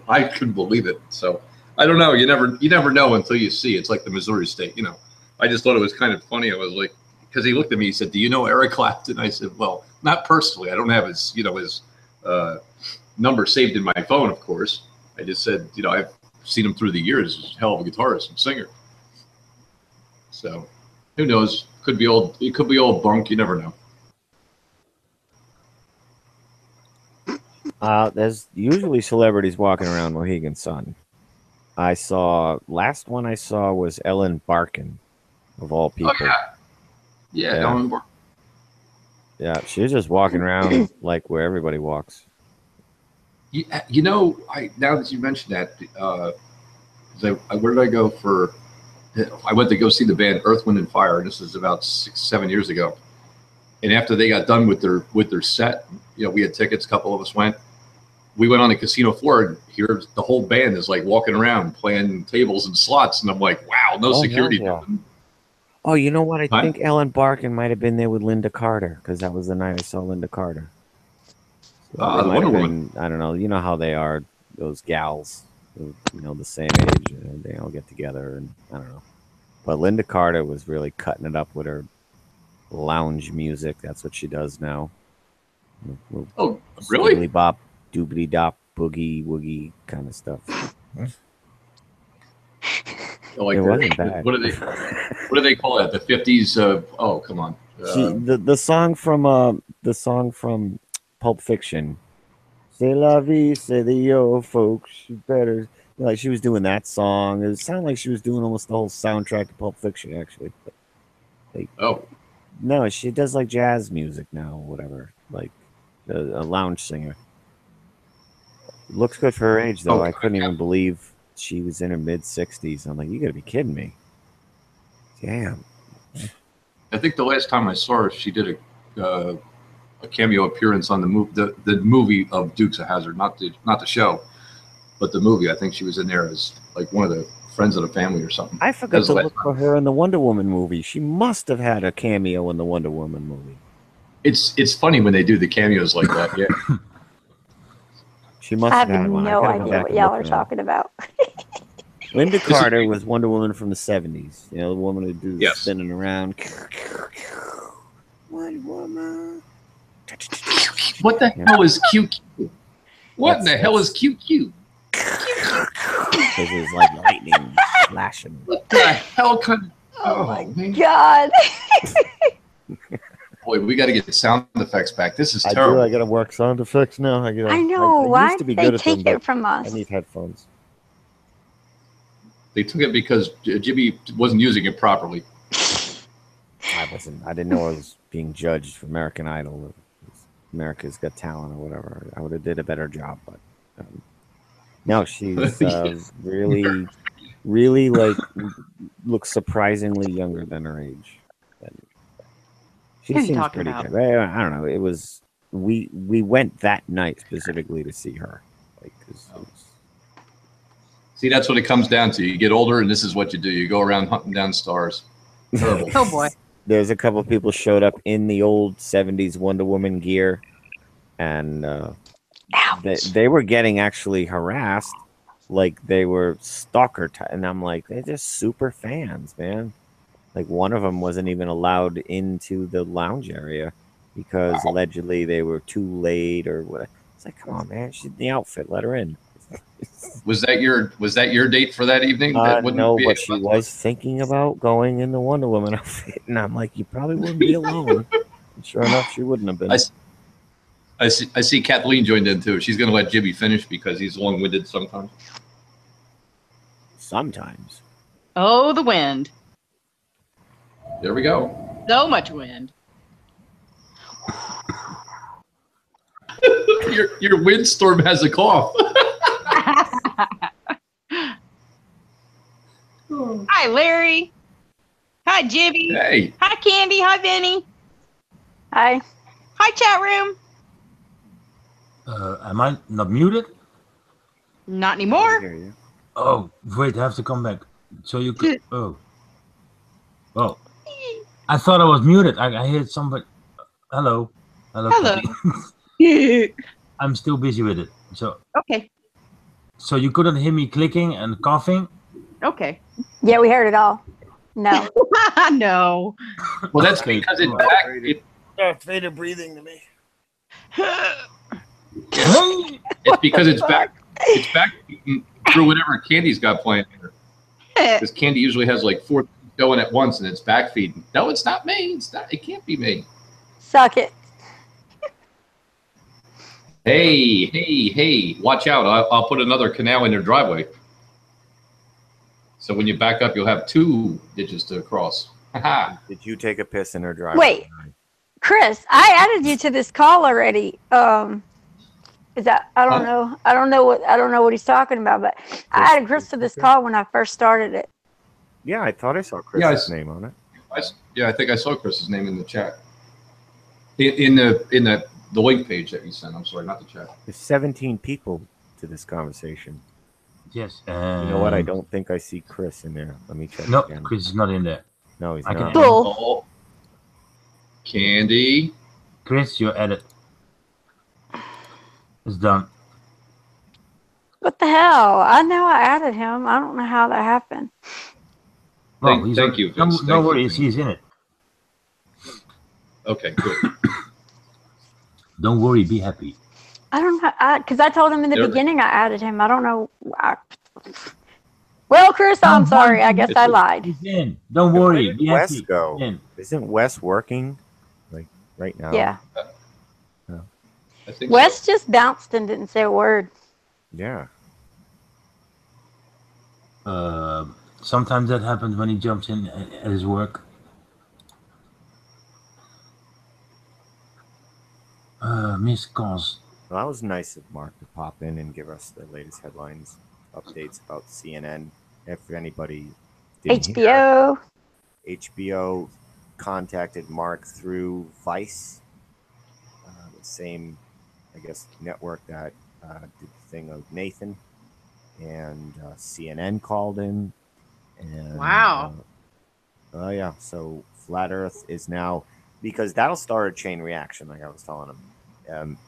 I couldn't believe it. So I don't know. You never know until you see. It's like the Missouri State. You know, I just thought it was kind of funny. I was like, because he looked at me, he said, "Do you know Eric Clapton?" I said, "Well, not personally. I don't have his number saved in my phone, of course. I just said, I've seen him through the years. He's a hell of a guitarist and singer. So who knows? Could be old. It could be old bunk. You never know." There's usually celebrities walking around Mohegan Sun. Last one I saw was Ellen Barkin, of all people. Oh, yeah, Ellen Barkin. Yeah, she's just walking around like where everybody walks. Now that you mentioned that, where did I go for? I went to go see the band Earth, Wind, and Fire, and this is about 6-7 years ago. And after they got done with their set, we had tickets. A couple of us went. We went on the casino floor, and here the whole band is like walking around playing tables and slots, and I'm like, "Wow, no security." Yeah. Oh, you know what? I think Ellen Barkin might have been there with Linda Carter, because that was the night I saw Linda Carter. So the Wonder Woman. I don't know. You know how they are, those gals, the same age. They all get together, and I don't know. But Linda Carter was really cutting it up with her lounge music. That's what she does now. Oh, really? Skibbly bop, doobity dop, boogie woogie kind of stuff. Like it wasn't bad. What do they call it? The 50s? Oh, come on. The song from Pulp Fiction. C'est la vie, say the old folks. You better. Like she was doing that song. It sounded like she was doing almost the whole soundtrack to Pulp Fiction, actually. But, no, she does like jazz music now, whatever. Like a lounge singer. Looks good for her age, though. I couldn't even believe she was in her mid-60s. I'm like, you got to be kidding me. Damn. I think the last time I saw her, she did a cameo appearance on the movie of Dukes of Hazzard, not the show, but the movie. I think she was in there as like one of the friends of the family or something. I forgot to look for her in the Wonder Woman movie. She must have had a cameo in the Wonder Woman movie. It's funny when they do the cameos like that. Yeah. She must have had one. I have no idea what y'all are talking about. Linda Carter was Wonder Woman from the 70s. The woman who do the spinning around. Wonder Woman. What the hell is QQ? What in the hell is QQ? Because it was like lightning flashing. What the hell could? Oh my God. Boy, we got to get sound effects back. This is I terrible. do. I got to work sound effects now. I know. I Why used to be did they good at take them, it from but us? I need headphones. They took it because Jimmy wasn't using it properly. I didn't know I was being judged for American Idol, or America's Got Talent, or whatever. I would have did a better job, but no, she's really, really like looks surprisingly younger than her age. She Who are you seems talking pretty about? good. I don't know. It was we went that night specifically to see her. Like, 'cause it was- See, that's what it comes down to. You get older, and this is what you do. You go around hunting down stars. Terrible. Oh boy. There's a couple of people showed up in the old 70s Wonder Woman gear, and they were getting actually harassed, like they were stalker type. And I'm like, they're just super fans, man. Like one of them wasn't even allowed into the lounge area because allegedly they were too late or what. It's like, come on, man, she's in the outfit, let her in. Was that your date for that evening? That wouldn't No, be but she was thinking about going in the Wonder Woman outfit, and I'm like, you probably wouldn't be alone. And sure enough, she wouldn't have been. I see Kathleen joined in too. She's going to let Jimmy finish because he's long-winded sometimes. Sometimes. Oh, the wind. There we go. So much wind. Your windstorm has a cough. Hi, Larry. Hi, Jimmy. Hey. Hi, Candy. Hi, Vinny. Hi. Hi, chat room. Am I not muted? Not anymore. Oh, wait, I have to come back. So you could. Oh. Oh. I thought I was muted. I heard somebody. Hello. Hello. Hello. Kathy. I'm still busy with it. So. Okay. So you couldn't hear me clicking and coughing? Okay. Yeah, we heard it all. No. No. Well, that's because Darth Vader breathing to me. It's because it's back. It's back through whatever Candy's got playing here. Because Candy usually has like 4 things going at once, and it's back feeding. No, it's not me. It's not. It can't be me. Suck it. Hey! Watch out! I'll put another canal in your driveway. So when you back up, you'll have 2 ditches to cross. Did you take a piss in her driveway? Wait, Chris, I added you to this call already. Is that I don't know. I don't know what he's talking about, but I added Chris to this call when I first started it. Yeah, I thought I saw Chris's name on it. I think I saw Chris's name in the chat. In the link page that you sent. I'm sorry, not the chat. There's 17 people to this conversation. Yes. You know what? I don't think I see Chris in there. Let me check No, again. Chris is not in there. No, he's I not. can- Oh. Candy. Chris, your edit is done. What the hell? I know I added him. I don't know how that happened. Thank you, Vince. No worries, he's in it. Okay, good. Don't worry, be happy. I don't know, because I told him in the There- beginning I added him. I don't know. Well, Chris, I'm sorry. I guess I lied. He's in. Don't worry, Where be did Wes happy. go? In. Isn't Wes working like right now? Yeah. No. I think Wes just bounced and didn't say a word. Yeah. Sometimes that happens when he jumps in at his work. Missed calls. Well, that was nice of Mark to pop in and give us the latest headlines, updates about CNN. If anybody didn't hear, HBO contacted Mark through Vice, the same, I guess, network that did the thing of Nathan, and CNN called in. And, Wow. Oh yeah, so Flat Earth is now, because that'll start a chain reaction, like I was telling him.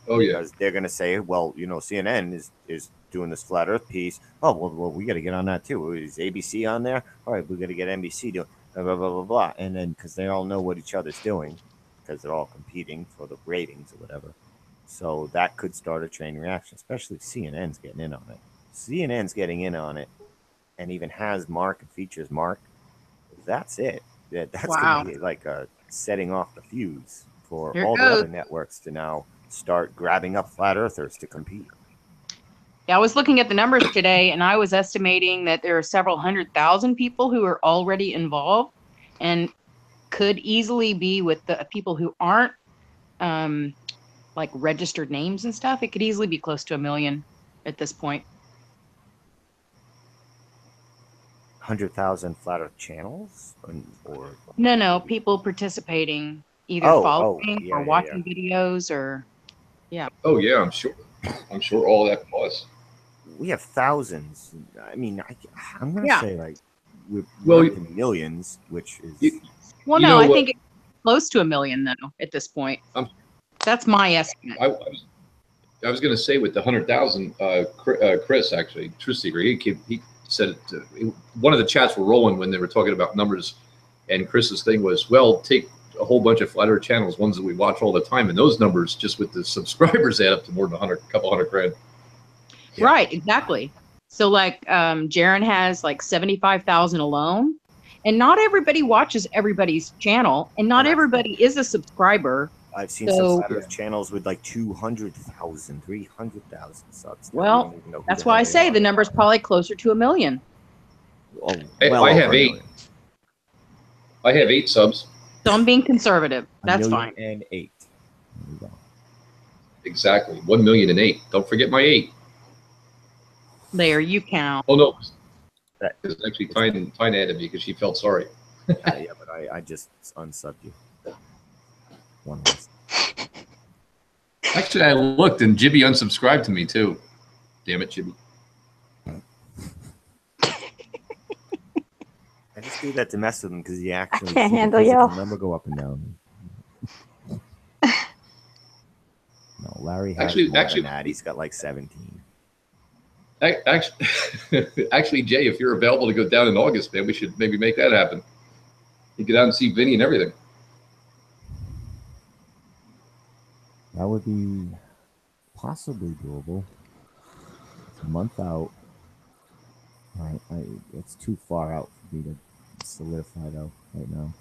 Oh, yeah. Because they're going to say, well, you know, CNN is doing this Flat Earth piece. Oh, well, we got to get on that too. Is ABC on there? All right, we got to get NBC doing blah, blah, blah, blah, blah. And then because they all know what each other's doing, because they're all competing for the ratings or whatever. So that could start a chain reaction, especially if CNN's getting in on it. CNN's getting in on it and even has Mark and features Mark, that's it. That's Wow. going to be like a setting off the fuse for Here it all the goes. other networks to now start grabbing up flat earthers to compete. Yeah, I was looking at the numbers today, and I was estimating that there are several 100,000 people who are already involved, and could easily be with the people who aren't like registered names and stuff. It could easily be close to 1 million at this point. 100,000 flat earth channels? Or No, people participating, either Oh, following yeah, or yeah, watching videos or, yeah. Oh yeah, I'm sure. I'm sure all that plus. we have thousands. I mean, I'm going to Yeah. say like we're Well, up in millions, which is Well, You no, know I what- think it's close to 1 million though at this point. That's my estimate. I was going to say with the 100,000, Chris actually, Truth Seeker, he said it, one of the chats were rolling when they were talking about numbers, and Chris's thing was, well, take a whole bunch of flat earth channels, ones that we watch all the time, and those numbers just with the subscribers add up to more than a couple hundred grand. Right, exactly. So like Jaron has like 75,000 alone, and not everybody watches everybody's channel, and not everybody is a subscriber. I've seen So- some flat earth channels with like 200,000, 300,000 subs. that we Well, don't even know who that's the why hell I they say are. the number's probably closer to 1 million. Oh, I well have over a 8. million. I have 8 subs. So I'm being conservative. That's fine. 1,000,008. There we go. Exactly, 1,000,008. Don't forget my 8. There, you count. Oh no, it's actually Tyne added me because she felt sorry. Yeah, but I just unsubbed you. One less. Actually, I looked and Jibby unsubscribed to me too. Damn it, Jibby. I just do that to mess with him because he actually can't sees the handle physical y'all. number go up and down. No, Larry has Actually- more actually- than that. He's got like 17. Actually, Jay, if you're available to go down in August, man, we should maybe make that happen. You get out and see Vinny and everything. That would be possibly doable. It's a month out. It's too far out for me to solidify though right now.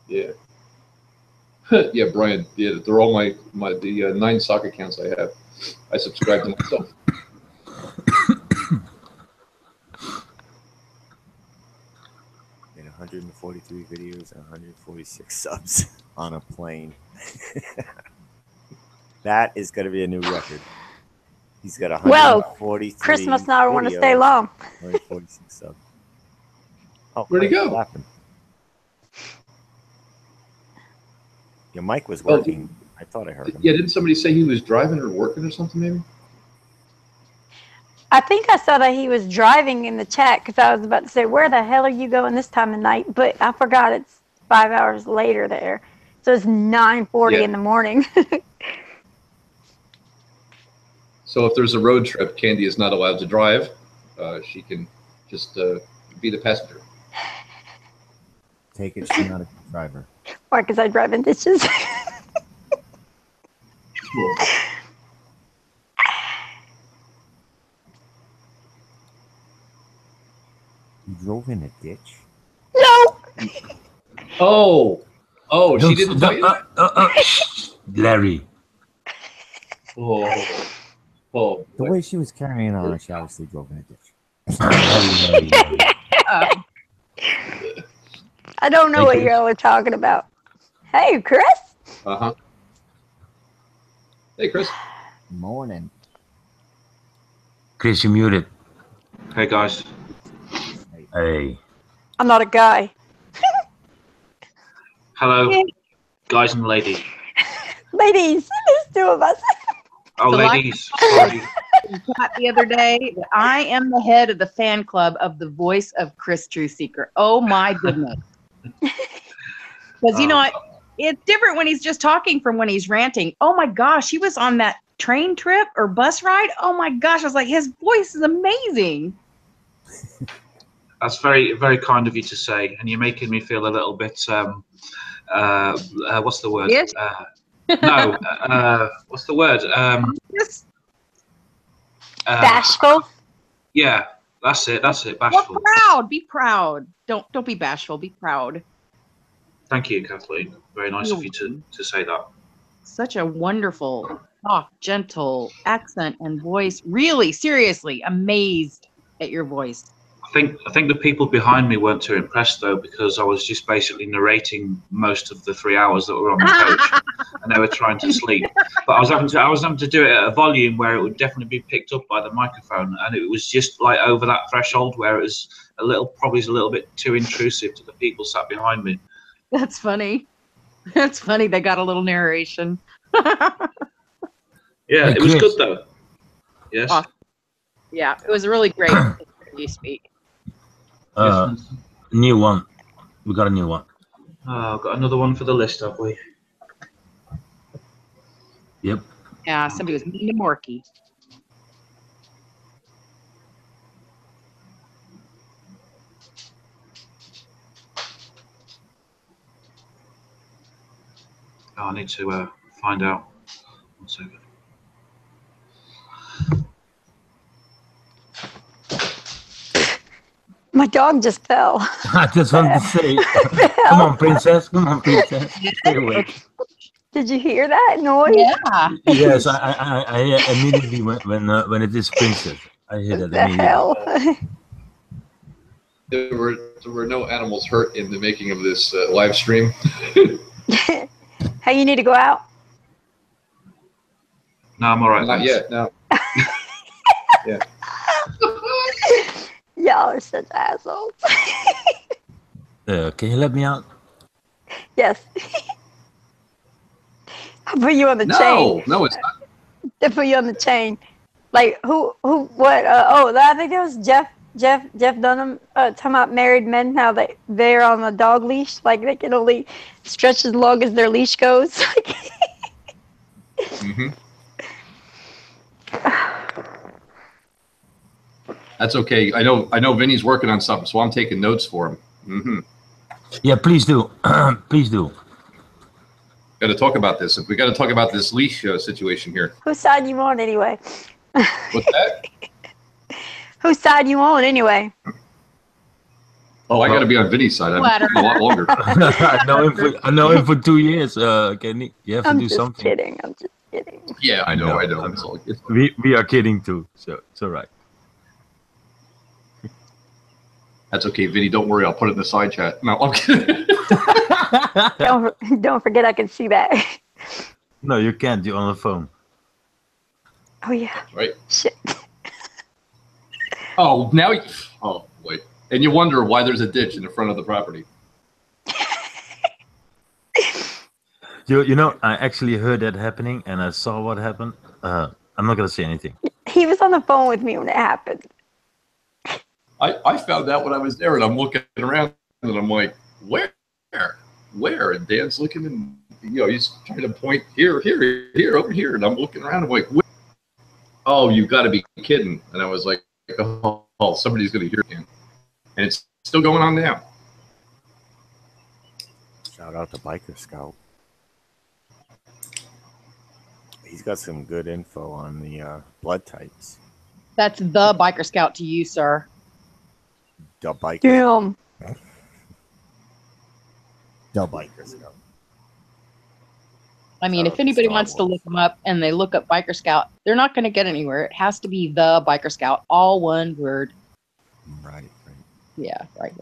Yeah. Yeah, Brian. Yeah, they're all the 9 sock accounts I have. I subscribe to myself. And 143 videos and 146 subs on a plane. That is going to be a new record. He's got 143. Well, Chris must not want to videos, stay long. 146 subs. Oh, Where'd he go? what happened? Your mic was Oh, working. I thought I heard him. Yeah, didn't somebody say he was driving or working or something maybe? I think I saw that he was driving in the chat because I was about to say, where the hell are you going this time of night? But I forgot it's 5 hours later there. So it's 9:40 Yeah. in the morning. So if there's a road trip, Candy is not allowed to drive. She can just be the passenger. Take it, she's not a driver. Or because I drive in ditches. You drove in a ditch? No! Oh, she didn't tell you? Larry. Oh, The way she was carrying on, she obviously drove in a ditch. I don't know Thank what you. y'all are talking about. Hey, Chris? Uh-huh. Hey, Chris. Morning. Chris, you muted. Hey guys. Hey. I'm not a guy. Hello, guys and ladies. Ladies, there's 2 of us. Oh, So like- ladies. Sorry. Chat the other day that I am the head of the fan club of the voice of Chris True Seeker. Oh my goodness. Because you know what? It's different when he's just talking from when he's ranting. Oh my gosh, he was on that train trip or bus ride. Oh my gosh, I was like, his voice is amazing. That's very, very kind of you to say, and you're making me feel a little bit. What's the word? Yes. No. What's the word? Bashful? Yeah, That's it. That's it. Well, Bashful. proud. Be proud. Don't be bashful. Be proud. Thank you, Kathleen. Very nice of you to say that. Such a wonderful, soft, gentle accent and voice. Really, seriously, amazed at your voice. I think the people behind me weren't too impressed though, because I was just basically narrating most of the 3 hours that were on the coach, and they were trying to sleep. But I was having to do it at a volume where it would definitely be picked up by the microphone, and it was just like over that threshold where it was probably a little bit too intrusive to the people sat behind me. That's funny. That's funny. They got a little narration. Yeah, it was good though. Yes. Awesome. Yeah, it was really great. You speak. New one. We got a new one. I've got another one for the list, have we? Yep. Yeah, somebody was mean to Morky. Oh, I need to find out. 1 second. My dog just fell. I just wanted to say, come on, princess. Come on, princess. Stay awake. Did you hear that noise? Yeah. Yes, I immediately when it is princess, I hear that immediately. There were no animals hurt in the making of this live stream. Hey, you need to go out? No, I'm all right. Not yet. No. Yeah. Y'all are such assholes. Can you let me out? Yes. I'll put you on the chain. No, it's not. They put you on the chain. Like what? I think that was Jeff Dunham talking about married men, how they're on a dog leash, like they can only stretch as long as their leash goes. Mm-hmm. That's okay. I know Vinny's working on something, so I'm taking notes for him. Mm-hmm. Yeah, please do. Please do. Got to talk about this. We got to talk about this leash situation here. Whose side you on anyway? What's that? Whose side you on anyway? Oh, I got to be on Vinny's side. I've been a lot longer. I know him for 2 years. Kenny, you have to do something. I'm just kidding. Yeah, I know. We are kidding too, so it's all right. That's okay, Vinny. Don't worry. I'll put it in the side chat. No, I'm kidding. Don't forget I can see that. No, you can't. You're on the phone. Oh yeah. Right. Shit. Oh, now. Oh, wait. And you wonder why there's a ditch in the front of the property. You know, I actually heard that happening, and I saw what happened. I'm not gonna say anything. He was on the phone with me when it happened. I found out when I was there, and I'm looking around, and I'm like, where? And Dan's looking, and he's trying to point here, over here, and I'm looking around, I'm like, where? Oh, you got to be kidding! And I was like, oh, somebody's gonna hear again, and it's still going on now. Shout out to Biker Scout. He's got some good info on the blood types. That's the Biker Scout to you, sir. The Biker. Damn. The Biker Scout. I mean, if anybody wants to look them up and they look up Biker Scout, they're not going to get anywhere. It has to be the Biker Scout, all one word. Right. Yeah, right.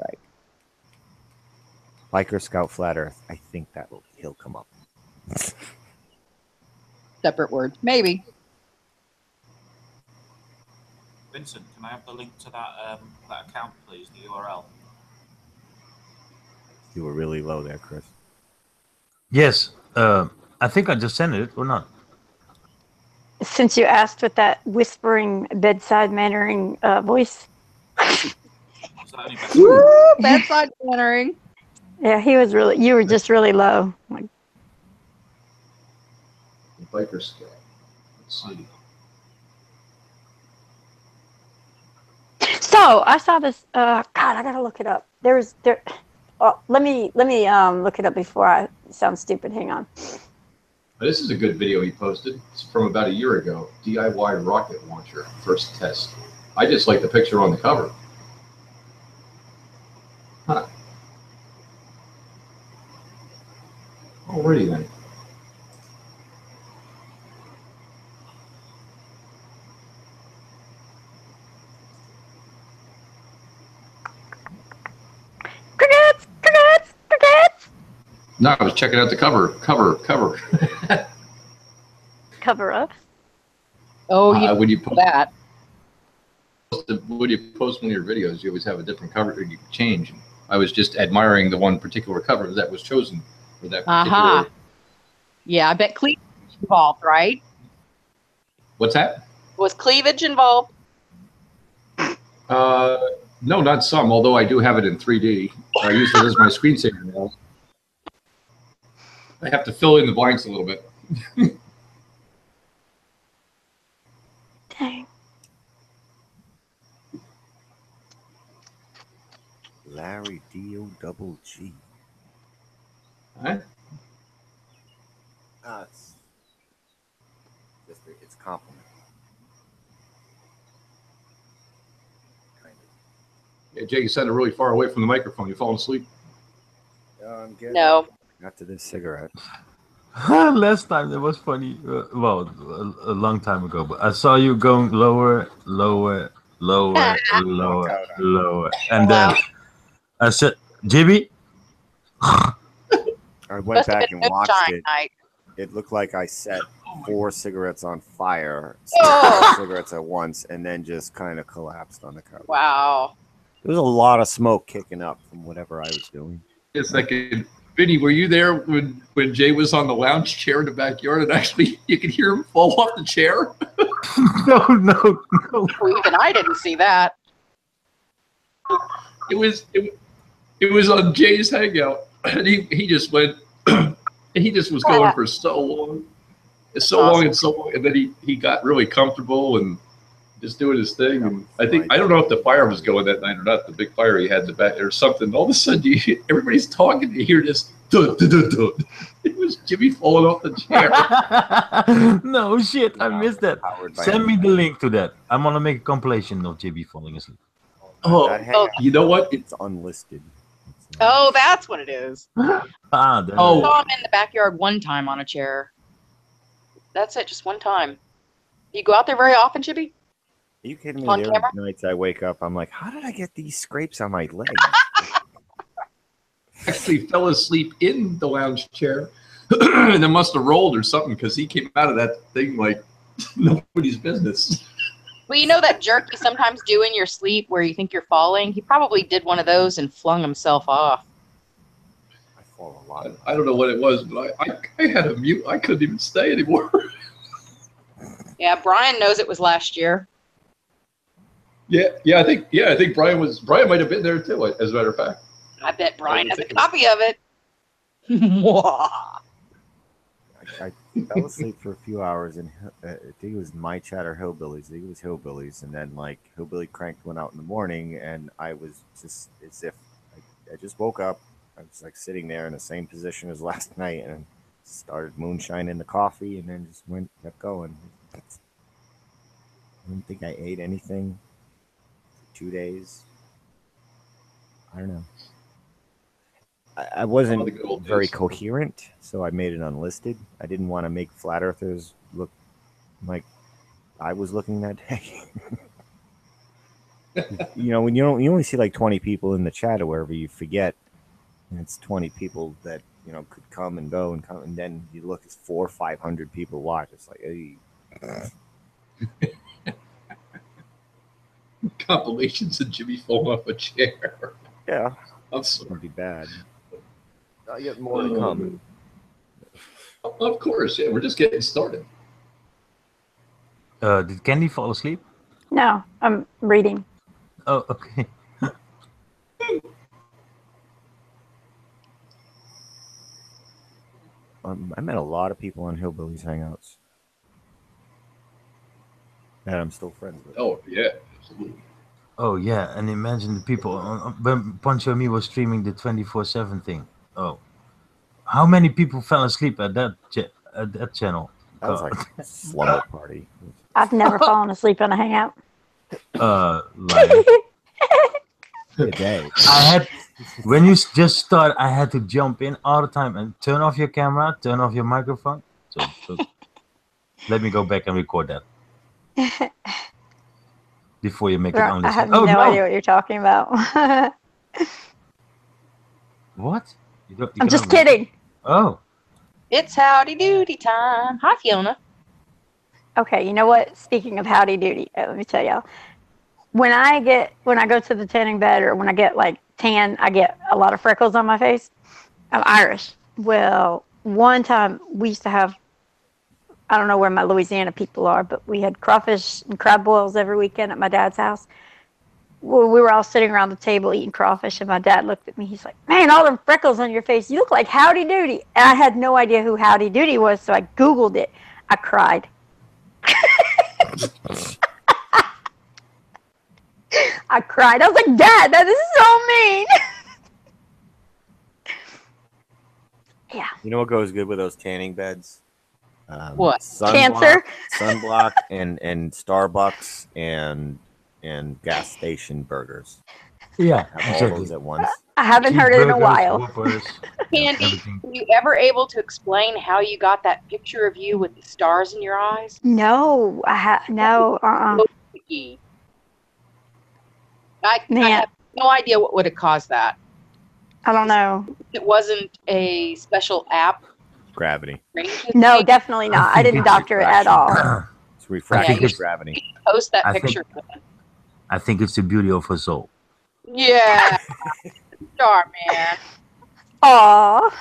Biker Scout Flat Earth. I think he'll come up. Separate word, maybe. Vincent, can I have the link to that account, please? The URL. You were really low there, Chris. Yes. I think I just sent it, or not? Since you asked with that whispering bedside mannering voice. Woo, bedside mannering. Yeah, you were just really low. Like, Biker Scout. Let's see. So I saw this. God, I gotta look it up. Let me look it up before I sound stupid. Hang on. This is a good video he posted. It's from about a year ago. DIY rocket launcher first test. I just like the picture on the cover. Huh. Alrighty then. Crickets, crickets, crickets. No, I was checking out the cover. Cover up. Oh, you when you post that. when you post one of your videos, you always have a different cover you can change. I was just admiring the one particular cover that was chosen for that particular. Aha. Yeah, I bet cleavage involved, right? What's that? Was cleavage involved? No, not some. Although I do have it in 3D. I use it as my screensaver now. I have to fill in the blanks a little bit. Dang. Larry D-O-double-G. Huh? It's a compliment. Yeah, Jay, you sounded really far away from the microphone. You falling asleep? I'm getting No. Got to this cigarette. Last time that was funny. Well, a long time ago, but I saw you going lower, lower, lower, lower, lower, and then I said, "Jibby." I went Must have back been and watched moonshine it. night. It looked like I set 4 cigarettes on fire, Oh. 4 cigarettes at once, and then just kind of collapsed on the couch. Wow. There was a lot of smoke kicking up from whatever I was doing. A second. Vinny, were you there when Jay was on the lounge chair in the backyard and actually you could hear him fall off the chair? No. Well, even I didn't see that. It was on Jay's hangout, and he just went. He just was going for so long, and then he got really comfortable and just doing his thing. And I don't know if the fire was going that night or not. The big fire he had in the back or something. All of a sudden, everybody's talking. You hear this. Dun, dun, dun, dun. It was Jimmy falling off the chair. No shit, I missed that. Send me the link to that. I'm gonna make a compilation of JB falling asleep. Oh, you know what? It's unlisted. Oh, that's what it is. There I saw him in the backyard one time on a chair. That's it, just one time. You go out there very often, Chippy? Are you kidding me? On There camera? are nights I wake up, I'm like, how did I get these scrapes on my legs? Actually fell asleep in the lounge chair and then must have rolled or something because he came out of that thing like nobody's business. Well, you know that jerk you sometimes do in your sleep where you think you're falling? He probably did one of those and flung himself off. I fall a lot. I don't know what it was, but I had a mute. I couldn't even stay anymore. Yeah, Brian knows it was last year. I think Brian might have been there too, as a matter of fact. I bet Brian has a copy of it. I fell asleep for a few hours, and I think it was My Chatter Hillbillies. I think it was Hillbillies, and then like Hillbilly Cranked went out in the morning, and I was just as if I just woke up. I was like sitting there in the same position as last night, and started moonshine in the coffee, and then just kept going. I don't think I ate anything for 2 days. I don't know. I wasn't very coherent, so I made it unlisted. I didn't want to make flat earthers look like I was looking that day. You know, when you only see like 20 people in the chat or wherever, you forget it's 20 people that, you know, could come and go and come, and then you look, it's 400 or 500 people watch. It's like, hey. Compilations of Jimmy falling off a chair. Yeah, that's gonna be bad. I get more to come. Of course, yeah. We're just getting started. Did Candy fall asleep? No, I'm reading. Oh, okay. I met a lot of people on Hillbillies Hangouts that I'm still friends with. Oh, yeah, absolutely. Oh, yeah, and imagine the people, when Poncho and me was streaming the 24/7 thing. Oh, how many people fell asleep at that channel? That was like a slumber party. I've never fallen asleep on a hangout. Like Good day. I had when you just start, I had to jump in all the time and turn off your camera, turn off your microphone. So let me go back and record that before you make it on I this. have Oh no no! idea what you're talking about. What? You I'm just cannot- kidding. Oh, It's howdy doody time. Hi, Fiona. Okay, you know what? Speaking of howdy doody, let me tell y'all. When I go to the tanning bed or when I get like tan, I get a lot of freckles on my face. I'm Irish. Well, one time we used to have, I don't know where my Louisiana people are, but we had crawfish and crab boils every weekend at my dad's house. Well, we were all sitting around the table eating crawfish, and my dad looked at me. He's like, "Man, all them freckles on your face. You look like Howdy Doody." And I had no idea who Howdy Doody was, so I Googled it. I cried. I cried. I was like, "Dad, this is so mean." Yeah. You know what goes good with those tanning beds? What? Cancer? Sunblock and Starbucks and gas station burgers. yeah, Have all exactly. those at once. I haven't heard it in a Cheeseburgers, while. Whoppers, Candy, everything. were you ever able to explain how you got that picture of you with the stars in your eyes? No, no. I Man. have no idea what would have caused that. I don't know. It wasn't a special app. Gravity. No, definitely not. I didn't doctor it at all. It's refracting it's- gravity. Post that I think- picture. I think it's the beauty of her soul. Yeah. Star man. Aw.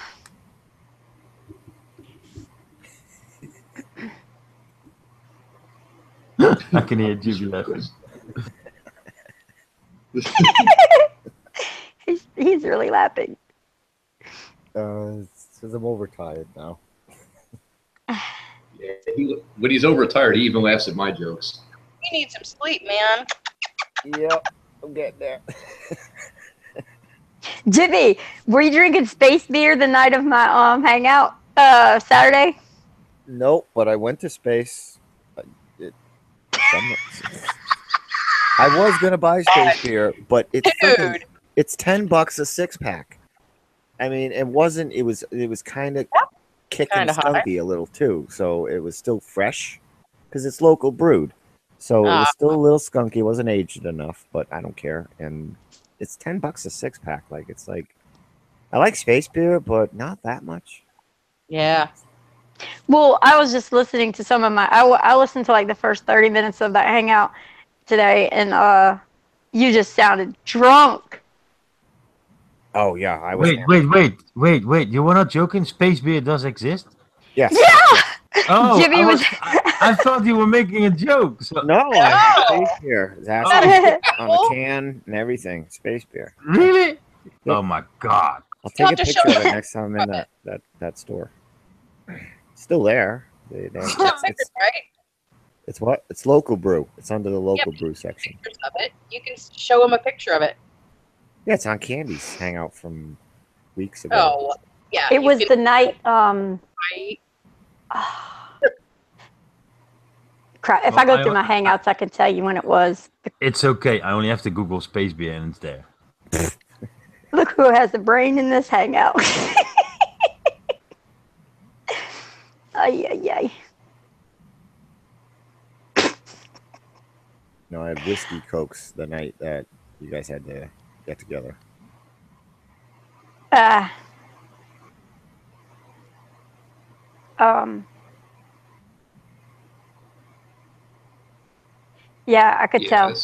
I can hear Jimmy laughing. He's really laughing. Says I'm overtired now. Yeah, when he's overtired, he even laughs at my jokes. You need some sleep, man. Yep, I'm getting there. Jimmy, were you drinking space beer the night of my hangout Saturday? Nope, but I went to space. I was gonna buy space beer, but it's freaking, it's $10 a 6-pack. I mean, it wasn't. It was kind of kicking Kinda high. skunky a little too. So it was still fresh because it's local brewed. So it was still a little skunky. It wasn't aged enough, but I don't care. And it's $10 a 6-pack. Like it's like I like space beer, but not that much. Yeah. Well, I was just listening to some of my. I listened to like the first 30 minutes of that hangout today, and you just sounded drunk. Oh yeah, I was. Wait! You were not joking? Space beer does exist? Yes. Yeah. Oh, Jimmy was. I thought you were making a joke. So. No, I have space beer. It's actually on the can and everything. Space beer. Really? Yep. Oh my god! I'll take a picture of it next time I'm in that store. It's still there. It's right? it's what? It's local brew. It's under the local brew section. Pictures of it. You can show him a picture of it. Yeah, it's on Candy's hangout from weeks ago. Oh, yeah. It was the night. Right. Crap. If I go through my hangouts, I can tell you when it was. It's okay. I only have to Google space beer and it's there. Look who has a brain in this hangout. Ay, ay, ay. No, I had whiskey cokes the night that you guys had to get together. Yeah, I could tell.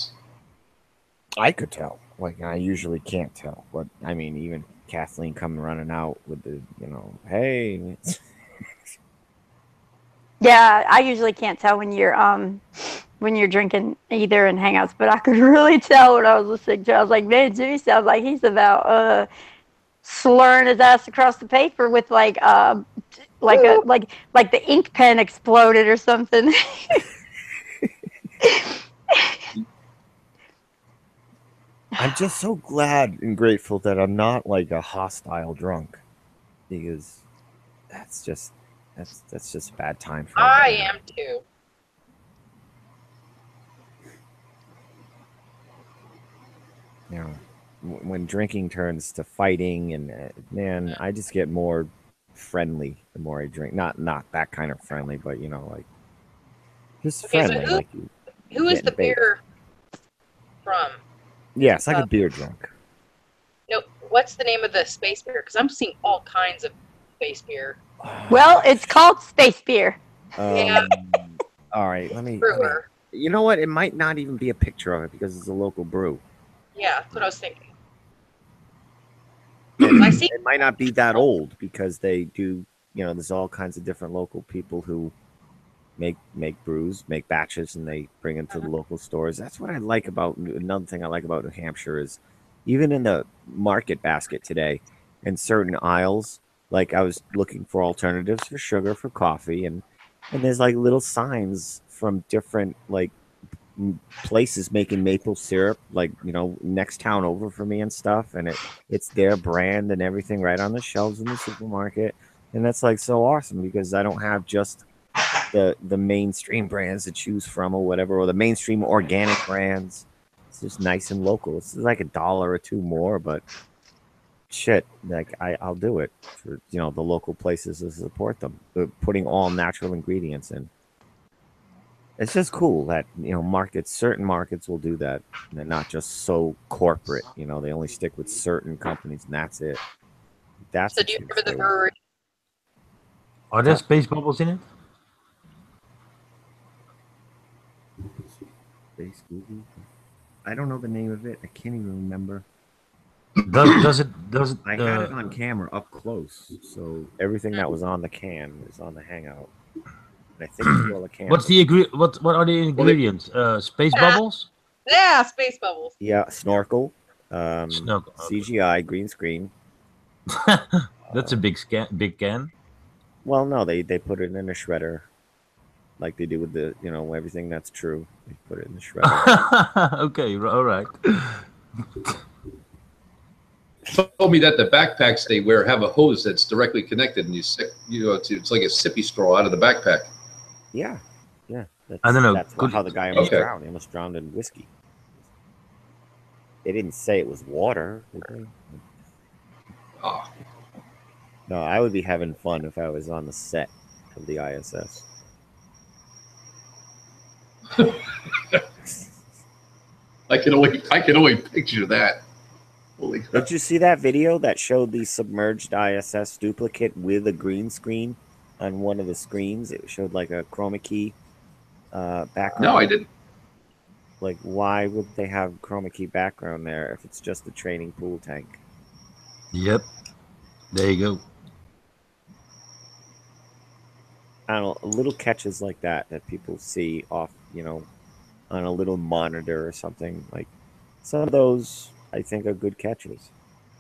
I could tell. Like I usually can't tell, but I mean, even Kathleen coming running out with the, hey. Yeah, I usually can't tell when you're drinking either in hangouts, but I could really tell when I was listening to it. I was like, man, Jimmy sounds like he's about slurring his ass across the paper with like the ink pen exploded or something. I'm just so glad and grateful that I'm not like a hostile drunk, because that's just a bad time for I everybody. am too. you know, when drinking turns to fighting, and man, I just get more friendly the more I drink. Not that kind of friendly, but you know, like just Okay, so friendly. Like you who is the getting baked. beer from? Yes, I get beer drunk. No, what's the name of the space beer? Because I'm seeing all kinds of space beer. Well, it's called space beer. Yeah. All right, let me. Brewer. You know what? It might not even be a picture of it because it's a local brew. Yeah, that's what I was thinking. It might not be that old because they do. You know, there's all kinds of different local people who make brews, make batches, and they bring them to the local stores. That's what I like about. Another thing I like about New Hampshire is even in the market basket today, in certain aisles, like I was looking for alternatives for sugar for coffee, and there's like little signs from different like places making maple syrup, like, you know, next town over for me and stuff, and it's their brand and everything right on the shelves in the supermarket. And that's like so awesome because I don't have just the mainstream brands to choose from or whatever, or the mainstream organic brands. It's just nice and local. It's like $1 or $2 more, but shit, like I'll do it for, you know, the local places to support them. They're putting all natural ingredients in. It's just cool that, you know, certain markets will do that. And they're not just so corporate, you know, they only stick with certain companies and that's it. That's So do you remember the brewery? Are there space bubbles in it? Space Google. I don't know the name of it. I can't even remember. Does it? I had it on camera up close, so everything that was on the can is on the Hangout. And I think it's all the can. What's the What are the ingredients? Space bubbles? Yeah, space bubbles. Yeah, snorkel. CGI green screen. That's a big can. Well, no, they put it in a shredder, like they do with the, you know, everything that's true. They put it in the shredder. Okay, all right. Told me that the backpacks they wear have a hose that's directly connected, and it's like a sippy straw out of the backpack. Yeah, yeah. I don't know. That's how the guy almost drowned. He almost drowned in whiskey. They didn't say it was water, did they? Oh. No, I would be having fun if I was on the set of the ISS. I can only picture that. Holy crap. Did you see that video that showed the submerged ISS duplicate with a green screen on one of the screens? It showed like a chroma key background. No, I didn't. Like, why would they have chroma key background there if it's just a training pool tank? Yep. There you go. I don't know, little catches like that people see off, you know, on a little monitor or something. Like, some of those I think are good catches.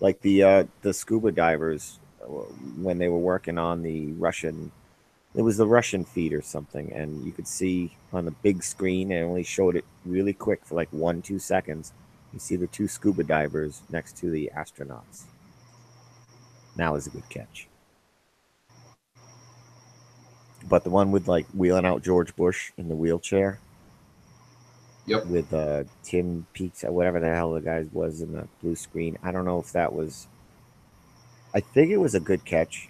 Like the scuba divers when they were working on the Russian, it was the Russian feed or something, and you could see on the big screen, and only showed it really quick for like 1-2 seconds. You see the 2 scuba divers next to the astronauts. Now is a good catch. But the one with like wheeling out George Bush in the wheelchair. Yep. With Tim Peaks, whatever the hell the guy was in the blue screen. I don't know if that was. I think it was a good catch,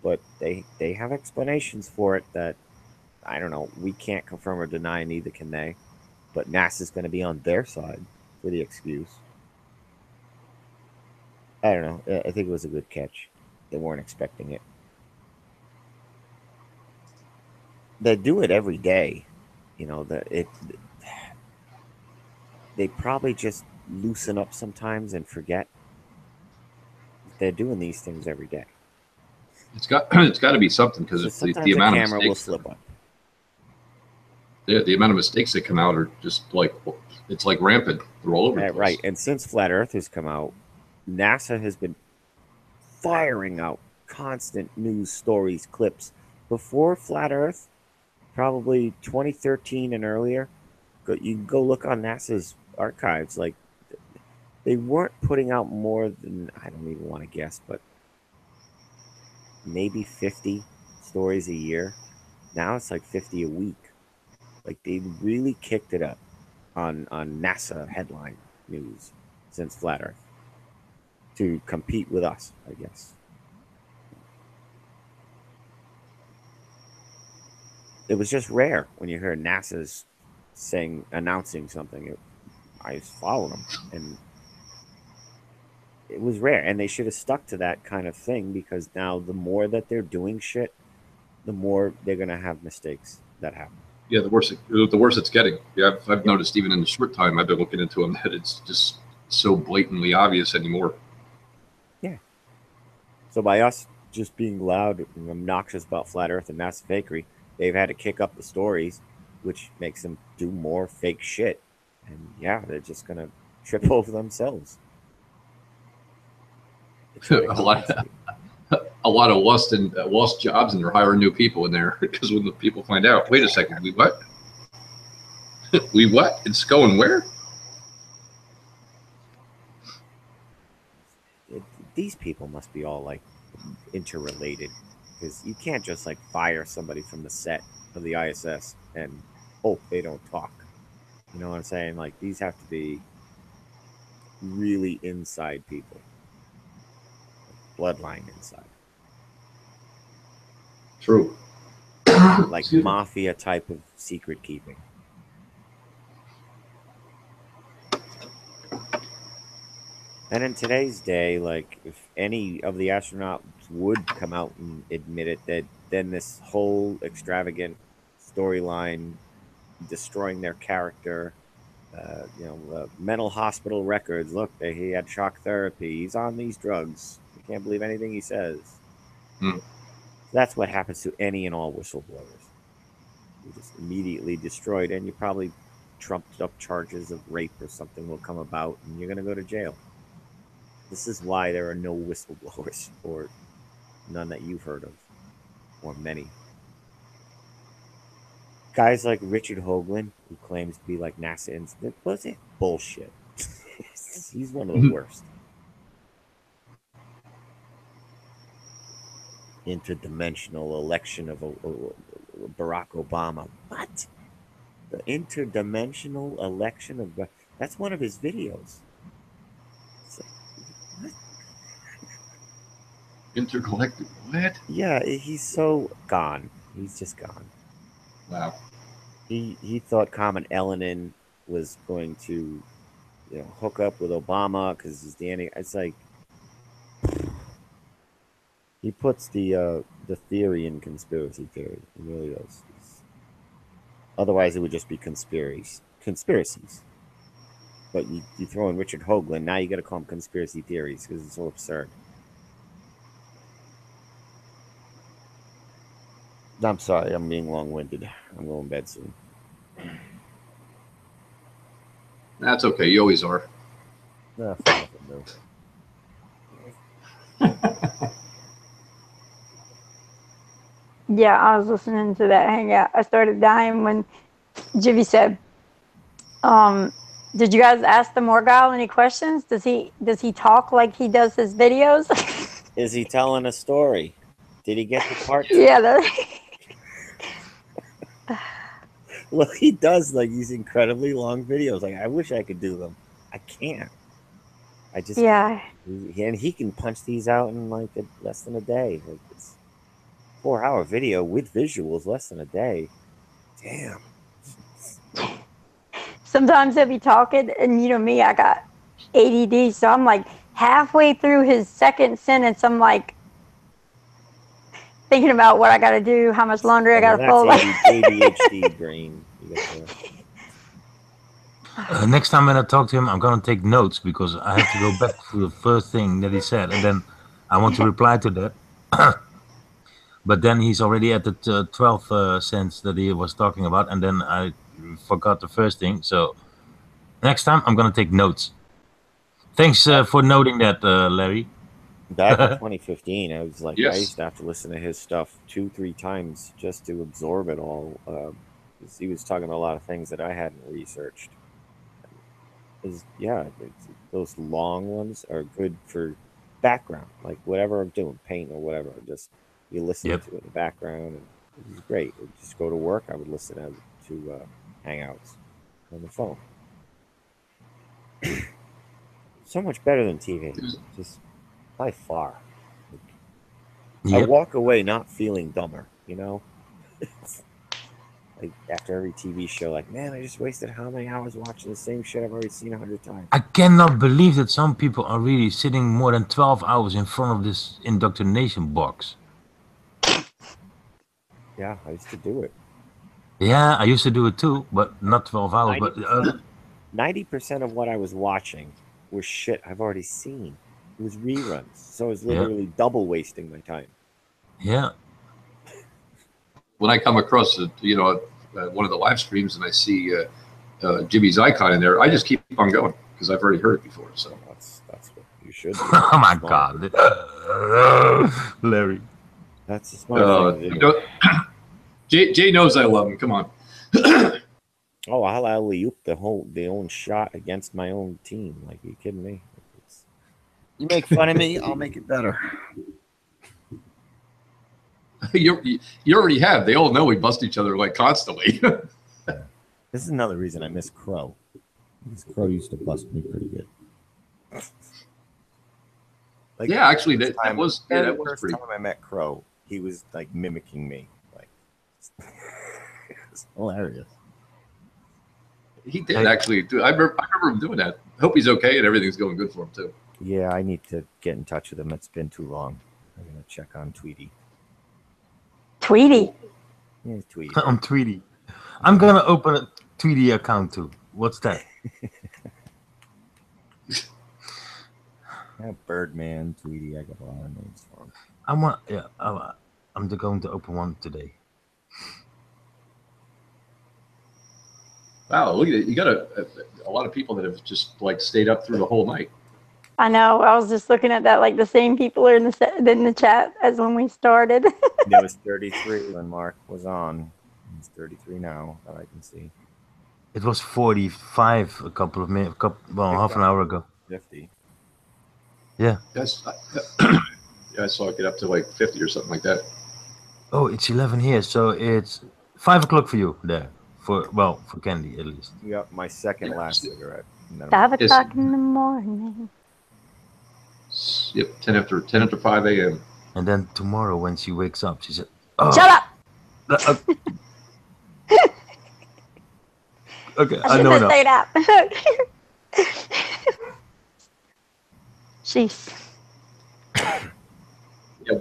but they have explanations for it that I don't know. We can't confirm or deny, neither can they. But NASA's going to be on their side for the excuse. I don't know. I think it was a good catch. They weren't expecting it. They do it every day, you know. They probably just loosen up sometimes and forget. They're doing these things every day. It's got to be something because the amount of mistakes will slip up. The amount of mistakes that come out are just like, it's like rampant. They're all over the place. Right, and since Flat Earth has come out, NASA has been firing out constant news stories, clips. Before Flat Earth, probably 2013 and earlier, you can go look on NASA's archives. Like, they weren't putting out more than, I don't even want to guess, but maybe 50 stories a year. Now it's like 50 a week. Like, they really kicked it up on NASA headline news. since Flat Earth to compete with us, I guess. It was just rare when you heard NASA's announcing something. I was following them, and it was rare. And they should have stuck to that kind of thing, because now the more that they're doing shit, the more they're gonna have mistakes that happen. Yeah, the worse it's getting. Yeah, I've noticed even in the short time I've been looking into them that it's just so blatantly obvious anymore. Yeah. So by us just being loud and obnoxious about Flat Earth and mass fakery, they've had to kick up the stories, which makes them do more fake shit. And yeah, they're just gonna trip over themselves. A lot of lost jobs, and they're hiring new people in there because when the people find out, wait a second, we what? We what? It's going where? These people must be all like interrelated, because you can't just like fire somebody from the set of the ISS and hope they don't talk. You know what I'm saying? Like, these have to be really inside people, bloodline inside. True. Like mafia type of secret keeping. And in today's day, like, if any of the astronauts would come out and admit it, that then this whole extravagant storyline, destroying their character, mental hospital records. Look, he had shock therapy. He's on these drugs. You can't believe anything he says. That's what happens to any and all whistleblowers. You're just immediately destroyed, and you probably trumped up charges of rape or something will come about, and you're going to go to jail. This is why there are no whistleblowers, or none that you've heard of, or many. Guys like Richard Hoagland, who claims to be like NASA incident, was it bullshit? He's one of the worst. Interdimensional election of Barack Obama. What? The interdimensional election of... That's one of his videos. What? Intergalactic what? Yeah, he's so gone. He's just gone. Wow. He thought Carmen Elenin was going to, hook up with Obama because he's the It's like he puts the theory in conspiracy theory. He really does. Otherwise, it would just be conspiracies. But you throw in Richard Hoagland, now you got to call them conspiracy theories because it's so absurd. I'm sorry, I'm being long-winded. I'm going to bed soon. That's okay. You always are. No. Yeah, I was listening to that hangout. I started dying when Jivy said, did you guys ask the Morgul any questions? Does he talk like he does his videos? Is he telling a story? Did he get the part? Yeah. Well, he does like these incredibly long videos. Like, I wish I could do them. I can't. And he can punch these out in like less than a day. Like, it's 4-hour video with visuals, less than a day. Damn. Sometimes he'll be talking, and me, I got ADD, so I'm like halfway through his second sentence, I'm like thinking about what I got to do, how much laundry I got to fold. ADHD brain. Next time when I talk to him, I'm going to take notes because I have to go back to the first thing that he said, and then I want to reply to that. But then he's already at the 12th sentence that he was talking about, and then I forgot the first thing. So next time I'm going to take notes. Thanks for noting that, Larry. Back in 2015, I was like, Yes. I used to have to listen to his stuff 2-3 times just to absorb it all. He was talking about a lot of things that I hadn't researched. Those long ones are good for background, like whatever I'm doing, paint or whatever. Just you listen to it in the background, and it was great. I'd just go to work, I would listen to Hangouts on the phone. So much better than TV. Just by far. I Yep. walk away not feeling dumber, you know? Like after every TV show, like, man, I just wasted how many hours watching the same shit I've already seen 100 times. I cannot believe that some people are really sitting more than 12 hours in front of this indoctrination box. Yeah, I used to do it. Yeah, I used to do it too, but not 12 hours. But 90% of what I was watching was shit I've already seen. It was reruns. So I was Yeah. literally double wasting my time. yeah, When I come across one of the live streams and I see Jimmy's icon in there, I just keep on going because I've already heard it before. So that's what you should do. oh my God, Larry. That's the smart thing to do. Jay knows I love him. Come on. Oh, I'll alley-oop the own shot against my own team. Like, are you kidding me? You make fun of me, I'll make it better. You already have. They all know we bust each other like constantly. This is another reason I miss Crow. Because Crow used to bust me pretty good. Like, yeah, actually, that the was very pretty. first time I met Crow, he was like mimicking me. Like, it's hilarious. He did actually. I remember him doing that. Hope he's okay and everything's going good for him too. Yeah, I need to get in touch with him. It's been too long. I'm gonna check on Tweety. Tweety. Yeah, Tweety. I'm Tweety. I'm gonna open a Tweety account too. What's that? Yeah, Birdman, Tweety. I got a lot of names for him. I'm going to open one today. Wow, look at it. You got a lot of people that have just like stayed up through the whole night. I know. I was just looking at that. Like the same people are in the chat as when we started. There was 33 when Mark was on. He's 33 now that I can see. It was 45 a couple of minutes, half an hour ago. 50. Yeah. Yes, I saw it get up to like 50 or something like that. Oh, it's 11 here, so it's 5 o'clock for you there. For Candy at least. Yep, my second last cigarette. 5 o'clock in the morning. Yep, 10 after 5 a.m. And then tomorrow when she wakes up, she said, "Oh, Shut up!" Okay, I I know shouldn't now. say that. Jeez. Yeah,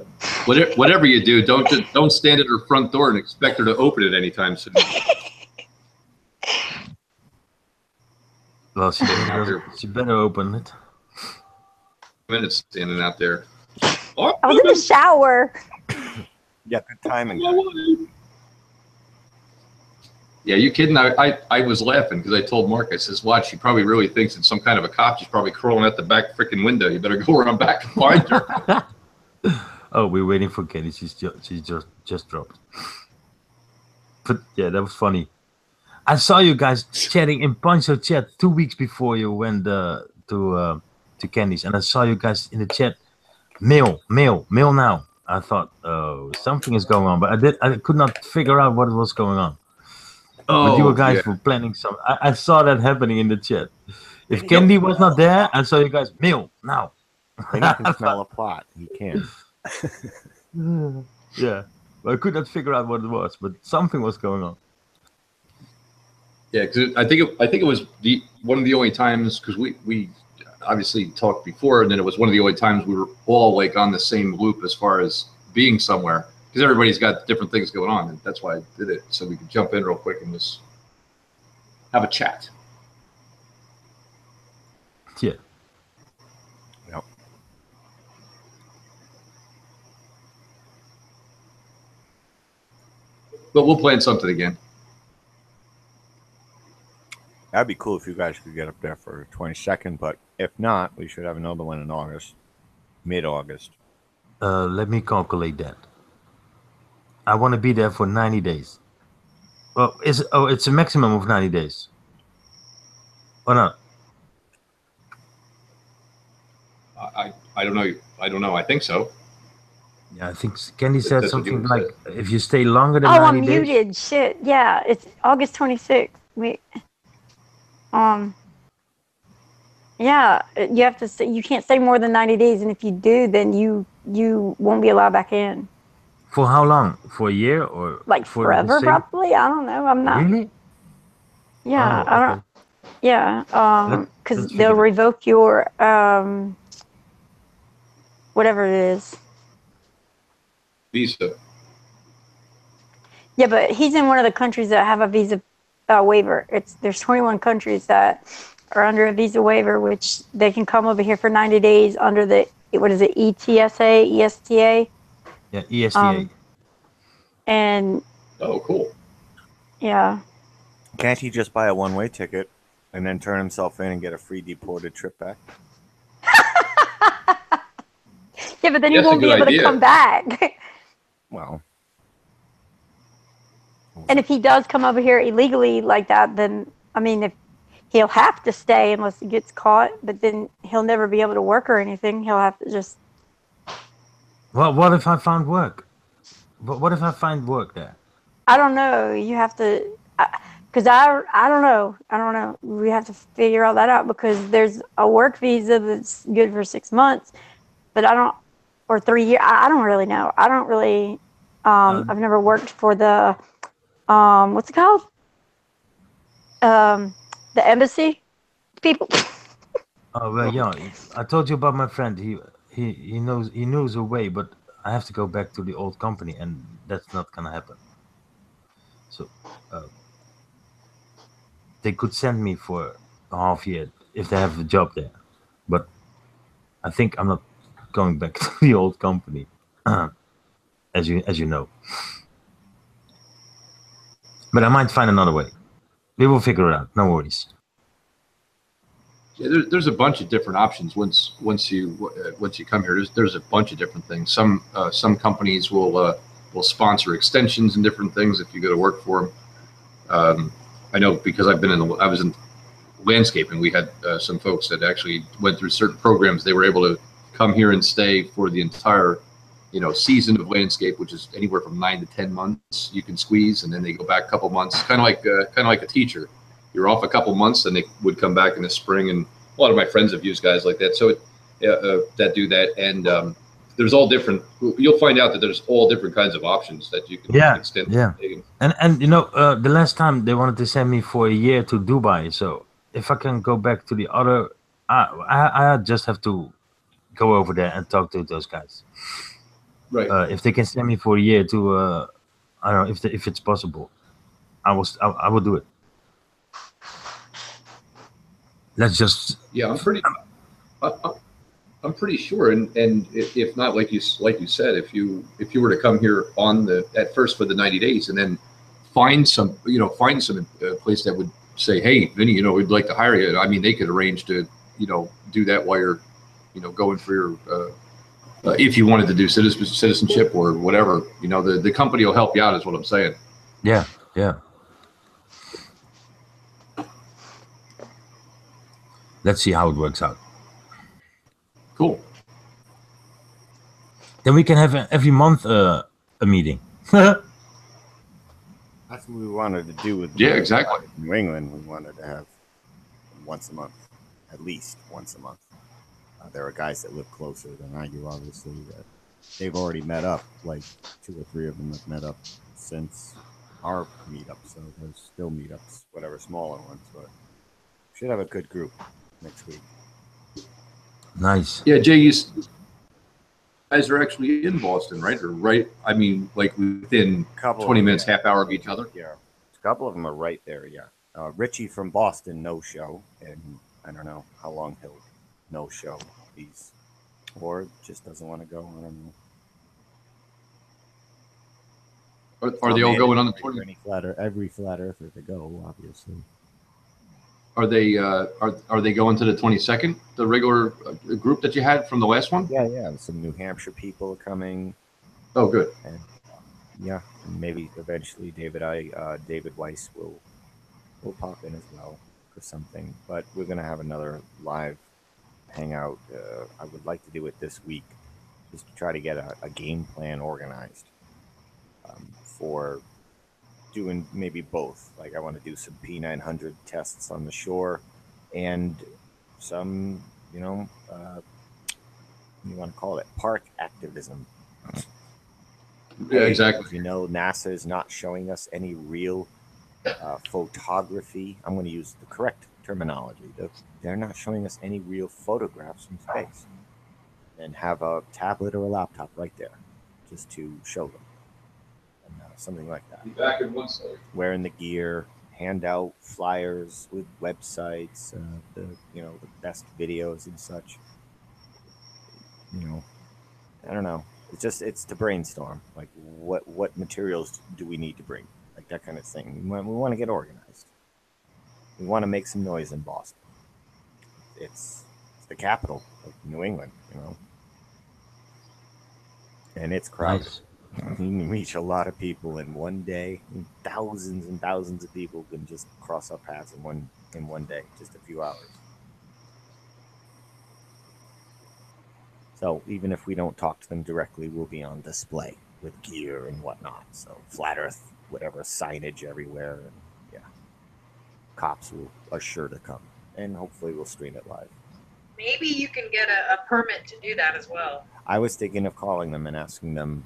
whatever you do, don't stand at her front door and expect her to open it anytime soon. Well, she better open it. Minutes standing out there. I was in the shower. Yeah, good timing. Yeah, you kidding? I was laughing because I told Mark, I says, watch, she probably really thinks it's some kind of a cop. She's probably crawling out the back freaking window. You better go around back and find her. Oh, we're waiting for Kenny. She's just dropped. But yeah, that was funny. I saw you guys chatting in Pancho chat 2 weeks before you went to Kenny's, and I saw you guys in the chat. Mail now. I thought, oh, something is going on, but I could not figure out what was going on. But you guys were planning some. I saw that happening in the chat. If Candy was not there, I saw you guys mail now. And you can smell a plot. You can. Yeah, but I could not figure out what it was, but something was going on. Yeah, because I think it was one of the only times, because we obviously talked before, and then it was one of the only times we were all like on the same loop as far as being somewhere, because everybody's got different things going on, and that's why I did it, so we could jump in real quick and just have a chat. Yeah. Yep. But we'll plan something again. That'd be cool if you guys could get up there for 22nd, but if not, we should have another one in August, mid-August. Let me calculate that. I want to be there for 90 days. Well, it's a maximum of 90 days. Or not? I don't know. I don't know. I think so. Yeah, I think Candy said That's what you something said. like, if you stay longer than Oh, 90 I'm days. muted. Shit. Yeah, it's August 26th. Wait. Yeah, you have to say, you can't stay more than 90 days, and if you do, then you won't be allowed back in. For how long? For a year or Like for the forever, same? probably. I don't know. I'm not. Really? Yeah, Oh, I okay. don't. Yeah, because let's they'll figure it revoke your whatever it is. Visa. Yeah, but he's in one of the countries that have a visa waiver. There's 21 countries that are under a visa waiver, which they can come over here for 90 days under the what is it, ETSA, ESTA? Yeah, ESTA. And Oh, cool. yeah, Can't he just buy a one-way ticket and then turn himself in and get a free deported trip back? yeah, but then he That's a won't be good able to idea. come back. Well, And if he does come over here illegally like that, then I mean, if he'll have to stay unless he gets caught, but then he'll never be able to work or anything. He'll have to just. Well, what if I found work? What if I find work there? I don't know. You have to, because I don't know. I don't know. We have to figure all that out because there's a work visa that's good for 6 months, but I don't, or 3 years. I don't really know. I don't really. I've never worked for the, what's it called? The embassy people. Oh well, yeah. I told you about my friend. He knows a way, but I have to go back to the old company, and that's not gonna happen. So they could send me for a half year if they have a job there, but I think I'm not going back to the old company, as you know. But I might find another way. We will figure it out. No worries. Yeah, there's a bunch of different options once you come here. There's a bunch of different things. Some companies will sponsor extensions and different things if you go to work for them. I know because I was in landscaping. We had some folks that actually went through certain programs. They were able to come here and stay for the entire season of landscape, which is anywhere from 9 to 10 months. You can squeeze, and then they go back a couple months, kind of like a teacher. You're off a couple months, and they would come back in the spring. And a lot of my friends have used guys like that, so that do that. And there's all different. You'll find out that there's all different kinds of options that you can extend. Yeah. And the last time they wanted to send me for a year to Dubai. So if I can go back to the other, I just have to go over there and talk to those guys. Right. If they can send me for a year to, I don't know if it's possible. I will do it. Let's just. Yeah, I'm pretty sure, and if not, like you said, if you were to come here at first for the 90 days, and then find some place that would say, hey, Vinny, we'd like to hire you. I mean, they could arrange to do that while you're going for your if you wanted to do citizenship or whatever. The company will help you out, is what I'm saying. Yeah. Let's see how it works out. Cool. Then we can have every month a meeting. That's what we wanted to do with exactly. New England. We wanted to have once a month, at least once a month. There are guys that live closer than I do, obviously, that they've already met up. Like 2 or 3 of them have met up since our meetup. So there's still meetups, whatever smaller ones, but should have a good group next week. Nice. Yeah, Jay, you guys are actually in Boston, right? Or right? I mean, like within 20 minutes, half hour of each other. Yeah, a couple of them are right there. Yeah, Richie from Boston, no show, and I don't know how long he'll no show. Or just doesn't want to go. I don't know. Are they all going on the 20th? Every flat earther to go, obviously. Are they are they going to the 22nd, the regular group that you had from the last one? Yeah. Some New Hampshire people are coming. Oh, good. And and maybe eventually David Weiss will pop in as well for something. But we're gonna have another live hangout. I would like to do it this week, just to try to get a game plan organized for doing maybe both. Like I want to do some P900 tests on the shore and some, you know, you want to call it park activism. Yeah, exactly. You know, NASA is not showing us any real photography. I'm going to use the correct terminology. They're not showing us any real photographs from space. And have a tablet or a laptop right there, just to show them. And, something like that. Back in one side. Wearing the gear, hand out flyers with websites, the best videos and such. You know, I don't know. It's to brainstorm. Like, what materials do we need to bring? Like that kind of thing. We want to get organized. We want to make some noise in Boston. It's the capital of New England, you know. And it's crowded. Nice. You can reach a lot of people in one day. Thousands and thousands of people can just cross our paths in one day, just a few hours. So even if we don't talk to them directly, we'll be on display with gear and whatnot. So Flat Earth, whatever, signage everywhere, and yeah, cops are sure to come, and hopefully we'll stream it live. Maybe you can get a permit to do that as well. I was thinking of calling them and asking them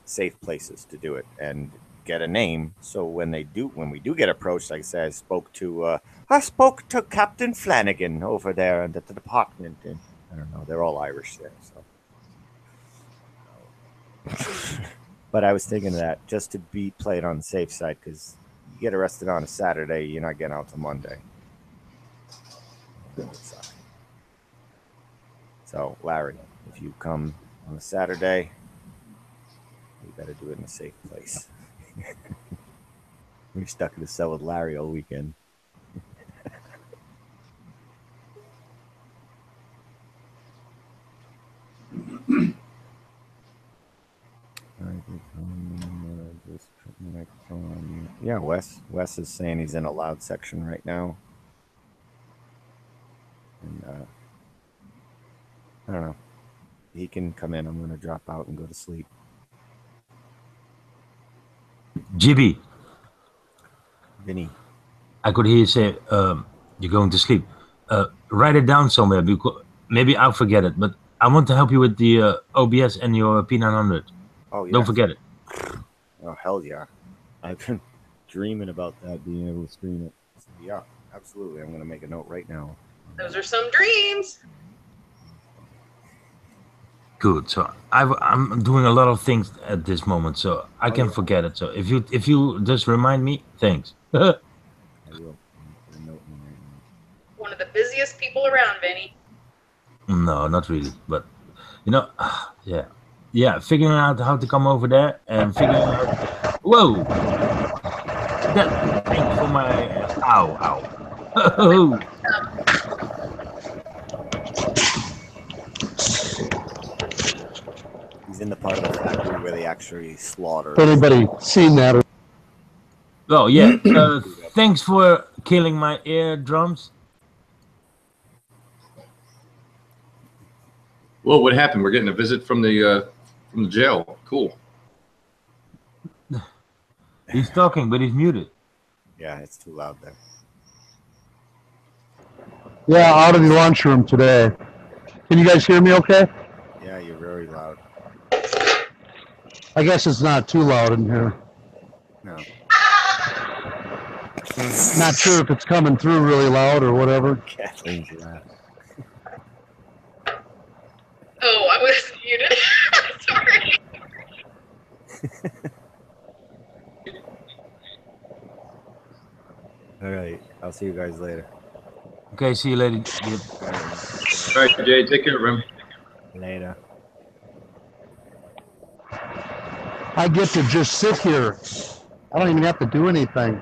safe places to do it and get a name. So when we do get approached, like I said, I spoke to Captain Flanagan over there at the department, and I don't know, they're all Irish there. So, but I was thinking of that just to play it on the safe side, because you get arrested on a Saturday, you're not getting out till Monday. So, Larry, if you come on a Saturday, you better do it in a safe place. We're stuck in a cell with Larry all weekend. Yeah, Wes is saying he's in a loud section right now. And I don't know. He can come in. I'm going to drop out and go to sleep. GB. Vinny. I could hear you say, you're going to sleep. Write it down somewhere, because maybe I'll forget it, but I want to help you with the OBS and your P900. Oh, yeah. Don't forget it. Oh, hell yeah. I've been dreaming about that, being able to stream it. So, yeah, absolutely. I'm going to make a note right now. Those are some dreams. Good. So I'm doing a lot of things at this moment, so I can forget it. So if you just remind me, thanks. I will. One of the busiest people around, Vinny. No, not really. But you know, yeah. Figuring out how to come over there and figuring out. Whoa! That thing for my ow. He's in the part of the factory where they actually slaughter. Anybody seen that? Oh yeah. Thanks for killing my eardrums. Whoa, what happened? We're getting a visit from the jail. Cool. He's talking, but he's muted. Yeah, it's too loud there. Yeah, out of the lunchroom today. Can you guys hear me okay? Yeah, you're very loud. I guess it's not too loud in here. No. Not sure if it's coming through really loud or whatever. Kathleen's loud. Oh, I was muted. Sorry. All right, I'll see you guys later. Okay, see you later. All right, Jay, take care of him. Later. I get to just sit here. I don't even have to do anything.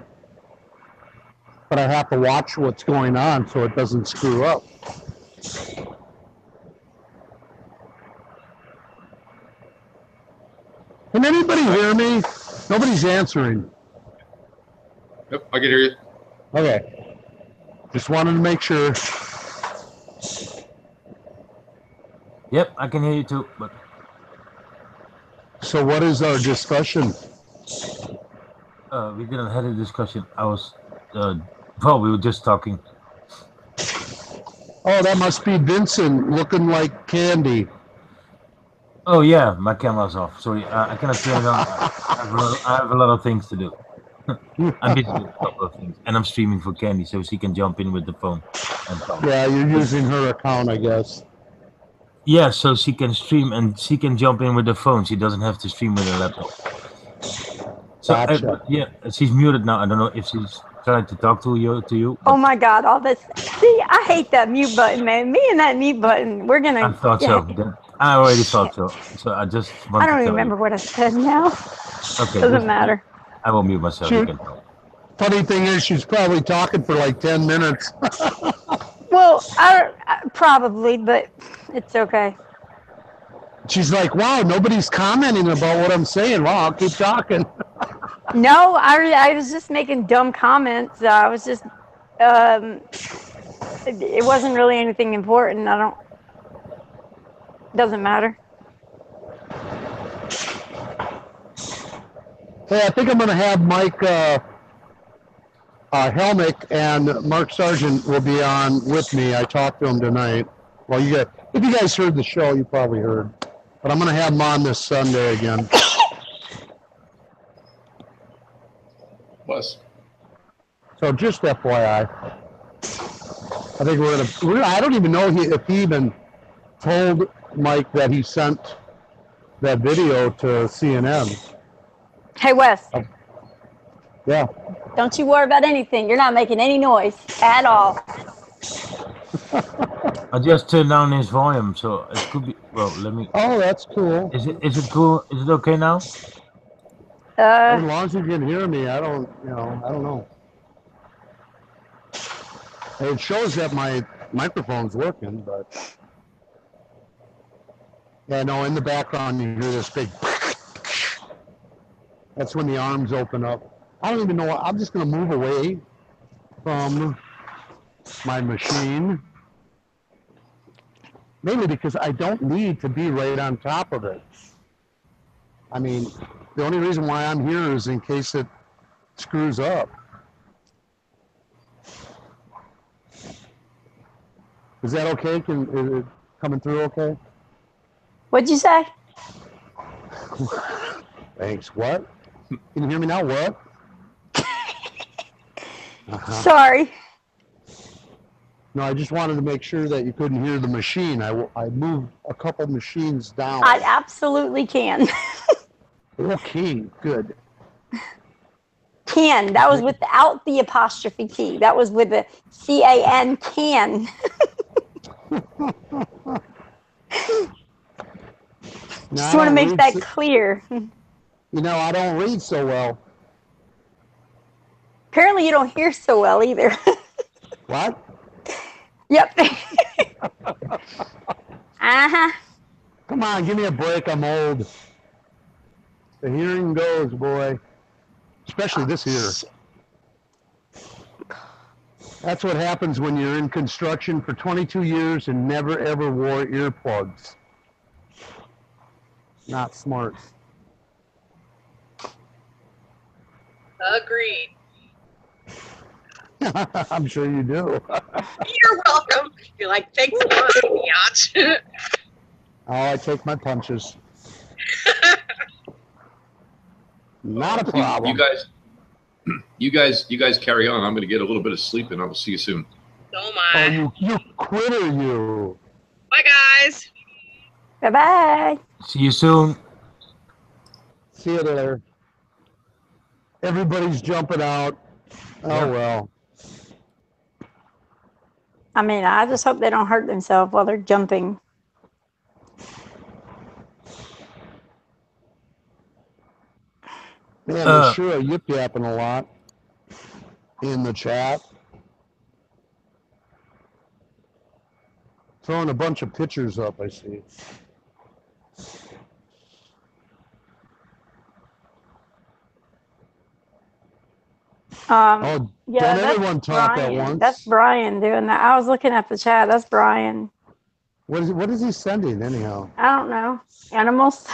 But I have to watch what's going on so it doesn't screw up. Can anybody hear me? Nobody's answering. Yep, I can hear you. Okay. Just wanted to make sure. Yep, I can hear you too. But so what is our discussion? we didn't have a discussion. I was, we were just talking. Oh, that must be Vincent looking like candy. Oh yeah, my camera's off. Sorry, I cannot turn it on. I have a lot of things to do. I'm busy with a couple of things, and I'm streaming for Candy, so she can jump in with the phone and talk. Yeah, you're using her account, I guess. Yeah, so she can stream and she can jump in with the phone. She doesn't have to stream with her laptop. So Gotcha. yeah, she's muted now. I don't know if she's trying to talk to you. Oh my God, all this. See, I hate that mute button, man. Me and that mute button, we're gonna. I thought so. I already thought so. So I just want I don't to even tell remember what I said now. Okay, Doesn't matter. I will mute myself. You can talk. Funny thing is, she's probably talking for like 10 minutes. Well, I probably, but it's okay. She's like, wow, nobody's commenting about what I'm saying. Wow, I'll keep talking. No, I was just making dumb comments. I was just, it wasn't really anything important. Doesn't matter. Hey, I think I'm going to have Mike Helmick and Mark Sargent will be on with me. I talked to him tonight. Well, if you guys heard the show, you probably heard. But I'm going to have them on this Sunday again. Plus. So just FYI. I think we're going to, I don't even know if he even told Mike that he sent that video to CNN. Hey, Wes. Yeah. Don't you worry about anything. You're not making any noise at all. I just turned down his volume, so it could be. Well, let me. Oh, that's cool. Is it cool? Is it okay now? As long as you can hear me, I don't know. It shows that my microphone's working, but yeah, no, in the background you hear this big. That's when the arms open up. I don't even know. I'm just going to move away from my machine. Mainly because I don't need to be right on top of it. I mean, the only reason why I'm here is in case it screws up. Is that okay? Is it coming through okay? What'd you say? Thanks. What? Can you hear me now? What? Sorry. No, I just wanted to make sure that you couldn't hear the machine. I moved a couple machines down. I absolutely can. Okay, good. Can. That was without the apostrophe T. That was with the C-A-N, can. Just want to make that clear. You know, I don't read so well. Apparently you don't hear so well either. What? Yep. Uh-huh. Come on, give me a break. I'm old. The hearing goes, boy. Especially this ear. That's what happens when you're in construction for 22 years and never ever wore earplugs. Not smart. Agreed. I'm sure you do. You're welcome. You're like, thanks a lot, biatch. Oh, I take my punches. Not a problem. You guys carry on. I'm going to get a little bit of sleep, and I will see you soon. Oh my! Oh, you quitter, you! Bye, guys. Bye bye. See you soon. See you later. Everybody's jumping out. Oh well. I mean, I just hope they don't hurt themselves while they're jumping. Man, there's sure a yip-yapping a lot in the chat. Throwing a bunch of pictures up, I see. Yeah, don't that's everyone talk Brian. at once. That's Brian doing that. I was looking at the chat. That's Brian. What is he sending anyhow? I don't know. Animals.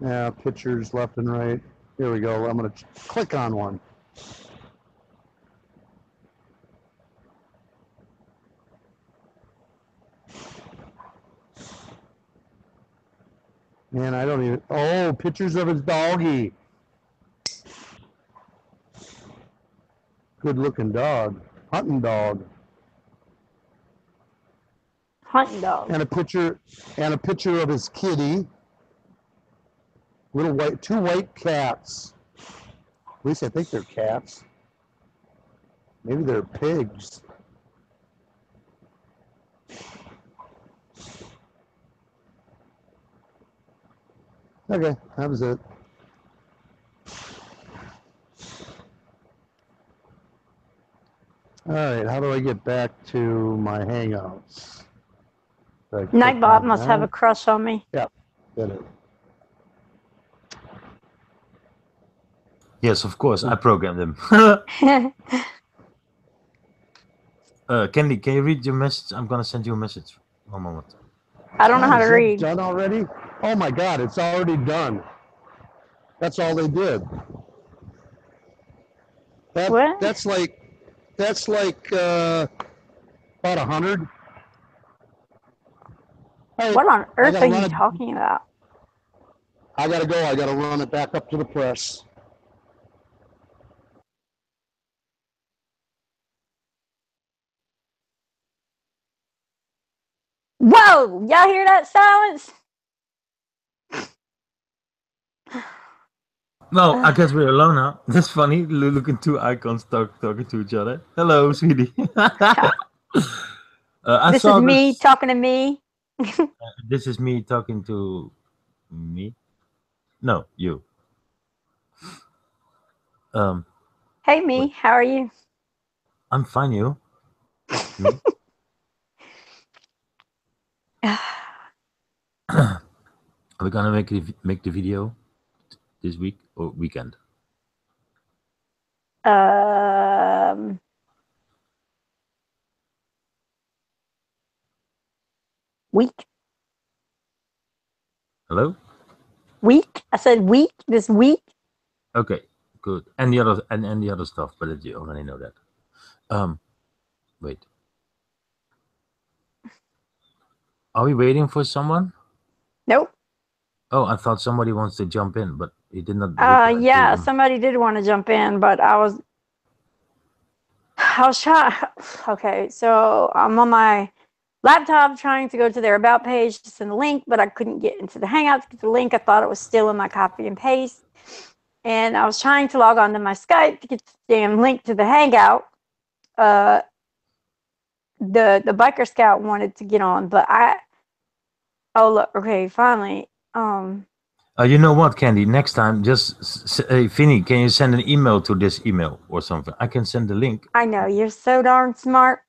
Yeah, pictures left and right. Here we go. I'm going to click on one. Man, I don't even. Oh, pictures of his doggy. Good looking dog. Hunting dog. Hunting dog. And a picture of his kitty. Two white cats. At least I think they're cats. Maybe they're pigs. Okay, that was it. All right, how do I get back to my Hangouts? Nightbot must have a crush on me. Yeah, did it. Yes, of course, I programmed him. Candy, can you read your message? I'm gonna send you a message. One moment. I don't know how to Is that read. Done already? Oh my God, it's already done. That's all they did. What? That's like about 100. Hey, What on earth gotta are run you it- talking about? I gotta go. I gotta run it back up to the press. Whoa! Y'all hear that silence? No, I guess we're alone now. That's funny. Looking two icons talking to each other. Hello, sweetie. This is me talking to me. This is me talking to me. No, you. Hey, me. How are you? I'm fine. You? Me? Are we gonna make the video this week or weekend? Week. Hello? Week. I said week. This week. Okay, good. And the other stuff, but you already know that. Wait. Are we waiting for someone? Nope. Oh, I thought somebody wants to jump in, but he did not. Yeah, somebody did want to jump in, but I was trying. Okay, so I'm on my laptop trying to go to their about page to send the link, but I couldn't get into the Hangouts to get the link. I thought it was still in my copy and paste. And I was trying to log on to my Skype to get the damn link to the Hangout. The Biker Scout wanted to get on, but oh look, okay, finally. You know what, Candy? Next time, just hey, Finny, can you send an email to this email or something? I can send the link. I know you're so darn smart.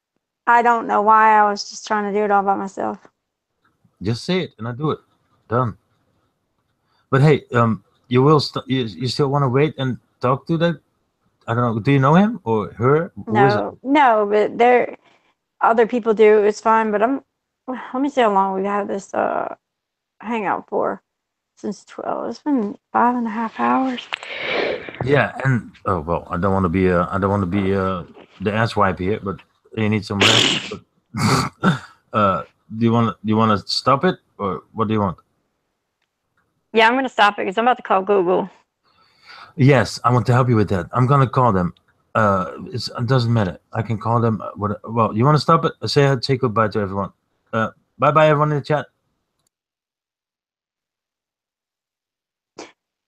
I don't know why I was just trying to do it all by myself. Just say it and I do it. Done. But hey, you will you still want to wait and talk to that? I don't know. Do you know him or her? Who is it? No, but there other people do. It's fine. But let me see how long we've had this Hangout for. Since 12. It's been 5.5 hours. Yeah, and oh well, I don't want to be the asswipe here, but you need some rest. But, do you want to stop it or what do you want? Yeah, I'm gonna stop it because I'm about to call Google. Yes, I want to help you with that. I'm gonna call them. It doesn't matter. I can call them. Well, you want to stop it? Say goodbye to everyone. Bye bye everyone in the chat.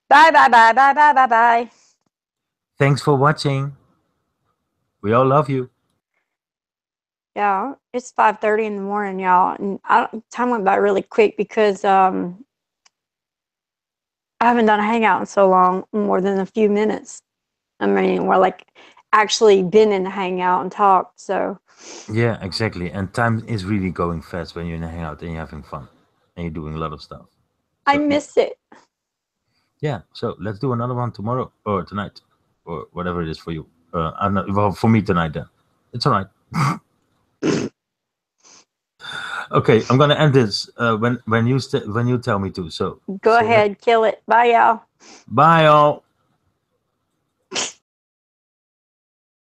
Bye bye bye bye bye bye bye. Thanks for watching. We all love you. Yeah, it's 5:30 in the morning, y'all, and time went by really quick because I haven't done a Hangout in so long, more than a few minutes. I mean, we're like actually been in a Hangout and talked. So. Yeah, exactly. And time is really going fast when you're in a Hangout and you're having fun and you're doing a lot of stuff. So, I miss it. Yeah, so let's do another one tomorrow or tonight or whatever it is for you. I'm not, well, for me tonight then. It's all right. Okay, I'm gonna end this when you tell me to. So go ahead, kill it. Bye, y'all. Bye, y'all.